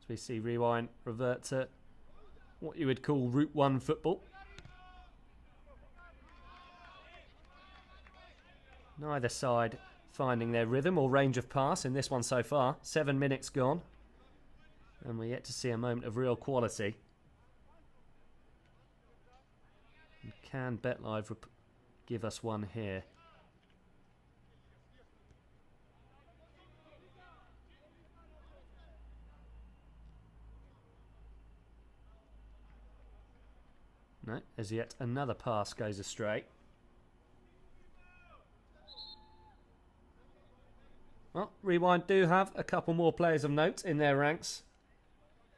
As we see Rewind revert to what you would call Route 1 football. Neither side finding their rhythm or range of pass in this one so far. 7 minutes gone. And we're yet to see a moment of real quality. And can BetLive give us one here? No, as yet another pass goes astray. Well, Rewind do have a couple more players of note in their ranks.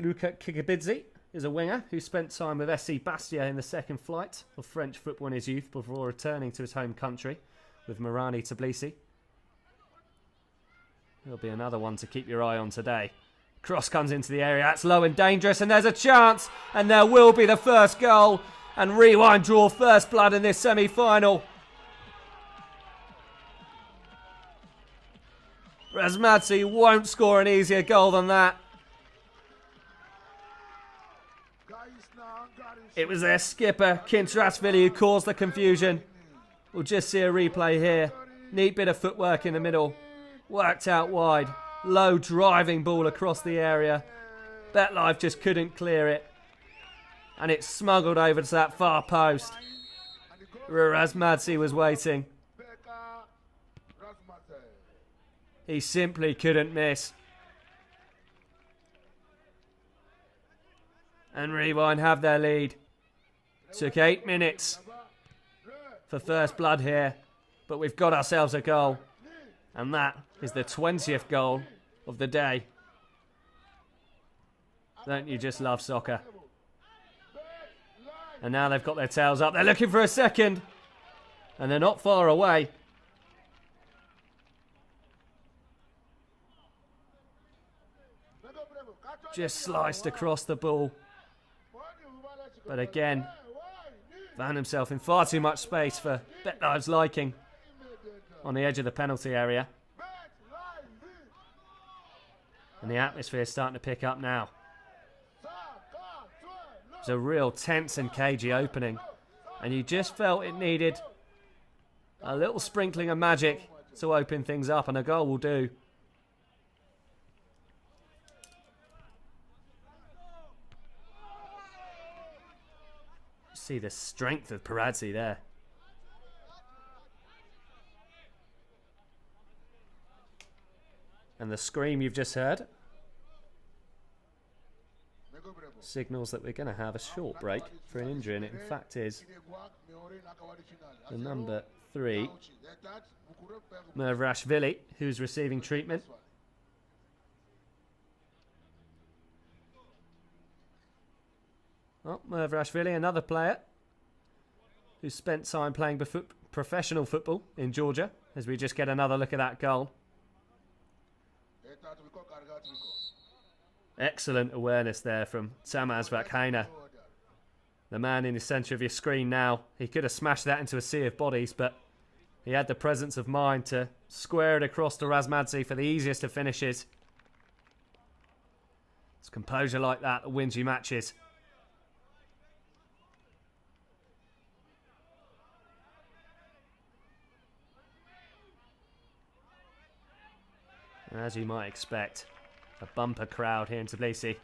Luka Kikabidze is a winger who spent time with SC Bastia in the second flight of French football in his youth before returning to his home country with Marani Tbilisi. There'll be another one to keep your eye on today. Cross comes into the area, that's low and dangerous, and there's a chance, and there will be the first goal, and Rewind draw first blood in this semi-final. Razmadze won't score an easier goal than that. It was their skipper, Kintrasvili, who caused the confusion. We'll just see a replay here. Neat bit of footwork in the middle. Worked out wide. Low driving ball across the area. BetLife just couldn't clear it. And it smuggled over to that far post. where Razmadze was waiting. He simply couldn't miss. And Rewind have their lead. Took 8 minutes for first blood here, but we've got ourselves a goal. And that is the 20th goal of the day. Don't you just love soccer? And now they've got their tails up. They're looking for a second. And they're not far away. Just sliced across the ball. But again, found himself in far too much space for BetLive's liking on the edge of the penalty area. And the atmosphere is starting to pick up now. It's a real tense and cagey opening. And you just felt it needed a little sprinkling of magic to open things up, and a goal will do. See the strength of Paradzi there. And the scream you've just heard signals that we're going to have a short break for an injury, and it in fact is the number 3, Mervrashvili, who's receiving treatment. Oh, Mervrashvili, another player who spent time playing professional football in Georgia, as we just get another look at that goal. Excellent awareness there from Tamaz Vakhaina, the man in the centre of your screen now. He could have smashed that into a sea of bodies, but he had the presence of mind to square it across to Razmadze for the easiest of finishes. It's composure like that that wins you matches. And as you might expect, a bumper crowd here in Tbilisi.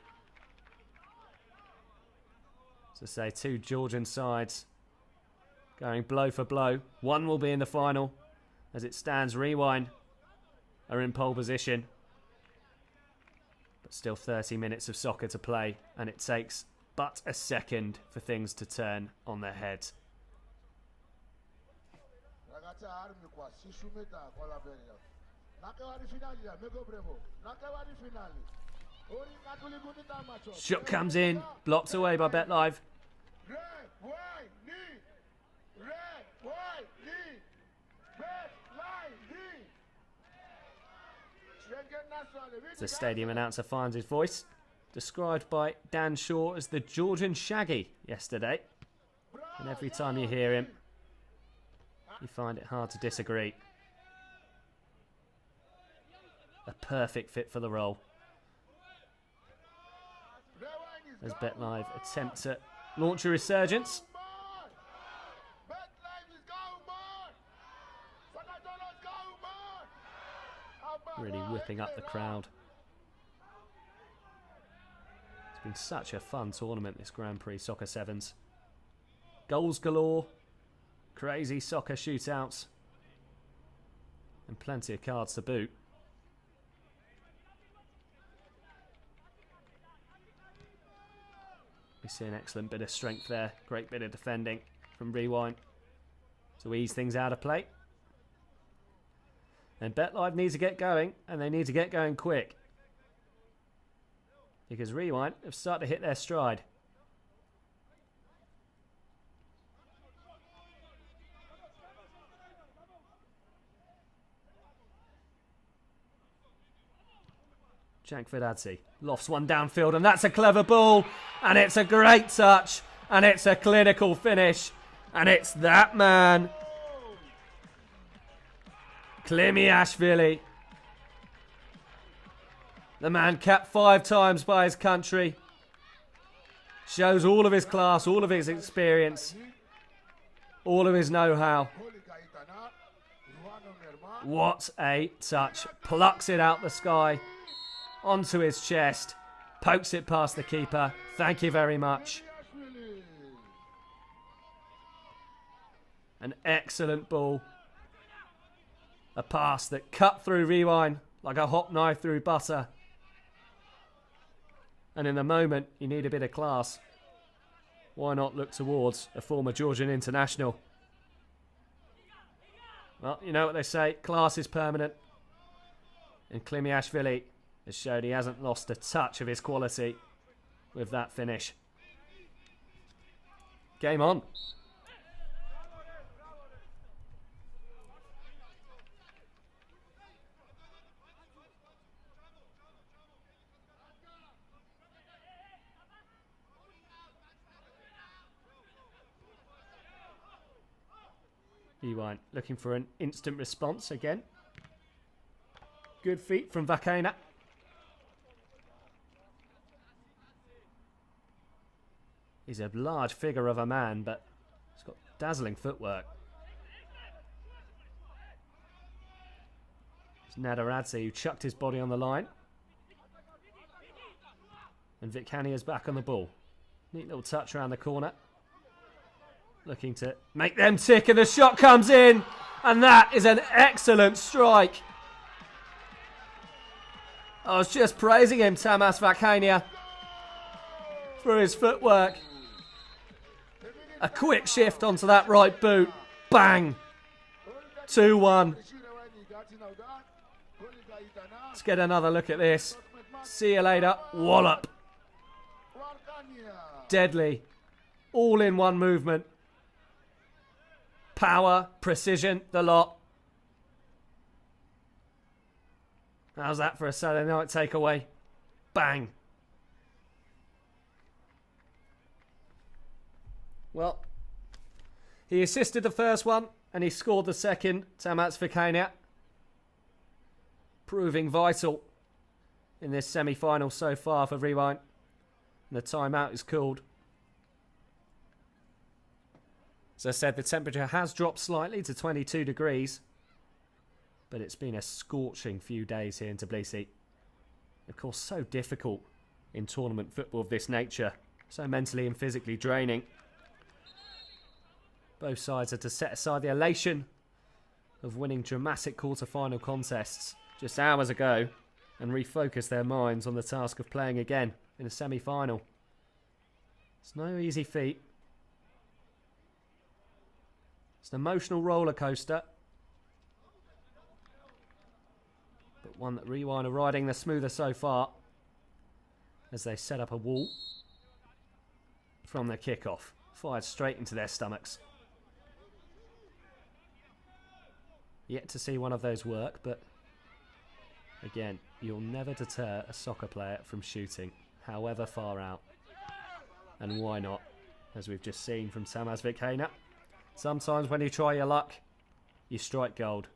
So say two Georgian sides going blow for blow. One will be in the final. As it stands, Rewind are in pole position. But still 30 minutes of soccer to play, and it takes but a second for things to turn on their heads. Shot comes in, blocked away by BetLive. The stadium announcer finds his voice, described by Dan Shaw as the Georgian Shaggy yesterday. And every time you hear him, you find it hard to disagree. A perfect fit for the role. As BetLive attempt to launch a resurgence. Really whipping up the crowd. It's been such a fun tournament, this Grand Prix Soccer Sevens. Goals galore, crazy soccer shootouts, and plenty of cards to boot. We see an excellent bit of strength there. Great bit of defending from Rewind to ease things out of play. And BetLive needs to get going, and they need to get going quick. Because Rewind have started to hit their stride. Jankvidadze lofts one downfield, and that's a clever ball, and it's a great touch, and it's a clinical finish, and it's that man, Klimiashvili, the man capped 5 times by his country, shows all of his class, all of his experience, all of his know-how. What a touch, plucks it out the sky onto his chest, Pokes it past the keeper. Thank you very much. An excellent ball. A pass that cut through Rewind like a hot knife through butter. And in the moment, you need a bit of class. Why not look towards a former Georgian international? Well, you know what they say, class is permanent. And Klimiashvili has showed he hasn't lost a touch of his quality with that finish. Game on. Rewind looking for an instant response again. Good feet from Vakena. He's a large figure of a man, but he's got dazzling footwork. It's Nadaradze who chucked his body on the line. And Vikania's back on the ball. Neat little touch around the corner. Looking to make them tick, and the shot comes in. And that is an excellent strike. I was just praising him, Tamas Vakania, for his footwork. A quick shift onto that right boot. Bang! 2-1. Let's get another look at this. See you later. Wallop. Deadly. All in one movement. Power, precision, the lot. How's that for a Saturday night takeaway? Bang. Well, he assisted the first one and he scored the second. Tamas Vakania. Proving vital in this semi-final so far for Rewind. And the timeout is called. As I said, the temperature has dropped slightly to 22 degrees. But it's been a scorching few days here in Tbilisi. Of course, so difficult in tournament football of this nature. So mentally and physically draining. Both sides had to set aside the elation of winning dramatic quarter-final contests just hours ago and refocus their minds on the task of playing again in a semi-final. It's no easy feat. It's an emotional roller coaster, but one that Rewind are riding the smoother so far as they set up a wall from the kickoff, fired straight into their stomachs. Yet to see one of those work, but again, you'll never deter a soccer player from shooting, however far out. And why not? As we've just seen from Tamas Vakena. Sometimes when you try your luck, you strike gold.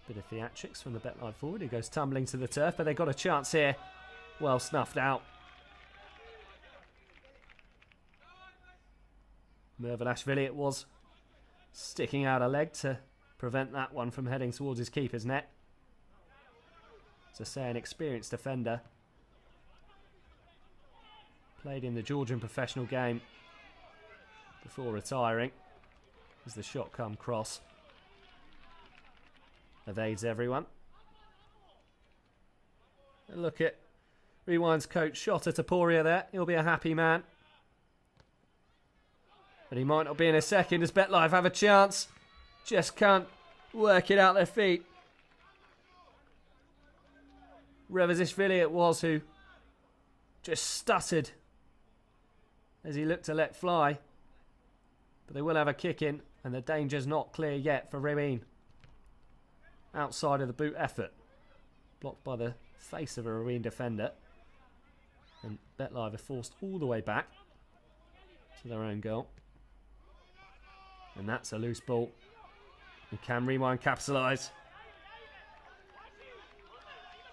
Bit of theatrics from the Betline forward. He goes tumbling to the turf, but they got a chance here. Well snuffed out. Mervanashvili it was, sticking out a leg to prevent that one from heading towards his keeper's net. As I say, an experienced defender. Played in the Georgian professional game before retiring. As the shot come cross. Evades everyone. And look at Rewind's coach shot at Aporia there. He'll be a happy man. But he might not be in a second as BetLive have a chance. Just can't work it out their feet. Revizishvili it was who just stuttered as he looked to let fly. But they will have a kick in and the danger's not clear yet for Remin. Outside of the boot effort. Blocked by the face of a Remin defender. And BetLive are forced all the way back to their own goal. And that's a loose ball. And can Rewind capitalise?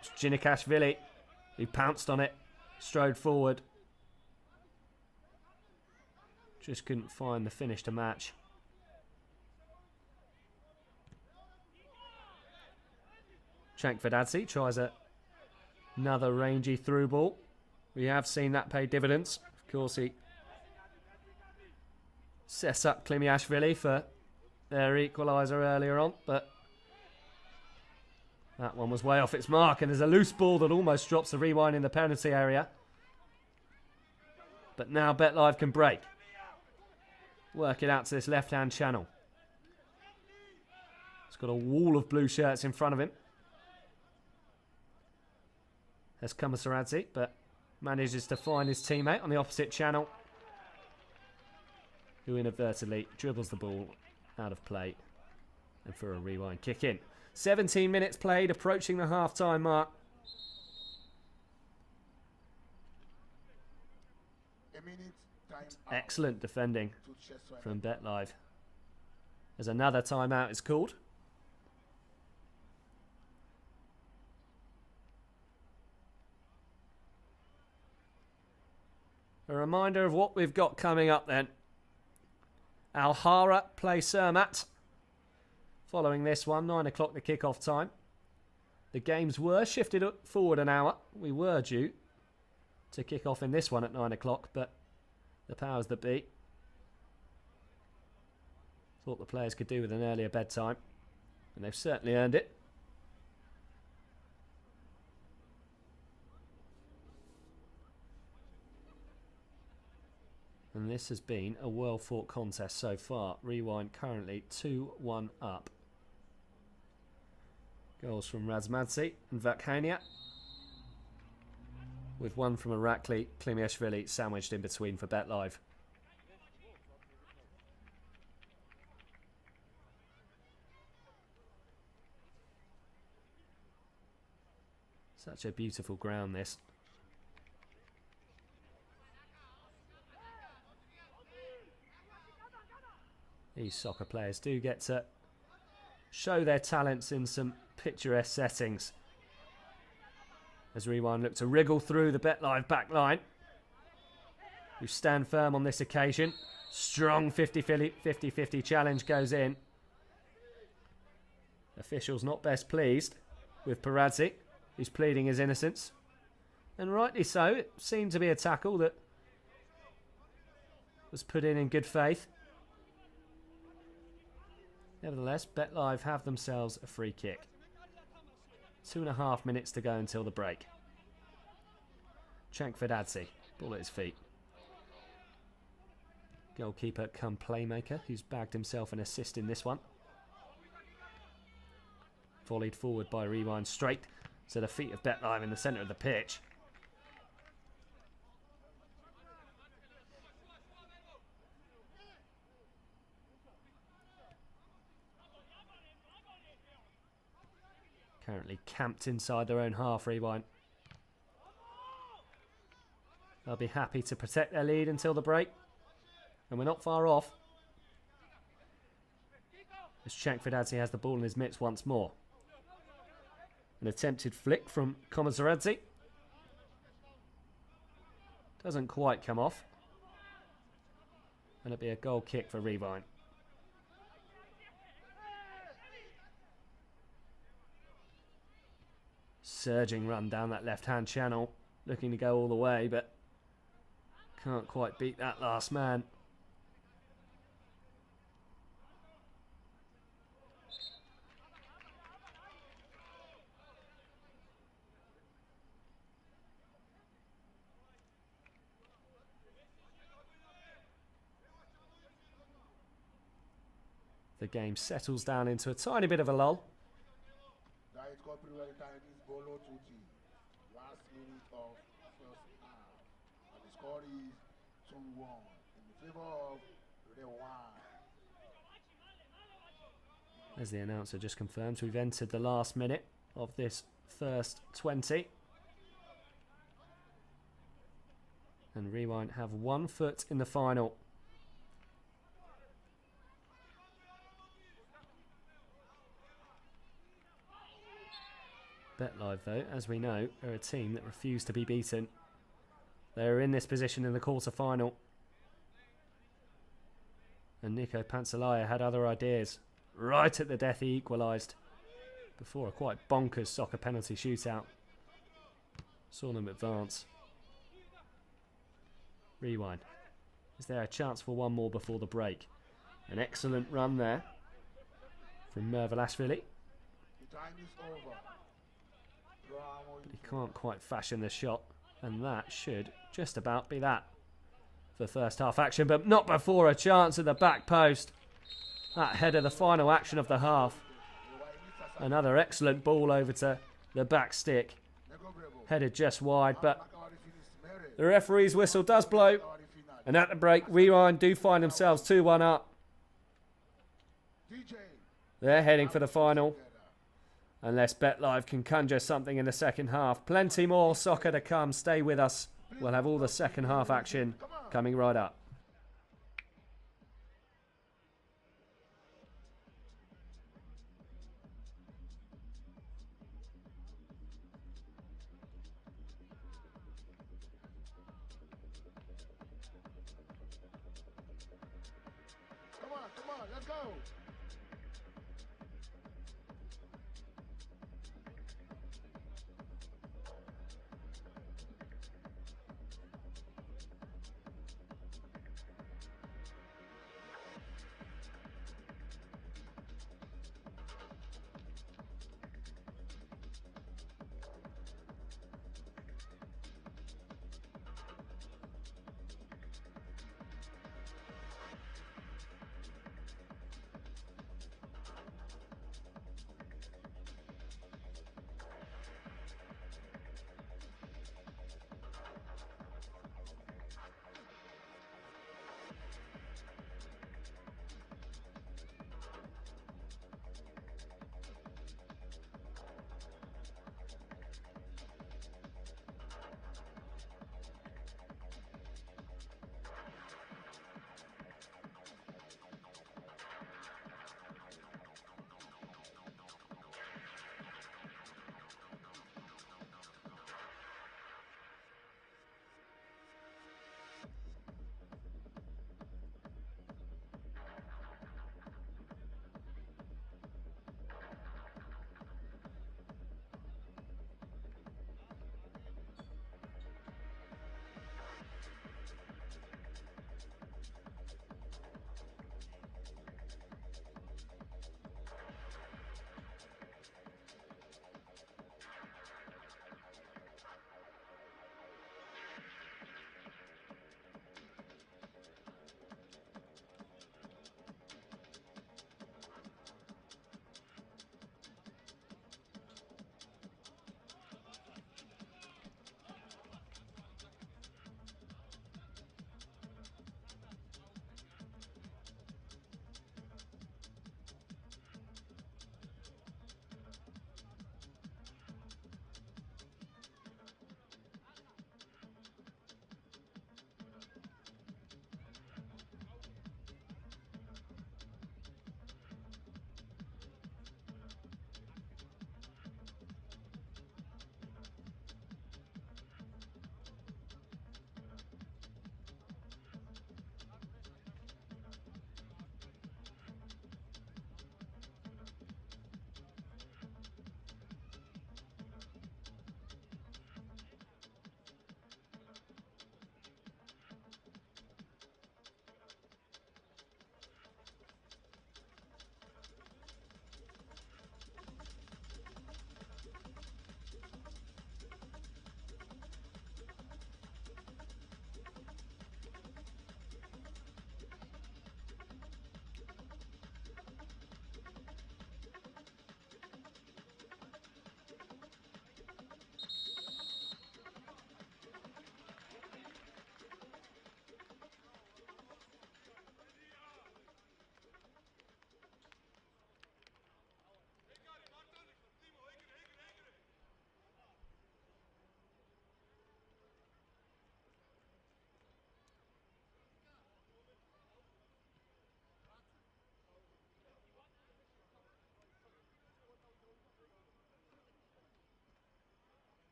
It's Ginikashvili who pounced on it, strode forward. Just couldn't find the finish to match. Chankvidadze tries another rangy through ball. We have seen that pay dividends. Of course, he sets up Klimiashvili for their equaliser earlier on, but that one was way off its mark, and there's a loose ball that almost drops the Rewind in the penalty area. But now BetLive can break. Work it out to this left-hand channel. He's got a wall of blue shirts in front of him. There's Komisaradze, but manages to find his teammate on the opposite channel, who inadvertently dribbles the ball out of play and for a Rewind kick in. 17 minutes played, approaching the half-time mark. A minute time out Excellent defending to chest right. from BetLive. As another timeout is called. A reminder of what we've got coming up then. Alhara play Samat. Following this one, 9 o'clock the kickoff time. The games were shifted forward an hour. We were due to kick off in this one at 9 o'clock, but the powers that be thought the players could do with an earlier bedtime, and they've certainly earned it. And this has been a well-fought contest so far. Rewind currently 2-1 up. Goals from Razmadze and Vakhania, with one from Irakli Klimiashvili sandwiched in between for BetLive. Such a beautiful ground, this. These soccer players do get to show their talents in some picturesque settings. As Rewind look to wriggle through the BetLive back line, who stand firm on this occasion. Strong 50-50 challenge goes in. Officials not best pleased with Paradze, who's pleading his innocence. And rightly so. It seemed to be a tackle that was put in good faith. Nevertheless, BetLive have themselves a free kick. 2.5 minutes to go until the break. Chankvidadze, ball at his feet. Goalkeeper come playmaker, who's bagged himself an assist in this one. Volleyed forward by Rewind straight to the feet of BetLive in the centre of the pitch. Currently camped inside their own half, Rewind. They'll be happy to protect their lead until the break. And we're not far off. As Chankvidadze has the ball in his mitts once more. An attempted flick from Komisaradze. Doesn't quite come off. And it'll be a goal kick for Rewind. Surging run down that left-hand channel, looking to go all the way, but can't quite beat that last man. The game settles down into a tiny bit of a lull. That is called pretty well time is Bolo 2G. Last minute of first half. And the score is 2-1 in favor of Rewind. As the announcer just confirms, we've entered the last minute of this first 20. And Rewind have 1 foot in the final. BetLive, though, as we know, are a team that refuse to be beaten. They are in this position in the quarter-final. And Nico Pansalaya had other ideas. Right at the death he equalised. Before a quite bonkers soccer penalty shootout. Saw them advance. Rewind. Is there a chance for one more before the break? An excellent run there from Mervelashvili. But he can't quite fashion the shot. And that should just about be that for first half action. But not before a chance at the back post. That header, the final action of the half. Another excellent ball over to the back stick. Headed just wide, but the referee's whistle does blow. And at the break, Rewind do find themselves 2-1 up. They're heading for the final. Unless BetLive can conjure something in the second half. Plenty more soccer to come. Stay with us. We'll have all the second half action coming right up. Come on, let's go.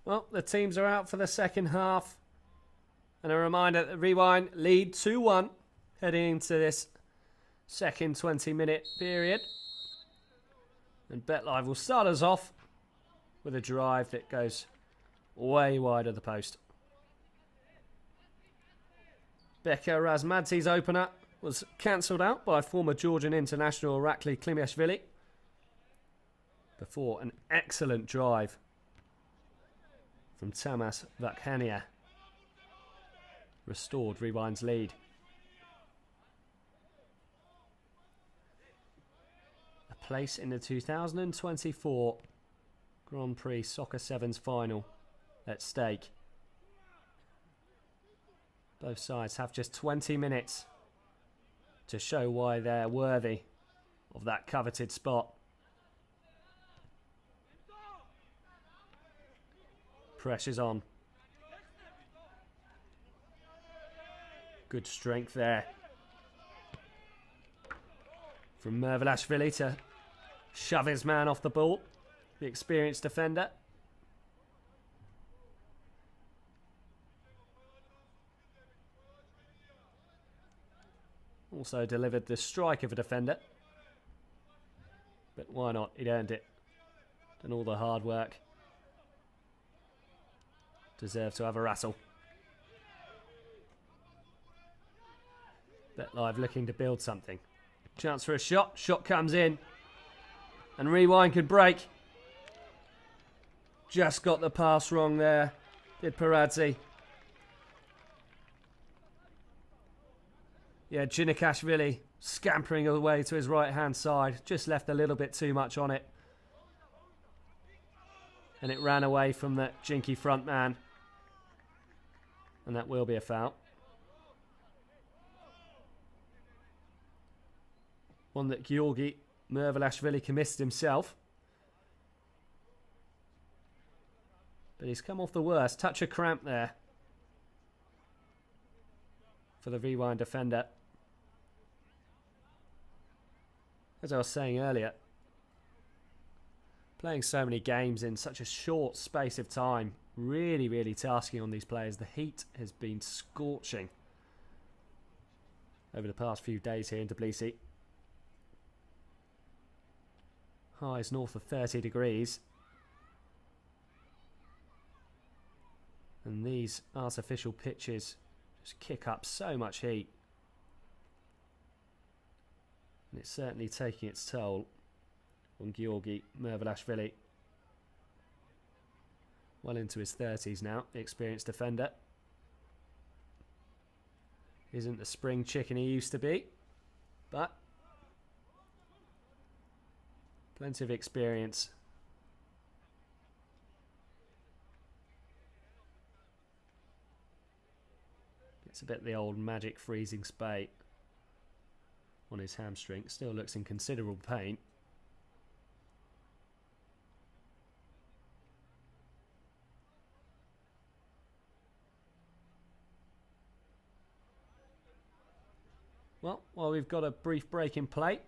Well, the teams are out for the second half. And a reminder that Rewind lead 2-1 heading into this second 20-minute period. And BetLive will start us off with a drive that goes way wide of the post. Beka Razmadze's opener was cancelled out by former Georgian international Irakli Klimiashvili before an excellent drive from Tamas Vakhania restored Rewind's lead. A place in the 2024 Grand Prix Soccer Sevens final at stake. Both sides have just 20 minutes to show why they're worthy of that coveted spot. Pressure's on. Good strength there from Mervelashvili to shove his man off the ball. The experienced defender. Also delivered the strike of a defender. But why not? He'd earned it. Done all the hard work. Deserve to have a wrestle. BetLive looking to build something. Chance for a shot. Shot comes in. And Rewind could break. Just got the pass wrong there. Did Paradze. Yeah, Ginikashvili scampering away to his right-hand side. Just left a little bit too much on it. And it ran away from the Jinky front man. And that will be a foul. One that Georgi Mervelashvili commits himself. But he's come off the worst. Touch of cramp there for the Rewind defender. As I was saying earlier, playing so many games in such a short space of time, really tasking on these players. The heat has been scorching over the past few days here in Tbilisi. Highs north of 30 degrees. And these artificial pitches just kick up so much heat. And it's certainly taking its toll on Georgi Mervelashvili. Well into his 30s now, the experienced defender. Isn't the spring chicken he used to be, but plenty of experience. It's a bit the old magic freezing spate on his hamstring. Still looks in considerable pain. Well, while we've got a brief break in play,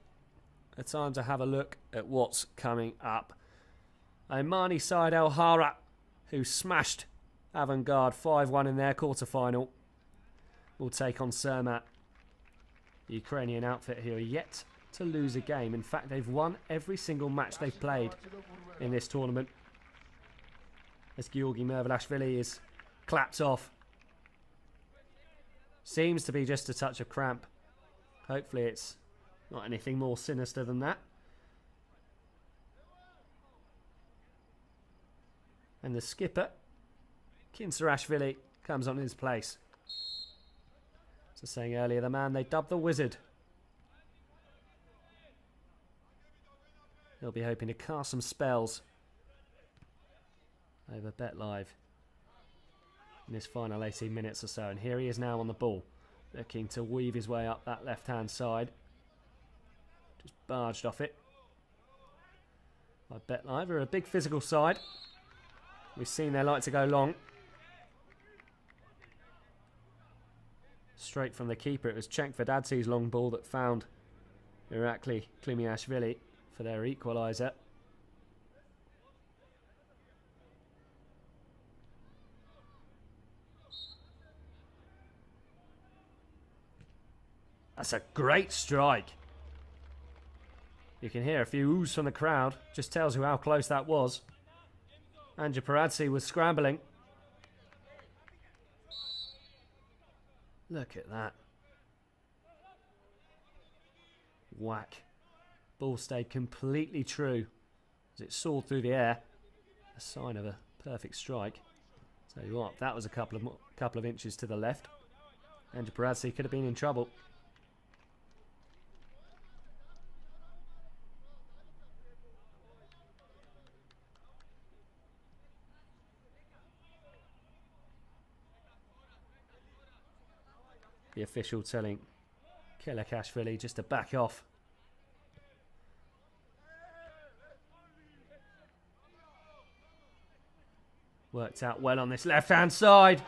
it's time to have a look at what's coming up. Omani side Alhara, who smashed Avantgarde 5-1 in their quarterfinal, will take on Samat, the Ukrainian outfit who are yet to lose a game. In fact, they've won every single match they've played in this tournament. As Georgi Mervelashvili is clapped off. Seems to be just a touch of cramp. Hopefully it's not anything more sinister than that. And the skipper, Kinsarashvili, comes on his place. As I was saying earlier, the man they dubbed the Wizard. He'll be hoping to cast some spells over BetLive in his final 18 minutes or so. And here he is now on the ball, looking to weave his way up that left-hand side. Just barged off it by BetLive. They're a big physical side. We've seen they like to go long. Straight from the keeper, it was Chenkvadadze's long ball that found Irakli Klimiashvili for their equalizer. That's a great strike. You can hear a few oohs from the crowd. Just tells you how close that was. Anja Paradze was scrambling. Look at that. Whack. Ball stayed completely true as it soared through the air. A sign of a perfect strike. Tell you what, that was a couple of inches to the left. Anja Paradze could have been in trouble. The official telling Kelakashvili just to back off. Worked out well on this left-hand side.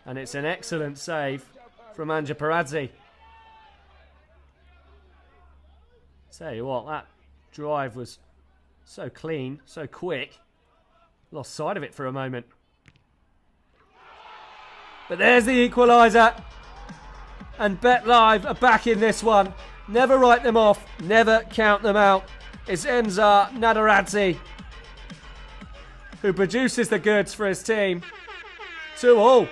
And it's an excellent save from Anja Paradze. Tell you what, that drive was so clean, so quick. Lost sight of it for a moment. But there's the equaliser. And Bet Live are back in this one. Never write them off. Never count them out. It's Emza Nadaradze who produces the goods for his team. 2-2.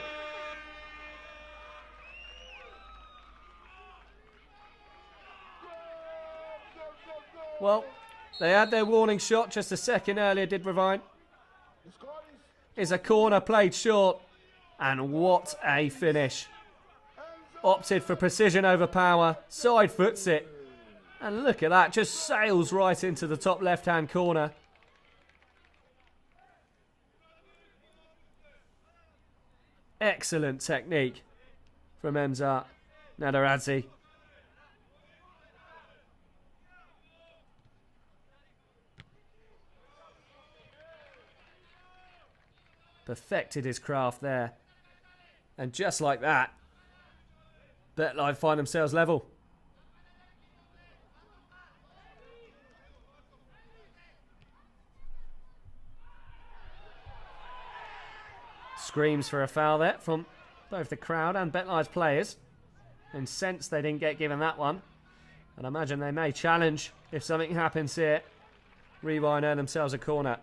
Well, they had their warning shot just a second earlier, did Ravine. Is a corner played short. And what a finish. Opted for precision over power. Side foots it. And look at that. Just sails right into the top left-hand corner. Excellent technique from Emza Nadaradze. Perfected his craft there. And just like that, Bet Live find themselves level. Screams for a foul there from both the crowd and Bet Live's players. And since they didn't get given that one, and I imagine they may challenge if something happens here. Rewind earn themselves a corner.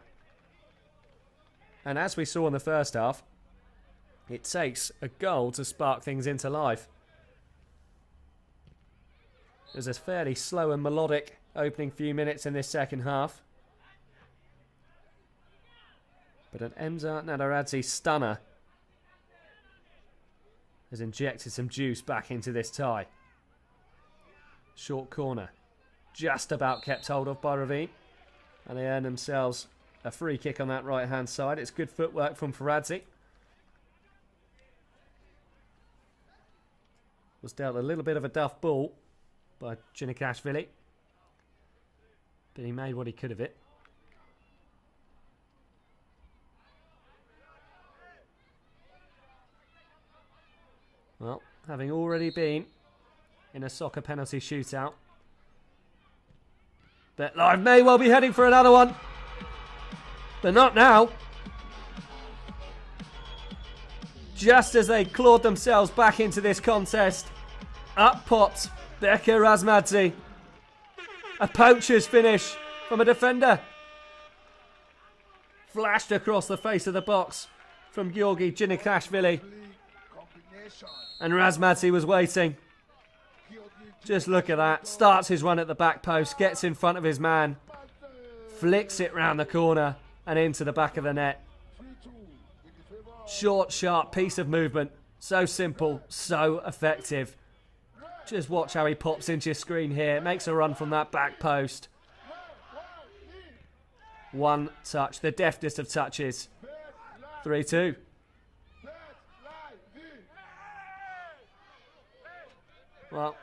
And as we saw in the first half, it takes a goal to spark things into life. There's a fairly slow and melodic opening few minutes in this second half. But an Emza Nadaradze stunner has injected some juice back into this tie. Short corner. Just about kept hold of by Ravine. And they earn themselves a free kick on that right-hand side. It's good footwork from Paradze. Was dealt a little bit of a duff ball by Ginikashvili. But he made what he could of it. Well, having already been in a soccer penalty shootout, Bet Live may well be heading for another one. But not now. Just as they clawed themselves back into this contest, up pops Becca Razmadze. A poacher's finish from a defender. Flashed across the face of the box from Georgi Ginikashvili. And Razmadze was waiting. Just look at that. Starts his run at the back post, gets in front of his man, flicks it round the corner and into the back of the net. Short, sharp piece of movement. So simple, so effective. Just watch how he pops into your screen here. Makes a run from that back post. One touch, the deftest of touches. 3-2. Well,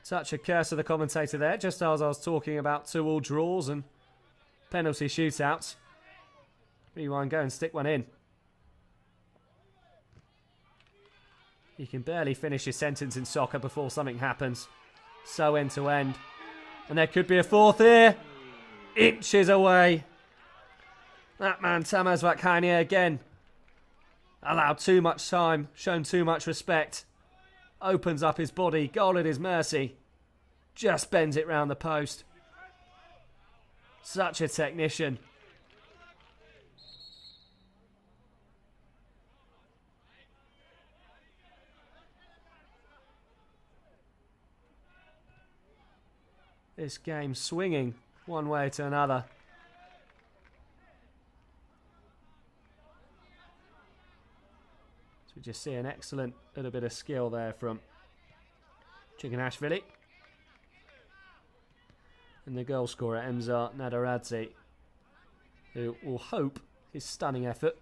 such a curse of the commentator there, just as I was talking about 2-2 draws and penalty shootouts. Rewind, go and stick one in. You can barely finish your sentence in soccer before something happens. So end to end. And there could be a fourth here. Inches away. That man, Tamaz Vakhania, again, Allowed too much time, shown too much respect. Opens up his body, goal at his mercy. Just bends it round the post. Such a technician. This game swinging one way to another. So we just see an excellent little bit of skill there from Chiganashvili. And the goal scorer, Emzar Nadaradze, who will hope his stunning effort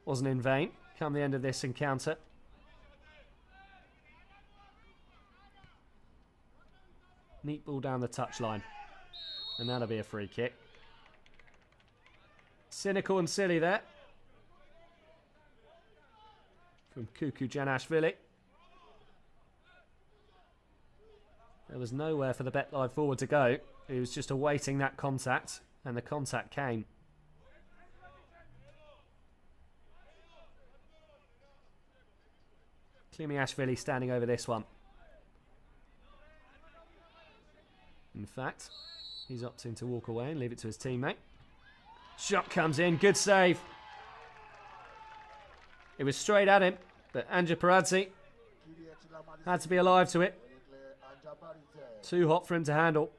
wasn't in vain come the end of this encounter. Neat ball down the touchline. And that'll be a free kick. Cynical and silly there. From Kuku Janashvili. There was nowhere for the BetLive forward to go. He was just awaiting that contact. And the contact came. Klimiashvili standing over this one. In fact, he's opting to walk away and leave it to his teammate. Shot comes in, good save. It was straight at him, but Anja Paradze had to be alive to it. Too hot for him to handle.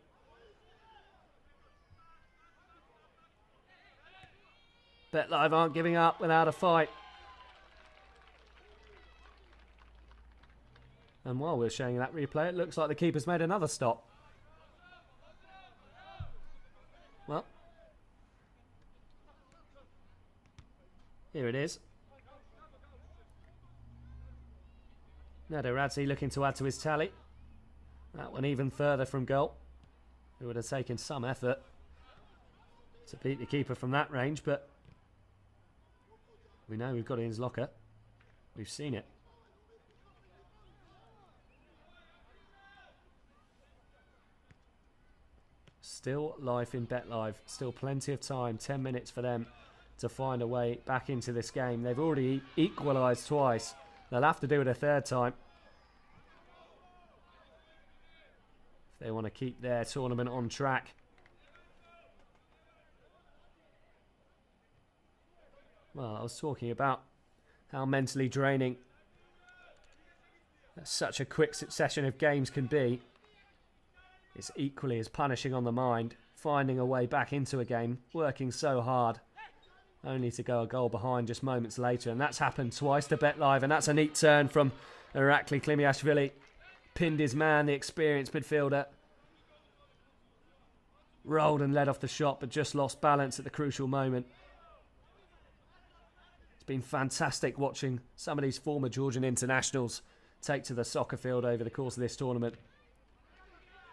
BetLive aren't giving up without a fight. And while we're showing that replay, it looks like the keeper's made another stop. Well, here it is. Nadaradze looking to add to his tally. That one even further from goal. It would have taken some effort to beat the keeper from that range, but we know we've got it in his locker. We've seen it. Still life in BetLive. Still plenty of time. 10 minutes for them to find a way back into this game. They've already equalised twice. They'll have to do it a third time if they want to keep their tournament on track. Well, I was talking about how mentally draining such a quick succession of games can be. It's equally as punishing on the mind, finding a way back into a game, working so hard, only to go a goal behind just moments later. And that's happened twice to BetLive, and that's a neat turn from Irakli Klimiashvili. Pinned his man, the experienced midfielder. Rolled and led off the shot, but just lost balance at the crucial moment. It's been fantastic watching some of these former Georgian internationals take to the soccer field over the course of this tournament.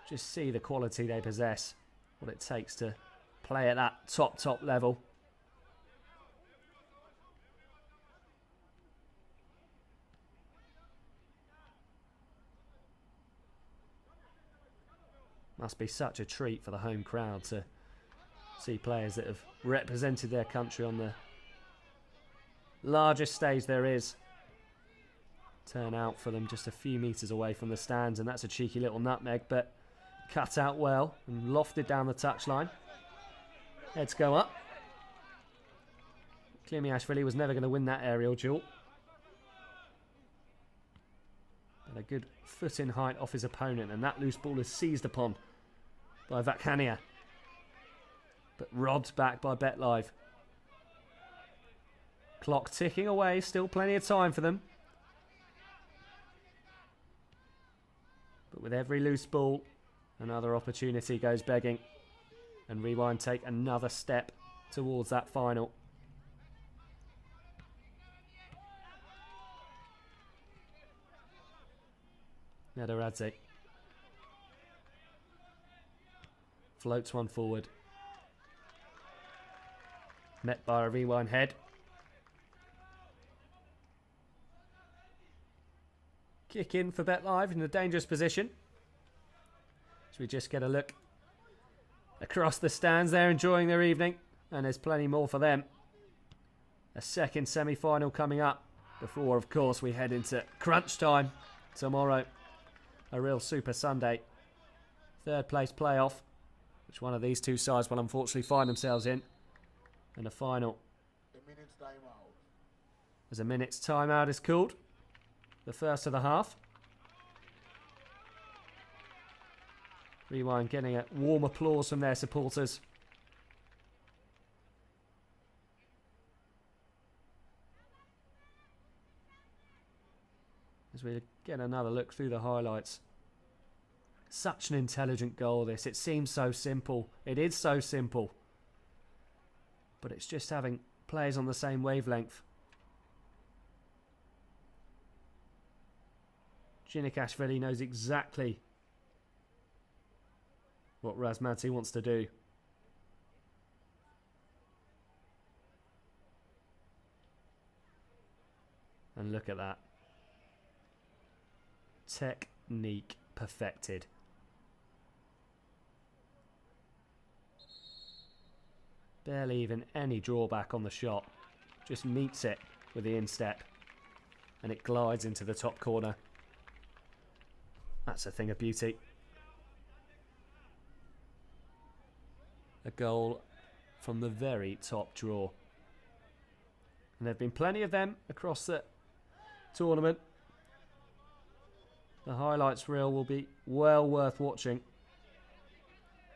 Just see the quality they possess, what it takes to play at that top level. Must be such a treat for the home crowd to see players that have represented their country on the largest stage there is turn out for them just a few metres away from the stands, and that's a cheeky little nutmeg, but cut out well and lofted down the touchline. Heads go up. Klimiashvili was never going to win that aerial duel. But a good foot in height off his opponent, and that loose ball is seized upon by Vakhania. But robbed back by BetLive. Clock ticking away, still plenty of time for them. But with every loose ball, another opportunity goes begging. And Rewind take another step towards that final. Nadaradze floats one forward. Met by a Rewind head. Kick in for BetLive in a dangerous position. So we just get a look across the stands. They're enjoying their evening, and there's plenty more for them. A second semi-final coming up before, of course, we head into crunch time tomorrow. A real Super Sunday. Third place playoff, which one of these two sides will unfortunately find themselves in. And a final. A minute's timeout. As a minute's timeout is called. The first of the half. Rewind getting a warm applause from their supporters. As we get another look through the highlights. Such an intelligent goal this. It seems so simple. It is so simple. But it's just having players on the same wavelength. Ginikashvili knows exactly what Razmadze wants to do. And look at that. Technique perfected. Barely even any drawback on the shot. Just meets it with the instep. And it glides into the top corner. That's a thing of beauty. A goal from the very top draw. And there have been plenty of them across the tournament. The highlights reel will be well worth watching.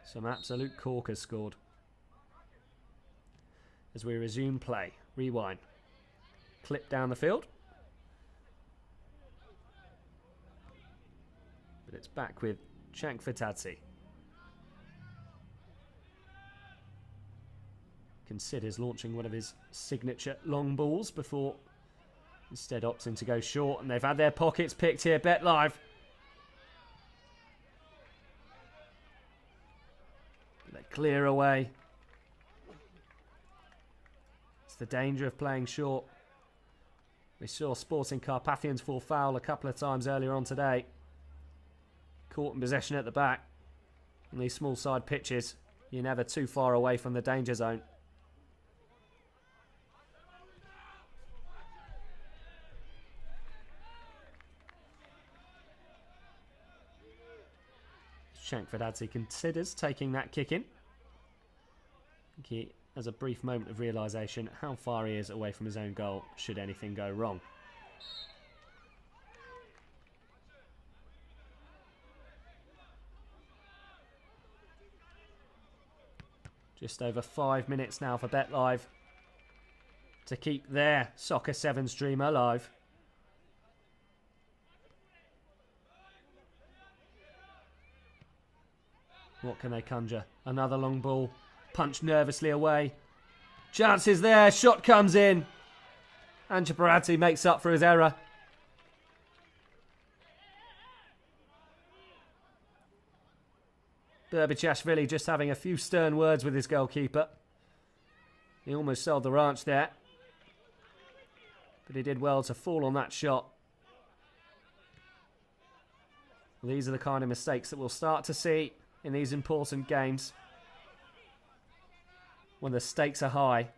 Some absolute corkers scored. As we resume play. Rewind. Clip down the field. But it's back with Chankvatadze. Considers launching one of his signature long balls before instead opting to go short. And they've had their pockets picked here. Bet Live. They clear away. It's the danger of playing short. We saw Sporting Carpathians fall foul a couple of times earlier on today. Caught in possession at the back. On these small side pitches, you're never too far away from the danger zone. Chankvatadze considers taking that kick in. He has a brief moment of realisation how far he is away from his own goal should anything go wrong. Just over 5 minutes now for Bet Live to keep their Soccer 7's dream alive. What can they conjure? Another long ball. Punched nervously away. Chance is there. Shot comes in. And Chaparazzi makes up for his error. Berbichashvili just having a few stern words with his goalkeeper. He almost sold the ranch there. But he did well to fall on that shot. These are the kind of mistakes that we'll start to see in these important games. When the stakes are high,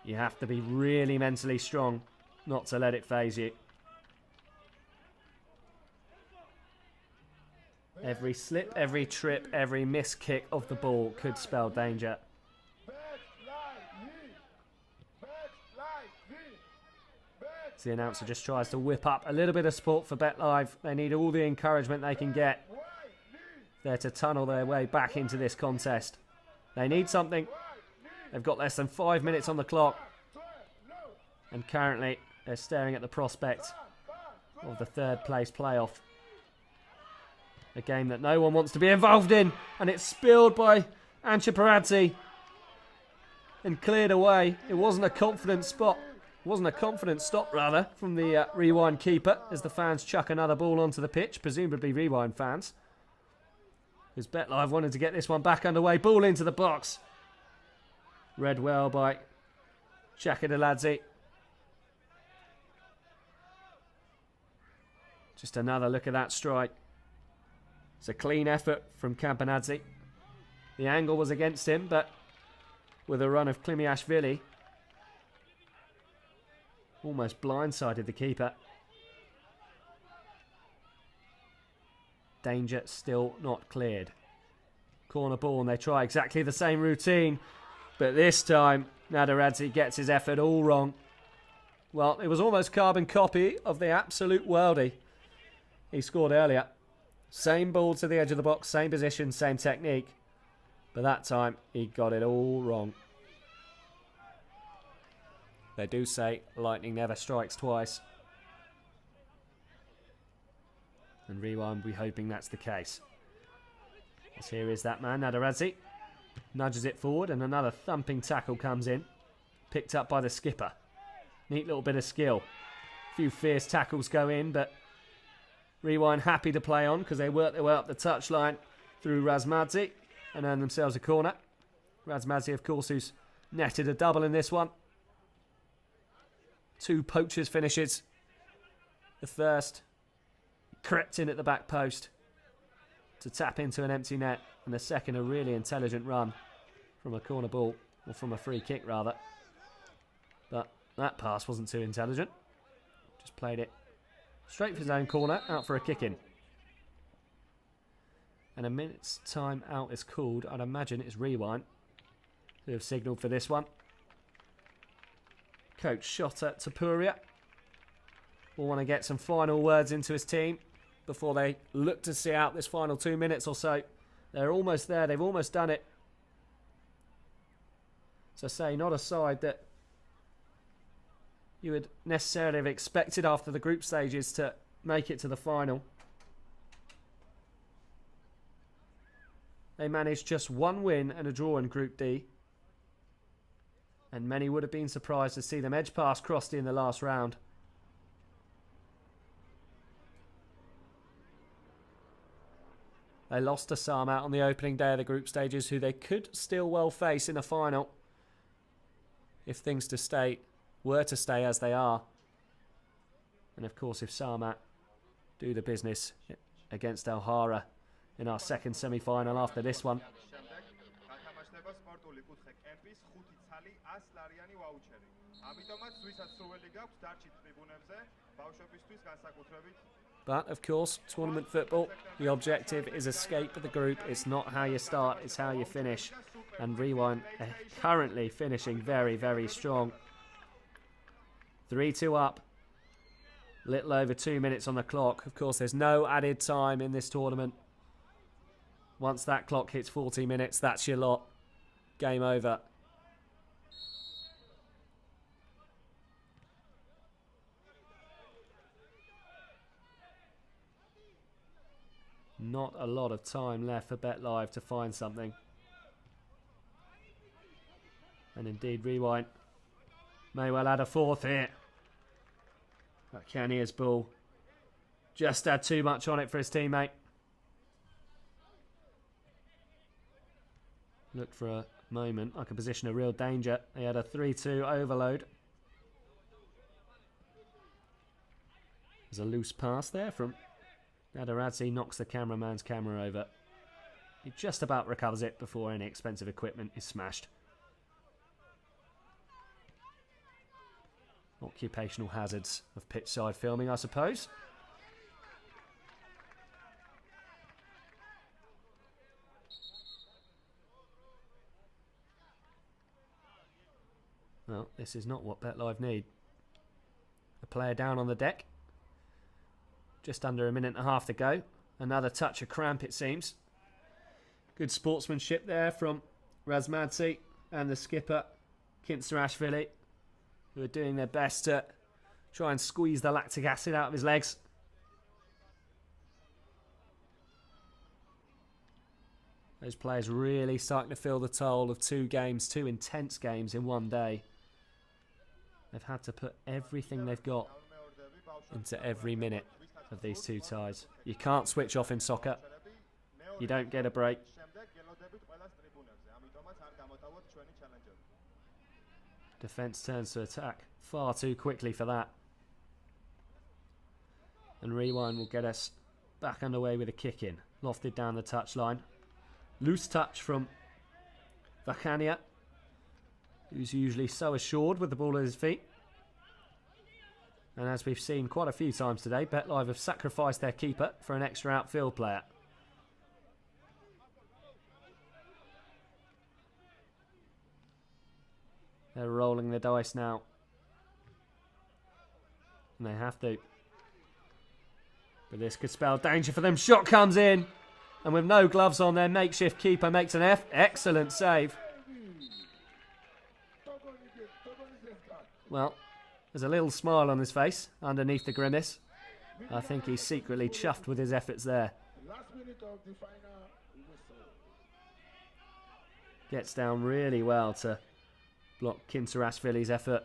you have to be really mentally strong not to let it faze you. Every slip, every trip, every missed kick of the ball could spell danger. So the announcer just tries to whip up a little bit of support for Bet Live. They need all the encouragement they can get there to tunnel their way back into this contest. They need something. They've got less than 5 minutes on the clock. And currently they're staring at the prospect of the third place playoff. A game that no one wants to be involved in. And it's spilled by Anchaparadze. And cleared away. It wasn't a confident spot. It wasn't a confident stop, rather, from the Rewind keeper. As the fans chuck another ball onto the pitch. Presumably Rewind fans. Because Bet Live wanted to get this one back underway. Ball into the box. Read well by Chakadaladze. Just another look at that strike. It's a clean effort from Campanadze. The angle was against him, but with a run of Klimiashvili, Almost blindsided the keeper. Danger still not cleared. Corner ball, and they try exactly the same routine. But this time, Nadaradze gets his effort all wrong. Well, it was almost carbon copy of the absolute worldie he scored earlier. Same ball to the edge of the box, same position, same technique. But that time, he got it all wrong. They do say lightning never strikes twice. And Rewind will be hoping that's the case. As here is that man, Nadaradze. Nudges it forward and another thumping tackle comes in. Picked up by the skipper. Neat little bit of skill. A few fierce tackles go in, but Rewind happy to play on because they work their way up the touchline through Razmadze and earn themselves a corner. Razmadze, of course, who's netted a double in this one. 2 poachers finishes. The first crept in at the back post to tap into an empty net, and the second a really intelligent run from a corner ball, or from a free kick rather. But that pass wasn't too intelligent. Just played it straight for his own corner, out for a kick-in. And a minute's time out is called. I'd imagine it's Rewind who have signalled for this one. Coach Shota Tapuria will want to get some final words into his team before they look to see out this final 2 minutes or so. They're almost there. They've almost done it. So say, not a side that you would necessarily have expected after the group stages to make it to the final. They managed just 1 win and a draw in Group D. And many would have been surprised to see them edge past Crosty in the last round. They lost to Samat on the opening day of the group stages, who they could still well face in a final if things were to stay as they are. And of course, if Samat do the business against Alhara in our second semi-final after this one. But of course, tournament football, the objective is escape of the group. It's not how you start, it's how you finish. And Rewind are currently finishing very, very strong. 3-2 up. Little over 2 minutes on the clock. Of course, there's no added time in this tournament. Once that clock hits 40 minutes, that's your lot. Game over. Not a lot of time left for Bet Live to find something. And indeed, Rewind may well add a fourth here. That Canier's ball just had too much on it for his teammate. Looked for a moment like a position of real danger. They had a 3-2 overload. There's a loose pass there from Nadaradze, knocks the cameraman's camera over. He just about recovers it before any expensive equipment is smashed. Occupational hazards of pitchside filming, I suppose. Well, this is not what Bet Live need. A player down on the deck. Just under a minute and a half to go. Another touch of cramp, it seems. Good sportsmanship there from Razmadze and the skipper, Kintsarashvili, who are doing their best to try and squeeze the lactic acid out of his legs. Those players really starting to feel the toll of 2 games, 2 intense games in one day. They've had to put everything they've got into every minute of these 2 ties. You can't switch off in soccer. You don't get a break. Defence turns to attack far too quickly for that. And Rewind will get us back underway with a kick in. Lofted down the touchline. Loose touch from Vakania, who's usually so assured with the ball at his feet. And as we've seen quite a few times today, BetLive have sacrificed their keeper for an extra outfield player. They're rolling the dice now. And they have to. But this could spell danger for them. Shot comes in. And with no gloves on, their makeshift keeper makes an excellent save. Well, there's a little smile on his face underneath the grimace. I think he's secretly chuffed with his efforts there. Gets down really well to block Kintarashvili's effort.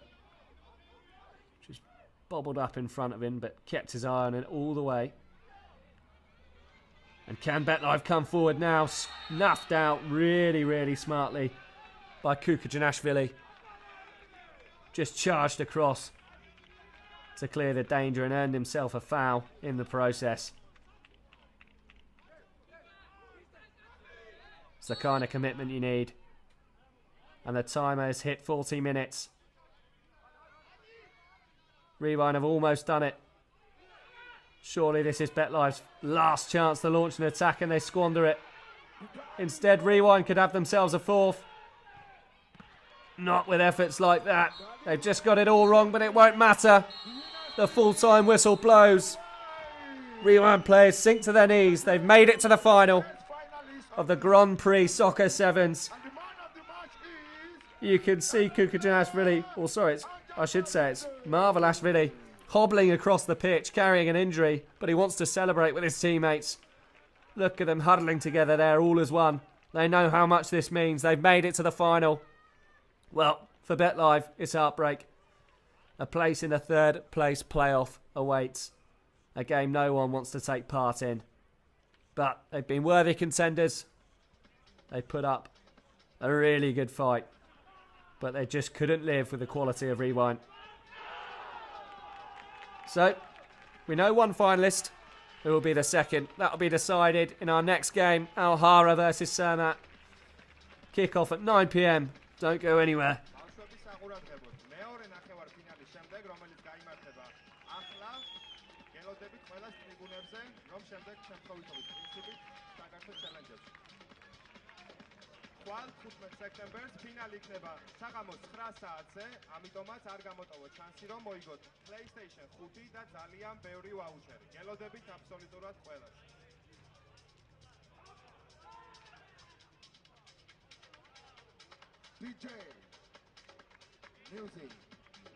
Just bobbled up in front of him, but kept his eye on it all the way. And can BetLive come forward now? Snuffed out really, really smartly by Kukujanashvili. Just charged across to clear the danger and earned himself a foul in the process. It's the kind of commitment you need. And the timer has hit 40 minutes. Rewind have almost done it. Surely this is BetLive's last chance to launch an attack and they squander it. Instead, Rewind could have themselves a fourth. Not with efforts like that. They've just got it all wrong, but it won't matter. The full-time whistle blows. Rewind players sink to their knees. They've made it to the final of the Grand Prix Soccer Sevens. You can see Kukujanashvili, or sorry, I should say it's Marvelashvili, hobbling across the pitch, carrying an injury, but he wants to celebrate with his teammates. Look at them huddling together there, all as one. They know how much this means. They've made it to the final. Well, for BetLive, it's heartbreak. A place in the third place playoff awaits. A game no one wants to take part in. But they've been worthy contenders. They put up a really good fight. But they just couldn't live with the quality of Rewind. So, we know one finalist who will be the second. That will be decided in our next game. Alhara versus Samat. Kickoff at 9 p.m. Don't go anywhere. სექტემბერს ფინალი იქნება საღამოს 9 საათზე, ამიტომაც არ გამოტოვოთ შანსი რომ მოიგოთ PlayStation 5 და ძალიან ბევრი ვაუჩერი. გელოდებით აბსოლუტურად ყველას. DJ, music,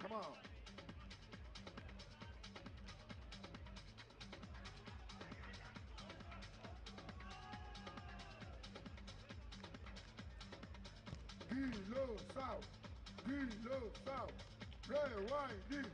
come on. Kilo South, Rewind.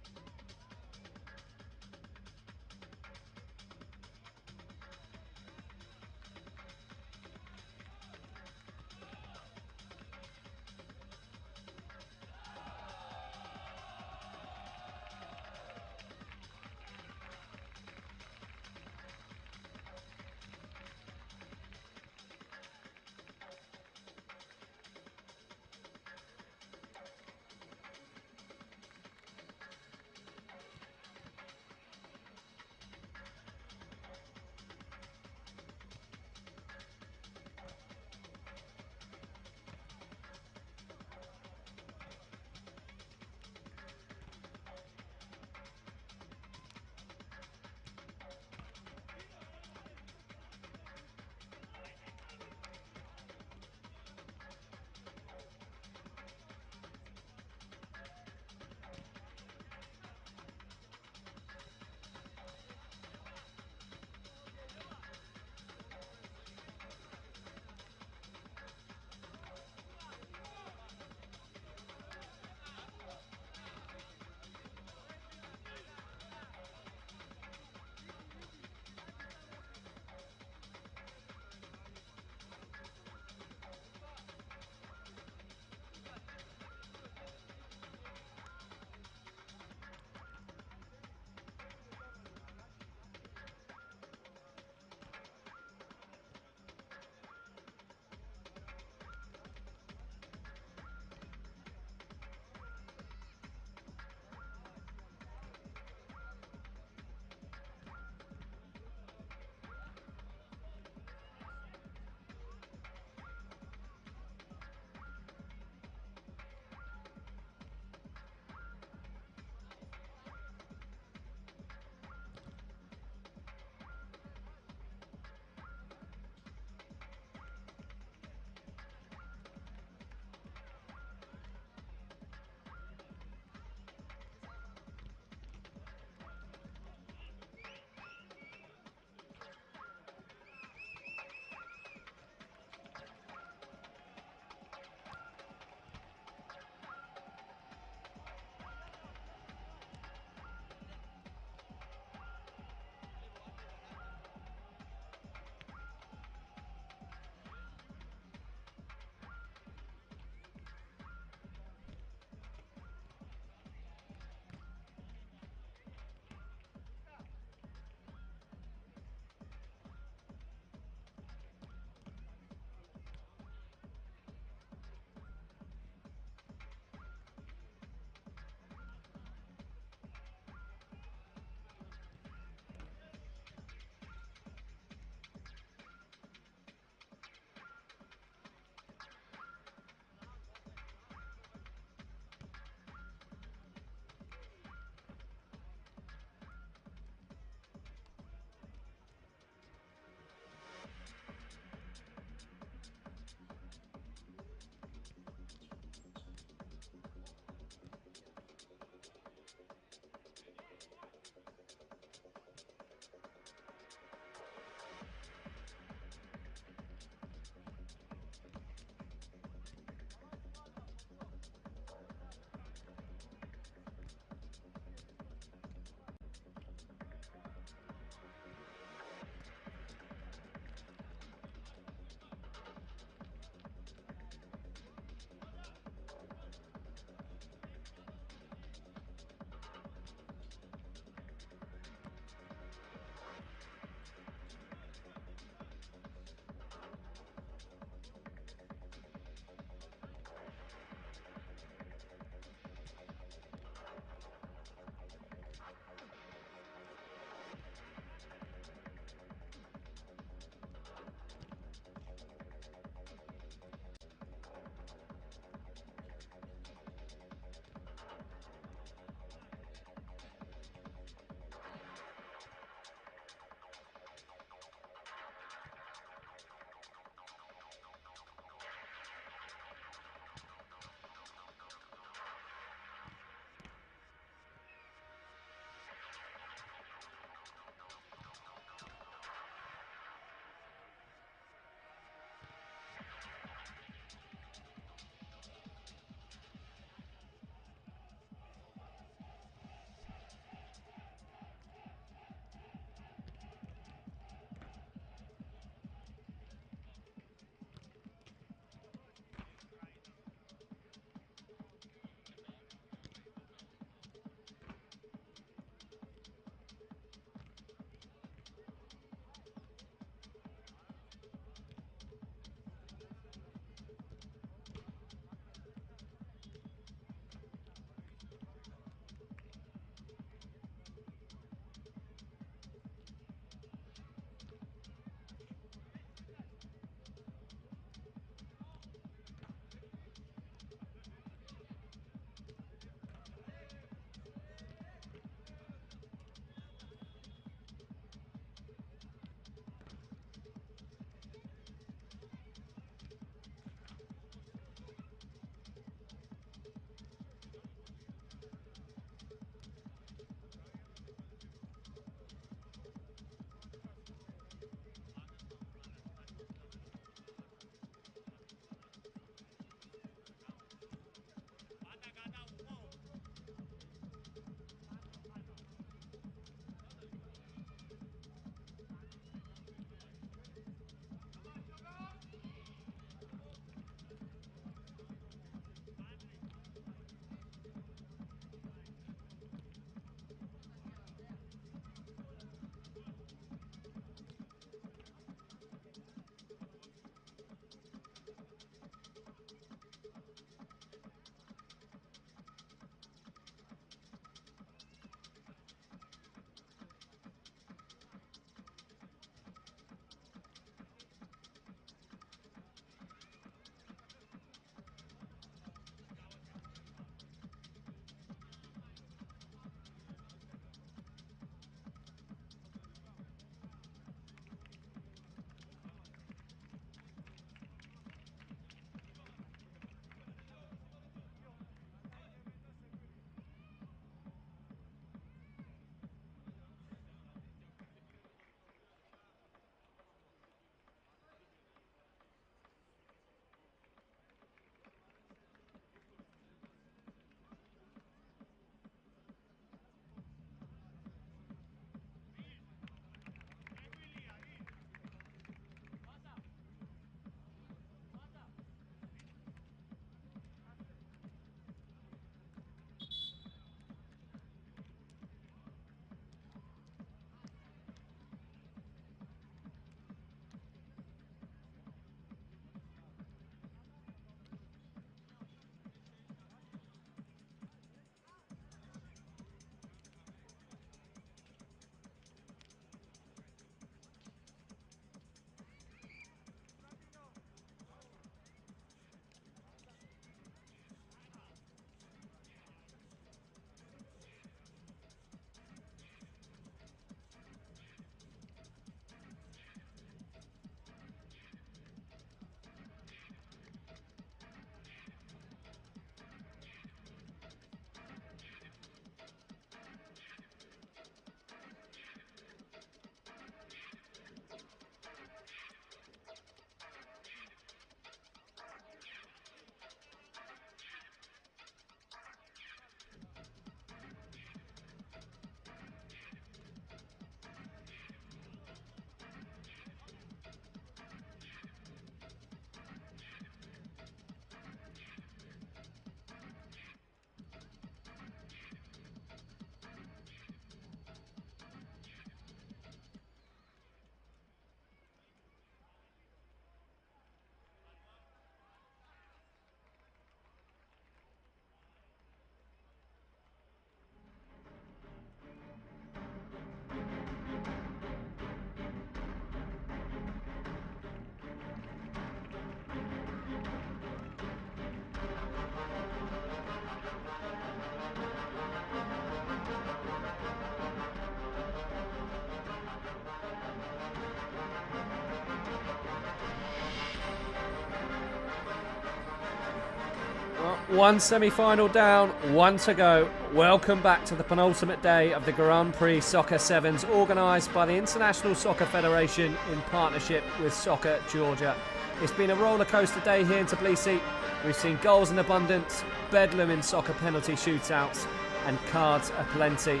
One semi-final down, one to go. Welcome back to the penultimate day of the Grand Prix Soccer Sevens, organised by the International Soccer Federation in partnership with Soccer Georgia. It's been a roller coaster day here in Tbilisi. We've seen goals in abundance, bedlam in soccer penalty shootouts, and cards aplenty.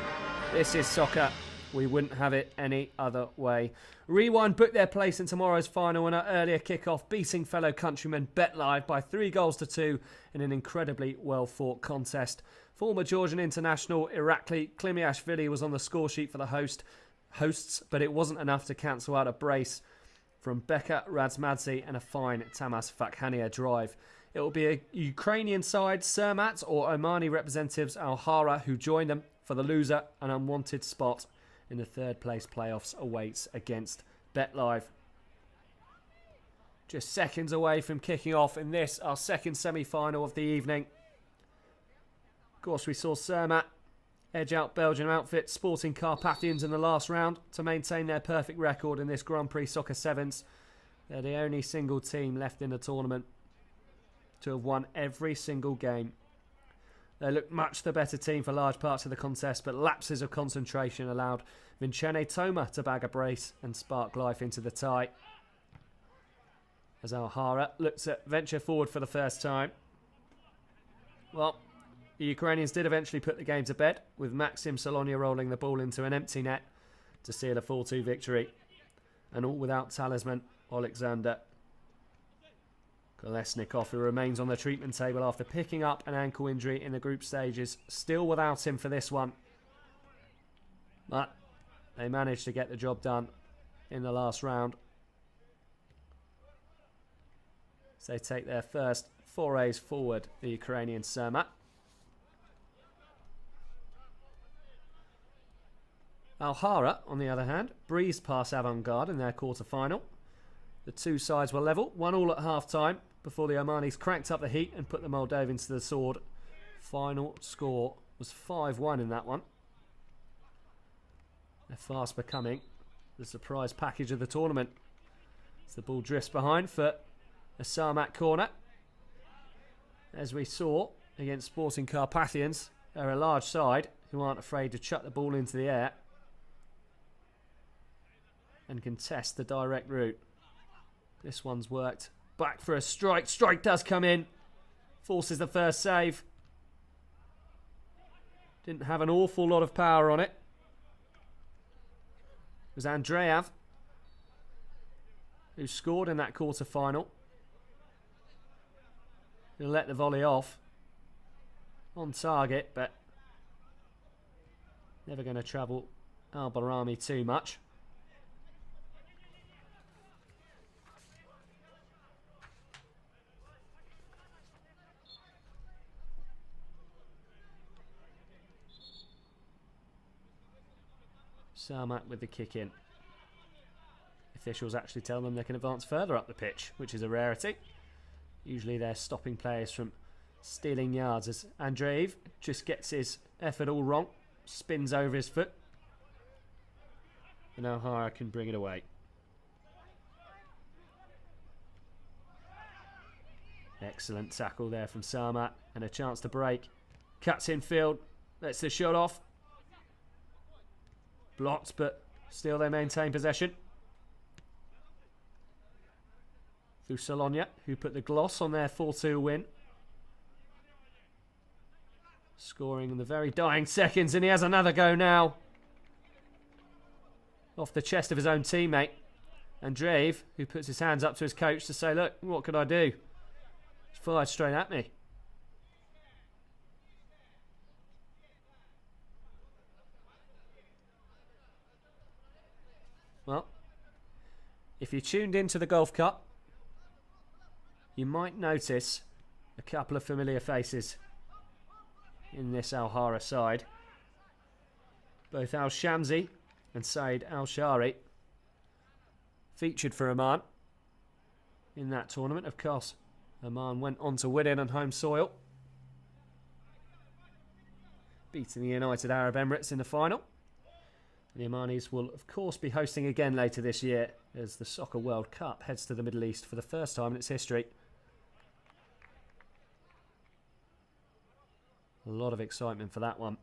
This is soccer. We wouldn't have it any other way. Rewind booked their place in tomorrow's final in our earlier kickoff, beating fellow countrymen BetLive by 3-2 in an incredibly well-fought contest. Former Georgian international Irakli Klimiashvili was on the score sheet for the hosts, but it wasn't enough to cancel out a brace from Beka Razmadze and a fine Tamas Fakhania drive. It will be a Ukrainian side, Samat, or Omani representatives Alhara, who join them for the loser. An unwanted spot in the third place playoffs awaits against BetLive. Just seconds away from kicking off in this, our second semi-final of the evening. Of course, we saw Samat edge out Belgian outfit Sporting Carpathians in the last round to maintain their perfect record in this Grand Prix Soccer Sevens. They're the only single team left in the tournament to have won every single game. They looked much the better team for large parts of the contest, but lapses of concentration allowed Vincene Toma to bag a brace and spark life into the tie. As Alhara looks at venture forward for the first time. Well, the Ukrainians did eventually put the game to bed, with Maxim Solonia rolling the ball into an empty net to seal a 4-2 victory. And all without talisman Alexander Kolesnikov, who remains on the treatment table after picking up an ankle injury in the group stages. Still without him for this one. But they managed to get the job done in the last round. So they take their first forays forward, the Ukrainian Samat. Alhara, on the other hand, breezed past Avant-Garde in their quarter-final. The two sides were level, 1-1 at half-time, before the Omanis cranked up the heat and put the Moldovans to the sword. Final score was 5-1 in that one. They're fast becoming the surprise package of the tournament. As the ball drifts behind for a Samat corner. As we saw against Sporting Carpathians, they're a large side who aren't afraid to chuck the ball into the air and contest the direct route. This one's worked. Back for a strike. Strike does come in. Forces the first save. Didn't have an awful lot of power on it. It was Andreev who scored in that quarter-final. He'll let the volley off. On target, but never going to trouble Al-Barami too much. Samat with the kick in. Officials actually tell them they can advance further up the pitch, which is a rarity. Usually they're stopping players from stealing yards, as Andreev just gets his effort all wrong, spins over his foot, and Alhara can bring it away. Excellent tackle there from Samat, and a chance to break. Cuts in field, lets the shot off. Blocked, but still they maintain possession. Through Solonia, who put the gloss on their 4-2 win. Scoring in the very dying seconds, and he has another go now. Off the chest of his own teammate. Andreev, who puts his hands up to his coach to say, look, what could I do? He's fired straight at me. Well, if you tuned into the Golf Cup, you might notice a couple of familiar faces in this Alhara side. Both Al-Shamsi and Saeed Al-Shari featured for Oman in that tournament. Of course, Oman went on to win it on home soil, beating the United Arab Emirates in the final. The Omanis will, of course, be hosting again later this year as the Soccer World Cup heads to the Middle East for the first time in its history. A lot of excitement for that one.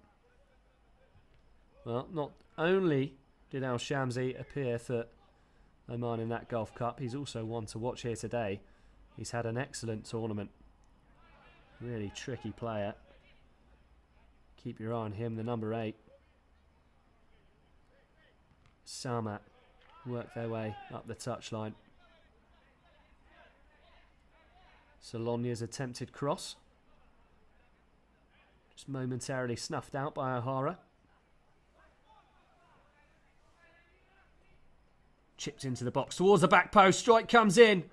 Well, not only did Al Shamsi appear for Oman in that Gulf Cup, he's also one to watch here today. He's had an excellent tournament. Really tricky player. Keep your eye on him, the number 8. Samat work their way up the touchline. Solonia's attempted cross. Just momentarily snuffed out by Alhara. Chipped into the box towards the back post. Strike comes in.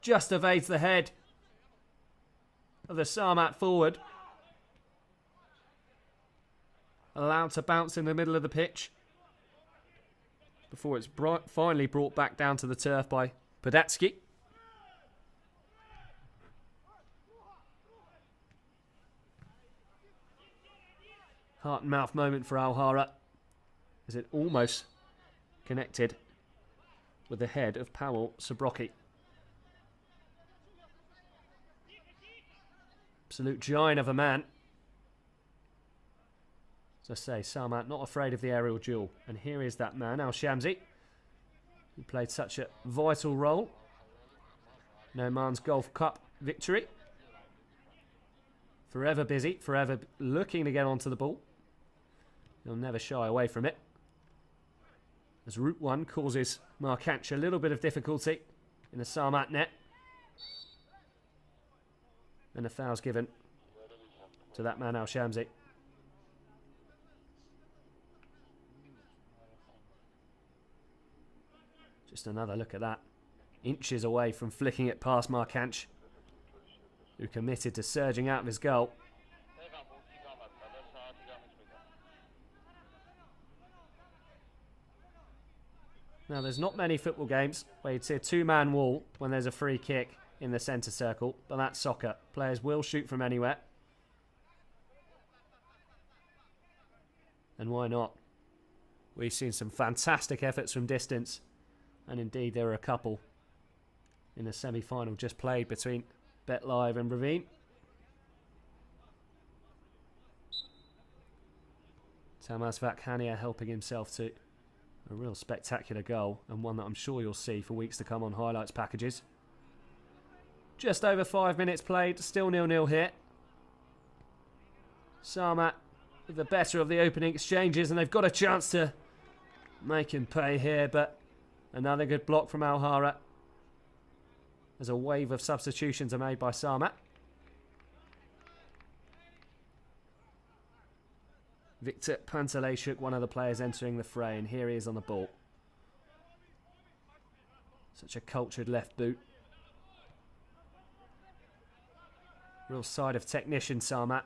Just evades the head of the Samat forward. Allowed to bounce in the middle of the pitch before it's finally brought back down to the turf by Podatsky. Heart and mouth moment for Alhara as it almost connected with the head of Powell Sobroki. Absolute giant of a man. As I say, Samat not afraid of the aerial duel. And here is that man, Al Shamsi, who played such a vital role in Oman's Gulf Cup victory. Forever busy, forever looking to get onto the ball. He'll never shy away from it. As Route 1 causes Markanch a little bit of difficulty in the Samat net. And the foul's given to that man, Al Shamsi. Just another look at that. Inches away from flicking it past Markanch, who committed to surging out of his goal. Now, there's not many football games where you'd see a two-man wall when there's a free kick in the centre circle, but that's soccer. Players will shoot from anywhere. And why not? We've seen some fantastic efforts from distance, and indeed there are a couple in the semi-final just played between Bet Live and Ravine. Tamaz Vakhania helping himself to a real spectacular goal, and one that I'm sure you'll see for weeks to come on highlights packages. Just over 5 minutes played, still 0-0 here. Samat with the better of the opening exchanges, and they've got a chance to make him pay here, but another good block from Alhara as a wave of substitutions are made by Samat. Victor Pantelejchuk, one of the players entering the fray, and here he is on the ball. Such a cultured left boot. Real side of technician, Samat.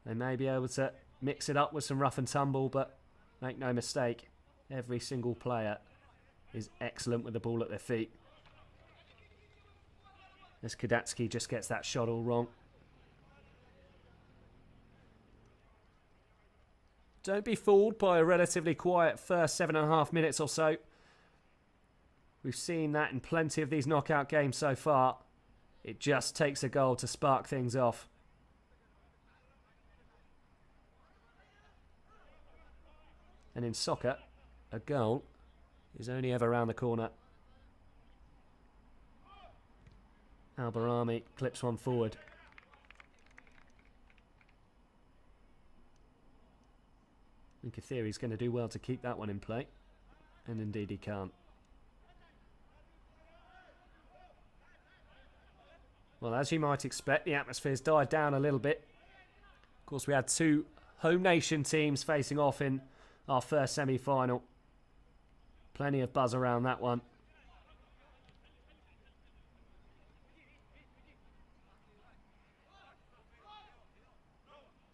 They may be able to mix it up with some rough and tumble, but make no mistake, every single player is excellent with the ball at their feet. As Kudatsky just gets that shot all wrong. Don't be fooled by a relatively quiet first 7.5 minutes or so. We've seen that in plenty of these knockout games so far. It just takes a goal to spark things off. And in soccer, a goal is only ever round the corner. Al-Barami clips one forward. I think Kathiri's going to do well to keep that one in play. And indeed he can't. Well, as you might expect, the atmosphere's died down a little bit. Of course, we had two home nation teams facing off in our first semi-final. Plenty of buzz around that one.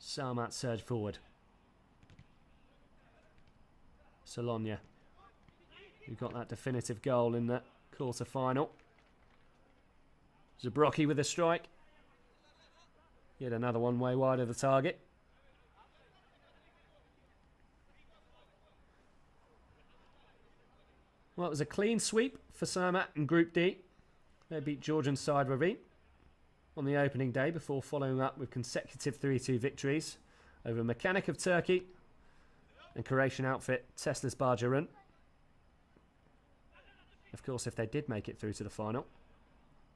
Samat surge forward. Solonia, who got that definitive goal in the quarter-final. Zabroki with a strike. Yet another one way wide of the target. Well, it was a clean sweep for Samat in Group D. They beat Georgian side Ravine. on the opening day before following up with consecutive 3-2 victories over Mechanic of Turkey and Croatian outfit Teslas Barjarun. Of course, if they did make it through to the final,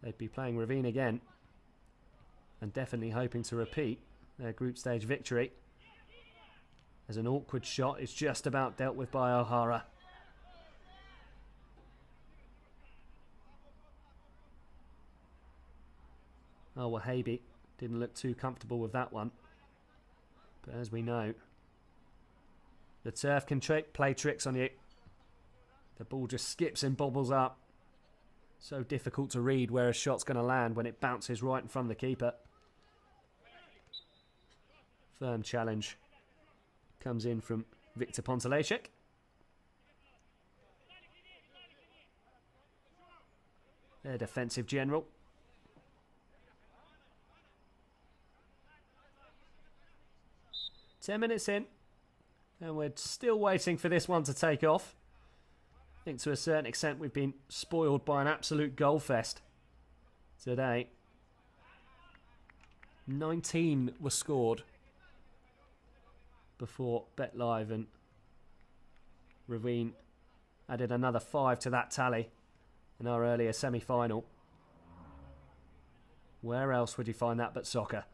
they'd be playing Ravine again and definitely hoping to repeat their group stage victory, as an awkward shot is just about dealt with by Alhara. Wahabi didn't look too comfortable with that one, but as we know, the turf can play tricks on you. The ball just skips and bobbles up. So difficult to read where a shot's going to land when it bounces right in front of the keeper. Firm challenge comes in from Viktor Pontalejczyk. Their defensive general. Ten minutes in, and we're still waiting for this one to take off. I think to a certain extent we've been spoiled by an absolute goal fest today. 19 were scored before BetLive and Ravine added another 5 to that tally in our earlier semi-final. Where else would you find that but soccer?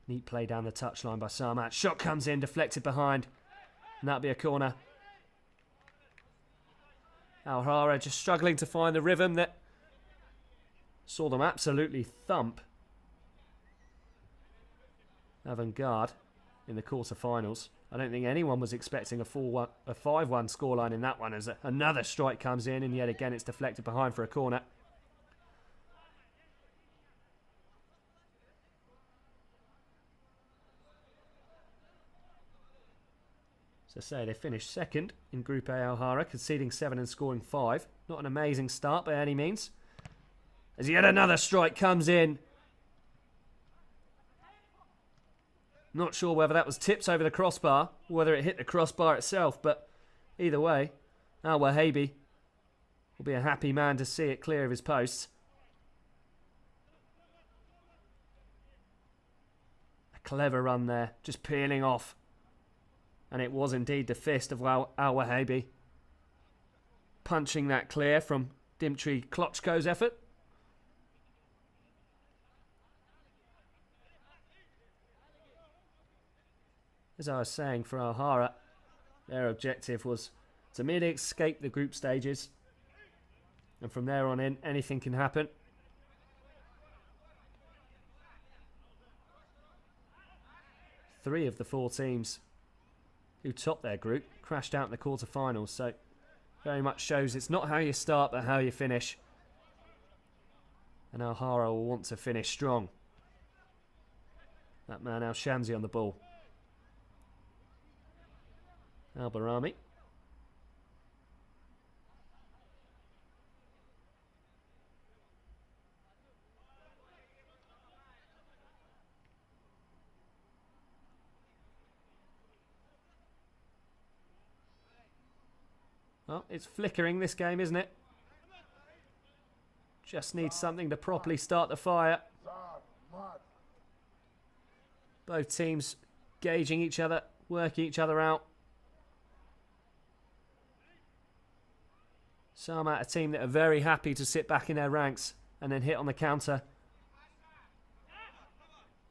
Neat play down the touchline by Samat. Shot comes in, deflected behind. And that'll be a corner. Alhara just struggling to find the rhythm that saw them absolutely thump Avant-Garde in the quarterfinals. I don't think anyone was expecting a 5-1 scoreline in that one, as another strike comes in and yet again it's deflected behind for a corner. To say they finished second in Group A Alhara, conceding 7 and scoring 5. Not an amazing start by any means. As yet another strike comes in. Not sure whether that was tips over the crossbar, or whether it hit the crossbar itself, but either way, Wahabi will be a happy man to see it clear of his posts. A clever run there, just peeling off. And it was indeed the fist of Wahabi punching that clear from Dimitri Klochko's effort. As I was saying, for Alhara, their objective was to merely escape the group stages. And from there on in, anything can happen. Three of the 4 teams who topped their group crashed out in the quarterfinals, so very much shows it's not how you start but how you finish. And Alhara will want to finish strong. That man Al-Shamsi on the ball. Al-Barami. Well, it's flickering this game, isn't it? Just needs something to properly start the fire. Both teams gauging each other, working each other out. Samat, a team that are very happy to sit back in their ranks and then hit on the counter,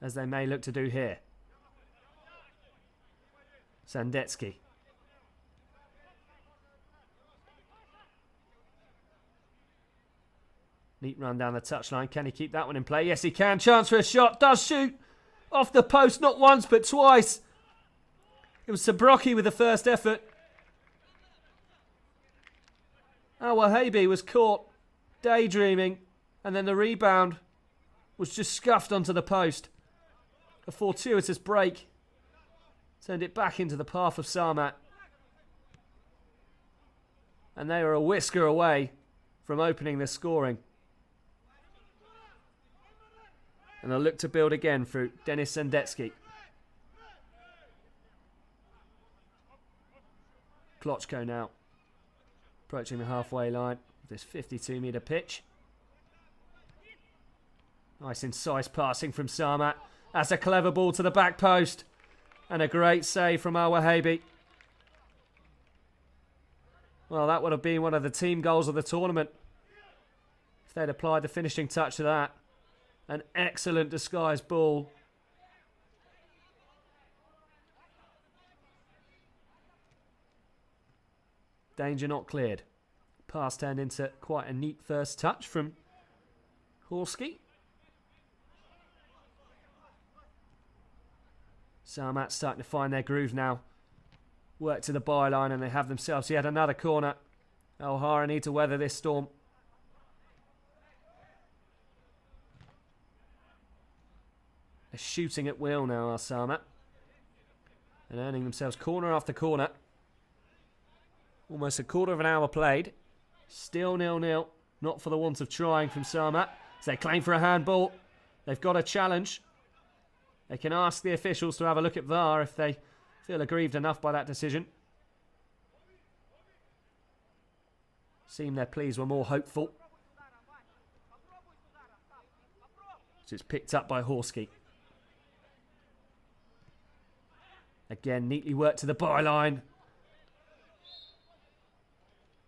as they may look to do here. Sandetsky. Neat run down the touchline. Can he keep that one in play? Yes, he can. Chance for a shot. Does shoot. Off the post, not once, but twice. It was Sabroki with the first effort. Wahabi was caught daydreaming, and then the rebound was just scuffed onto the post. A fortuitous break turned it back into the path of Samat. And they were a whisker away from opening the scoring. And they'll look to build again through Denis Sendetsky. Klochko now. Approaching the halfway line. This 52-metre pitch. Nice incisive passing from Samat. That's a clever ball to the back post. And a great save from Al Wahabi. Well, that would have been one of the team goals of the tournament if they'd applied the finishing touch to that. An excellent disguised ball. Danger not cleared. Pass turned into quite a neat first touch from Horsky. Samat starting to find their groove now. Work to the byline and they have themselves yet another corner. Alhara need to weather this storm. They're shooting at will now, are Samat. And earning themselves corner after corner. Almost a quarter of an hour played. Still 0-0. Not for the want of trying from Samat. As they claim for a handball. They've got a challenge. They can ask the officials to have a look at VAR if they feel aggrieved enough by that decision. Seemed their pleas were more hopeful. So it's picked up by Horsky. Again, neatly worked to the byline.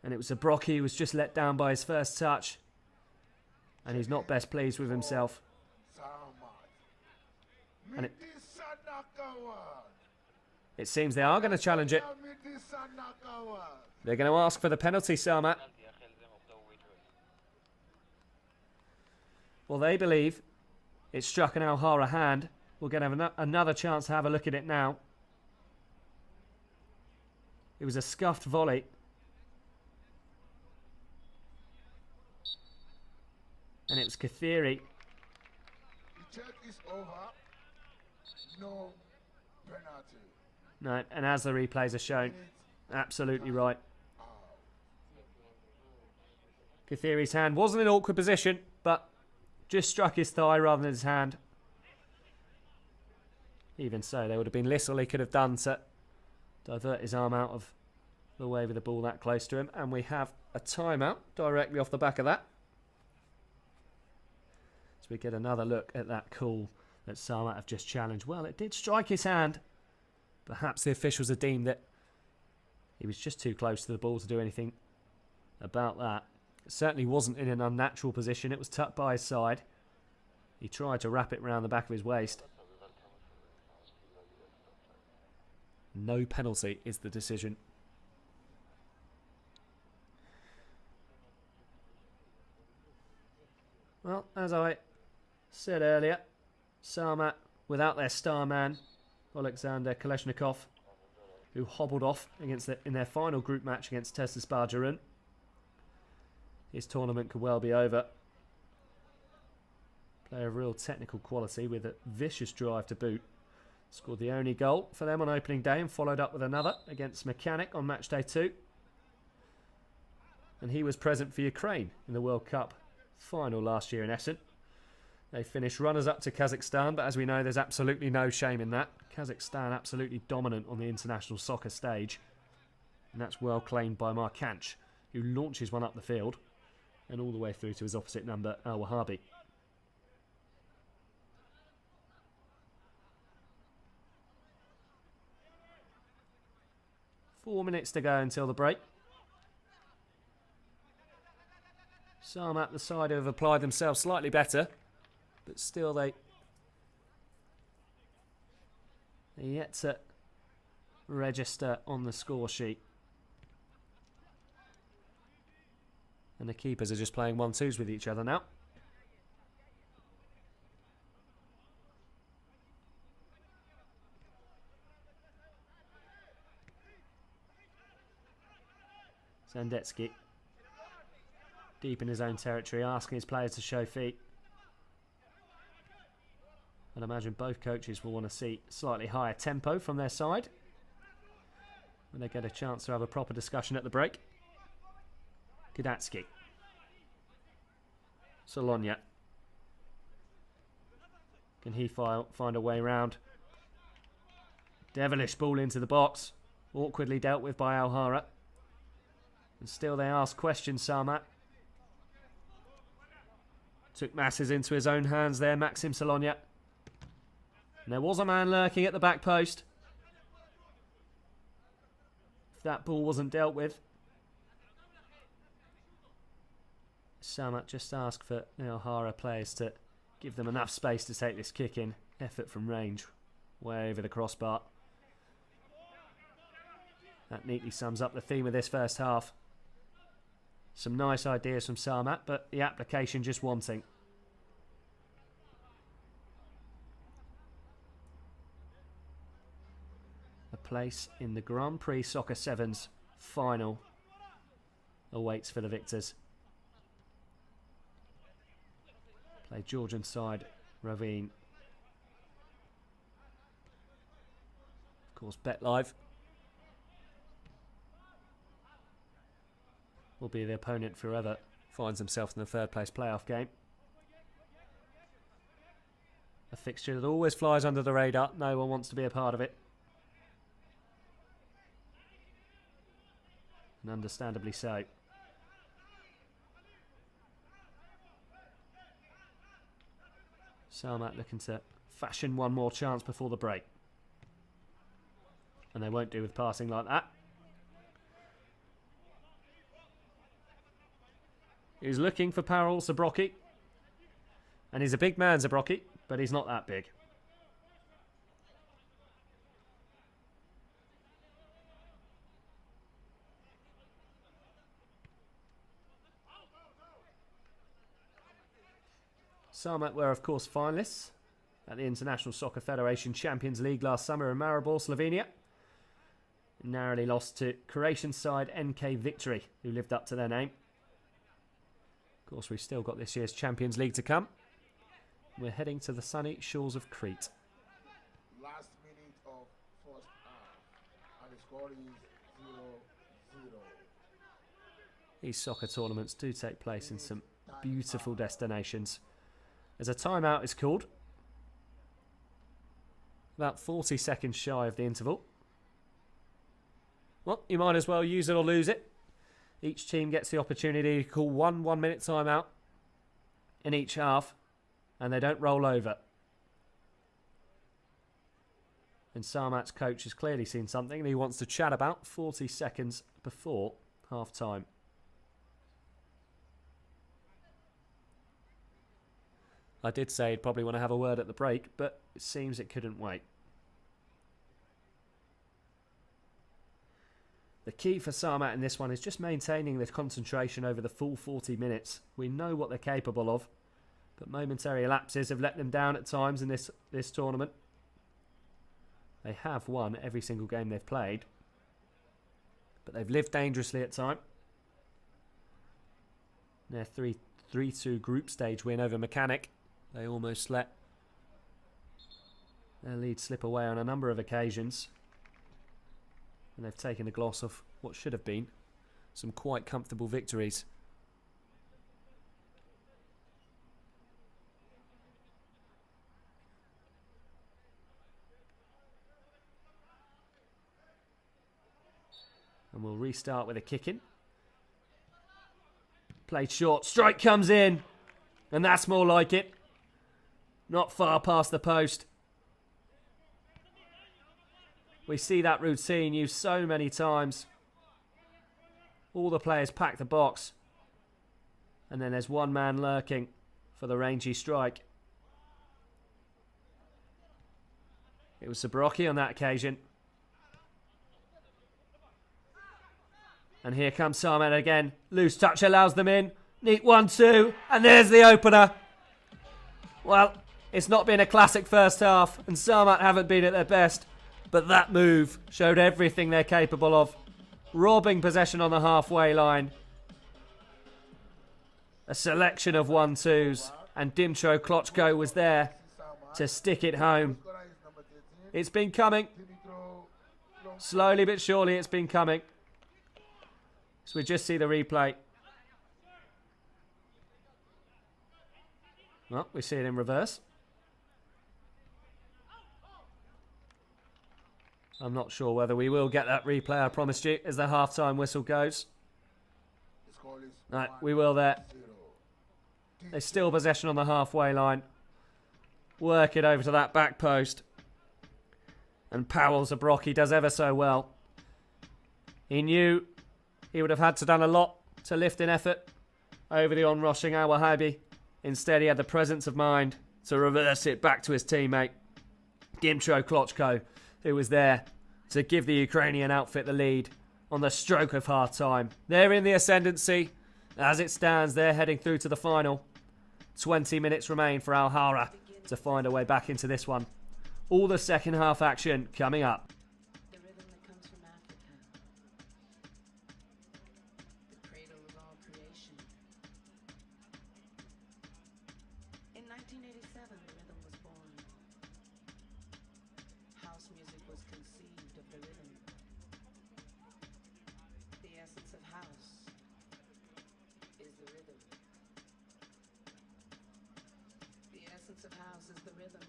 And it was Zabrocky who was just let down by his first touch. And he's not best pleased with himself. And it seems they are going to challenge it. They're going to ask for the penalty, Samat. Well, they believe it struck an Alhara hand. We're going to have another chance to have a look at it now. It was a scuffed volley. And it was Kathiri. No penalty. No, and as the replays are shown, absolutely right. Kathiri's hand was in an awkward position, but just struck his thigh rather than his hand. Even so, there would have been little he could have done to divert his arm out of the way with the ball that close to him. And we have a timeout directly off the back of that. So we get another look at that call that Samat have just challenged. Well, it did strike his hand. Perhaps the officials have deemed that he was just too close to the ball to do anything about that. It certainly wasn't in an unnatural position. It was tucked by his side. He tried to wrap it around the back of his waist. No penalty is the decision. Well, as I said earlier, Samat without their star man, Alexander Kaleshnikov, who hobbled off in their final group match against Tesla Spargerun. His tournament could well be over. Player of real technical quality with a vicious drive to boot. Scored the only goal for them on opening day and followed up with another against Mechanic on match day 2. And he was present for Ukraine in the World Cup final last year in Essen. They finished runners-up to Kazakhstan, but as we know, there's absolutely no shame in that. Kazakhstan absolutely dominant on the international soccer stage. And that's well claimed by Markanch, who launches one up the field and all the way through to his opposite number, Al Wahabi. Four minutes to go until the break. Samat, the side who have applied themselves slightly better, but still they're yet to register on the score sheet. And the keepers are just playing 1-2s with each other now. Zandetsky deep in his own territory, asking his players to show feet. I'd imagine both coaches will want to see slightly higher tempo from their side when they get a chance to have a proper discussion at the break. Gdatsky. Solonia. Can he find a way round? Devilish ball into the box. Awkwardly dealt with by Alhara. And still they ask questions, Samat. Took masses into his own hands there, Maxim Solonia. And there was a man lurking at the back post. If that ball wasn't dealt with. Samat just asked for the Alhara players to give them enough space to take this kick in. Effort from range. Way over the crossbar. That neatly sums up the theme of this first half. Some nice ideas from Samat, but the application just wanting. A place in the Grand Prix Soccer Sevens final awaits for the victors. Play Georgian side, Ravine. Of course, Bet Live will be the opponent if whoever finds himself in the third place playoff game. A fixture that always flies under the radar. No one wants to be a part of it. And understandably so. Samat looking to fashion one more chance before the break. And they won't do with passing like that. He's looking for Parol Zabrocki. And he's a big man, Zabrocki, but he's not that big. Samat were, of course, finalists at the International Soccer Federation Champions League last summer in Maribor, Slovenia. Narrowly lost to Croatian side NK Victory, who lived up to their name. Of course, we've still got this year's Champions League to come. We're heading to the sunny shores of Crete. Last minute of first half, and the score is 0-0. These soccer tournaments do take place in some beautiful destinations. As a timeout is called. About 40 seconds shy of the interval. Well, you might as well use it or lose it. Each team gets the opportunity to call one 1-minute timeout in each half, and they don't roll over. And Samat's coach has clearly seen something and he wants to chat about 40 seconds before half time. I did say he'd probably want to have a word at the break, but it seems it couldn't wait. The key for Samat in this one is just maintaining the concentration over the full 40 minutes. We know what they're capable of, but momentary lapses have let them down at times in this tournament. They have won every single game they've played, but they've lived dangerously at time. Their 3-2 group stage win over Mechanic, they almost let their lead slip away on a number of occasions. And they've taken a gloss of what should have been some quite comfortable victories. And we'll restart with a kick-in. Played short. Strike comes in. And that's more like it. Not far past the post. We see that routine used so many times. All the players pack the box. And then there's one man lurking for the rangy strike. It was Zabrocki on that occasion. And here comes Samat again. Loose touch allows them in. Neat 1-2. And there's the opener. Well, it's not been a classic first half. And Samat haven't been at their best. But that move showed everything they're capable of. Robbing possession on the halfway line. A selection of 1-2s. And Dimtro Klochko was there to stick it home. It's been coming. Slowly but surely it's been coming. So we just see the replay. Well, we see it in reverse. I'm not sure whether we will get that replay, I promised you, as the half-time whistle goes. Right, we will there. They still possession on the halfway line. Work it over to that back post. And Powell Zabrocki does ever so well. He knew he would have had to done a lot to lift an effort over the onrushing Al Wahabi. Instead, he had the presence of mind to reverse it back to his teammate, Dmytro Klochko, who was there to give the Ukrainian outfit the lead on the stroke of half-time. They're in the ascendancy. As it stands, they're heading through to the final. 20 minutes remain for Alhara to find a way back into this one. All the second half action coming up. The rhythm that comes from Africa. The cradle of all creation. In 1987, the rhythm was born. House music was conceived of the rhythm. The essence of house is the rhythm. The essence of house is the rhythm.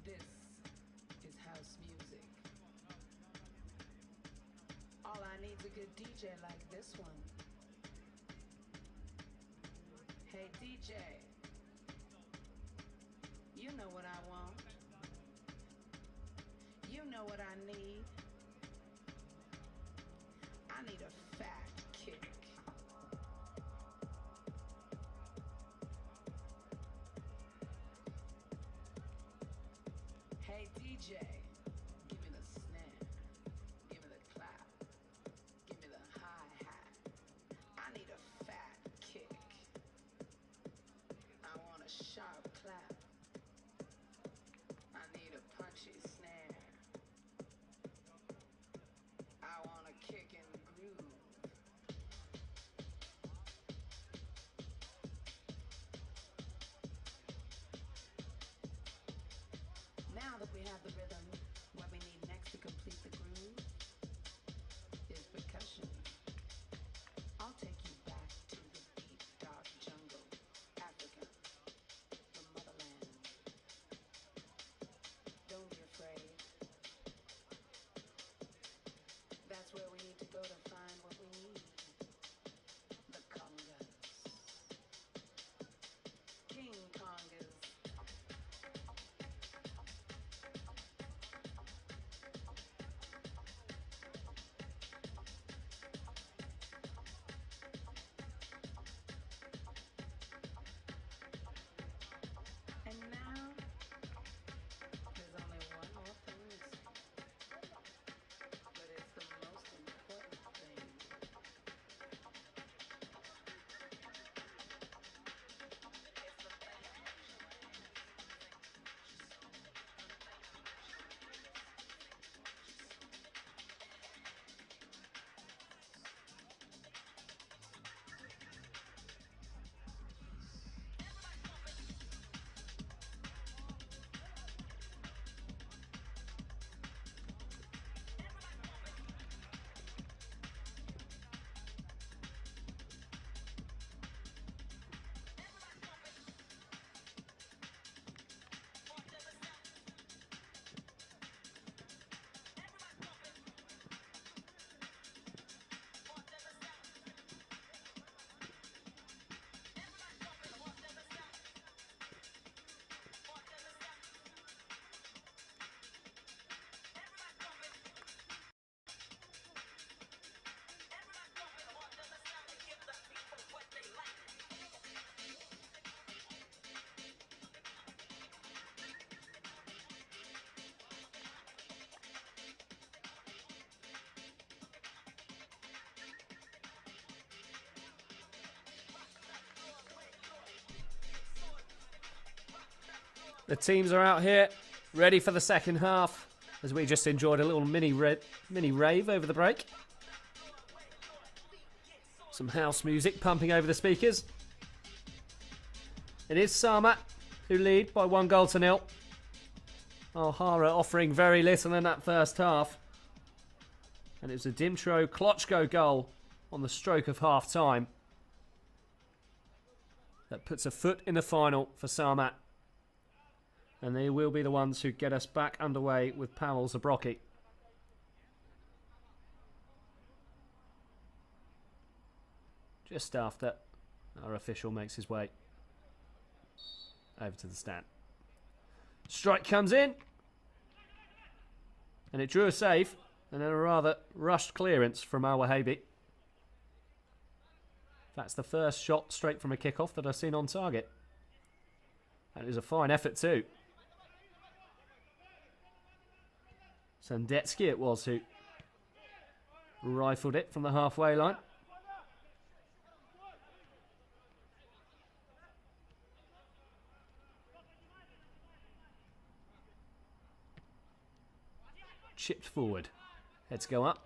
This is house music. All I need's a good DJ like this one. Hey DJ, you know what I want. You know what I need. I need a fat kick. Hey DJ, give me the snare, give me the clap, give me the hi-hat. I need a fat kick. I want a sharp clap. I need a punchy snare. I want a kick and groove. Now that we have the rhythm, what we need next to complete the groove is percussion. I'll take you back to the deep, dark jungle, Africa, the motherland. Don't be afraid. That's where we need to go to find what we need. The congas. King congas. And now, there's only one more thing missing. But it's the most important thing. The teams are out here, ready for the second half, as we just enjoyed a little mini rave over the break. Some house music pumping over the speakers. It is Samat who lead by 1-0. Alhara offering very little in that first half. And it was a Dmytro Klochko goal on the stroke of half time that puts a foot in the final for Samat. And they will be the ones who get us back underway with Powell Zabrocki. just after our official makes his way over to the stand. Strike comes in. And it drew a save. And then a rather rushed clearance from Al Wahabi. That's the first shot straight from a kickoff that I've seen on target. And it was a fine effort too. Sandetsky it was who rifled it from the halfway line. Chipped forward. Heads go up.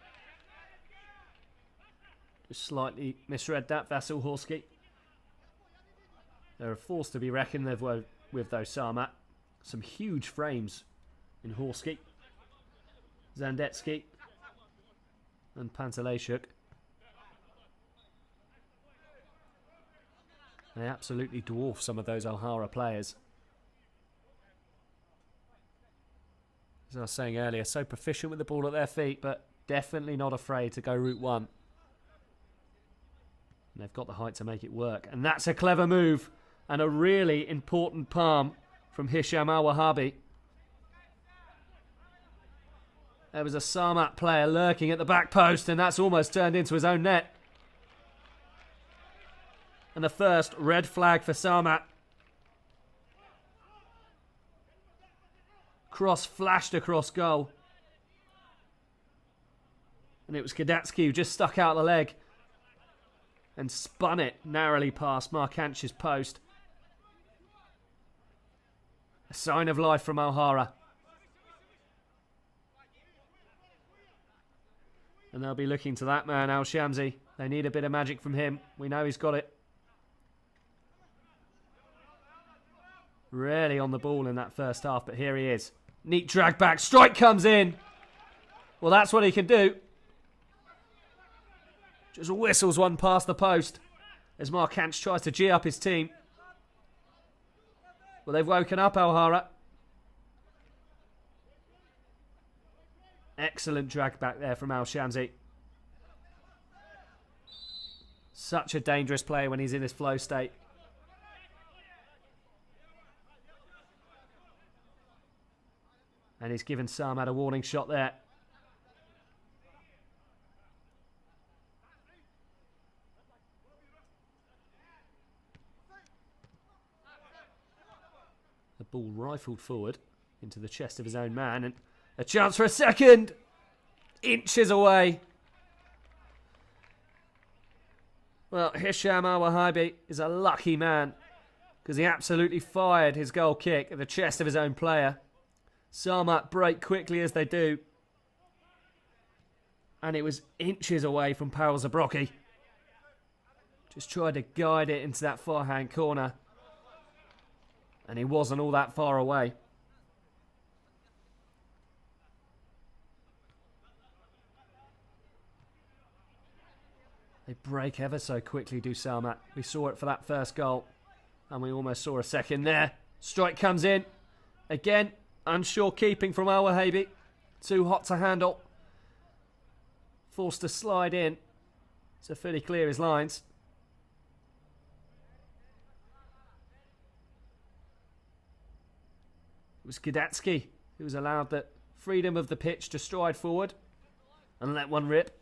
Just slightly misread that, Vasil Horsky. They're a force to be reckoned with though, Samat. Some huge frames in Horsky. Zandetsky and Pantelejchuk. They absolutely dwarf some of those Alhara players. As I was saying earlier, so proficient with the ball at their feet, but definitely not afraid to go route one. And they've got the height to make it work. And that's a clever move and a really important palm from Hisham Al Wahabi. There was a Samat player lurking at the back post, and that's almost turned into his own net. And the first red flag for Samat. Cross flashed across goal. And it was Kadatsky who just stuck out the leg and spun it narrowly past Markanch's post. A sign of life from Alhara. And they'll be looking to that man, Al Shamsi. They need a bit of magic from him. We know he's got it. Really on the ball in that first half, but here he is. Neat drag back. Strike comes in. Well, that's what he can do. Just whistles one past the post as Markanch tries to G up his team. Well, they've woken up Alhara. Excellent drag back there from Al Shamsi. Such a dangerous player when he's in his flow state. And he's given Samat a warning shot there. The ball rifled forward into the chest of his own man, and a chance for a second. Inches away. Well, Hisham Al Wahabi is a lucky man because he absolutely fired his goal kick at the chest of his own player. Samat break quickly as they do. And it was inches away from Paul Zabrocky. Just tried to guide it into that far-hand corner. And he wasn't all that far away. They break ever so quickly, do Samat. We saw it for that first goal. And we almost saw a second there. Strike comes in. Again, unsure keeping from Al Wahabi. Too hot to handle. Forced to slide in to fully clear his lines. It was Kadatsky who was allowed the freedom of the pitch to stride forward and let one rip.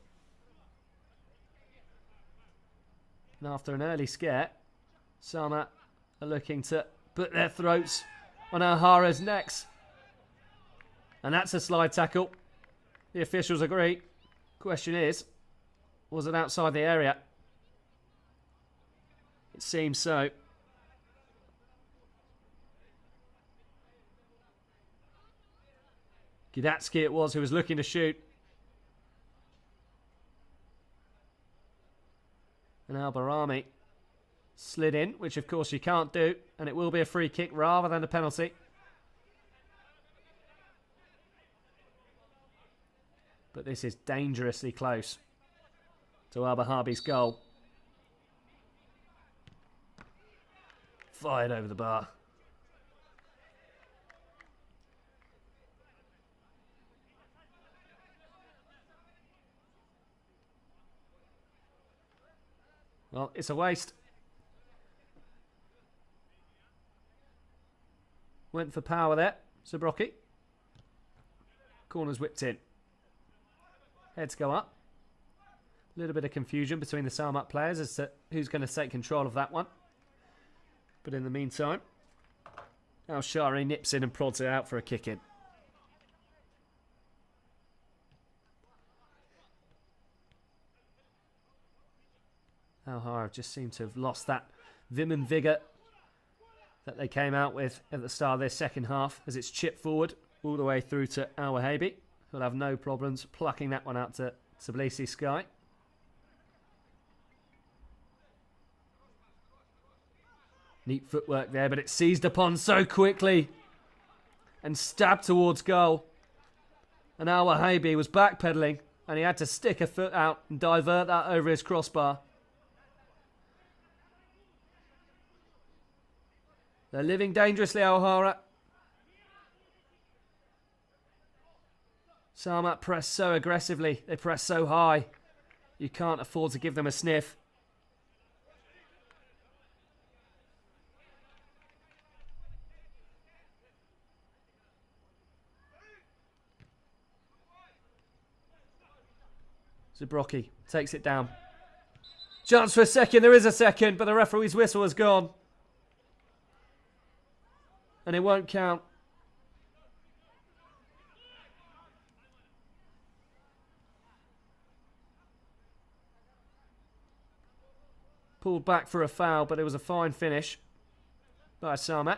And after an early scare, Samat are looking to put their throats on Alhara's necks. And that's a slide tackle. The officials agree. Question is, was it outside the area? It seems so. Kadatsky it was who was looking to shoot. And Al-Barami slid in, which of course you can't do. And it will be a free kick rather than a penalty. But this is dangerously close to Al-Bahabi's goal. Fired over the bar. Well, it's a waste. Went for power there, Zabrocki. Corner's whipped in. Heads go up. A little bit of confusion between the Samat players as to who's going to take control of that one. But in the meantime, Alhara nips in and prods it out for a kick in. Alhara just seemed to have lost that vim and vigour that they came out with at the start of their second half as it's chipped forward all the way through to Alhara. He'll have no problems plucking that one out to Tbilisi Sky. Neat footwork there, but it's seized upon so quickly and stabbed towards goal. And Alhara was backpedaling and he had to stick a foot out and divert that over his crossbar. They're living dangerously, Alhara. Samat press so aggressively. They press so high. You can't afford to give them a sniff. Zabrocki takes it down. Chance for a second. There is a second, but the referee's whistle has gone. And it won't count. Pulled back for a foul, but it was a fine finish by Samat.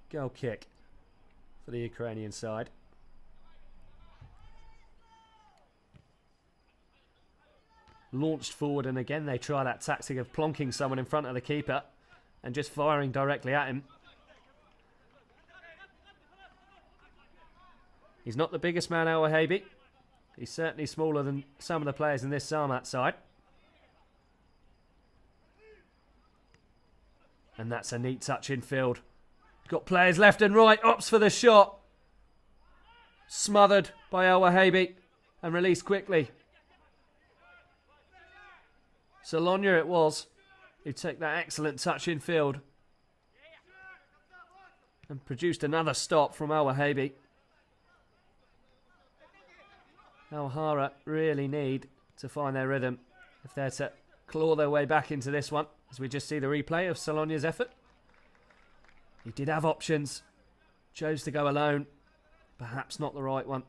Goal kick for the Ukrainian side. Launched forward, and again they try that tactic of plonking someone in front of the keeper and just firing directly at him. He's not the biggest man, Alhara. He's certainly smaller than some of the players in this Samat side. And that's a neat touch in field. Got players left and right. Opts for the shot. Smothered by Alhara and released quickly. Solonia it was who took that excellent touch in field and produced another stop from Alhara. Alhara really need to find their rhythm if they're to claw their way back into this one, as we just see the replay of Solonia's effort. He did have options, chose to go alone, perhaps not the right one.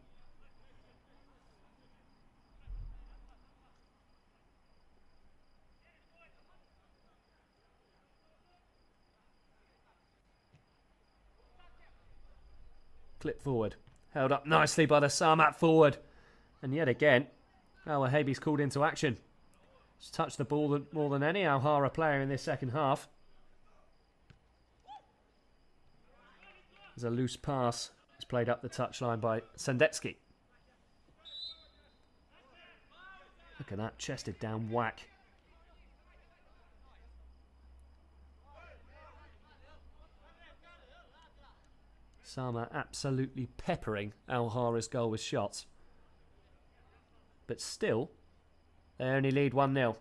Clip forward, held up nicely by the Samat forward, and yet again, Alhara's called into action. He's touched the ball more than any Alhara player in this second half. There's a loose pass. It's played up the touchline by Sendetsky. Look at that, chested down whack. Samat absolutely peppering Alhara's goal with shots. But still, they only lead 1-0.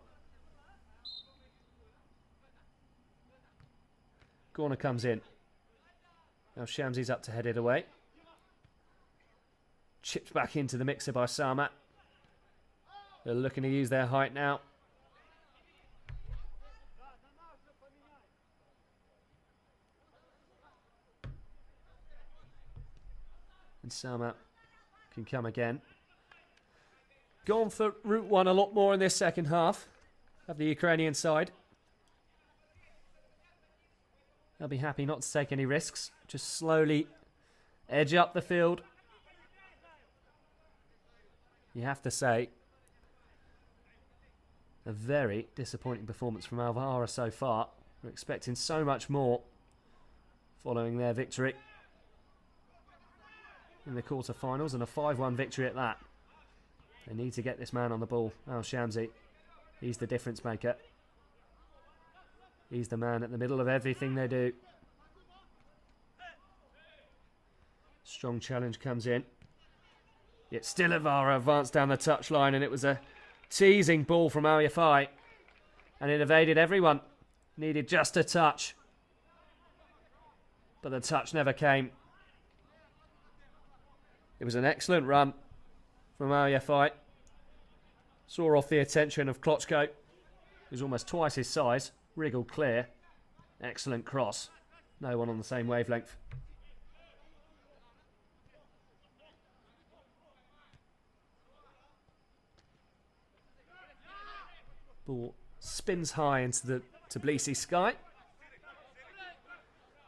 Corner comes in. Now Shamsi's up to head it away. Chipped back into the mixer by Samat. They're looking to use their height now. And Samat can come again. Gone for route one a lot more in this second half of the Ukrainian side. They'll be happy not to take any risks. Just slowly edge up the field. You have to say, a very disappointing performance from Alhara so far. We're expecting so much more following their victory in the quarterfinals, and a 5-1 victory at that. They need to get this man on the ball, Al Shamsi. He's the difference maker. He's the man at the middle of everything they do. Strong challenge comes in. Yet still Alhara advanced down the touchline, and it was a teasing ball from Al Yafai. And it evaded everyone. Needed just a touch. But the touch never came. It was an excellent run from Al Yafai. Saw off the attention of Klotchko, who's almost twice his size. Wriggled clear. Excellent cross. No one on the same wavelength. Ball spins high into the Tbilisi sky.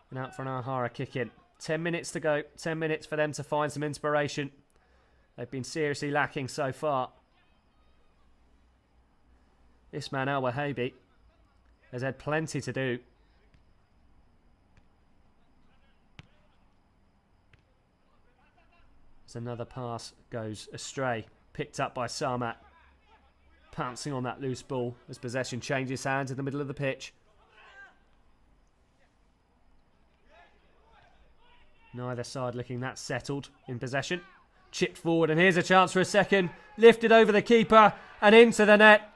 And out for an Alhara kick in. 10 minutes to go. 10 minutes for them to find some inspiration. They've been seriously lacking so far. This man, Al Wahabi, has had plenty to do. As another pass goes astray. Picked up by Samat. Pouncing on that loose ball as possession changes hands in the middle of the pitch. Neither side looking that settled in possession. Chipped forward, and here's a chance for a second. Lifted over the keeper and into the net.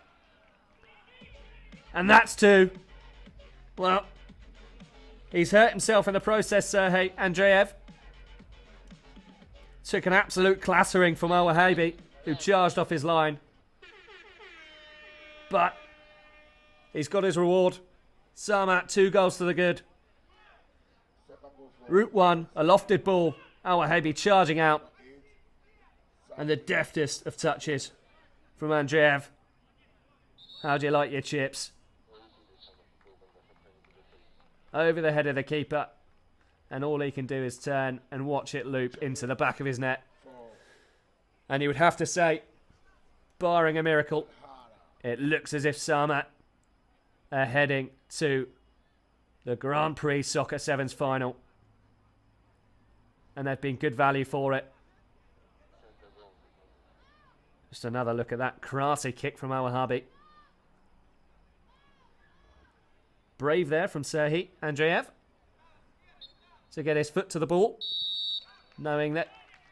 And that's two. Well, he's hurt himself in the process, Serhei Andreev. Took an absolute clattering from Al Wahabi, who charged off his line. But he's got his reward. Samat, 2 goals to the good. Route 1, a lofted ball. Al Wahabi charging out. And the deftest of touches from Andreev. How do you like your chips? Over the head of the keeper. And all he can do is turn and watch it loop into the back of his net. And you would have to say, barring a miracle, it looks as if Samat are heading to the Grand Prix Soccer Sevens final. And they've been good value for it. Just another look at that Crosty kick from Al Wahabi. Brave there from Serhei Andreev to get his foot to the ball, knowing that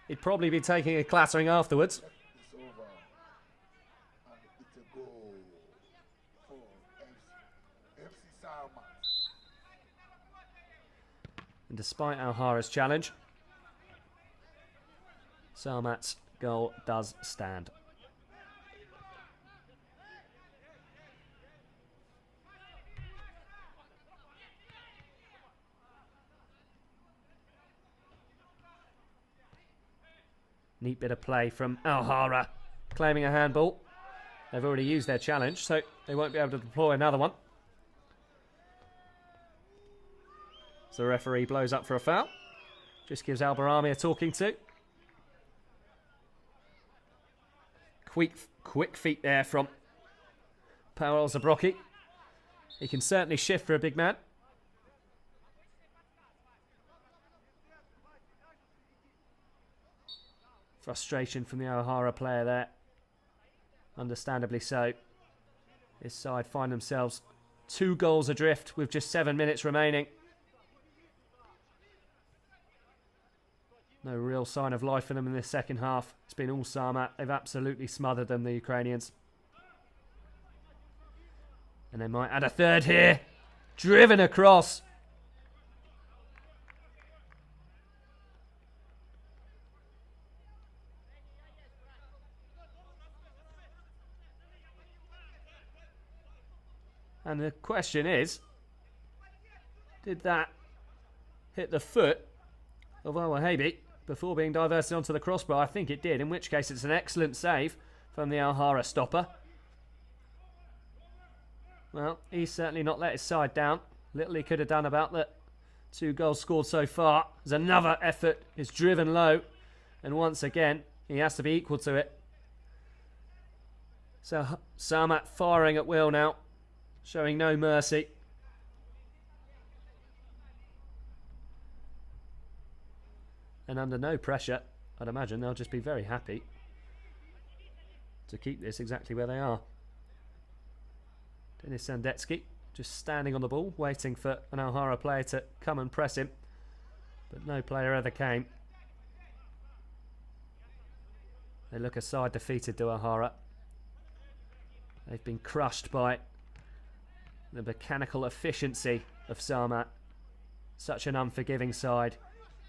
he'd probably be taking a clattering afterwards. It's over. And it's a goal for FC Samat. And despite Alhara's challenge, Samat's goal does stand. Neat bit of play from Alhara, claiming a handball. They've already used their challenge, so they won't be able to deploy another one. So the referee blows up for a foul. Just gives Al Barami a talking to. Quick feet there from Paolo Zabrocki. He can certainly shift for a big man. Frustration from the Alhara player there. Understandably so. This side find themselves 2 goals adrift with just 7 minutes remaining. No real sign of life for them in this second half. It's been all Samat. They've absolutely smothered them, the Ukrainians. And they might add a third here. Driven across. And the question is, did that hit the foot of Al Wahabi before being diverted onto the crossbar? I think it did, in which case it's an excellent save from the Alhara stopper. Well, he's certainly not let his side down. Little he could have done about the 2 goals scored so far. There's another effort, is driven low, and once again he has to be equal to it. So Samat firing at will now, showing no mercy. And under no pressure, I'd imagine they'll just be very happy to keep this exactly where they are. Denis Sandetsky just standing on the ball, waiting for an Alhara player to come and press him. But no player ever came. They look aside, defeated to Alhara. They've been crushed by the mechanical efficiency of Samat. Such an unforgiving side.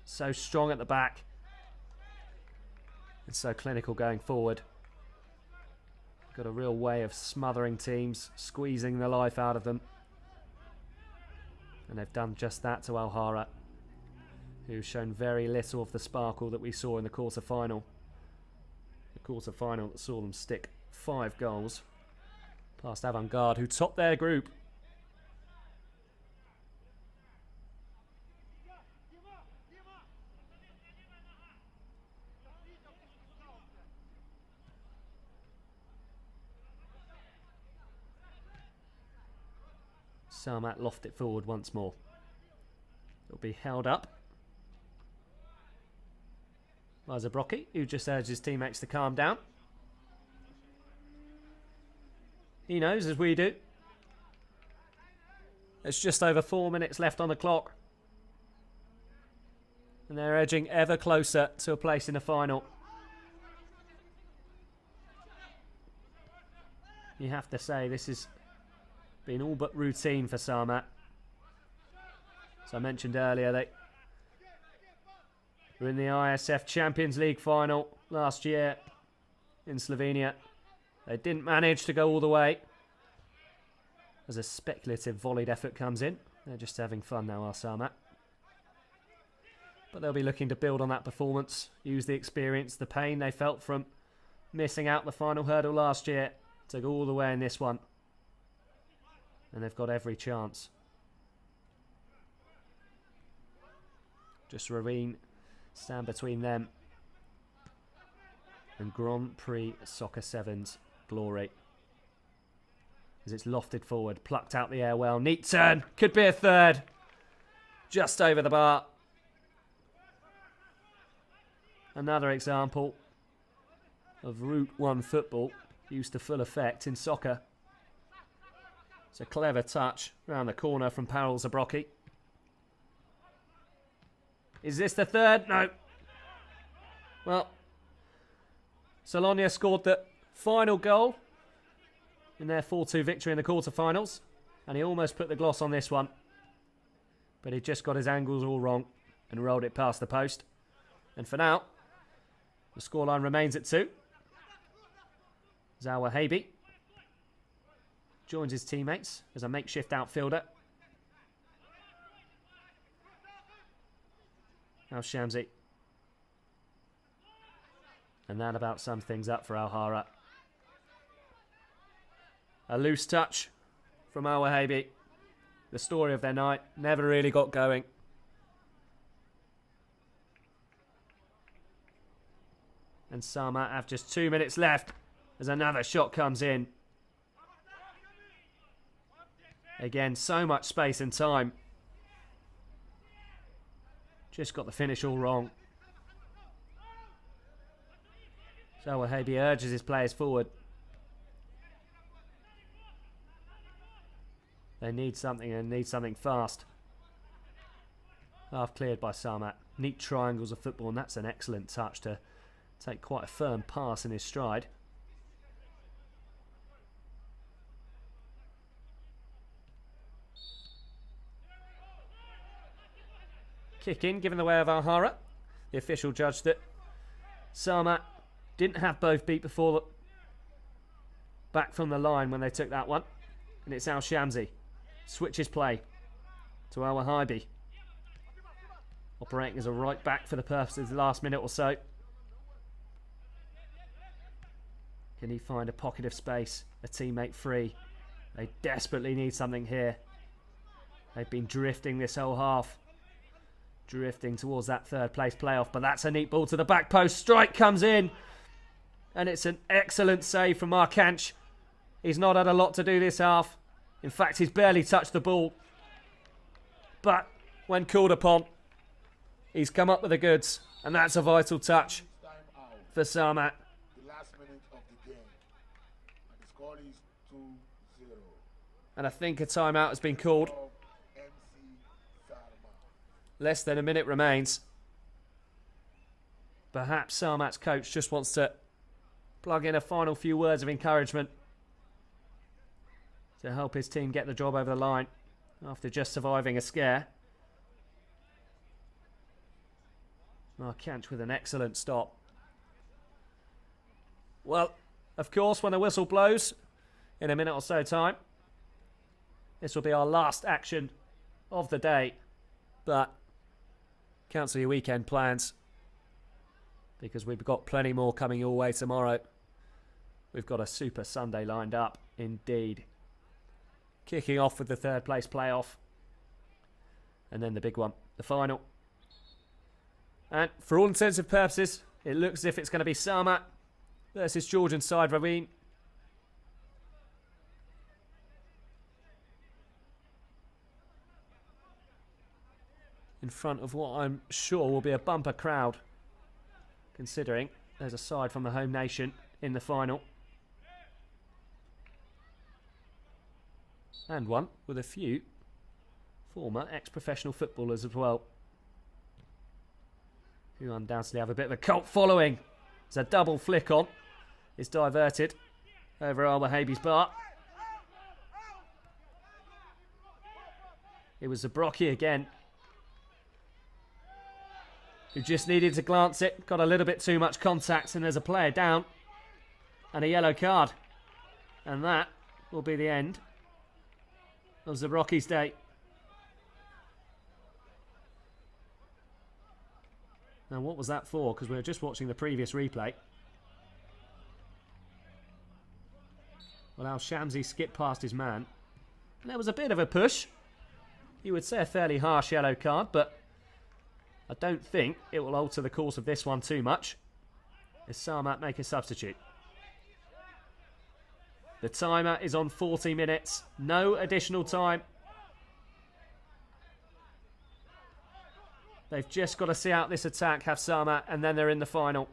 So strong at the back. And so clinical going forward. Got a real way of smothering teams, squeezing the life out of them. And they've done just that to Alhara, who's shown very little of the sparkle that we saw in the quarter-final. The quarter-final that saw them stick 5 goals past Avant-Garde, who topped their group. Samat lofted it forward once more. It'll be held up by Zabrocki, who just urged his teammates to calm down. He knows, as we do, there's just over 4 minutes left on the clock. And they're edging ever closer to a place in the final. You have to say, this has been all but routine for Samat. As I mentioned earlier, they were in the ISF Champions League final last year in Slovenia. They didn't manage to go all the way as a speculative volleyed effort comes in. They're just having fun now, are Samat. But they'll be looking to build on that performance, use the experience, the pain they felt from missing out the final hurdle last year to go all the way in this one. And they've got every chance. Just Ravine stand between them and Grand Prix Soccer 7's glory. As it's lofted forward, plucked out the air well. Neat turn, could be a third. Just over the bar. Another example of Route 1 football used to full effect in soccer. It's a clever touch around the corner from Parol Zabrocki. Is this the third? No. Well, Solonia scored the final goal in their 4-2 victory in the quarterfinals, and he almost put the gloss on this one. But he just got his angles all wrong and rolled it past the post. And for now, the scoreline remains at 2. Zawa Habi joins his teammates as a makeshift outfielder. Now Shamsi. And that about sums things up for Alhara. A loose touch from Al Wahabi. The story of their night never really got going. And Samat have just 2 minutes left as another shot comes in. Again, so much space and time. Just got the finish all wrong. So Wahabi urges his players forward. They need something and need something fast. Half cleared by Samat. Neat triangles of football, and that's an excellent touch to take quite a firm pass in his stride. Kick in, given the way of Alhara. The official judged that Samat didn't have both beat before the back from the line when they took that one. And it's Al Shamsi. Switches play to Al Wahabi. Operating as a right back for the purposes of the last minute or so. Can he find a pocket of space? A teammate free. They desperately need something here. They've been drifting this whole half. Drifting towards that third place playoff, but that's a neat ball to the back post. Strike comes in, and it's an excellent save from Markanch. He's not had a lot to do this half. In fact, he's barely touched the ball. But when called upon, he's come up with the goods, and that's a vital touch for Samat. The last minute of the game. And the score is 2-0. And I think a timeout has been called. of MC Samat. Less than a minute remains. Perhaps Samat's coach just wants to plug in a final few words of encouragement to help his team get the job over the line after just surviving a scare. Markanch with an excellent stop. Well, of course, when the whistle blows in a minute or so time, this will be our last action of the day. But cancel your weekend plans, because we've got plenty more coming your way tomorrow. We've got a super Sunday lined up, indeed. Kicking off with the third place playoff. And then the big one, the final. And for all intents and purposes, it looks as if it's going to be Samat versus Georgian side Ravine. In front of what I'm sure will be a bumper crowd, considering there's a side from the home nation in the final. And one with a few former ex-professional footballers as well, who undoubtedly have a bit of a cult following. There's a double flick on. It's diverted over Al-Wahabi's bar. It was Zabrocky again, who just needed to glance it. Got a little bit too much contact, and there's a player down. And a yellow card. And that will be the end of Zabrocky's day. Now, what was that for? Because we were just watching the previous replay. Well, Al-Shamsi skipped past his man. And there was a bit of a push. You would say a fairly harsh yellow card, but I don't think it will alter the course of this one too much, as Samat make a substitute. The timer is on 40 minutes. No additional time. They've just got to see out this attack, have Samat, and then they're in the final.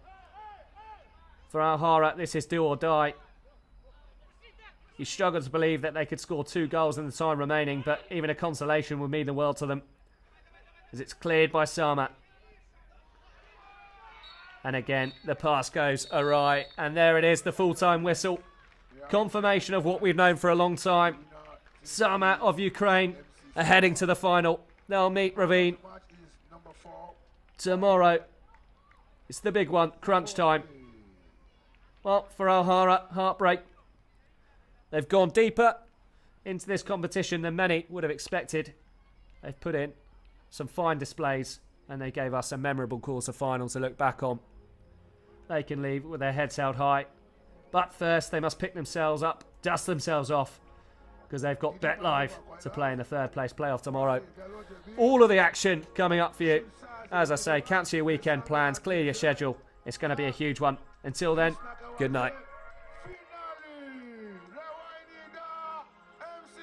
For Alhara, this is do or die. You struggle to believe that they could score 2 goals in the time remaining, but even a consolation would mean the world to them, as it's cleared by Samat. And again, the pass goes awry, and there it is, the full-time whistle. Confirmation of what we've known for a long time. Samat of Ukraine are heading to the final. They'll meet Ravine Match is number 4. tomorrow. It's the big one, crunch time. Well, for Alhara, heartbreak. They've gone deeper into this competition than many would have expected. They've put in some fine displays, and they gave us a memorable quarter-final to look back on. They can leave with their heads held high. But first, they must pick themselves up, dust themselves off, because they've got Bet Live to play in the third place playoff tomorrow. All of the action coming up for you. As I say, cancel your weekend plans, clear your schedule. It's going to be a huge one. Until then, good night. Finally, Rewinding MC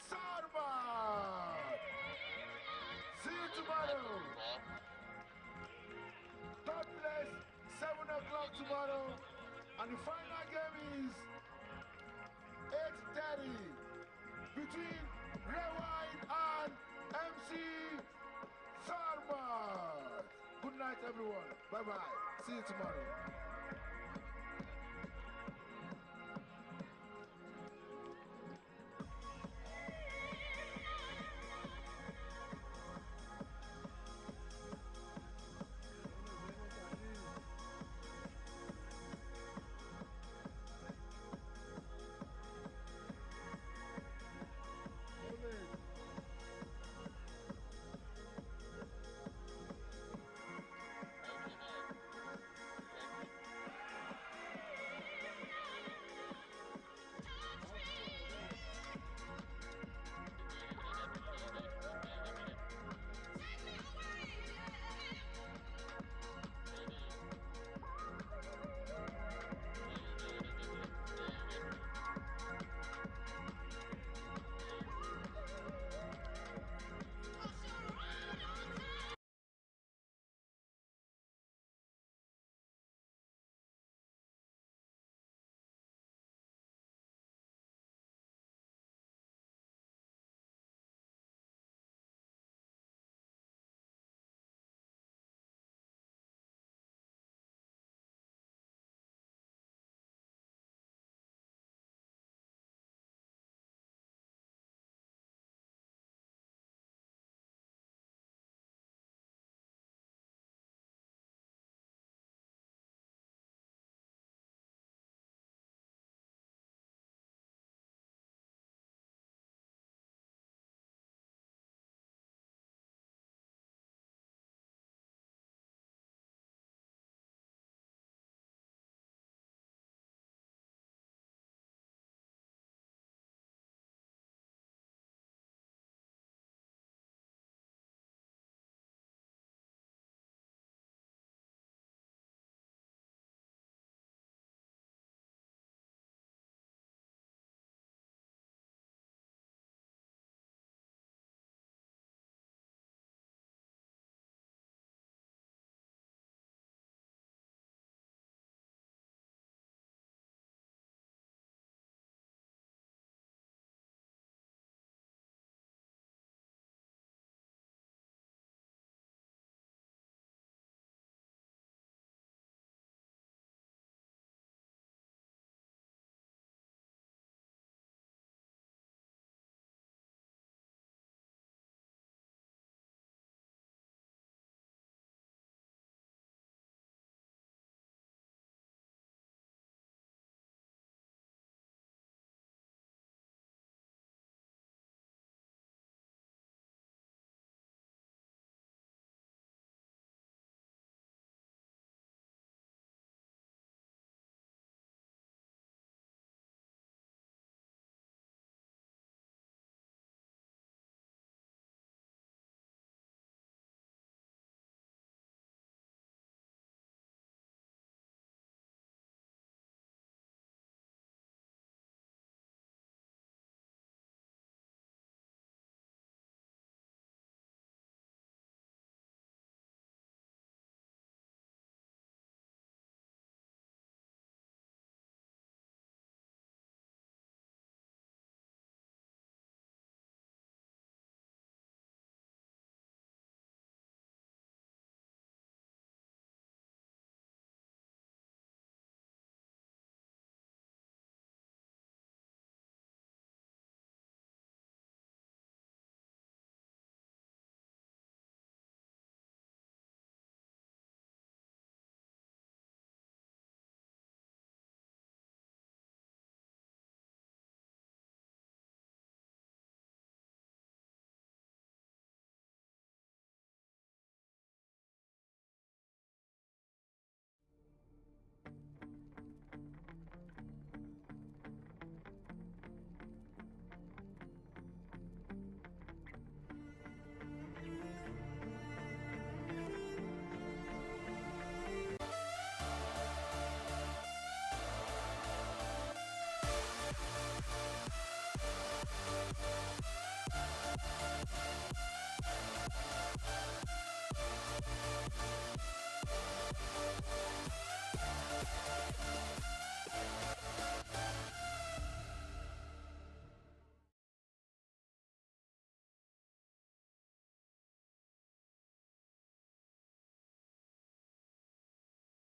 Samat. See you tomorrow. God bless. 7 o'clock tomorrow. And the final game is 8:30 between Rewind and MC Samat. Good night, everyone. Bye-bye. See you tomorrow.